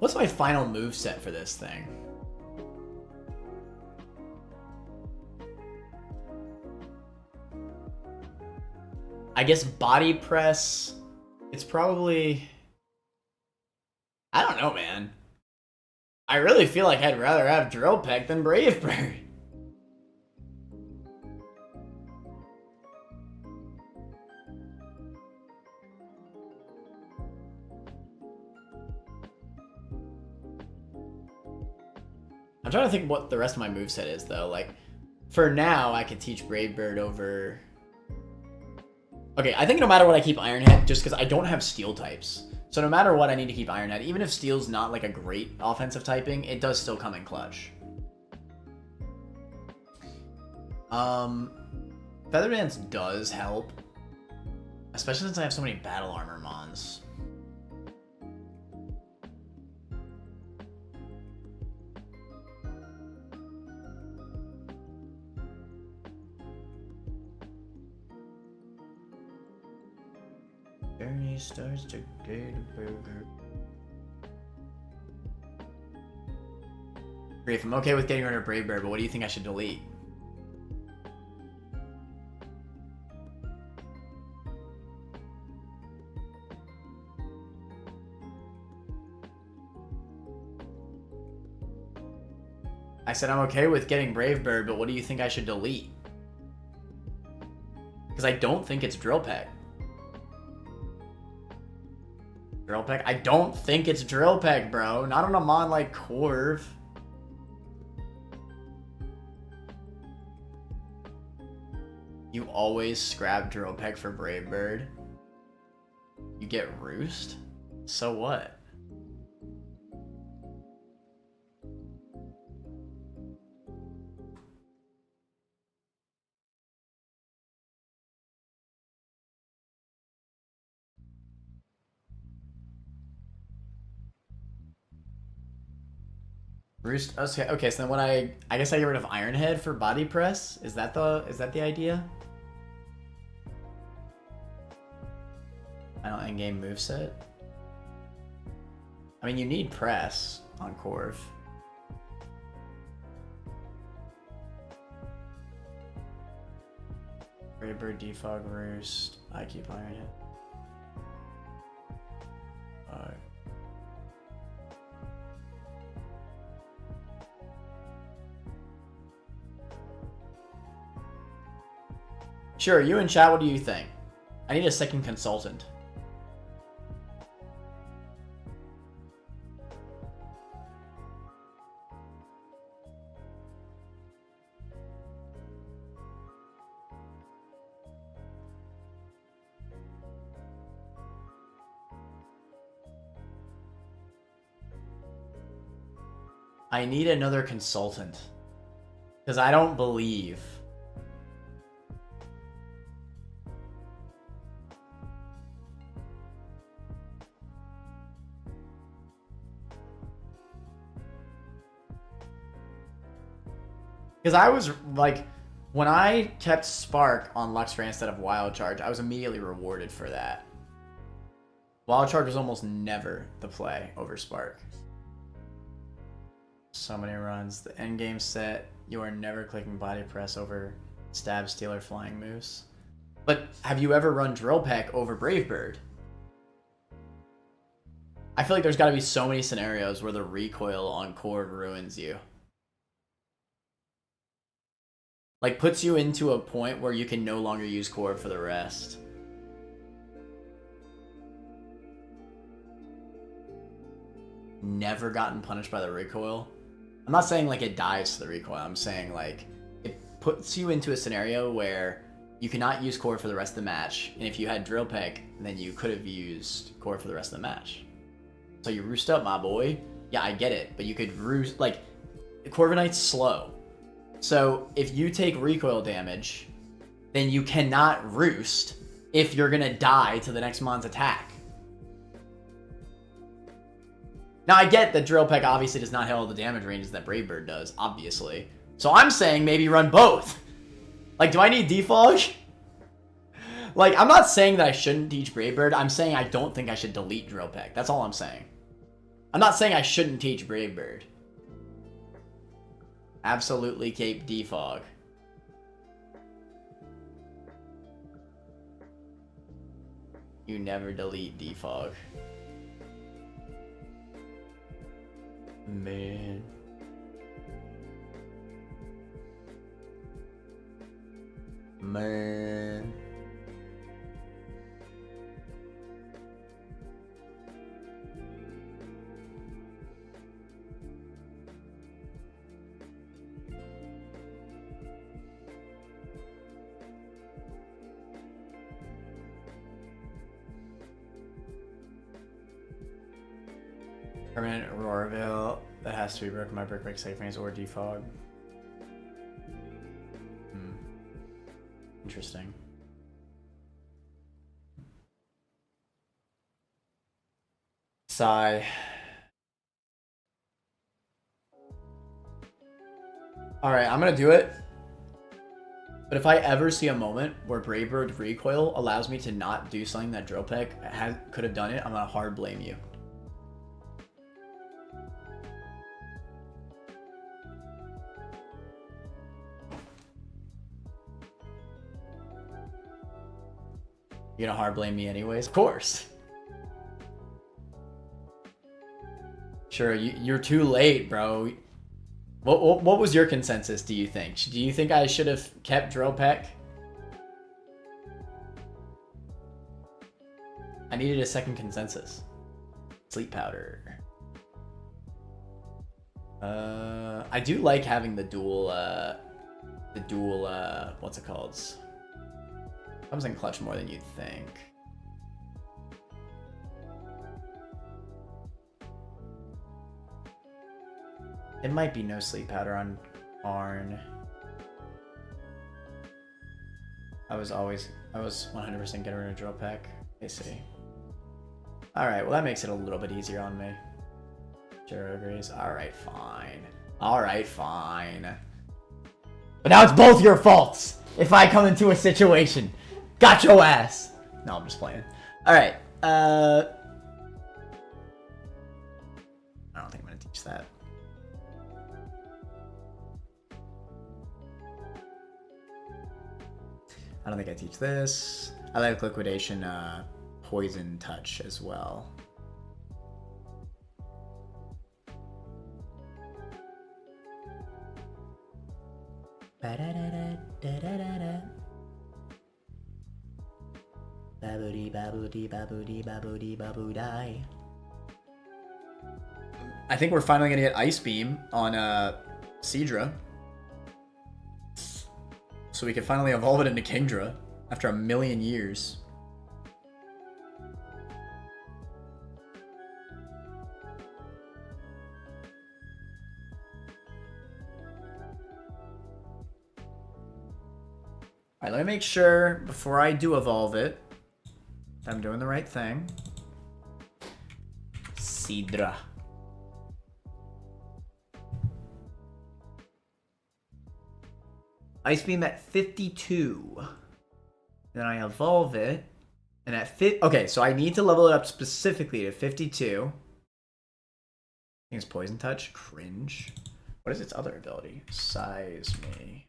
What's my final move set for this thing? I guess body press. It's probably... I don't know, man. I really feel like I'd rather have Drill Peck than Brave Bird. I'm trying to think what the rest of my moveset is, though. Like, for now, I could teach Brave Bird over... Okay, I think no matter what, I keep Iron Head, just because I don't have Steel types. So no matter what, I need to keep Iron Head. Even if Steel's not, like, a great offensive typing, it does still come in clutch. Feather Dance does help. Especially since I have so many Battle Armor Mons. Journey starts to get a burger. Grief, I'm okay with getting rid of Brave Bird, but what do you think I should delete? I said I'm okay with getting Brave Bird, but what do you think I should delete? Because I don't think it's Drill Peck. Drill Peck? I don't think it's Drill Peck, bro. Not on a mon like Corv. You always scrap Drill Peck for Brave Bird. You get Roost? So what? Roost. Okay. So then when I guess I get rid of Iron Head for body press. Is that the idea? Final endgame moveset. I mean, you need press on Corv. Brave Bird, Defog, Roost. I keep Iron Head. Sure, you in chat, what do you think? I need a second consultant. I need another consultant. Because I don't believe... Because I was, like, when I kept Spark on Luxray instead of Wild Charge, I was immediately rewarded for that. Wild Charge was almost never the play over Spark. So many runs. The endgame set, you are never clicking Body Press over Stab, Steal, or Flying Moose. But have you ever run Drill Peck over Brave Bird? I feel like there's got to be so many scenarios where the recoil on Corv ruins you. Like, puts you into a point where you can no longer use Corv for the rest. Never gotten punished by the recoil. I'm not saying, like, it dies to the recoil. I'm saying, like, it puts you into a scenario where you cannot use Corv for the rest of the match. And if you had Drill Peck, then you could have used Corv for the rest of the match. So you roost up, my boy. Yeah, I get it. But you could roost... Like, Corviknight's slow. So, if you take recoil damage, then you cannot roost if you're gonna die to the next mon's attack. Now I get that Drill Peck obviously does not have all the damage ranges that Brave Bird does, obviously. So I'm saying maybe run both. Like, do I need Defog? Like, I'm not saying that I shouldn't teach Brave Bird. I'm saying I don't think I should delete Drill Peck. That's all I'm saying. I'm not saying I shouldn't teach Brave Bird. Absolutely Cape Defog. You never delete Defog. Man. Man. Permanent Auroraville. That has to be broken by Brick Break Safe Range or Defog. Interesting. Sigh. Alright, I'm gonna do it. But if I ever see a moment where Brave Bird Recoil allows me to not do something that Drill Peck could have done it, I'm gonna hard blame you. You're gonna hard blame me anyways? Of course. Sure, you're too late, bro. What was your consensus, do you think? Do you think I should have kept Drill Peck? I needed a second consensus. Sleep Powder. I do like having the dual, what's it called? Comes in clutch more than you'd think. It might be no sleep powder on Arn. I was 100% getting rid of Drill Peck. I see. Alright, well that makes it a little bit easier on me. Sure agrees. Alright, fine. Alright, fine. But now it's both your faults if I come into a situation. Got your ass. No, I'm just playing. Alright, I don't think I'm gonna teach that. I don't think I teach this. I like Liquidation Poison Touch as well. Ba-da-da-da-da-da-da. Baboody baboody baboody baboody baboo-die. I think we're finally gonna get Ice Beam on Seadra. So we can finally evolve it into Kingdra after 1,000,000 years. Alright, let me make sure before I do evolve it that I'm doing the right thing. Seadra. Ice Beam at 52. Then I evolve it. And at okay, so I need to level it up specifically to 52. I think it's Poison Touch. Cringe. What is its other ability? Size me.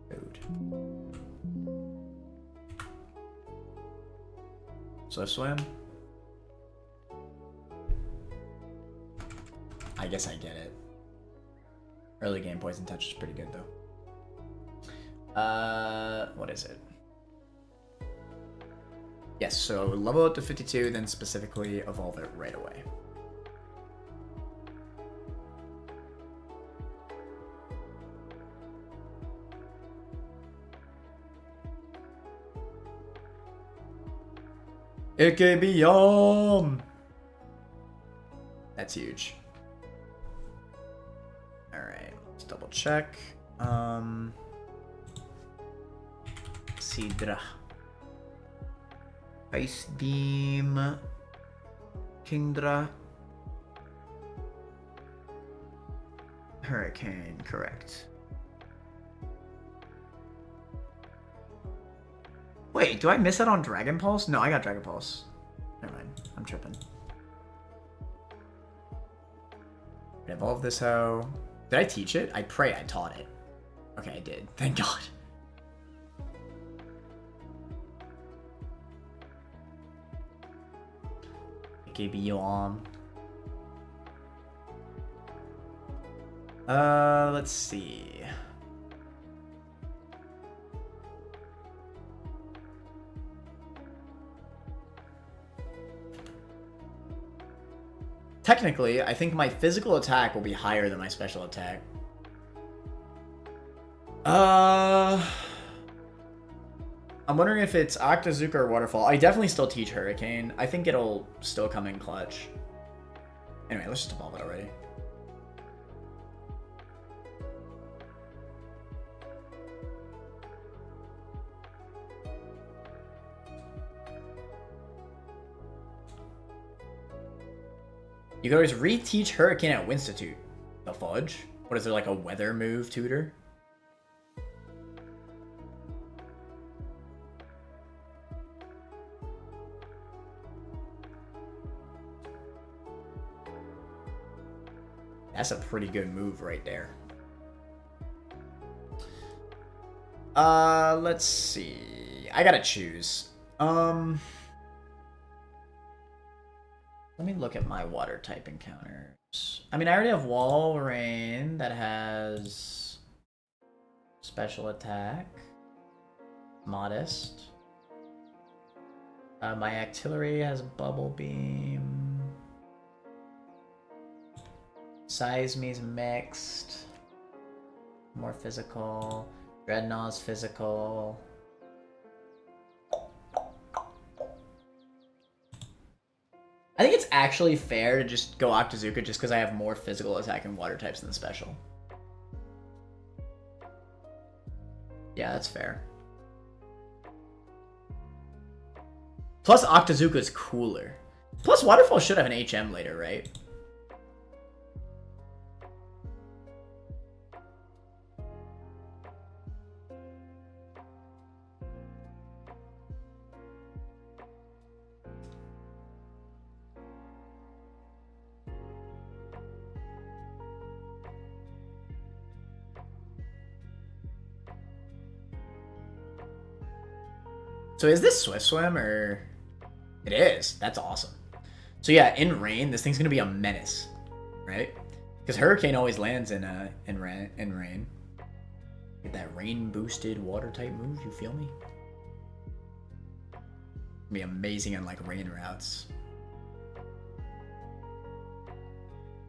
Food. Swift Swim. I guess I get it. Early game Poison Touch is pretty good though. What is it? Yes, so level it to 52, then specifically evolve it right away. AKB That's huge. Alright, let's double check. Sidra. Ice Beam. Kingdra. Hurricane, correct. Wait, do I miss out on Dragon Pulse? No, I got Dragon Pulse. Never mind, I'm tripping. Evolve this hoe. Did I teach it? I pray I taught it. Okay, I did. Thank God. KB let's see. Technically, I think my physical attack will be higher than my special attack. I'm wondering if it's Octazooka or Waterfall. I definitely still teach Hurricane. I think it'll still come in clutch. Anyway, let's just evolve it already. You could always reteach Hurricane at Winstitute. The fudge? What is there, like a weather move tutor? That's a pretty good move right there. Let's see. I gotta choose. Let me look at my water type encounters. I mean, I already have Walrein that has special attack, modest. My artillery has bubble beam. Seisme's mixed. More physical. Dreadnaught's physical. I think it's actually fair to just go Octazooka just because I have more physical attack and water types than special. Yeah, that's fair. Plus, Octazooka is cooler. Plus, Waterfall should have an HM later, right? So is this Swift Swim or... It is. That's awesome. So yeah, in rain, this thing's gonna be a menace, right? Because Hurricane always lands in rain. Get that rain boosted water type move. You feel me? Be amazing on like rain routes.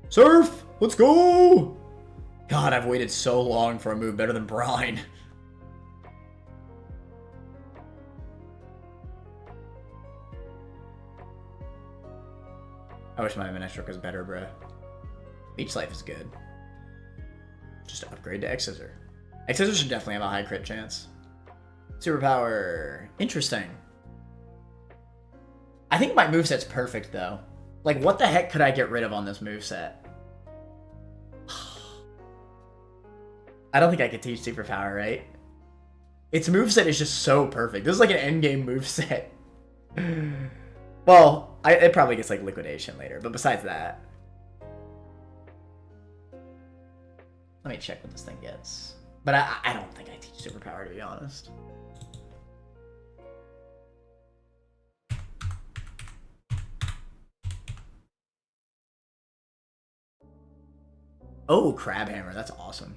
Surf! Let's go! God, I've waited so long for a move better than Brine. I wish my Minestruck was better, bruh. Beach Life is good. Just upgrade to X-Scissor. X-Scissor should definitely have a high crit chance. Superpower. Interesting. I think my moveset's perfect, though. Like, what the heck could I get rid of on this moveset? I don't think I could teach Superpower, right? Its moveset is just so perfect. This is like an endgame moveset. Well, it probably gets like liquidation later, but besides that. Let me check what this thing gets. But I don't think I teach Superpower, to be honest. Oh, Crab Hammer. That's awesome.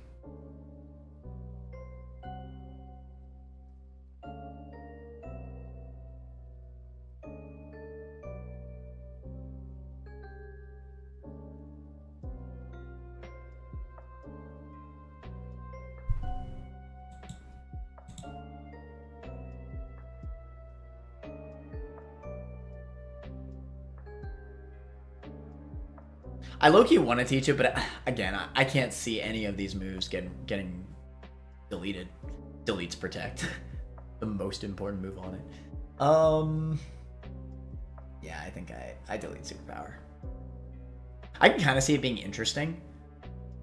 I low-key want to teach it, but again, I can't see any of these moves getting deleted. Deletes protect. the most important move on it. Yeah, I think I delete superpower. I can kind of see it being interesting.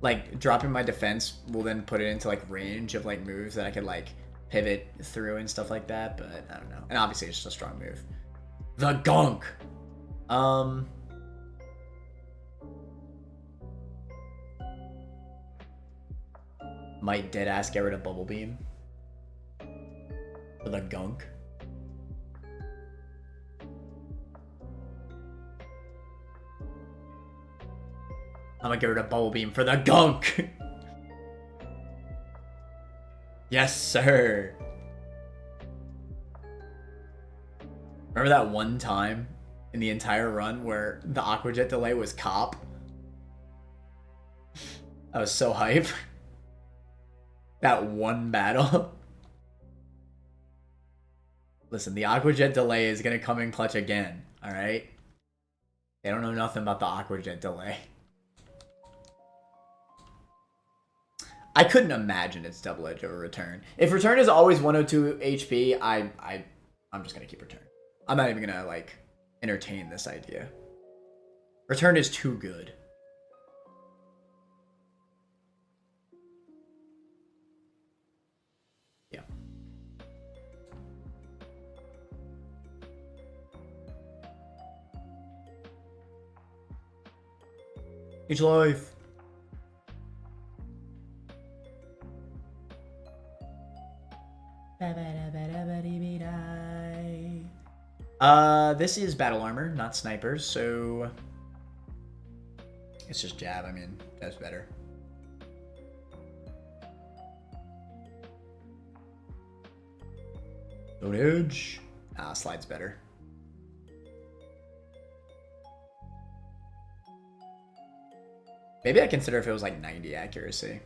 Like, dropping my defense will then put it into, like, range of, like, moves that I could, like, pivot through and stuff like that, but I don't know. And obviously it's just a strong move. The gunk! Might deadass get rid of Bubble Beam. For the gunk. I'm gonna get rid of Bubble Beam for the gunk! Yes, sir! Remember that one time in the entire run where the Aqua Jet delay was cop? I was so hype. That one battle. Listen, the Aqua Jet delay is gonna come in clutch again, alright? They don't know nothing about the Aqua Jet delay. I couldn't imagine it's double edge over return. If return is always 102 HP, I'm just gonna keep return. I'm not even gonna like entertain this idea. Return is too good. Yeah. Each life. This is battle armor, not snipers, so it's just jab. I mean, that's better. Don't edge. Slide's better. Maybe I consider if it was like 90 accuracy.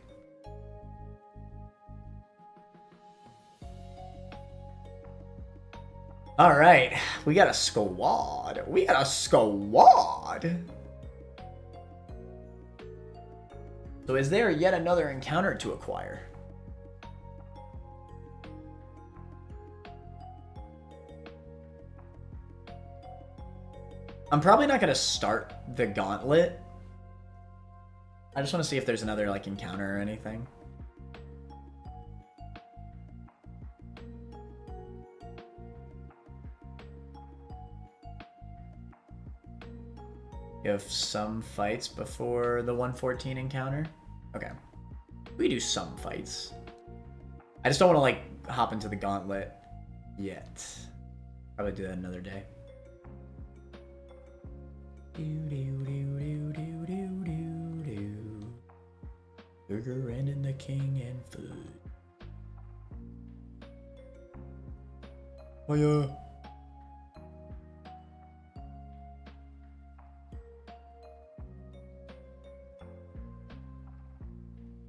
All right, we got a squad. We got a squad. So is there yet another encounter to acquire? I'm probably not going to start the gauntlet. I just want to see if there's another like encounter or anything. You have some fights before the 114 encounter? Okay. We do some fights. I just don't want to like hop into the gauntlet yet. Probably do that another day. Burger and the king and food. Oh yeah.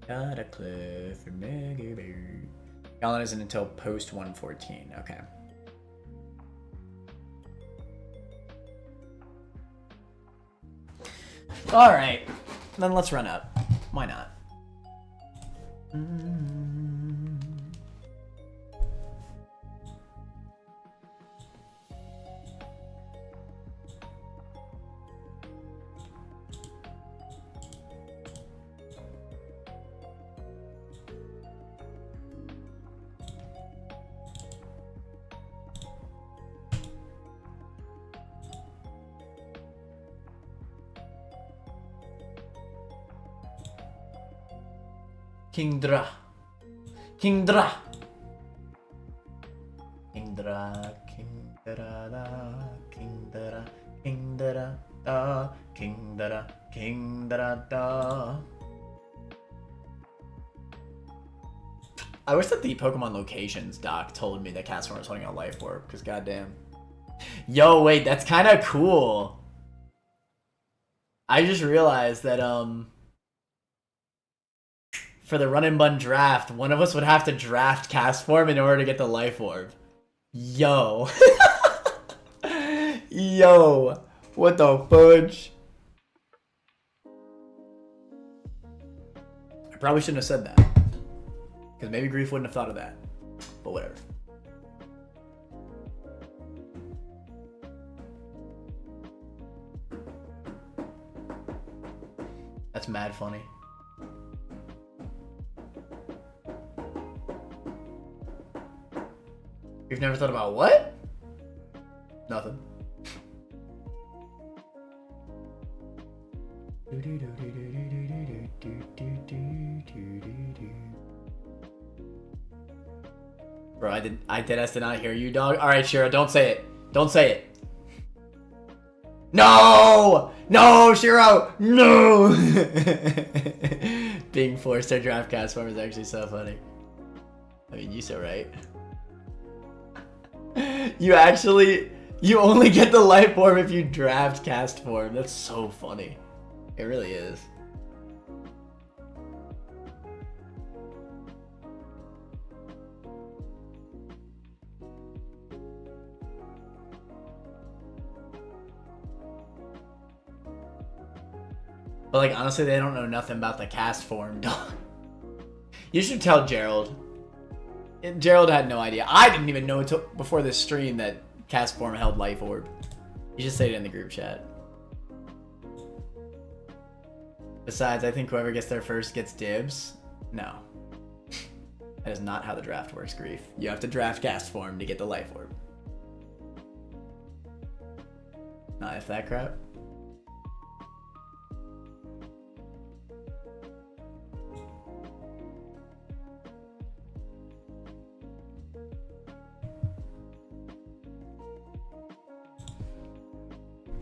Got a cliff for Mega Bear. Gauntlet isn't until post 114. Okay. All right, then let's run up. Why not? Kingdra. Kingdra. Kingdra. Kingdra. Da. Kingdra. Kingdra. Da. Kingdra. Kingdra. Da. I wish that the Pokemon locations doc told me that Castform was holding a life orb, because goddamn. Yo, wait, that's kind of cool. I just realized that, for the run and bun draft, one of us would have to draft Castform in order to get the life orb. Yo. Yo. What the fudge? I probably shouldn't have said that. Because maybe Grief wouldn't have thought of that. But whatever. That's mad funny. You've never thought about what? Nothing. Bro, I did not hear you, dog. All right, Shiro, don't say it. Don't say it. No! No, Shiro! No! Being forced to draft cast form is actually so funny. I mean, you so right. You only get the life form if you draft cast form. That's so funny. It really is. But like honestly, they don't know nothing about the cast form, dog. You should tell Gerald. Gerald had no idea. I didn't even know until before this stream that cast form held life orb. You should say it in the group chat. Besides, I think whoever gets there first gets dibs. No. That is not how the draft works, Grief. You have to draft cast form to get the life orb. Not if that crap.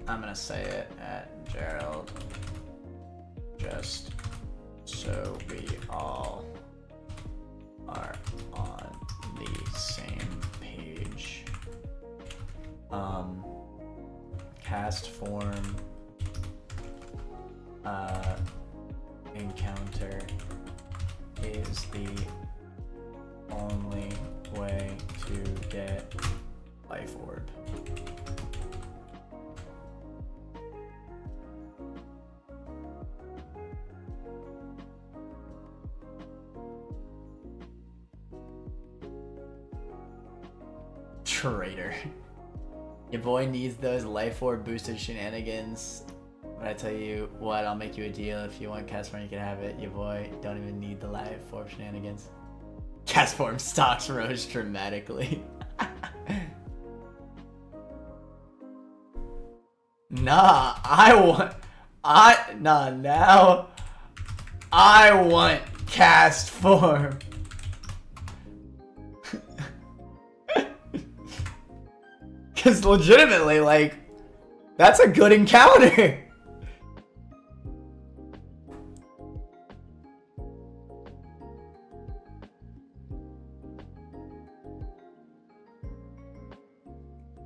I'm gonna say it at Gerald, just so we all are on the same page. Cast form encounter is the only way to get life orb. Traitor. Your boy needs those life orb boosted shenanigans. When I tell you what, I'll make you a deal. If you want cast form, you can have it. Your boy don't even need the life orb shenanigans. Cast form stocks rose dramatically. Nah, now I want cast form. Because legitimately, like, that's a good encounter.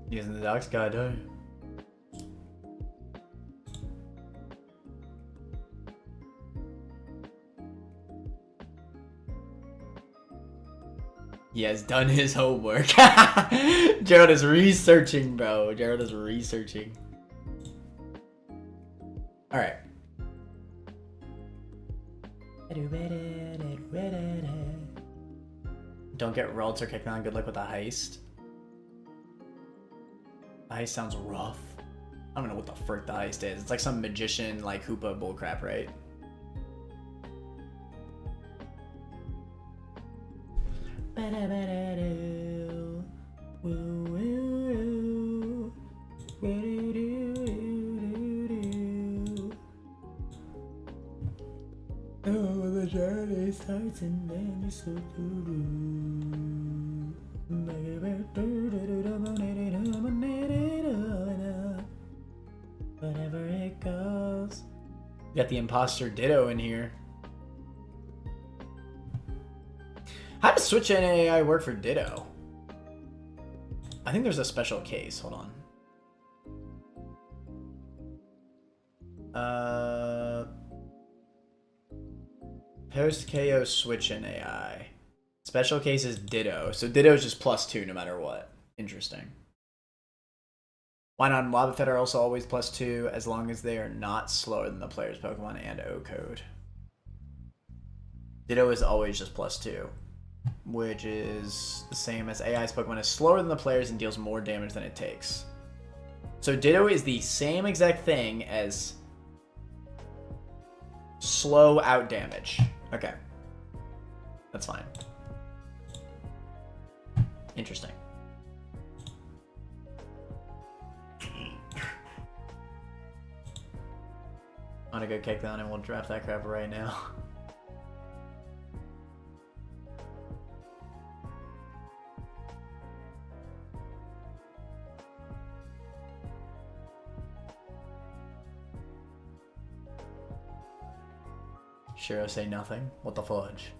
Using the dark sky, don't you? He has done his homework. Gerald is researching, bro. Gerald is researching. Alright. Don't get rolled or kicked on. Good luck with the heist. The heist sounds rough. I don't know what the frick the heist is. It's like some magician, like, Hoopa bullcrap, right? Oh, the journey starts and then you so whatever it goes. Got the imposter Ditto in here. How does Switch NAI work for Ditto? I think there's a special case. Hold on. Post KO Switch NAI. Special case is Ditto. So Ditto is just +2 no matter what. Interesting. Why not? Wobbuffet are also always +2 as long as they are not slower than the player's Pokemon and O code. Ditto is always just +2. Which is the same as AI's Pokemon is slower than the players and deals more damage than it takes. So Ditto is the same exact thing as slow out damage. Okay. That's fine. Interesting. I'm gonna go kick down and we'll draft that crap right now. Sure, I say nothing. What the fudge?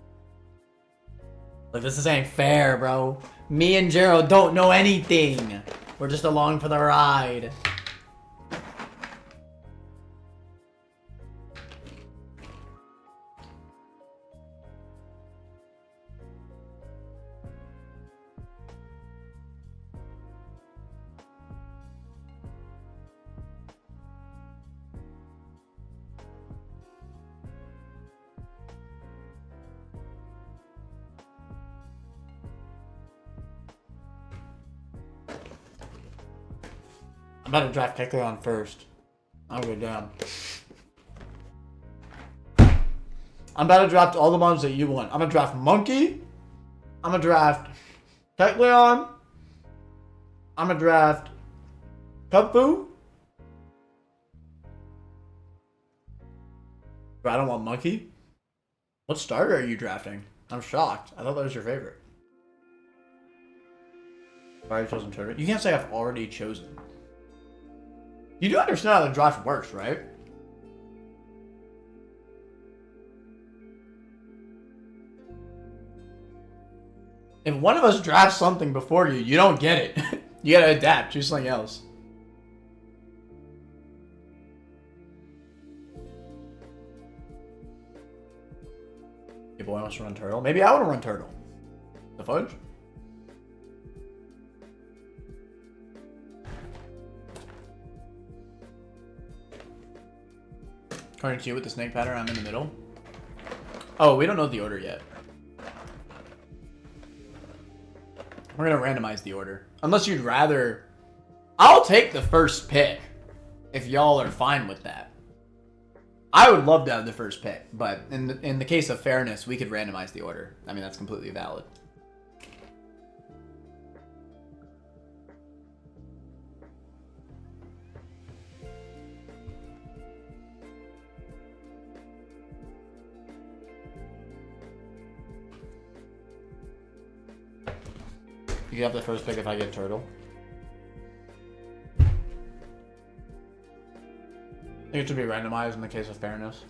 Like, this ain't fair, bro. Me and Gerald don't know anything. We're just along for the ride. I'm about to draft Kecleon first. I'll go down. I'm about to draft all the ones that you want. I'm gonna draft Monkey. I'm gonna draft Kecleon. I'm gonna draft Cubfu. But I don't want Monkey. What starter are you drafting? I'm shocked. I thought that was your favorite. I've already chosen Turtle. You can't say I've already chosen. You do understand how the draft works, right? If one of us drafts something before you, you don't get it. You gotta adapt, choose something else. Your boy wants to run Turtle. Maybe I want to run Turtle. The fudge? According to you with the snake pattern, I'm in the middle. Oh, we don't know the order yet. We're gonna randomize the order. Unless you'd rather... I'll take the first pick. If y'all are fine with that. I would love to have the first pick. But in the case of fairness, we could randomize the order. I mean, that's completely valid. You have the first pick if I get Turtle. I think it should be randomized in the case of fairness.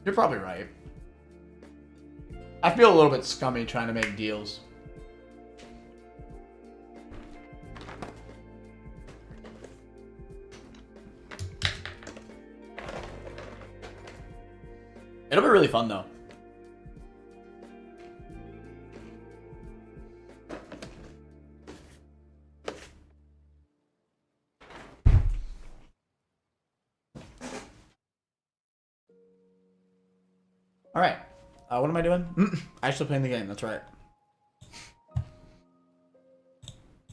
You're probably right. I feel a little bit scummy trying to make deals. It'll be really fun though. Alright. What am I doing? Actually playing the game, that's right.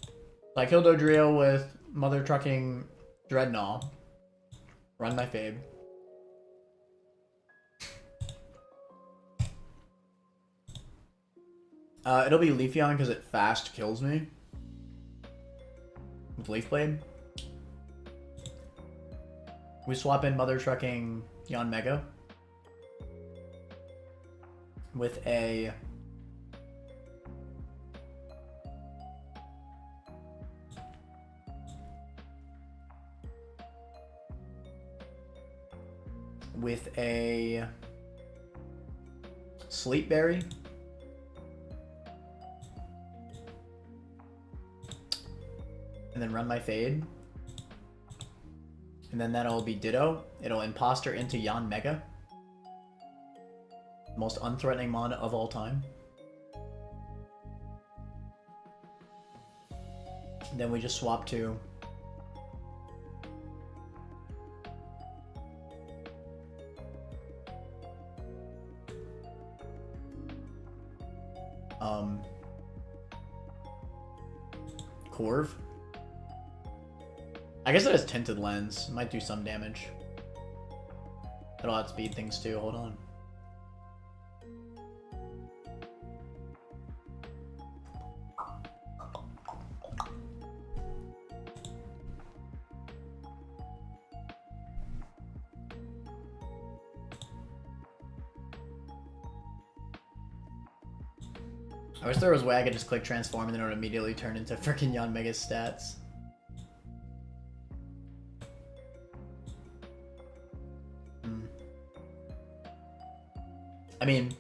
So I killed Dodrio with Mother Trucking Dreadnought. Run my fave. It'll be Leafeon because it fast kills me. With Leaf Blade. We swap in Mother Trucking Yanmega. With a Sleep Berry. And then run my Fade. And then that'll be Ditto. It'll Imposter into Yanmega. Most unthreatening mon of all time. Then we just swap to Corv. I guess it has Tinted Lens. Might do some damage. It'll outspeed things too. Hold on. I wish there was a way I could just click transform and then it would immediately turn into freaking Yanmega's stats. I mean,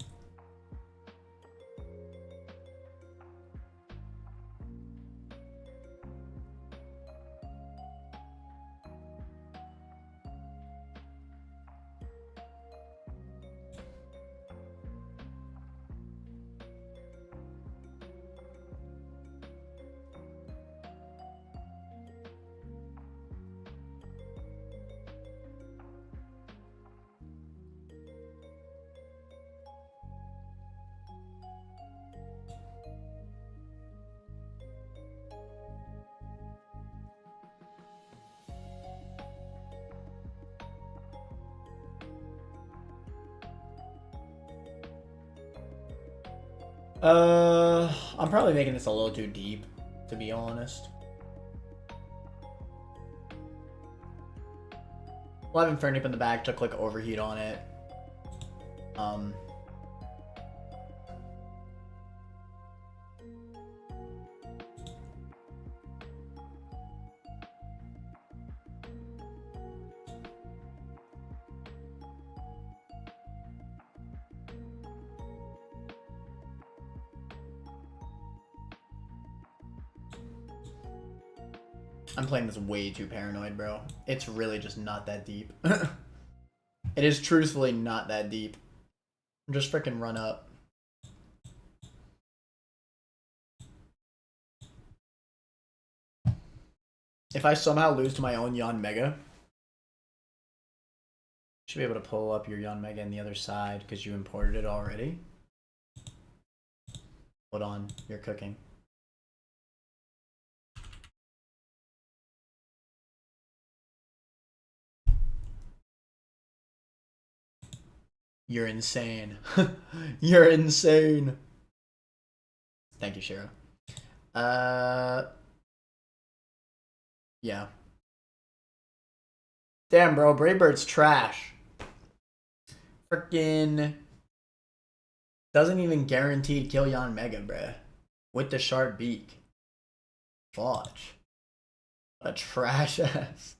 I'm probably making this a little too deep, to be honest. We'll have Infernip in the back to click overheat on it. I'm playing this way too paranoid, bro. It's really just not that deep. It is truthfully not that deep. Just freaking run up. If I somehow lose to my own Yanmega, should be able to pull up your Yanmega on the other side because you imported it already. Hold on, you're cooking. You're insane. You're insane. Thank you, Shira. Yeah. Damn, bro. Brave Bird's trash. Frickin' doesn't even guarantee kill Yanmega, bruh. With the sharp beak. Fudge. A trash ass.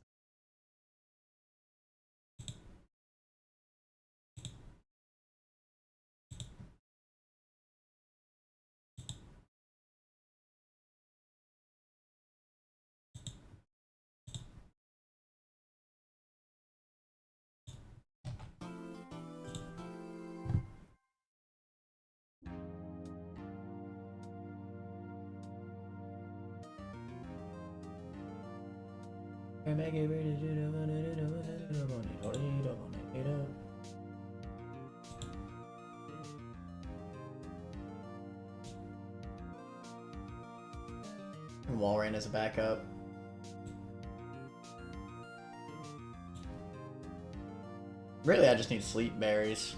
Walrein as a backup. Really, I just need sleep berries.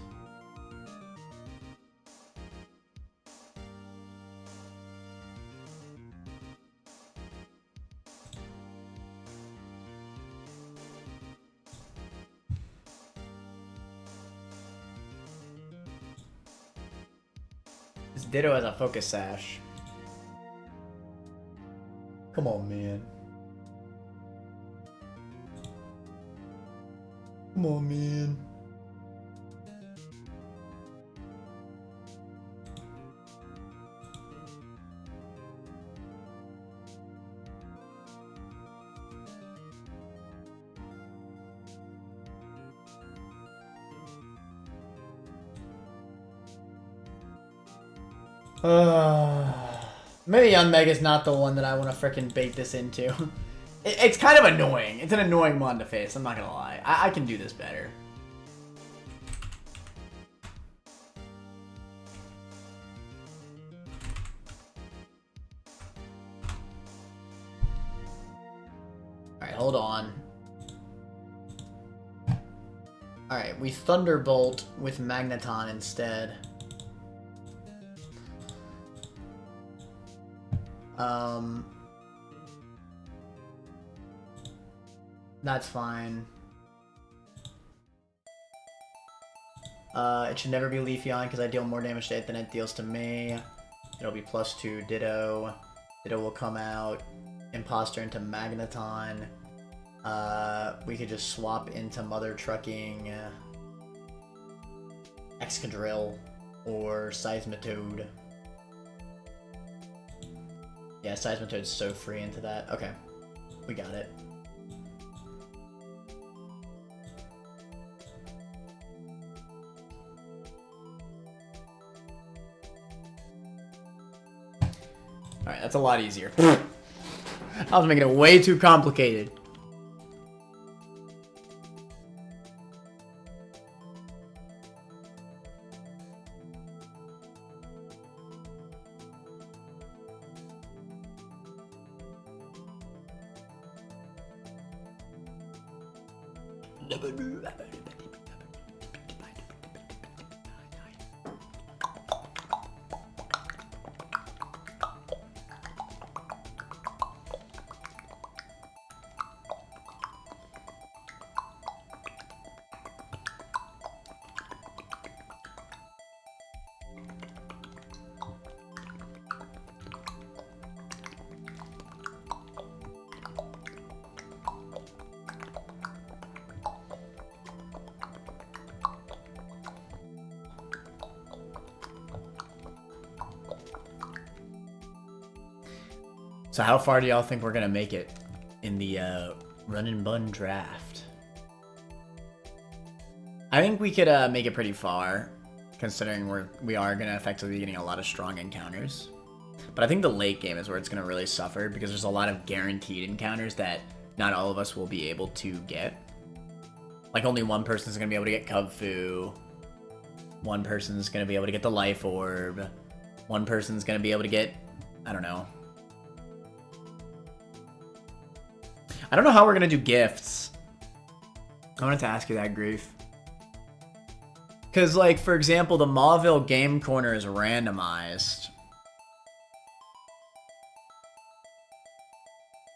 This Ditto has a focus sash. Come on, man. Come on, man. Maybe Yanmega's not the one that I want to frickin' bait this into. It's kind of annoying. It's an annoying one to face, I'm not gonna lie. I can do this better. Alright, hold on. Alright, we Thunderbolt with Magneton instead. That's fine. It should never be Leafeon because I deal more damage to it than it deals to me. It'll be +2 Ditto. Ditto will come out. Imposter into Magneton. We could just swap into Mother Trucking, Excadrill, or Seismitoad. Yeah, Seismitoad's so free into that. Okay, we got it. Alright, that's a lot easier. I was making it way too complicated. So how far do y'all think we're gonna make it in the run and bun draft? I think we could make it pretty far, considering we are gonna effectively be getting a lot of strong encounters. But I think the late game is where it's gonna really suffer because there's a lot of guaranteed encounters that not all of us will be able to get. Like only one person's gonna be able to get Kubfu. One person's gonna be able to get the Life Orb. One person's gonna be able to get, I don't know. I don't know how we're gonna do gifts. I wanted to ask you that, Grief. Because, like, for example, the Mauville Game Corner is randomized.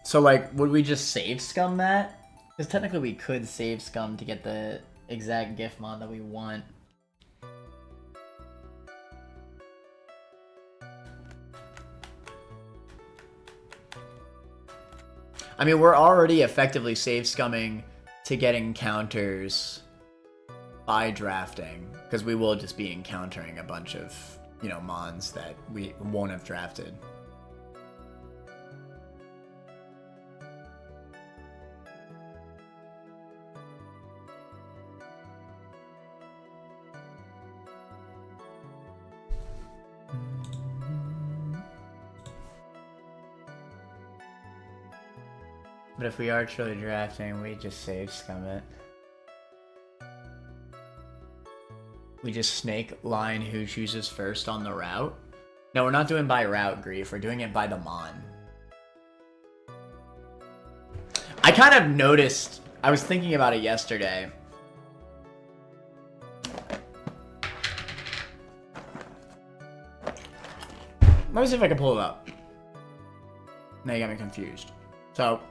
So, like, would we just save scum that? Because technically we could save scum to get the exact gift mod that we want. I mean, we're already effectively save scumming to get encounters by drafting, because we will just be encountering a bunch of, you know, mons that we won't have drafted. But if we are truly drafting, we just save scum it. We just snake line who chooses first on the route. No, we're not doing by route, Grief. We're doing it by the mon. I kind of noticed, I was thinking about it yesterday. Let me see if I can pull it up. Now you got me confused. So,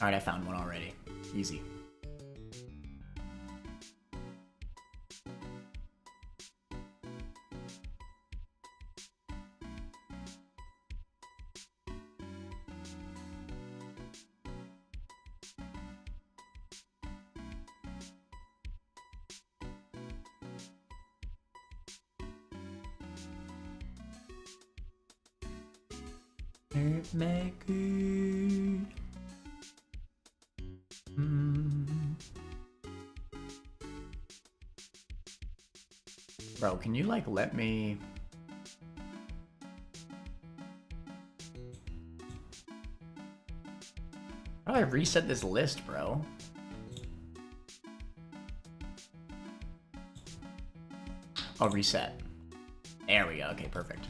alright, I found one already. Easy. Bro, can you like let me? How do I reset this list, bro? I'll reset. There we go. Okay, perfect.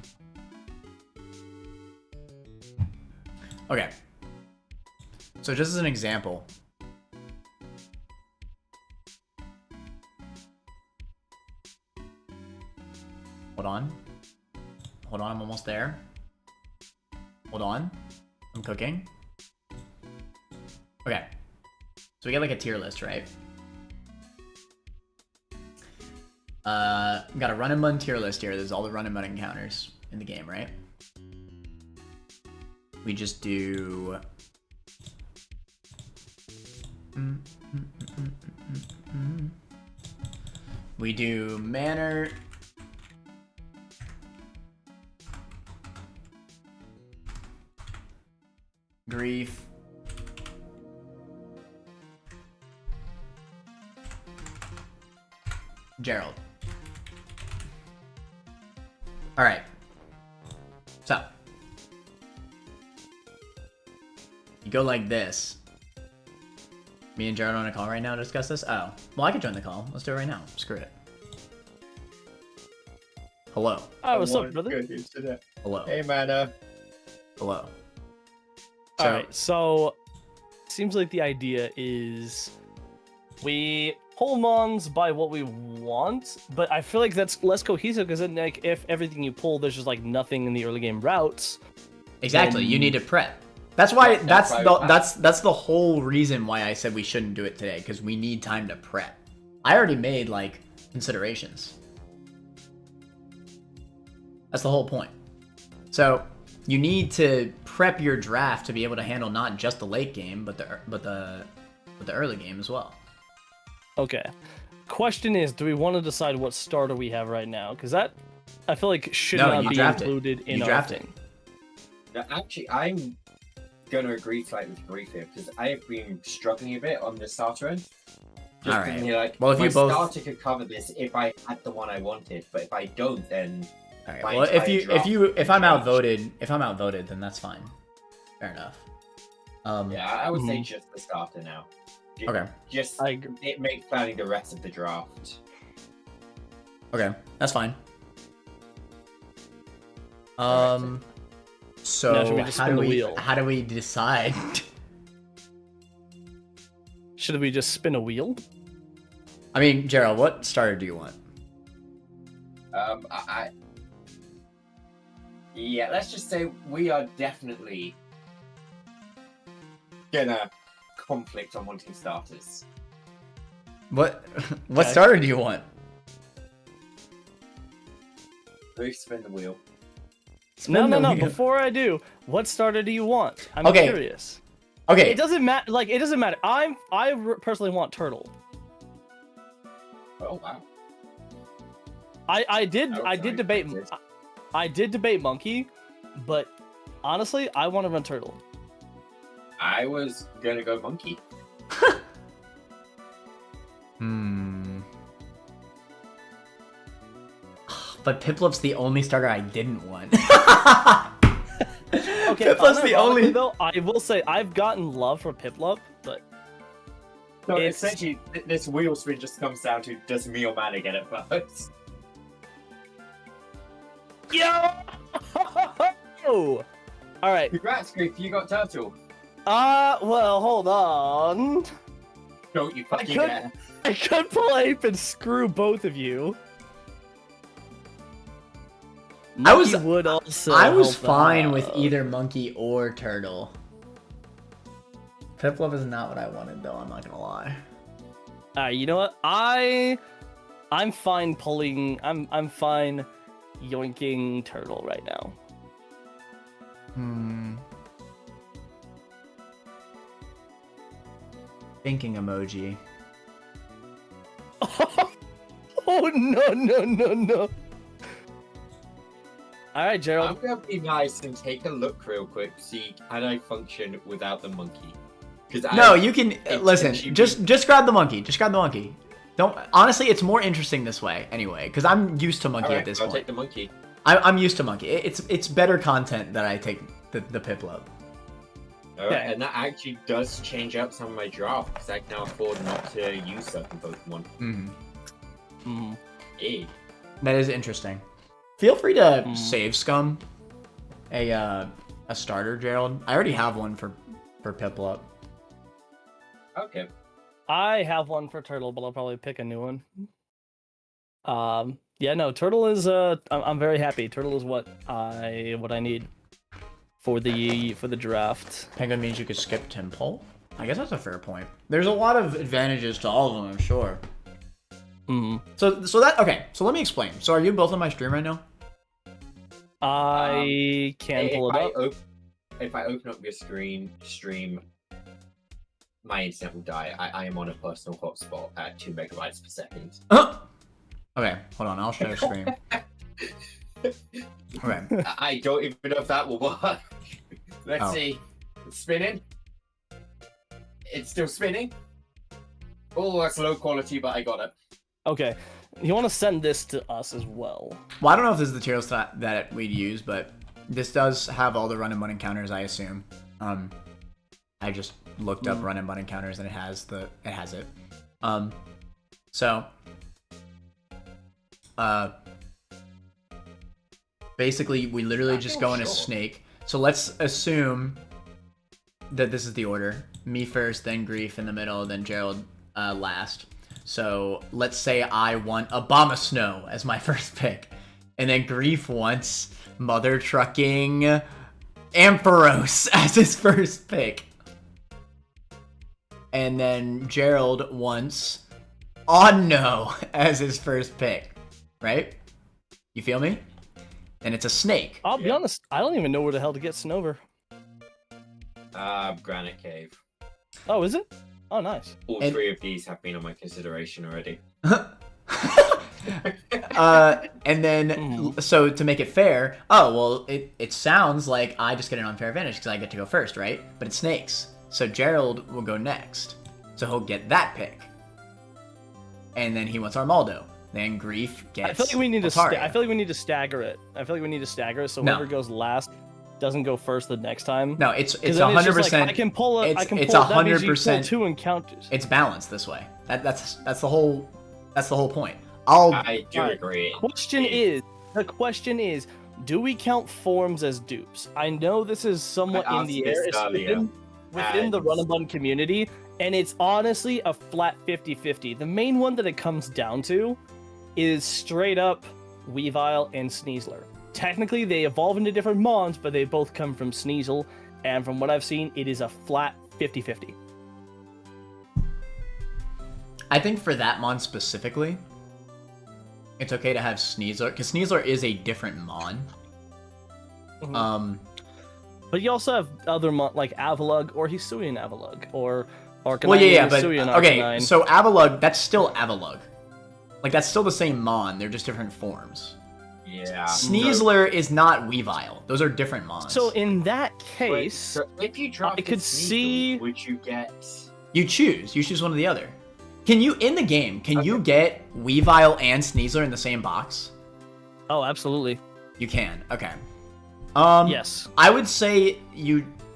Okay. So just as an example. Hold on. Hold on, I'm almost there. Hold on. I'm cooking. Okay. So we get like a tier list, right? We got a run and mun tier list here. There's all the run and mun encounters in the game, right? We just do... We do manner... Grief. Gerald. Alright. So. You go like this. Me and Gerald on a call right now to discuss this? Oh. Well, I could join the call. Let's do it right now. Screw it. Hello. Hi, what's up, brother? Hello. Hey, man. Hello. All right, so seems like the idea is we pull mons by what we want, but I feel like that's less cohesive because then, like, if everything you pull, there's just like nothing in the early game routes. Exactly. then- You need to prep. That's why. That's why- That's the whole reason why I said we shouldn't do it today, because we need time to prep. I already made like considerations. That's the whole point. So you need to prep your draft to be able to handle not just the late game, but the early game as well. Okay. Question is, do we want to decide what starter we have right now? Because that I feel like should No, not you be draft it. included in You our draft it. thing. Actually, I'm going to agree slightly with Grief here because I have been struggling a bit on the starter end. Just Alright. thinking, like, Well, if my you both- starter could cover this if I had the one I wanted, but if I don't, then All right. my Well, entire draft if I'm changed. outvoted, then that's fine. Fair enough. Yeah, I would say Mhm. just the starter now. Okay. Just I agree. it makes planning the rest of the draft. Okay, that's fine. Alright, So Now, should we just spin the wheel? how do we decide? Should we just spin a wheel? I mean, Gerald, what starter do you want? Yeah, let's just say we are definitely gonna conflict on wanting starters. What Okay. starter do you want? Grief, spin the wheel. No. wheel. Before I do, what starter do you want? I'm Okay. curious. Okay. It doesn't matter. Like, it doesn't matter. Personally want turtle. Oh wow. I did sorry, debate. that's it. I did debate monkey, but honestly, I want to run turtle. I was gonna go monkey. But Piplup's the only starter I didn't want. Okay, Piplup's the unironically, only. though. I will say I've gotten love for Piplup, but So It's- essentially, this wheel spin just comes down to does me or Manny get it first? yo. All right. Congrats, Grief, you got turtle. Well, hold on. Don't you fucking could- dare. I could pull ape and screw both of you. I was- Monkey would also. I was help fine with out. either monkey or turtle. Piplup is not what I wanted, though. I'm not gonna lie. You know what? I'm fine pulling. I'm fine yoinking turtle right now. Thinking emoji. Oh no. All right, Gerald. I'm gonna be nice and take a look real quick. See, can I function without the monkey? No, you can listen. actually- Just grab the monkey. Just grab the monkey. Don't. Honestly, it's more interesting this way anyway, because I'm used to monkey Alright, at this I'll point. take the monkey. I'm used to monkey. It's better content that I take the Piplup. Alright, Okay. and that actually does change up some of my draft because I can now afford not to use certain Pokemon. Yeah. That is interesting. Feel free to save Scum a starter, Gerald. I already have one for Piplup. Okay. I have one for Turtle, but I'll probably pick a new one. Yeah, no, Turtle is I'm very happy. Turtle is what I need for the draft. Penguin means you could skip Temple. I guess that's a fair point. There's a lot of advantages to all of them, I'm sure. So that okay. So let me explain. So are you both on my stream right now? I can pull it up. If I open up your stream, my internet will die. I am on a personal hotspot at 2 megabytes per second. Okay, hold on. I'll share screen. Okay. I don't even know if that will work. Let's Oh. see. It's spinning. It's still spinning. Oh, that's low quality, but I got it. Okay, you want to send this to us as well? Well, I don't know if this is the tier list that we'd use, but this does have all the run and button counters, I assume. I just looked up run and button counters and it has it. Basically we literally just go in a snake. So let's assume that this is the order. Me first, then Grief in the middle, then Gerald last. So let's say I want Abomasnow as my first pick. And then Grief wants Mother Trucking Ampharos as his first pick. And then Gerald wants Onno as his first pick. Right? You feel me? And it's a snake. I'll be honest, I don't even know where the hell to get Snover. Granite Cave. Oh, is it? Oh, nice. All three of these have been on my consideration already. And then, so to make it fair, it sounds like I just get an unfair advantage because I get to go first, right? But it's snakes. So Gerald will go next. So he'll get that pick. And then he wants Armaldo. Then Grief gets I feel like we need Altaria. I feel like we need to stagger it. So whoever goes last doesn't go first the next time. No, it's 100%. Like, I can pull it. I can it's pull it. That means you 100%. pull two encounters. It's balanced this way. That's the whole point. I do agree. The question is, do we count forms as dupes? I know this is somewhat in the air. It's within the run and button community, and it's honestly a flat 50-50. The main one that it comes down to is straight up Weavile and Sneasler. Technically, they evolve into different mons, but they both come from Sneasel, and from what I've seen, it is a flat 50-50. I think for that mon specifically, it's okay to have Sneasler, because Sneasler is a different mon. But you also have other like Avalugg or Hisuian Avalugg or Arcanine. Well, yeah, but Hisuian okay, Arcanine. so Avalugg, that's still Avalugg. Like, that's still the same mon, they're just different forms. Yeah. Sneasler is not Weavile. Those are different mons. So in that case, So if you drop I could see- would you get? you choose one or the other. Can you, in the game, you get Weavile and Sneasler in the same box? oh, absolutely, You can, okay. yes. I would say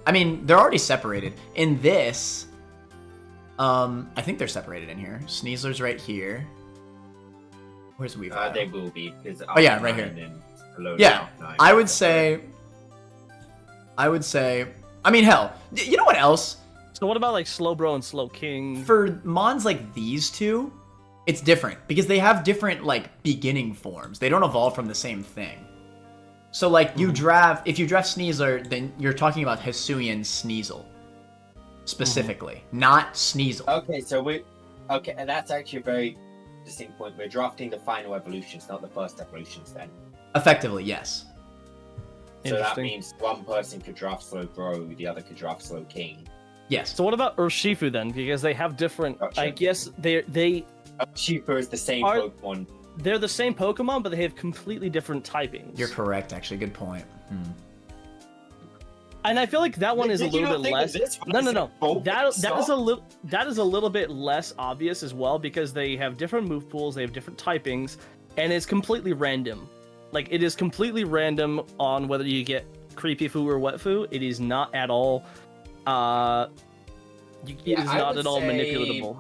I mean, they're already separated. In this, I think they're separated in here. Sneasler's right here. Where's Weavile? They will be. Oh, yeah, right here. Yeah, I would say, I mean, hell, you know what else? So what about like Slowbro and Slowking? For mons like these two, it's different because they have different like beginning forms. They don't evolve from the same thing. So like if you draft Sneasler, then you're talking about Hisuian Sneasel specifically, not Sneasel. Okay, and that's actually a very distinct point. We're drafting the final evolutions, not the first evolutions then. Effectively, yes. So that means one person could draft Slowbro, the other could draft Slowking. Yes. So what about Urshifu then? Because they have different. Gotcha. I guess they. Shifu is the same Pokemon. they're the same Pokemon, but they have completely different typings. You're correct, actually. Good point. And I feel like that one is a Did you little not bit think of less. this when No, I no, said no. both That is a little bit less obvious as well because they have different move pools, they have different typings, and it's completely random. Like it is completely random on whether you get Creepy Foo or Wet Foo. It is not at all. It is not at all manipulatable.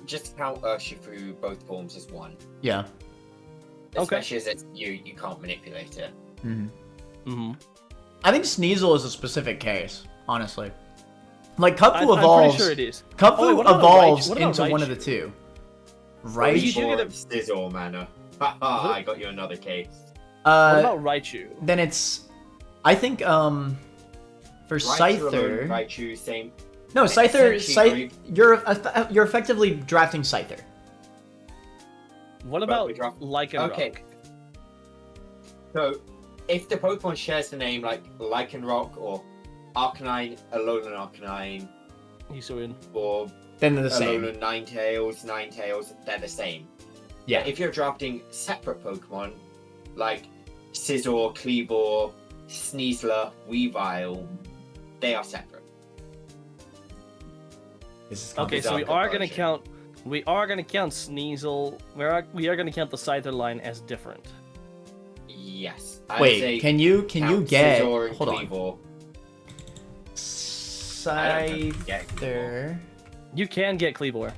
Just count Urshifu both forms as one. Yeah. Especially as it's you can't manipulate it. I think Sneasel is a specific case, honestly. Like Cupfu I'm evolves. pretty sure it is. Cupfu what about evolves What about into one of Raichu? the two. Right. Right? you do get a- Sizzle manner. Haha, I got you another case. What about Raichu? Then it's, I think, for Scyther. Raichu, same. No, Scyther. Essentially, You're effectively drafting Scyther. What But about we draft- Lycanroc? Okay. So, if the Pokemon shares the name like Lycanroc or Arcanine, Alolan Arcanine, Hisuian. or Then they're the same. Alolan Ninetales, they're the same. Yeah. If you're drafting separate Pokemon, like Scizor, Kleavor, Sneasler, Weavile, they are separate. This is Okay, so we Bizarre are gonna conversion. count. We are gonna count Sneasel. We are gonna count the Scyther line as different. Yes. I'd Wait, say can you count get? Scizor and Hold on. Kleavor. I don't know if you get Kleavor. Scyther. You can get Kleavor.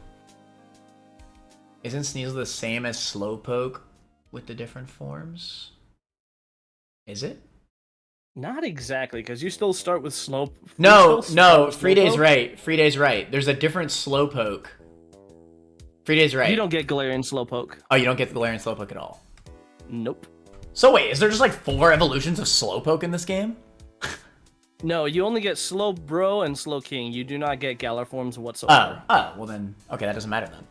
Isn't Sneasel the same as Slowpoke with the different forms? Is it? Not exactly, because you still start with Slow. No, Friday's right. Friday's right. There's a different Slowpoke. Friday's right. You don't get Galarian Slowpoke. Oh, you don't get the Galarian Slowpoke at all. Nope. So wait, is there just like 4 evolutions of Slowpoke in this game? No, you only get Slowbro and Slowking. You do not get Galar forms whatsoever. Well then, okay, that doesn't matter then.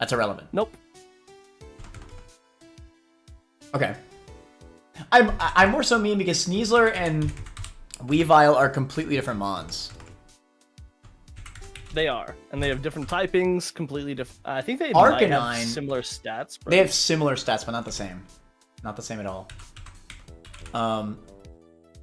That's irrelevant. Nope. Okay. I'm more so mean because Sneasler and Weavile are completely different mons. They are, and they have different typings, completely different. I think they might have Arcanine. similar stats. Bro. They have similar stats, but not the same. Not the same at all.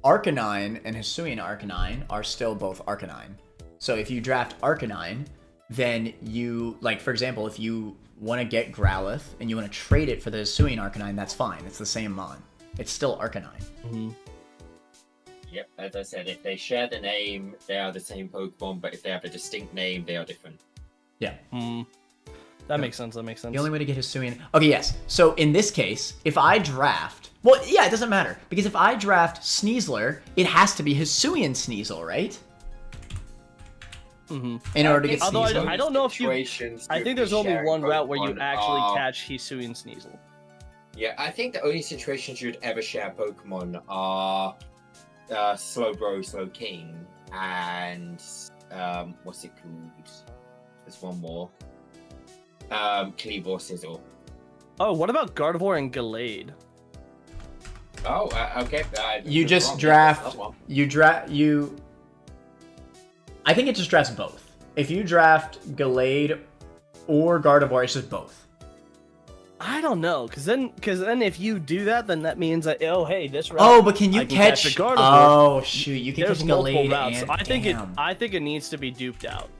Arcanine and Hisuian Arcanine are still both Arcanine. So if you draft Arcanine, then you, like, for example, if you want to get Growlithe and you want to trade it for the Hisuian Arcanine, that's fine. It's the same mon. It's still Arcanine. Mhm. Yep, as I said, if they share the name, they are the same Pokemon, but if they have a distinct name, they are different. Yeah. That makes sense. That makes sense. The only way to get Hisuian... Okay, yes. So in this case, if I draft... Well, yeah, it doesn't matter. Because if I draft Sneasler, it has to be Hisuian Sneasel, right? In order to get Although Sneasel. I don't know if you. Situations I with think the there's only sharing one route where you Pokemon actually are- catch Hisuian Sneasel. Yeah, I think the only situations you'd ever share Pokemon are Slowbro, Slowking, and what's it called? There's one more. Kleavor, Sizzle. Oh, what about Gardevoir and Gallade? Oh, okay. You was just wrong. draft... That's one. I think it just drafts both. If you draft Gallade or Gardevoir, it's just both. I don't know, because then if you do that, then that means that hey, this route. Oh, but can you I can catch... catch a Gardevoir. Oh, shoot. You can There's catch multiple Gallade routes. and... I think it needs to be duped out.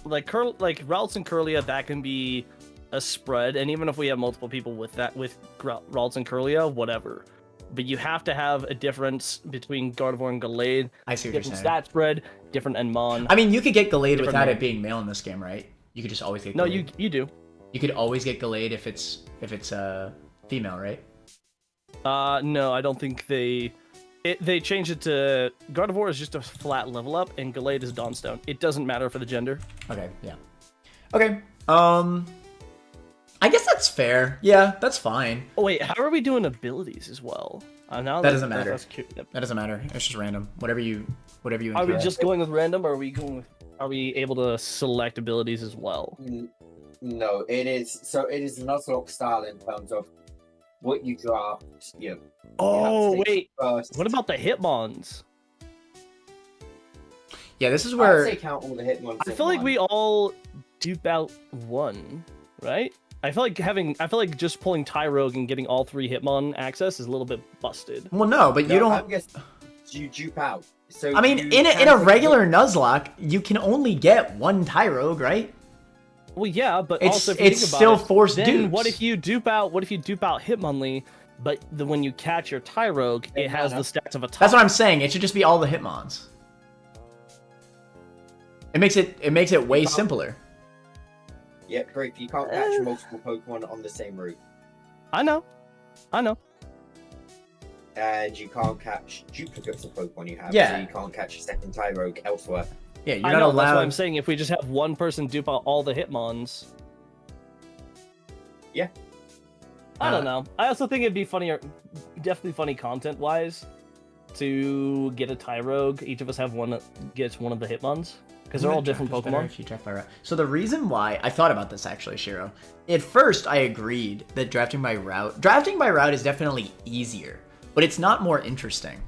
Like Ralts and Curlia, that can be a spread, and even if we have multiple people with Ralts and Curlia, whatever. But you have to have a difference between Gardevoir and Gallade. I see what you're Different saying. stat spread, different Enmon. I mean, you could get Gallade Different without name. it being male in this game, right? You could just always get Gallade. No, you do. You could always get Gallade if it's female, right? No, I don't think they changed it to Gardevoir is just a flat level up, and Gallade is Dawnstone. It doesn't matter for the gender. Okay, yeah. Okay, I guess that's fair. Yeah, that's fine. Oh wait, how are we doing abilities as well? Now That doesn't matter. That's cute. Yep. That doesn't matter. It's just random. Whatever you Are we encourage. just going with random, or are we able to select abilities as well? No, it is. So it is Nuzlocke style in terms of what you draft. Oh wait, First. what about the Hitmons? Yeah, this is I'd say where count all the Hitmons. I in feel like one. we all dupe out one, right? I feel like just pulling Tyrogue and getting all 3 Hitmon access is a little bit busted. Well, no, but you I don't. guess you dupe out. So I mean, you in can a take regular Nuzlocke, you can only get 1 Tyrogue, right? Well, yeah, but It's- also if you it's think about still it, forced then dupes. what if you dupe out Hitmonlee, but when you catch your Tyrogue, it has the stats of a top. That's what I'm saying. It should just be all the Hitmons. It makes it way simpler. Yeah, correct. You can't catch multiple Pokemon on the same route. I know. And you can't catch duplicates of Pokemon you have. Yeah. So you can't catch a second Tyrogue elsewhere. Yeah, you're I not know, allowed. that's what I'm saying. If we just have one person dupe out all the Hitmons. Yeah. I don't know. I also think it'd be funnier, definitely funny content-wise, to get a Tyrogue. Each of us gets one of the Hitmons. Because they're all different Pokemon. If you draft by route. So the reason why I thought about this actually, Shiro. At first, I agreed that drafting by route is definitely easier, but it's not more interesting.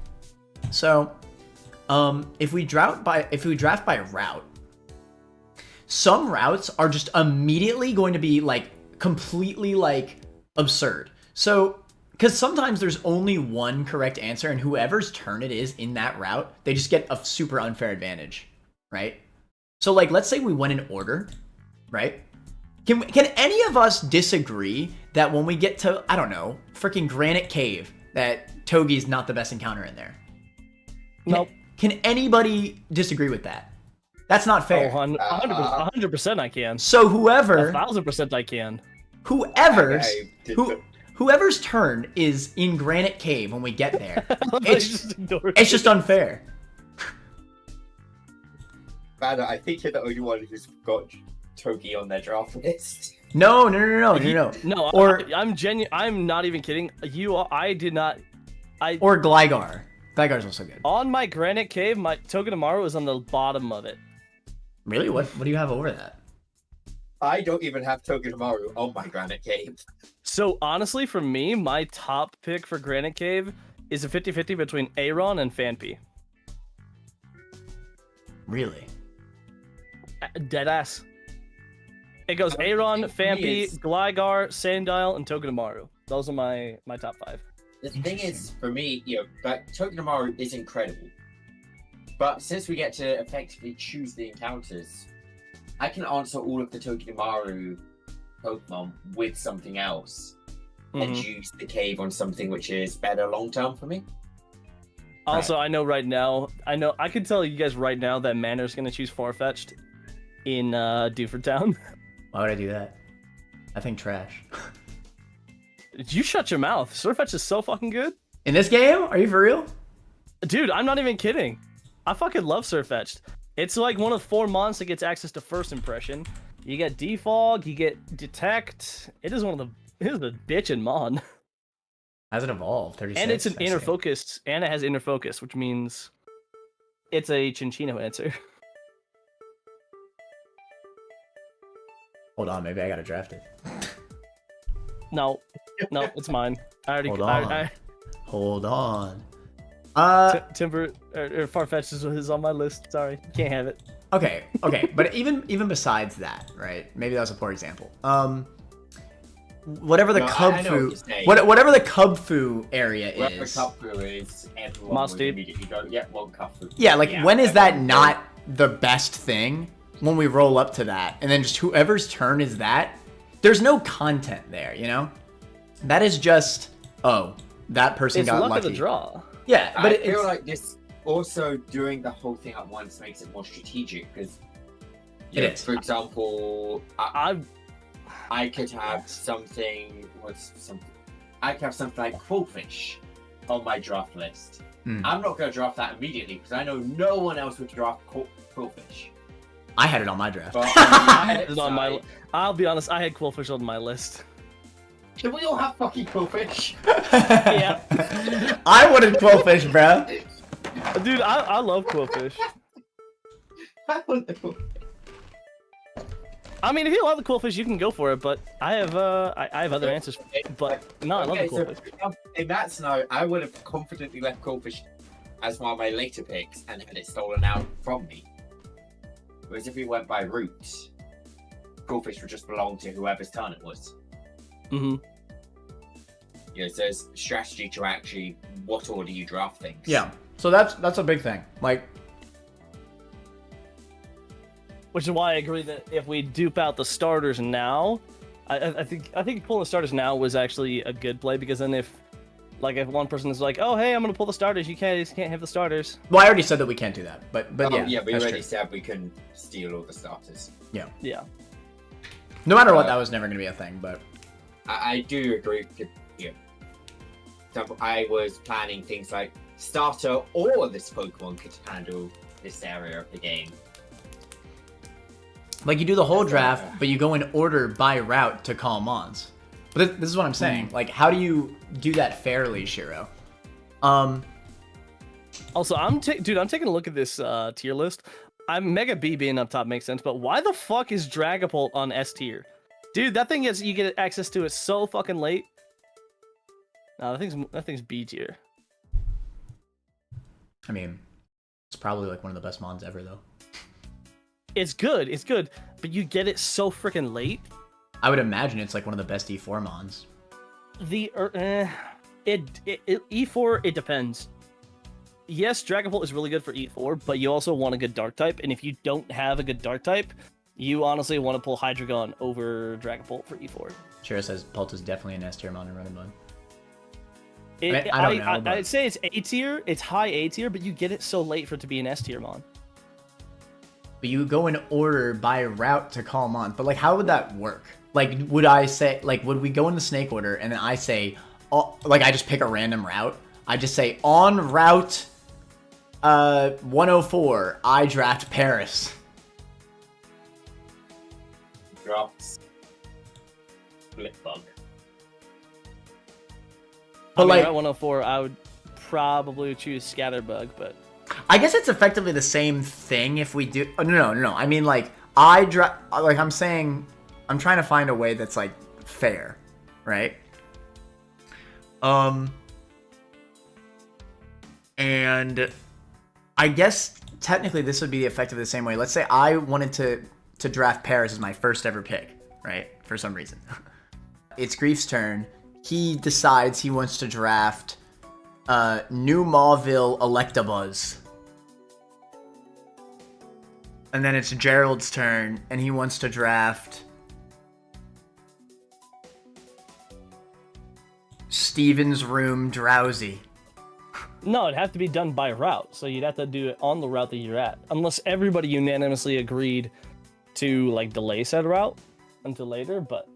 So, if we draft by route, some routes are just immediately going to be like completely like absurd. So, because sometimes there's only one correct answer, and whoever's turn it is in that route, they just get a super unfair advantage, right? So, like, let's say we went in order, right? Can any of us disagree that when we get to, I don't know, freaking Granite Cave, that Toge's not the best encounter in there? Nope. Can anybody distree with that? That's not fair. 100% I can. So whoever, 1000% I can. whoever's turn is in Granite Cave when we get there, It's it's just unfair. Banner, I think you're the only one who's got Togi on their draft list. No. No, Or I'm genuine. I'm not even kidding. I did not. or Gligar. Gligar's also good. On my Granite Cave, my Togedemaru was on the bottom of it. Really? What do you have over that? I don't even have Togedemaru on my Granite Cave. So honestly, for me, my top pick for Granite Cave is a 50-50 between Aron and Phanpy. Really? Deadass. It goes Aron, Phanpy, Gligar, Sandile, and Togedemaru. Those are my top 5. The thing is, for me, like, Togedemaru is incredible. But since we get to effectively choose the encounters, I can answer all of the Togedemaru Pokemon with something else and use the cave on something which is better long term for me. Also, I know I can tell you guys right now that Manner's gonna choose Farfetch'd in Dewford Town. Why would I do that? I think trash. You shut your mouth. Surfetch is so fucking good. In this game? Are you for real? Dude, I'm not even kidding. I fucking love Surfetched. It's like one of 4 mons that gets access to first impression. You get Defog, you get Detect. It is a bitchin' mon. Has it evolved? 36. And it's an I inner see. focus, and it has inner focus, which means it's a Chinchino answer. Hold on, maybe I gotta draft it. No, it's mine. I already. Hold on. Hold on. Timber or Farfetch'd is on my list. Sorry, can't have it. Okay, but even besides that, right? Maybe that was a poor example. Whatever the whatever the Cubfu area Wherever is. Cubfu is, everyone Moss would Deep. immediately go, yeah, one Cubfu. Yeah, like when is that everyone- not the best thing when we roll up to that? And then just whoever's turn is that, there's no content there, you know? That is just, oh, that person It's got luck lucky. of the draw. Yeah, but I it's, feel like this also doing the whole thing at once makes it more strategic because, It is. For example, I could have something. I could have something like Quillfish on my draft list. Hmm. I'm not going to draft that immediately because I know no one else would draft Quillfish. I had it on my draft. But I had it on my. I'll be honest. I had Quillfish on my list. Can we all have fucking Quillfish? Yeah. I wanted Quillfish, bro. Dude, I love Quillfish. I don't know. I mean, if you love the Quillfish, you can go for it. But I have other answers. But no, I love the Quillfish. In that scenario, I would have confidently left Quillfish as one of my later picks and had it stolen out from me. Whereas if we went by route, Quillfish would just belong to whoever's turn it was. Mm-hmm. So there's strategy to actually what order you draft things. Yeah. So that's a big thing. Like, Which is why I agree that if we dupe out the starters now, I think pulling the starters now was actually a good play, because then if one person is like, oh hey, I'm gonna pull the starters, you can't have the starters. well, I already said that we can't do that, but Oh, yeah, yeah, we that's already true. said we can steal all the starters. Yeah. Yeah. No matter what, that was never gonna be a thing, but I do agree with you. So I was planning things like starter or this Pokemon could handle this area of the game. like you do the whole That's draft, right. but you go in order by route to call mons. But this is what I'm saying. Like, how do you do that fairly, Shiro? Also, I'm taking a look at this tier list. Mega B being up top makes sense, but why the fuck is Dragapult on S tier? Dude, that thing you get access to it so fucking late. No, that thing's B tier. I mean, it's probably like one of the best mons ever, though. It's good, but you get it so freaking late. I would imagine it's like one of the best E4 mons. E4, it depends. Yes, Dragapult is really good for E4, but you also want a good Dark type, and if you don't have a good Dark type, you honestly want to pull Hydreigon over Dragapult for E4. Shiro says Pult is definitely an S tier mon in Run and Bun. I don't know, but- I'd say it's A tier. It's high A tier, but you get it so late for it to be an S tier mon. But you go in order by route to call mons. But like, how would that work? Like, would I say, like, would we go in the snake order and then I say, like, I just pick a random route? I just say, on route 104, I draft Paris. Drops. Flipbug. But like, At 104, I would probably choose Scatterbug, but I guess it's effectively the same thing if we do. Oh, no. I mean, like, I'm saying, I'm trying to find a way that's like fair, right? And I guess technically this would be effectively the same way. Let's say I wanted to draft Paris as my first ever pick, right? For some reason. It's Grief's turn. He decides he wants to draft New Mauville Electabuzz. And then it's Gerald's turn, and he wants to draft Steven's Room Drowsy. no, it'd have to be done by route. So you'd have to do it on the route that you're at, unless everybody unanimously agreed to like delay said route until later. But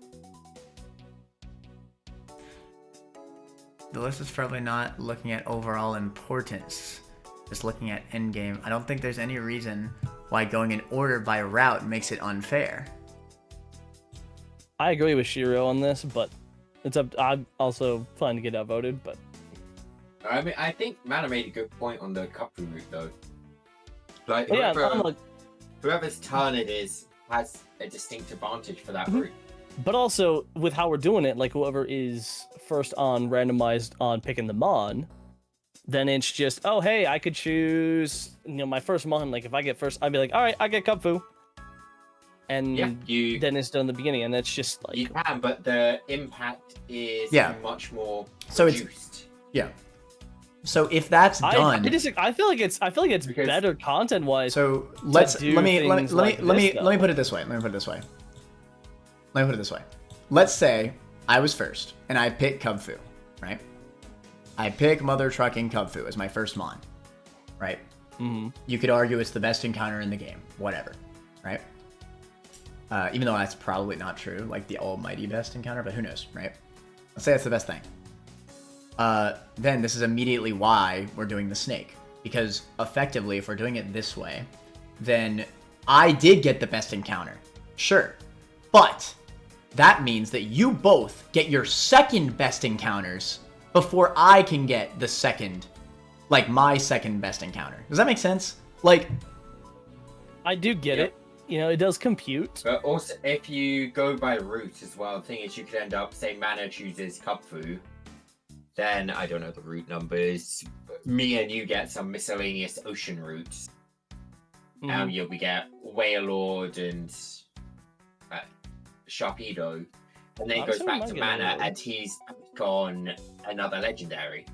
The list is probably not looking at overall importance, just looking at endgame. I don't think there's any reason why going in order by route makes it unfair. I agree with Shiro on this, but it's up. I'm also fine to get outvoted, but I mean, I think Mana made a good point on the Kapu route, though. Like, but yeah, whoever's turn it is has a distinct advantage for that route. but also with how we're doing it, like whoever is first on randomized on picking the mon, then it's just, oh hey, I could choose, my first mon. Like if I get first, I'd be like, all right, I get Kubfu, and Yeah, then it's done in the beginning, and that's just like you can, but the impact is much more So it's- reduced. Yeah. So if that's done, I feel like it's Because- better content wise. so do let me things like let me this, put it this way. Let's say I was first and I pick Kubfu, right? I pick Mother Trucking Kubfu as my first mon, right? Mm-hmm. You could argue it's the best encounter in the game, whatever, right? Even though that's probably not true, like the almighty best encounter, but who knows, right? Let's say that's the best thing. Then this is immediately why we're doing the snake. Because effectively, if we're doing it this way, then I did get the best encounter. Sure. But that means that you both get your second best encounters before I can get the second, like my second best encounter. Does that make sense? Like, I do get Yeah. it. It does compute. But also, if you go by route as well, the thing is you could end up, say Mana chooses Kubfu, then, I don't know the route numbers, me and you get some miscellaneous ocean routes. Mhm. We get Wailord and Sharpedo. And then he Honestly, goes we back might to get mana, another and he's on another legendary.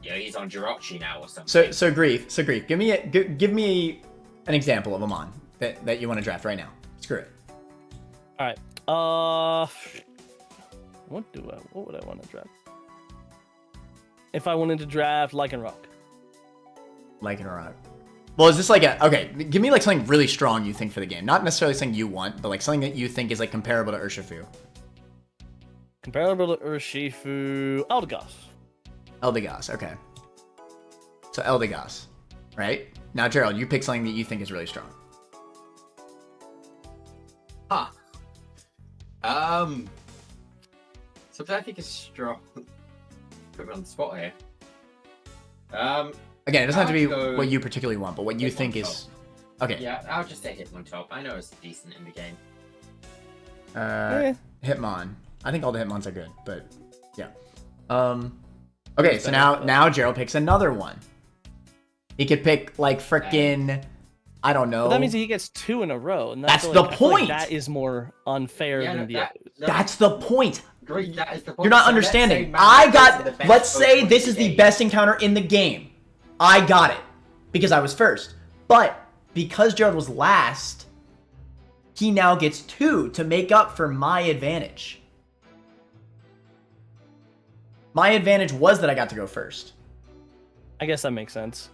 He's on Jirachi now or something. So Grief, give me an example of a mon that you want to draft right now. Screw it. All right. What would I want to draft? If I wanted to draft Lycanroc. Lycanroc. Well, is this like okay? Give me like something really strong you think for the game, not necessarily something you want, but like something that you think is like comparable to Urshifu. Comparable to Urshifu, Eldegoss. Eldegoss, okay. So Eldegoss, right? Now, Gerald, you pick something that you think is really strong. Huh. Something I think is strong. Put me on the spot here. Again, it doesn't have to be go what you particularly want, but what you think Hitmontop. is... Okay. Yeah, I'll just say Hitmontop. I know it's decent in the game. Hitmon. I think all the Hitmons are good, but yeah. Okay, so now Gerald picks another one. He could pick like frickin', I don't know. But that means he gets 2 in a row, and That's I the feel like point! that is more unfair than the others. That's the point. Great, that is the point. You're not So understanding. let's say Let's say Pokemon this in is the the game. best encounter in the game. I got it because I was first. But because Gerald was last, he now gets 2 to make up for my advantage. My advantage was that I got to go first. I guess that makes sense.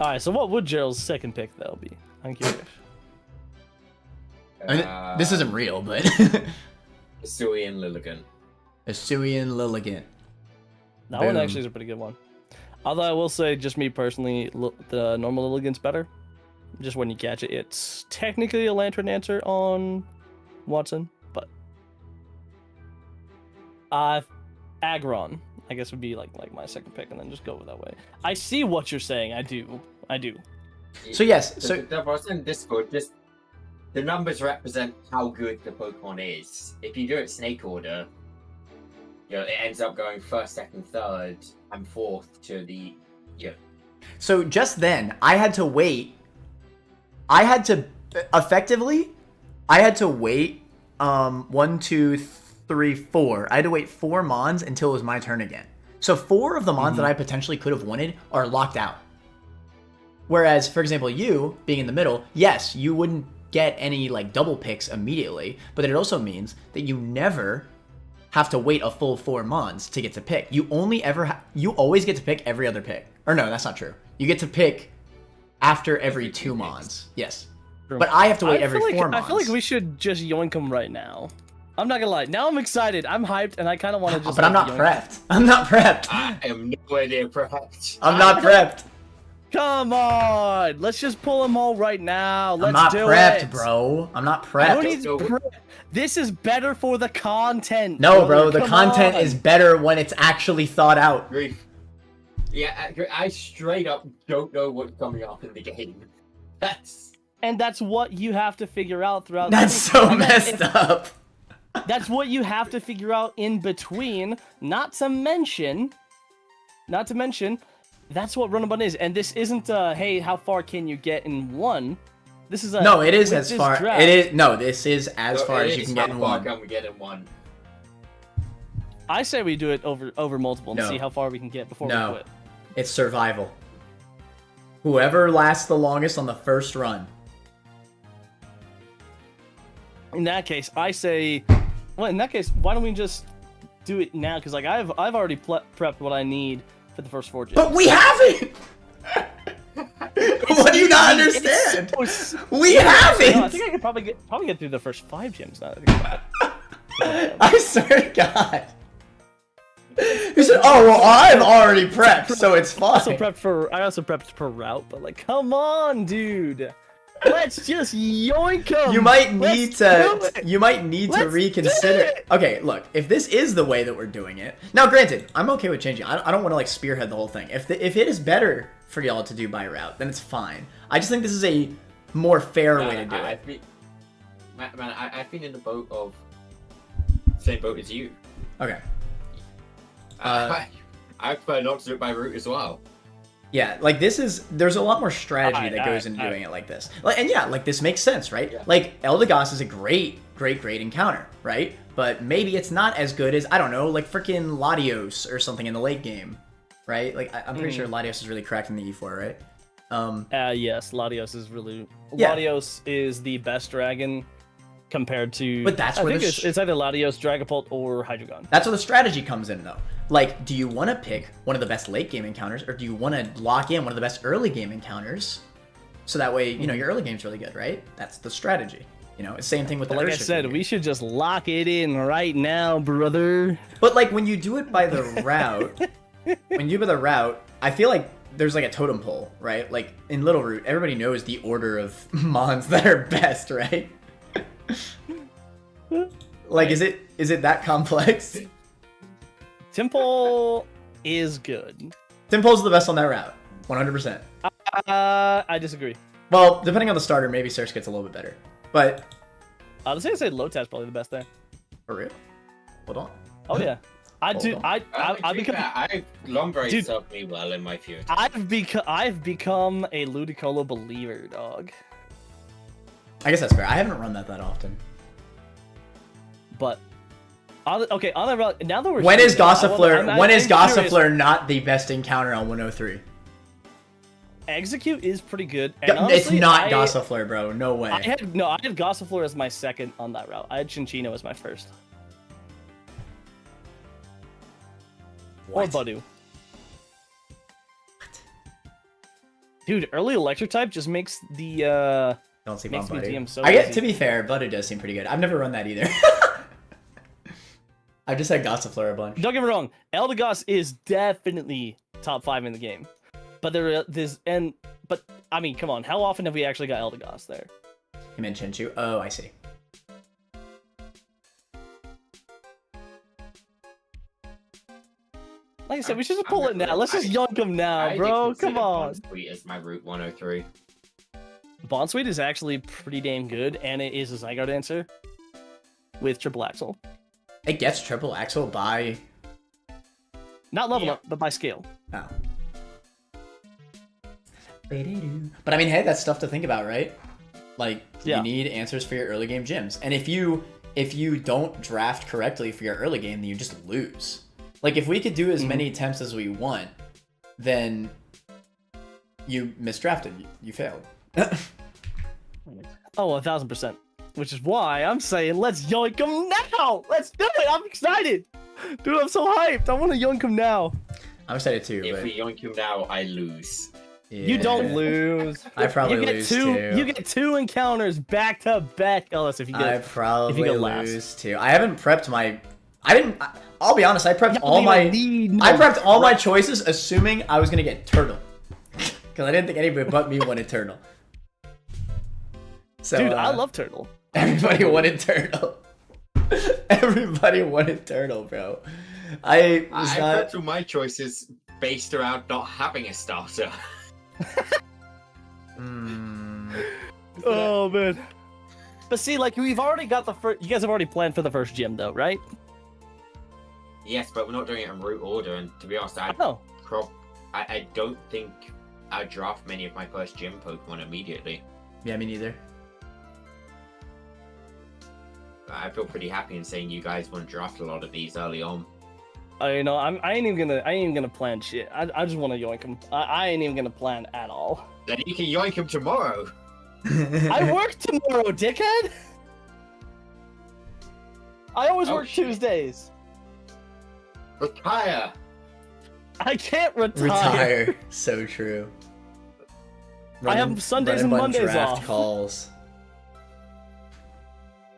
All right, so what would Gerald's second pick though be? I'm curious. I mean, this isn't real, but Hisuian Lilligant. Hisuian Lilligant. That one Boom. actually is a pretty good one. Although I will say, just me personally, the normal Lilligant's better. Just when you catch it, it's technically a Lantern answer on Watson, but Aggron, I guess, would be like my second pick, and then just go with that way. I see what you're saying. I do. So yes, The person in Discord, just the numbers represent how good the Pokemon is. If you do it snake order, it ends up going first, second, third, and fourth to the So just then, I had to wait. I had to effectively, I had to wait 1, 2, 3, 4. I had to wait 4 Mons until it was my turn again. So 4 of the Mons that I potentially could have wanted are locked out. Whereas, for example, you being in the middle, yes, you wouldn't get any like double picks immediately, but it also means that you never have to wait a full 4 Mons to get to pick. You only ever you always get to pick every other pick. Or no, that's not true. You get to pick after every 2 Mons. Yes. True. But I have to wait every 4 Mons. I feel like we should just yoink them right now. I'm not gonna lie. Now I'm excited. I'm hyped, and I kind of want to just. But I'm not prepped. I'm not prepped. I am nowhere near prepped. I'm not prepped. Come on, let's just pull them all right now. Let's I'm not do prepped, it. bro. I'm not I don't prepped. need prep. This is better for the content. No, bro. The Come content on. is better when it's actually thought out. Grief. Yeah, I straight up don't know what's coming up in the game. And that's what you have to figure out throughout. That's the so and messed up. That's what you have to figure out in between. Not to mention, that's what Run a Button is. And this isn't hey, how far can you get in one? This is a No, it is with as this far. draft- It is no. This is as So far it as you is can get in how far one. can we get in one? I say we do it over multiple and No. see how far we can get before we No. quit. It's survival. Whoever lasts the longest on the first run. In that case, I say, well, in that case, why don't we just do it now? Because like I've already prepped what I need for the first 4 gyms. But we haven't. What do you not understand? We haven't. No, I think I could probably get through the first 5 gyms now. That I think about it. I swear to God. He said, "Oh well, I'm already prepped, so it's I also fine." prepped per route, but like, come on, dude. Let's just yoink them. You might need to. You might need to Let's reconsider. do it. Okay, look. If this is the way that we're doing it, now, granted, I'm okay with changing. I don't want to like spearhead the whole thing. If it is better for y'all to do by route, then it's fine. I just think this is a more fair way to do it. I've been in the boat of same boat as you. Okay. I prefer not to do it by route as well. Yeah, like there's a lot more strategy that goes into doing it like this. And yeah, like this makes sense, right? Yeah. Like Eldegoss is a great encounter, right? But maybe it's not as good as, I don't know, like freaking Latios or something in the late game, right? Like I'm pretty sure Latios is really cracked in the E4, right? Yes, Latios is really... Yeah. Latios is the best dragon compared to... But that's I where think the it's either Latios, Dragapult, or Hydreigon. That's where the strategy comes in, though. Like, do you want to pick one of the best late game encounters, or do you want to lock in one of the best early game encounters? So that way, you know, your early game's really good, right? That's the strategy. You know, same thing with the Like I Urshifu said, game. we should just lock it in right now, brother. But like when you do it by the route, I feel like there's like a totem pole, right? Like in Little Root, everybody knows the order of mons that are best, right? Like, is it that complex? Temple is good. Timpole's the best on that route, 100%. I disagree. Well, depending on the starter, maybe Surge gets a little bit better. But I'd say Lotat's probably the best there. for real, hold on. Oh yeah, I Hold do. on. I become. Lombre Dude. served me well in my future. I've become a Ludicolo believer, dog. I guess that's fair. I haven't run that often. But on that route, now that we're When is shooting, Gossifleur? When is I'm curious. Gossifleur not the best encounter on 103? Execute is pretty good. And It's honestly, not Gossifleur, bro. No way. I had Gossifleur as my second on that route. I had Chinchino as my first. What? Or Budu. Dude, early electric type just makes the Don't see makes me Budu. DM so I get easy. to be fair, Budu does seem pretty good. I've never run that either. I've just had Gossifleur a bunch. Don't get me wrong, Eldegoss is definitely top 5 in the game. But but I mean, come on, how often have we actually got Eldegoss there? You mentioned Chinchu. Oh, I see. Like I said, we should just pull it now. Let's just yoink him now, bro. Come on. Sweet as my Route 103. Bonsweet is actually pretty damn good, and it is a Zygarde answer with triple axle. It gets triple axle by... Not level Yeah. up, but by scale. Oh. But I mean, hey, that's stuff to think about, right? Like, Yeah. you need answers for your early game gyms. And if you don't draft correctly for your early game, then you just lose. Like, if we could do as many attempts as we want, then you misdrafted. You failed. Oh, 1,000%. Which is why I'm saying let's yoink him now. Let's do it. I'm excited. Dude, I'm so hyped. I want to yoink him now. I'm excited too, If but... we yoink him now, I lose. You don't yeah. lose. I probably you get lose two. too. You get 2 encounters back to back. Unless if you I get. probably go last. lose too. I haven't prepped my... I'll be honest, I prepped You all don't my... even need I no prepped all my choices assuming I was gonna get Turtle. Because I didn't think anybody but me wanted Turtle. So, Dude, I love Turtle. everybody wanted Turtle. Everybody wanted Turtle, bro. I was I not... put through my choices based around not having a starter. Oh man. But see, like we've already got the first. You guys have already planned for the first gym, though, right? Yes, but we're not doing it in route order, and to be honest, No. I don't think I draft many of my first gym Pokemon immediately. Yeah, me neither. I feel pretty happy in saying you guys want to draft a lot of these early on. I ain't even gonna plan shit. I just want to yoink him. I ain't even gonna plan at all. Then you can yoink him tomorrow. I work tomorrow, dickhead. I always Oh, work shit. Tuesdays. Retire. I can't retire. Retire. So true. I have Sundays and Mondays draft off. calls.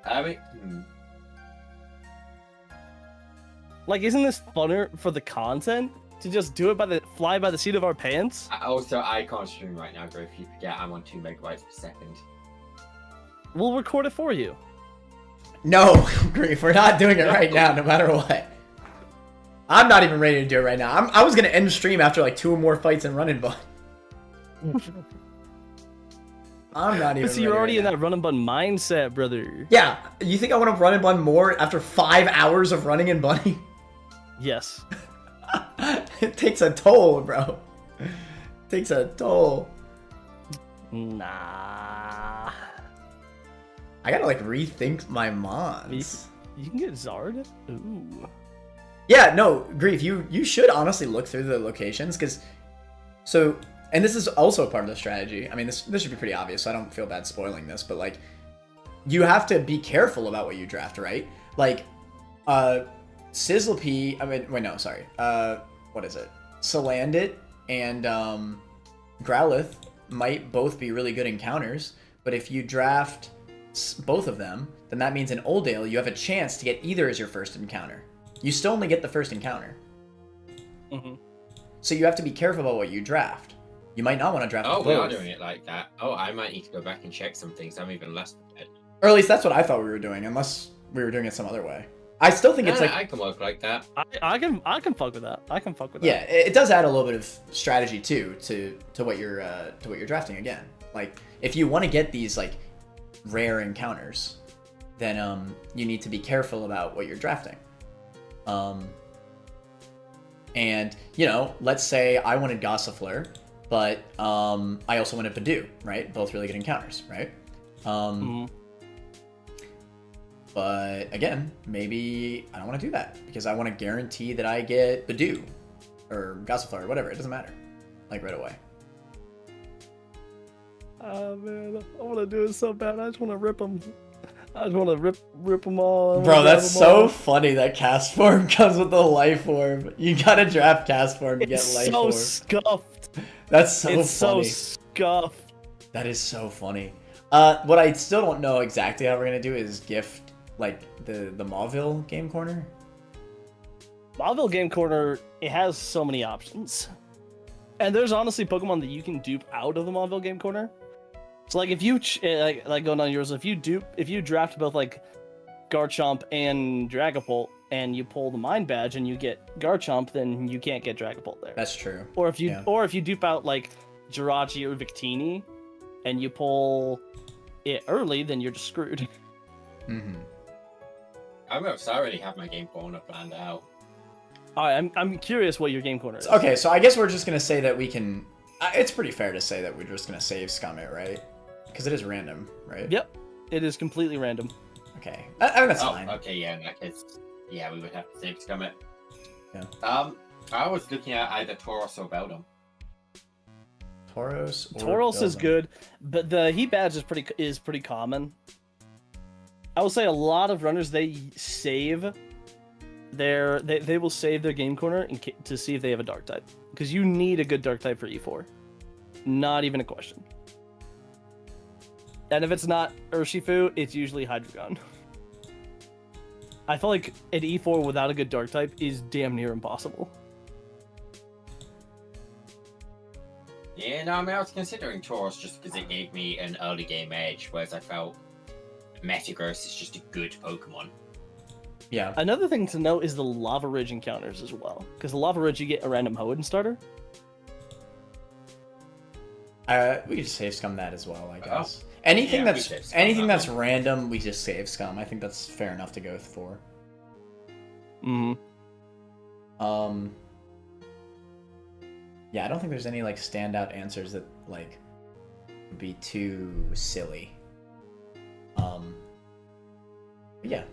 I mean, Like, isn't this funner for the content to just do it fly by the seat of our pants? also I can't stream right now, bro. If you forget, I'm on 2 megabytes per second. We'll record it for you. No, Grief, we're not doing it right now, no matter what. I'm not even ready to do it right now. I was gonna end the stream after like 2 more fights and running bun. I'm not even. So you're ready already right in now. that run and bun mindset, brother. Yeah, you think I want to run and bun more after 5 hours of running and bunning? Yes. It takes a toll, bro. Takes a toll. Nah. I gotta like rethink my mons. You can get Zard? Ooh. Yeah, no, Grief, you should honestly look through the locations, because and this is also part of the strategy. I mean, this should be pretty obvious, so I don't feel bad spoiling this, but like, you have to be careful about what you draft, right? Like, Sizzlepy, I mean, wait, no, sorry. What is it? Salandit and Growlithe might both be really good encounters, but if you draft both of them, then that means in Oldale you have a chance to get either as your first encounter. You still only get the first encounter. Mm-hmm. So you have to be careful about what you draft. You might not want to draft both. We are doing it like that. Oh, I might need to go back and check some things. I'm even less prepared. Or at least that's what I thought we were doing, unless we were doing it some other way. I still think it's like I can work like that. I can fuck with that. I can fuck with that. yeah, it does add a little bit of strategy too to what you're drafting again. Like if you want to get these like rare encounters, then you need to be careful about what you're drafting. And you know, let's say I wanted Gossifleur, but I also wanted Badoo, right? Both really good encounters, right? But again, maybe I don't want to do that because I want to guarantee that I get Badoo or Gossifleur or whatever. It doesn't matter, like right away. Oh man, I want to do it so bad. I just want to rip them. I just want to rip them all. Bro, that's so funny that Cast Form comes with the Life Orb. You gotta draft Cast Form to get Life Orb. It's so scuffed. That's so funny. It's so scuffed. That is so funny. What I still don't know exactly how we're gonna do is gift like the Mauville Game Corner. Mauville Game Corner, it has so many options, and there's honestly Pokemon that you can dupe out of the Mauville Game Corner. So like if you like going on yours, if you draft both like Garchomp and Dragapult, and you pull the Mind Badge and you get Garchomp, then you can't get Dragapult there. That's true. Or if you dupe out like Jirachi or Victini, and you pull it early, then you're just screwed. Mm-hmm. I already have my game corner planned out. Alright, I'm curious what your game corner is. Okay, so I guess we're just gonna say that we can. It's pretty fair to say that we're just gonna save scum it, right? Because it is random, right? Yep, it is completely random. Okay, I mean, that's fine. Okay, yeah, in that case, yeah, we would have to save scum it. Yeah. I was looking at either Tauros or Beldum. Tauros is good, but the Heat Badge is pretty common. I will say a lot of runners they will save their game corner to see if they have a dark type, because you need a good dark type for E4, not even a question. And if it's not Urshifu, it's usually Hydreigon. I feel like an E4 without a good dark type is damn near impossible. Yeah, no, I mean, I was considering Tauros just because it gave me an early game edge, whereas I felt Metagross is just a good Pokemon. Yeah. Another thing to note is the Lava Ridge encounters as well, because the Lava Ridge you get a random Hoenn starter. We could save scum that as well, I guess. Anything that's random, we just save scum. I think that's fair enough to go for. Yeah, I don't think there's any like standout answers that like would be too silly. But yeah,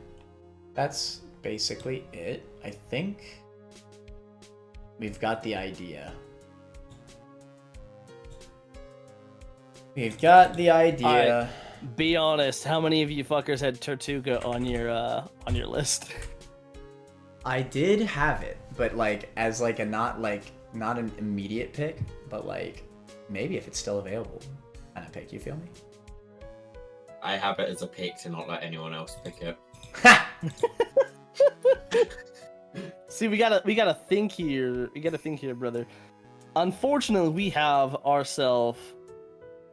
that's basically it. I think we've got the idea. We've got the idea. Right. Be honest, how many of you fuckers had Tortuga on your list? I did have it, but like as like a not an immediate pick, but like maybe if it's still available kind of pick. You feel me? I have it as a pick to not let anyone else pick it. See, we gotta think here. We gotta think here, brother. Unfortunately, we have ourselves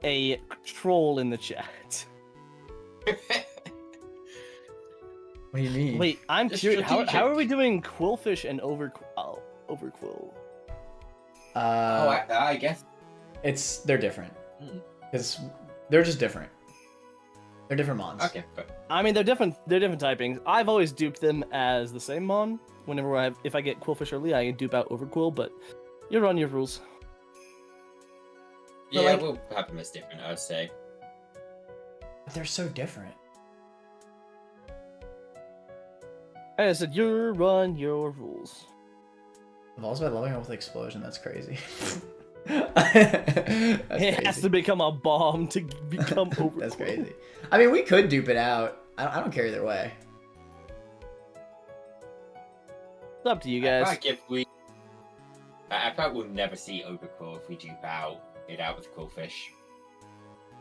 a troll in the chat. What do you mean? Wait, I'm curious. How are we doing Quillfish and Overquill? I guess they're different. Because they're just different. They're different mons. Okay, but I mean, they're different typings. I've always duped them as the same mon. Whenever if I get Quillfish early, I can dupe out Overquill, but you're on your rules. Yeah, like- we'll have them as different, I'd say. They're so different. I said, you run your rules. I've also been loving it with explosion. That's crazy. It has to become a bomb to become over. That's crazy. I mean, we could dupe it out. I don't care either way. It's up to you I guys. feel like I feel like we'll never see overkill if we dupe it out with Quillfish.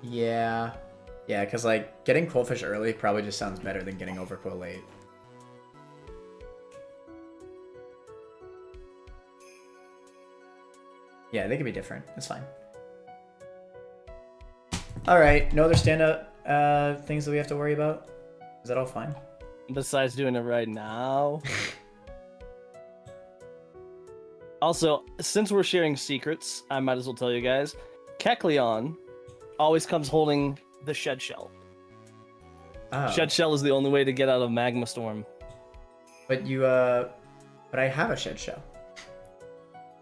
Yeah. Yeah, because, like, getting Quillfish early probably just sounds better than getting Overquill late. Yeah, they could be different. It's fine. Alright, no other stand-up things that we have to worry about? Is that all fine? Besides doing it right now. Also, since we're sharing secrets, I might as well tell you guys. Kecleon always comes holding the shed shell. Oh. Shed shell is the only way to get out of Magma Storm. But you, but I have a shed shell.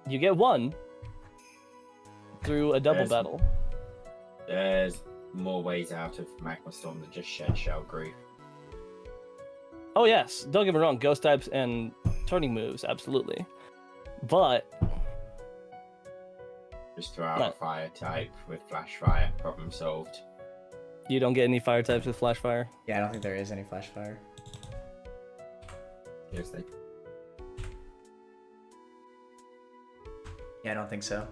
You get one through a double There's- battle. There's more ways out of Magma Storm than just Shed Shell Grief. Oh yes, don't get me wrong, ghost types and turning moves, absolutely. But Just throw out No. a fire type with Flash Fire, problem solved. you don't get any fire types with flash fire. Yeah, I don't think there is any flash fire. Seriously. Yeah, I don't think so.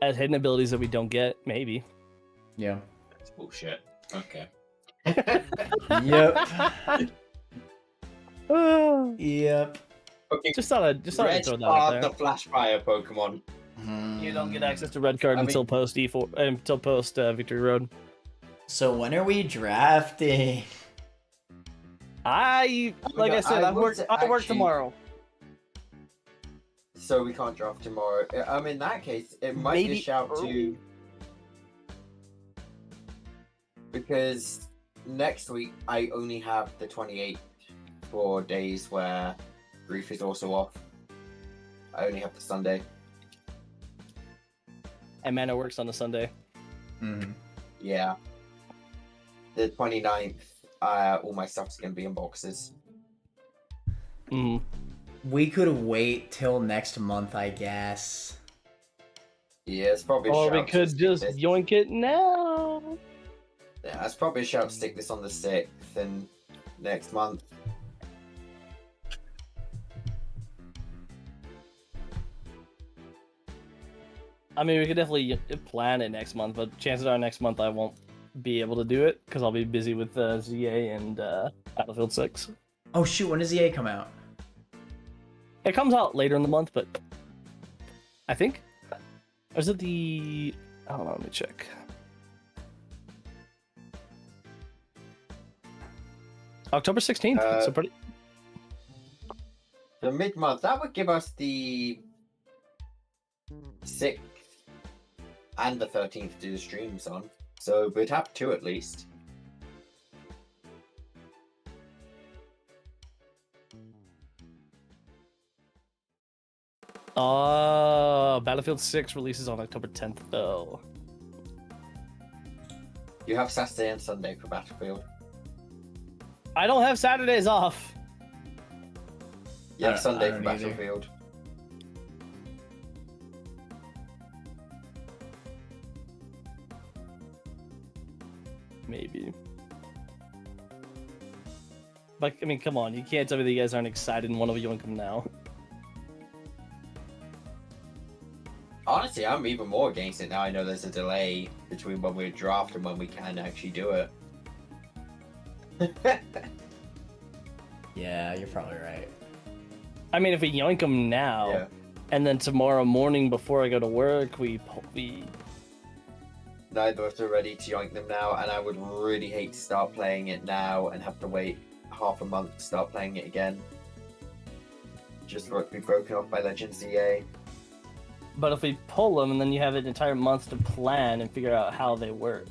As hidden abilities that we don't get, maybe. Yeah. That's bullshit. Okay. Yep. Yep. Okay. Just thought I'd Red throw that out are there. the Flash Fire Pokemon. You don't get access to red card I mean- until post E4, until post Victory Road. So when are we drafting? I like I said, I work actually- tomorrow. So we can't draft tomorrow. In that case, it might be Maybe a shout early. to... Because next week, I only have the 28th for days where Grief is also off. I only have the Sunday. And Mana works on a Sunday. Mm-hmm. Yeah. The 29th, all my stuff's going to be in boxes. Mm. We could wait till next month, I guess. Yeah, it's probably a Or shout we to could stick just this- yoink it now. Yeah, it's probably a shout to stick this on the 6th and next month. I mean, we could definitely plan it next month, but chances are next month I won't be able to do it because I'll be busy with ZA and Battlefield 6. Oh shoot, when does EA come out? It comes out later in the month, but I think. Or is it the? I don't know. Let me check. October 16th. So pretty. The mid-month, that would give us the 6th and the 13th to do the streams on. So we'd have 2 at least. Battlefield 6 releases on October 10th, though. You have Saturday and Sunday for Battlefield. I don't have Saturdays off. You have I Sunday don't for either. Battlefield. Maybe. But, I mean, come on. You can't tell me that you guys aren't excited and want to yoink them now. Honestly, I'm even more against it now. I know there's a delay between when we draft and when we can actually do it. Yeah, you're probably right. I mean, if we yoink them now, Yeah. and then tomorrow morning before I go to work, we Neither of us are ready to yoink them now, and I would really hate to start playing it now and have to wait half a month to start playing it again. Just for it to be broken off by Legends EA. But if we pull them, and then you have an entire month to plan and figure out how they work.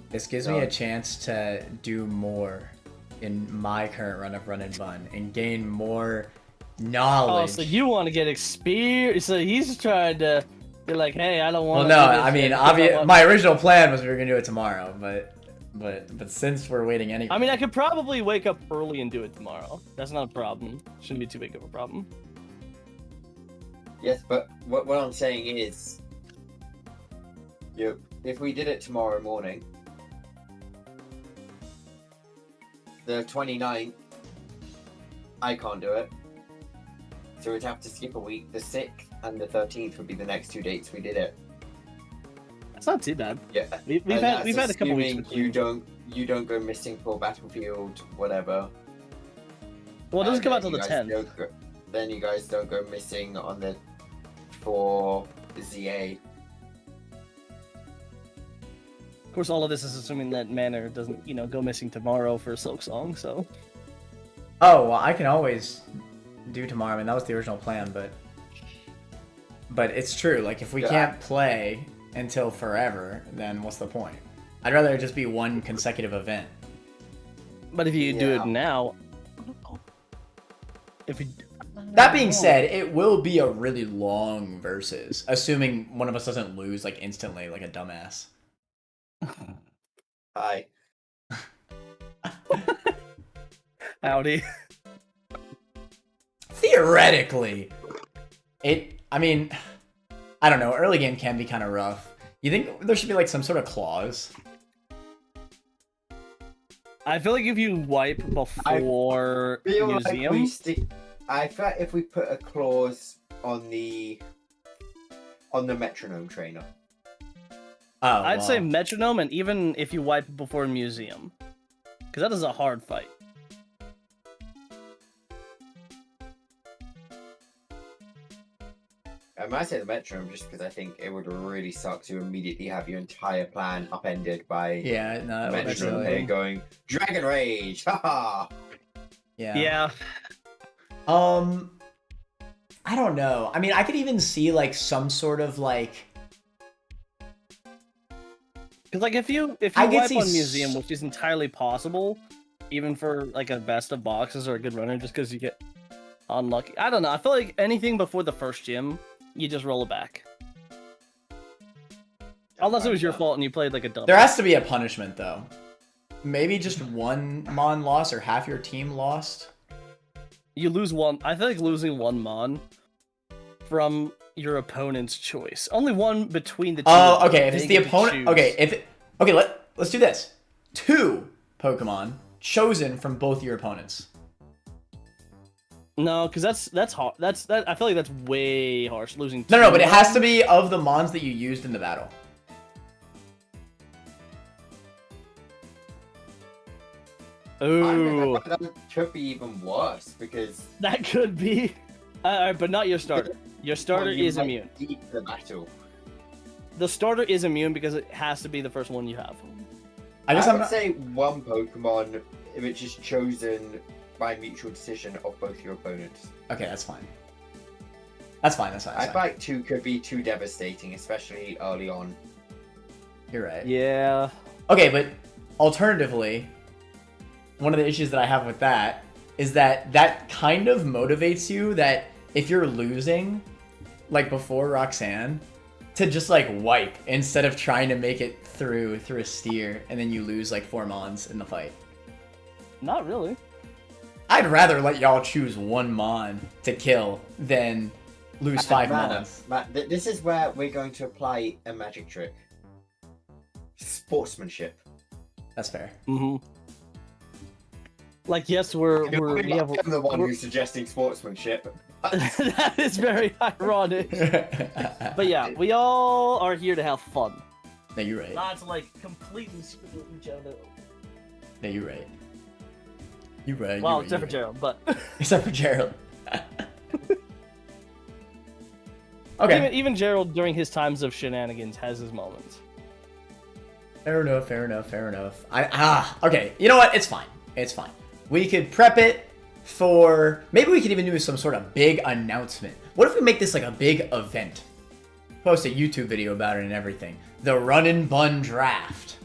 This gives me a chance to do more in my current run of Run and Bun and gain more knowledge. Oh, so you want to get experience? So he's trying to They're like, hey, I don't Well, want. no, I mean, my original plan was we were gonna do it tomorrow, but since we're waiting anyway. I mean, I could probably wake up early and do it tomorrow. That's not a problem. Shouldn't be too big of a problem. Yes, but what I'm saying is, if we did it tomorrow morning, the 29th, I can't do it. So we'd have to skip a week. The 6th and the 13th would be the next 2 dates we did it. That's not too bad. Yeah, We've had a couple weeks assuming between. you don't go missing for Battlefield, whatever. Well, it doesn't And come out then till the you guys 10th. don't then you guys don't go missing on the for ZA. Of course, all of this is assuming that Manor doesn't, go missing tomorrow for a Silk Song. So. Oh, well, I can always do tomorrow. I mean, that was the original plan, but it's true. Like, if we can't play until forever, then what's the point? I'd rather it just be one consecutive event. But if you do it now, if you. That being said, it will be a really long versus, assuming one of us doesn't lose like instantly, like a dumbass. Hi. Howdy. Theoretically, I mean, I don't know. Early game can be kind of rough. You think there should be like some sort of clause? I feel like if you wipe before museum, I feel like if we put a clause on the metronome trainer. Oh, I'd say metronome, and even if you wipe before museum, because that is a hard fight. I might say the metronome just because I think it would really suck to immediately have your entire plan upended by metronome player going Dragon Rage, haha. Yeah. I don't know. I mean, I could even see like some sort of like. Because like if you wipe on museum, which is entirely possible, even for like a best of boxes or a good runner, just because you get unlucky. I don't know. I feel like anything before the first gym, you just roll it back. Unless it was your fault and you played like a double. There has to be a punishment though. Maybe just one Mon loss or half your team lost. You lose one. I feel like losing one Mon from your opponent's choice. Only one between the two. Oh, okay. If it's the opponent, let's do this. 2 Pokemon chosen from both your opponents. No, because that's hard. I feel like that's way harsh. Losing. No, but it has to be of the Mons that you used in the battle. Ooh, that could be even worse because that could be. But not your starter. Your starter is immune. Deep the battle. The starter is immune because it has to be the first one you have. I would say one Pokemon which is chosen by mutual decision of both your opponents. Okay, that's fine. That's fine. I feel like 2 could be too devastating, especially early on. You're right. Yeah. Okay, but alternatively, one of the issues that I have with that is that kind of motivates you that if you're losing, like before Roxanne, to just like wipe instead of trying to make it through a steer and then you lose like 4 Mons in the fight. Not really. I'd rather let y'all choose 1 Mon to kill than lose 5 Mons. Matt, this is where we're going to apply a magic trick. Sportsmanship. That's fair. Mm-hmm. Like, yes, I'm the one who's suggesting sportsmanship. That is very ironic. But yeah, we all are here to have fun. No, you're right. Not to like completely screw each other. No, you're right. You're right. Well, right, except for Gerald, but except for Gerald. Okay. Even Gerald during his times of shenanigans has his moments. Fair enough. Okay. You know what? It's fine. We could prep it for... Maybe we could even do some sort of big announcement. What if we make this like a big event? Post a YouTube video about it and everything. The Run and Bun Draft.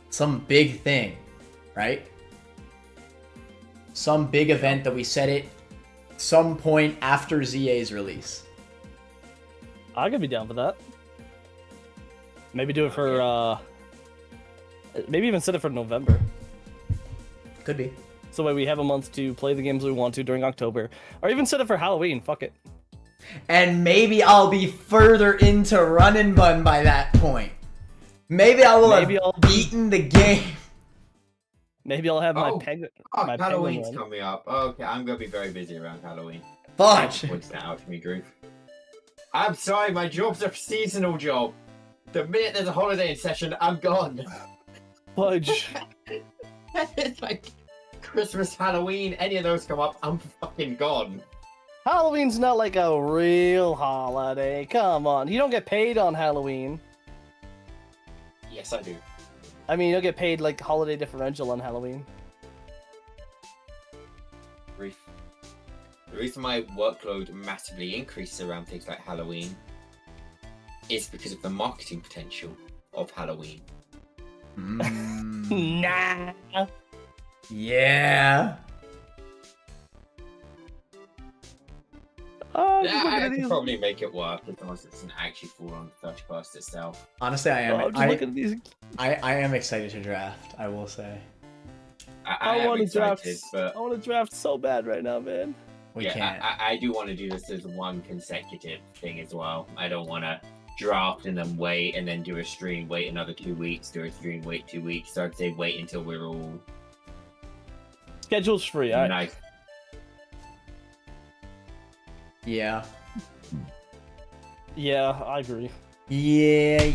Some big thing, right? Some big event that we set it some point after ZA's release. I could be down for that. Maybe do it for maybe even set it for November. Could be. So that way we have a month to play the games we want to during October, or even set it for Halloween. Fuck it. And maybe I'll be further into Run and Bun by that point. Maybe I will have beaten the game. Maybe I'll have my penguin. Oh, my Halloween's penguin coming up. Okay, I'm gonna be very busy around Halloween. Fudge. Points that out to me, Drew. I'm sorry, my job's a seasonal job. The minute there's a holiday in session, I'm gone. Fudge. It's like Christmas, Halloween, any of those come up, I'm fucking gone. Halloween's not like a real holiday. Come on, you don't get paid on Halloween. Yes, I do. I mean, you'll get paid like holiday differential on Halloween. Brief. The reason my workload massively increases around things like Halloween is because of the marketing potential of Halloween. Nah. Yeah. Oh, Yeah, I could probably make it work as long as it doesn't actually fall on the 31st itself. Honestly, I am. I'm just looking at these. I am excited to draft. I will say. I am want to draft. excited, but I want to draft so bad right now, man. We yeah, can't. I do want to do this as one consecutive thing as well. I don't want to draft and then wait and then do a stream, wait another 2 weeks, do a stream, wait 2 weeks. So I'd say wait until we're all Schedule's free. All right. nice. Yeah. Yeah, I agree. Yeah.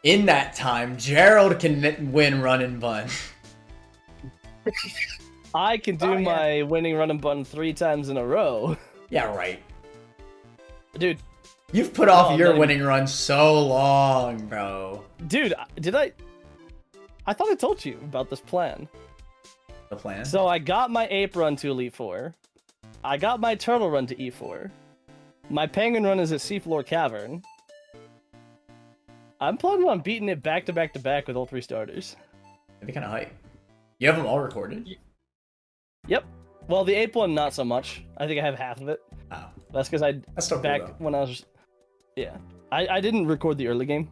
In that time, Gerald can win Run and Bun. I can do my winning run and button 3 times in a row. Yeah, right. Dude. You've put off your not even- winning run so long, bro. Dude, did I thought I told you about this plan. The plan? So I got my ape run to Elite 4. I got my turtle run to E4. My penguin run is at Seafloor Cavern. I'm planning on beating it back to back to back with all 3 starters. That'd be kind of hype. You have them all recorded? Yep. Well, the ape one, not so much. I think I have half of it. Oh. That's because That's still cool, back though. when I was... Yeah. I didn't record the early game.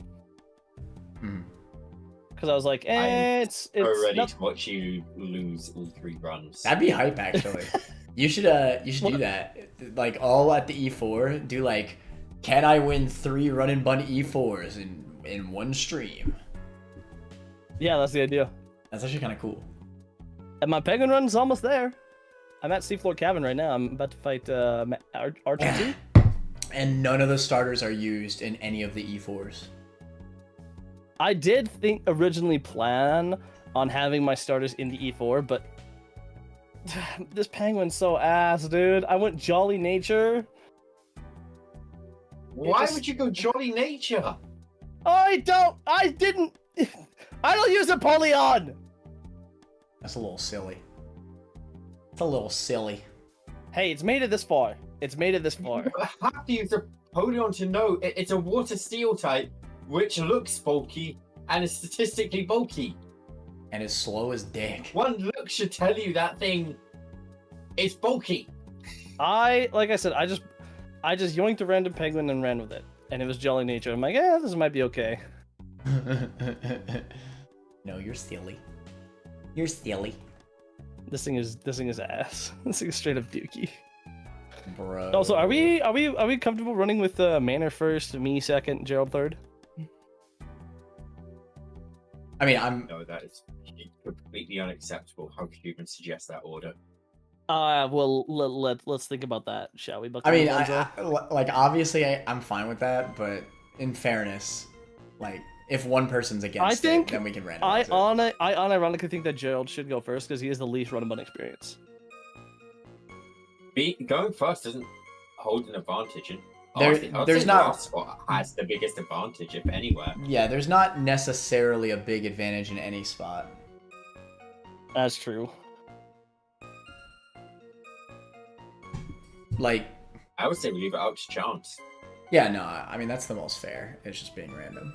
Because I was like, it's Ready not... to watch you lose all 3 runs. That'd be hype, actually. You should do that. Like, all at the E4, do like, can I win 3 Run and Bun E4s in one stream? Yeah, that's the idea. That's actually kind of cool. And my penguin run's almost there. I'm at Seafloor Cavern right now. I'm about to fight R2-2. And none of the starters are used in any of the E4s. I did originally plan on having my starters in the E4, but this penguin's so ass, dude. I went Jolly Nature. Why would you go Jolly Nature? I don't use Apollyon! That's a little silly. It's a little silly. Hey, it's made it this far. It's made it this far. You have to use Apollyon to know it's a water steel type, which looks bulky and is statistically bulky. And as slow as dick. One look should tell you that thing is bulky. Like I said, I just yoinked a random penguin and ran with it. And it was Jolly Nature. I'm like, this might be okay. No, you're silly. You're silly. This thing is ass. This thing is straight up dookie. Bro. Also, are we comfortable running with Manor first, me second, Gerald third? I mean, No, that is completely unacceptable. How could you even suggest that order? Well, let's think about that, shall we? I mean, like, obviously, I'm fine with that, but in fairness, like, if one person's against it, then we can randomize it. I unironically think that Gerald should go first because he has the least run and bun experience. Going first doesn't hold an advantage, and There's not last spot has the biggest advantage, if anywhere. Yeah, there's not necessarily a big advantage in any spot. That's true. Like, I would say we leave it out to chance. yeah, no, I mean, that's the most fair. It's just being random.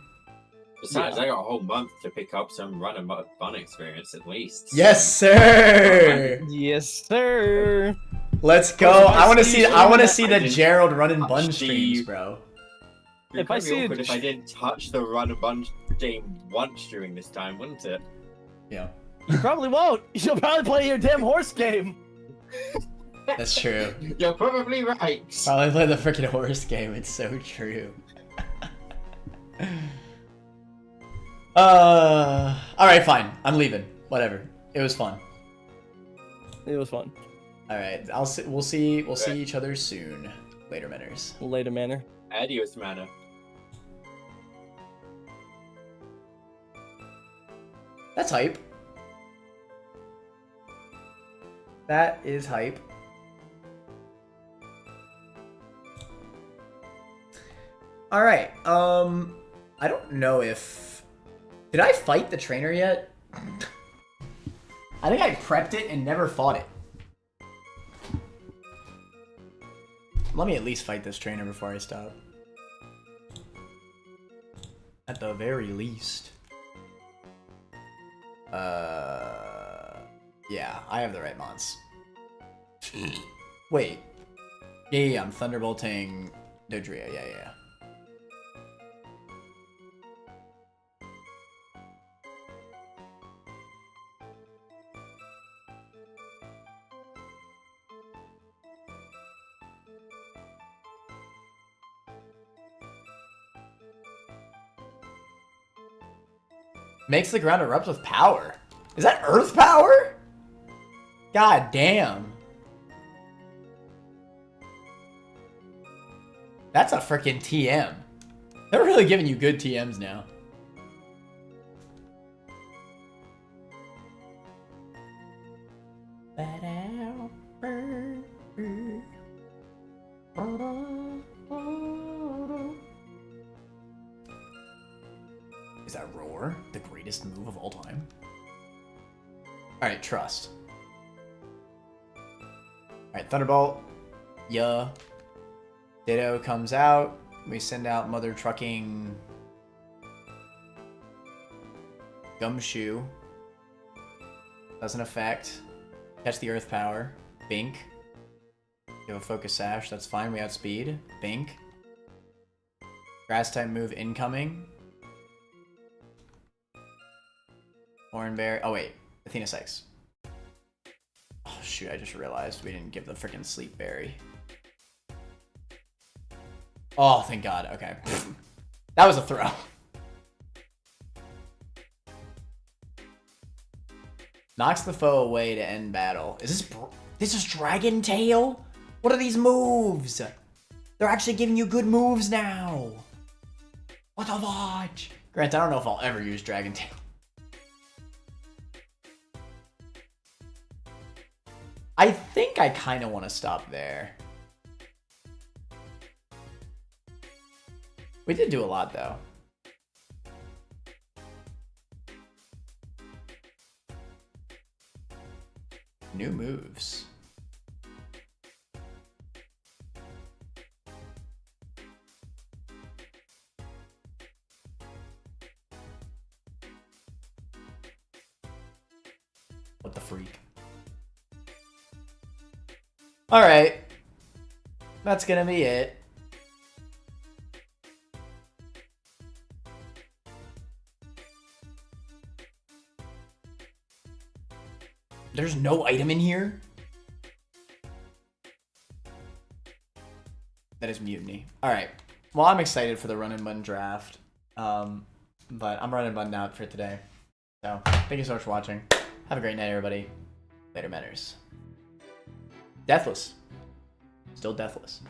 Besides, I got a whole month to pick up some run and bun experience at least. Yes, sir. Yes, sir. Let's go. I want to see the I Gerald run and bun touch streams, the- bro. if I see awkward if I didn't touch the run a bunch game once during this time, wouldn't it? Yeah, you probably won't. You'll probably play your damn horse game. that's true. You're probably right. Probably play the freaking horse game. It's so true. All right, fine. I'm leaving. Whatever. It was fun. It was fun. All right. We'll see each other soon. Later, Menners. LaterManner. Adios, manner. That's hype. That is hype. All right. I don't know if did I fight the trainer yet? I think I prepped it and never fought it. Let me at least fight this trainer before I stop. At the very least. Yeah, I have the right mons. Wait. Yeah, I'm Thunderbolting Dodria. Yeah. Makes the ground erupt with power. Is that earth power? God damn. That's a freaking TM. They're really giving you good TMs now. Is that Roar the greatest move of all time? Alright, Trust. Alright, Thunderbolt. Yeah. Ditto comes out. We send out Mother Trucking Gumshoe. Doesn't affect. Catch the Earth Power. Bink. You have a Focus Sash. That's fine. We outspeed. Bink. Grass type move incoming. Hornberry. Oh, wait. Athena Sykes. Oh, shoot. I just realized we didn't give the freaking Sleep Berry. Oh, thank God. Okay. That was a throw. Knocks the foe away to end battle. This is Dragon Tail? What are these moves? They're actually giving you good moves now. What the fudge? Grant, I don't know if I'll ever use Dragon Tail. I think I kind of want to stop there. We did do a lot, though. New moves. What the freak? Alright. That's gonna be it. There's no item in here? That is mutiny. Alright. Well, I'm excited for the run and bun draft. But I'm running bun out for today. So, thank you so much for watching. Have a great night, everybody. Later, Manners. Deathless. Still deathless.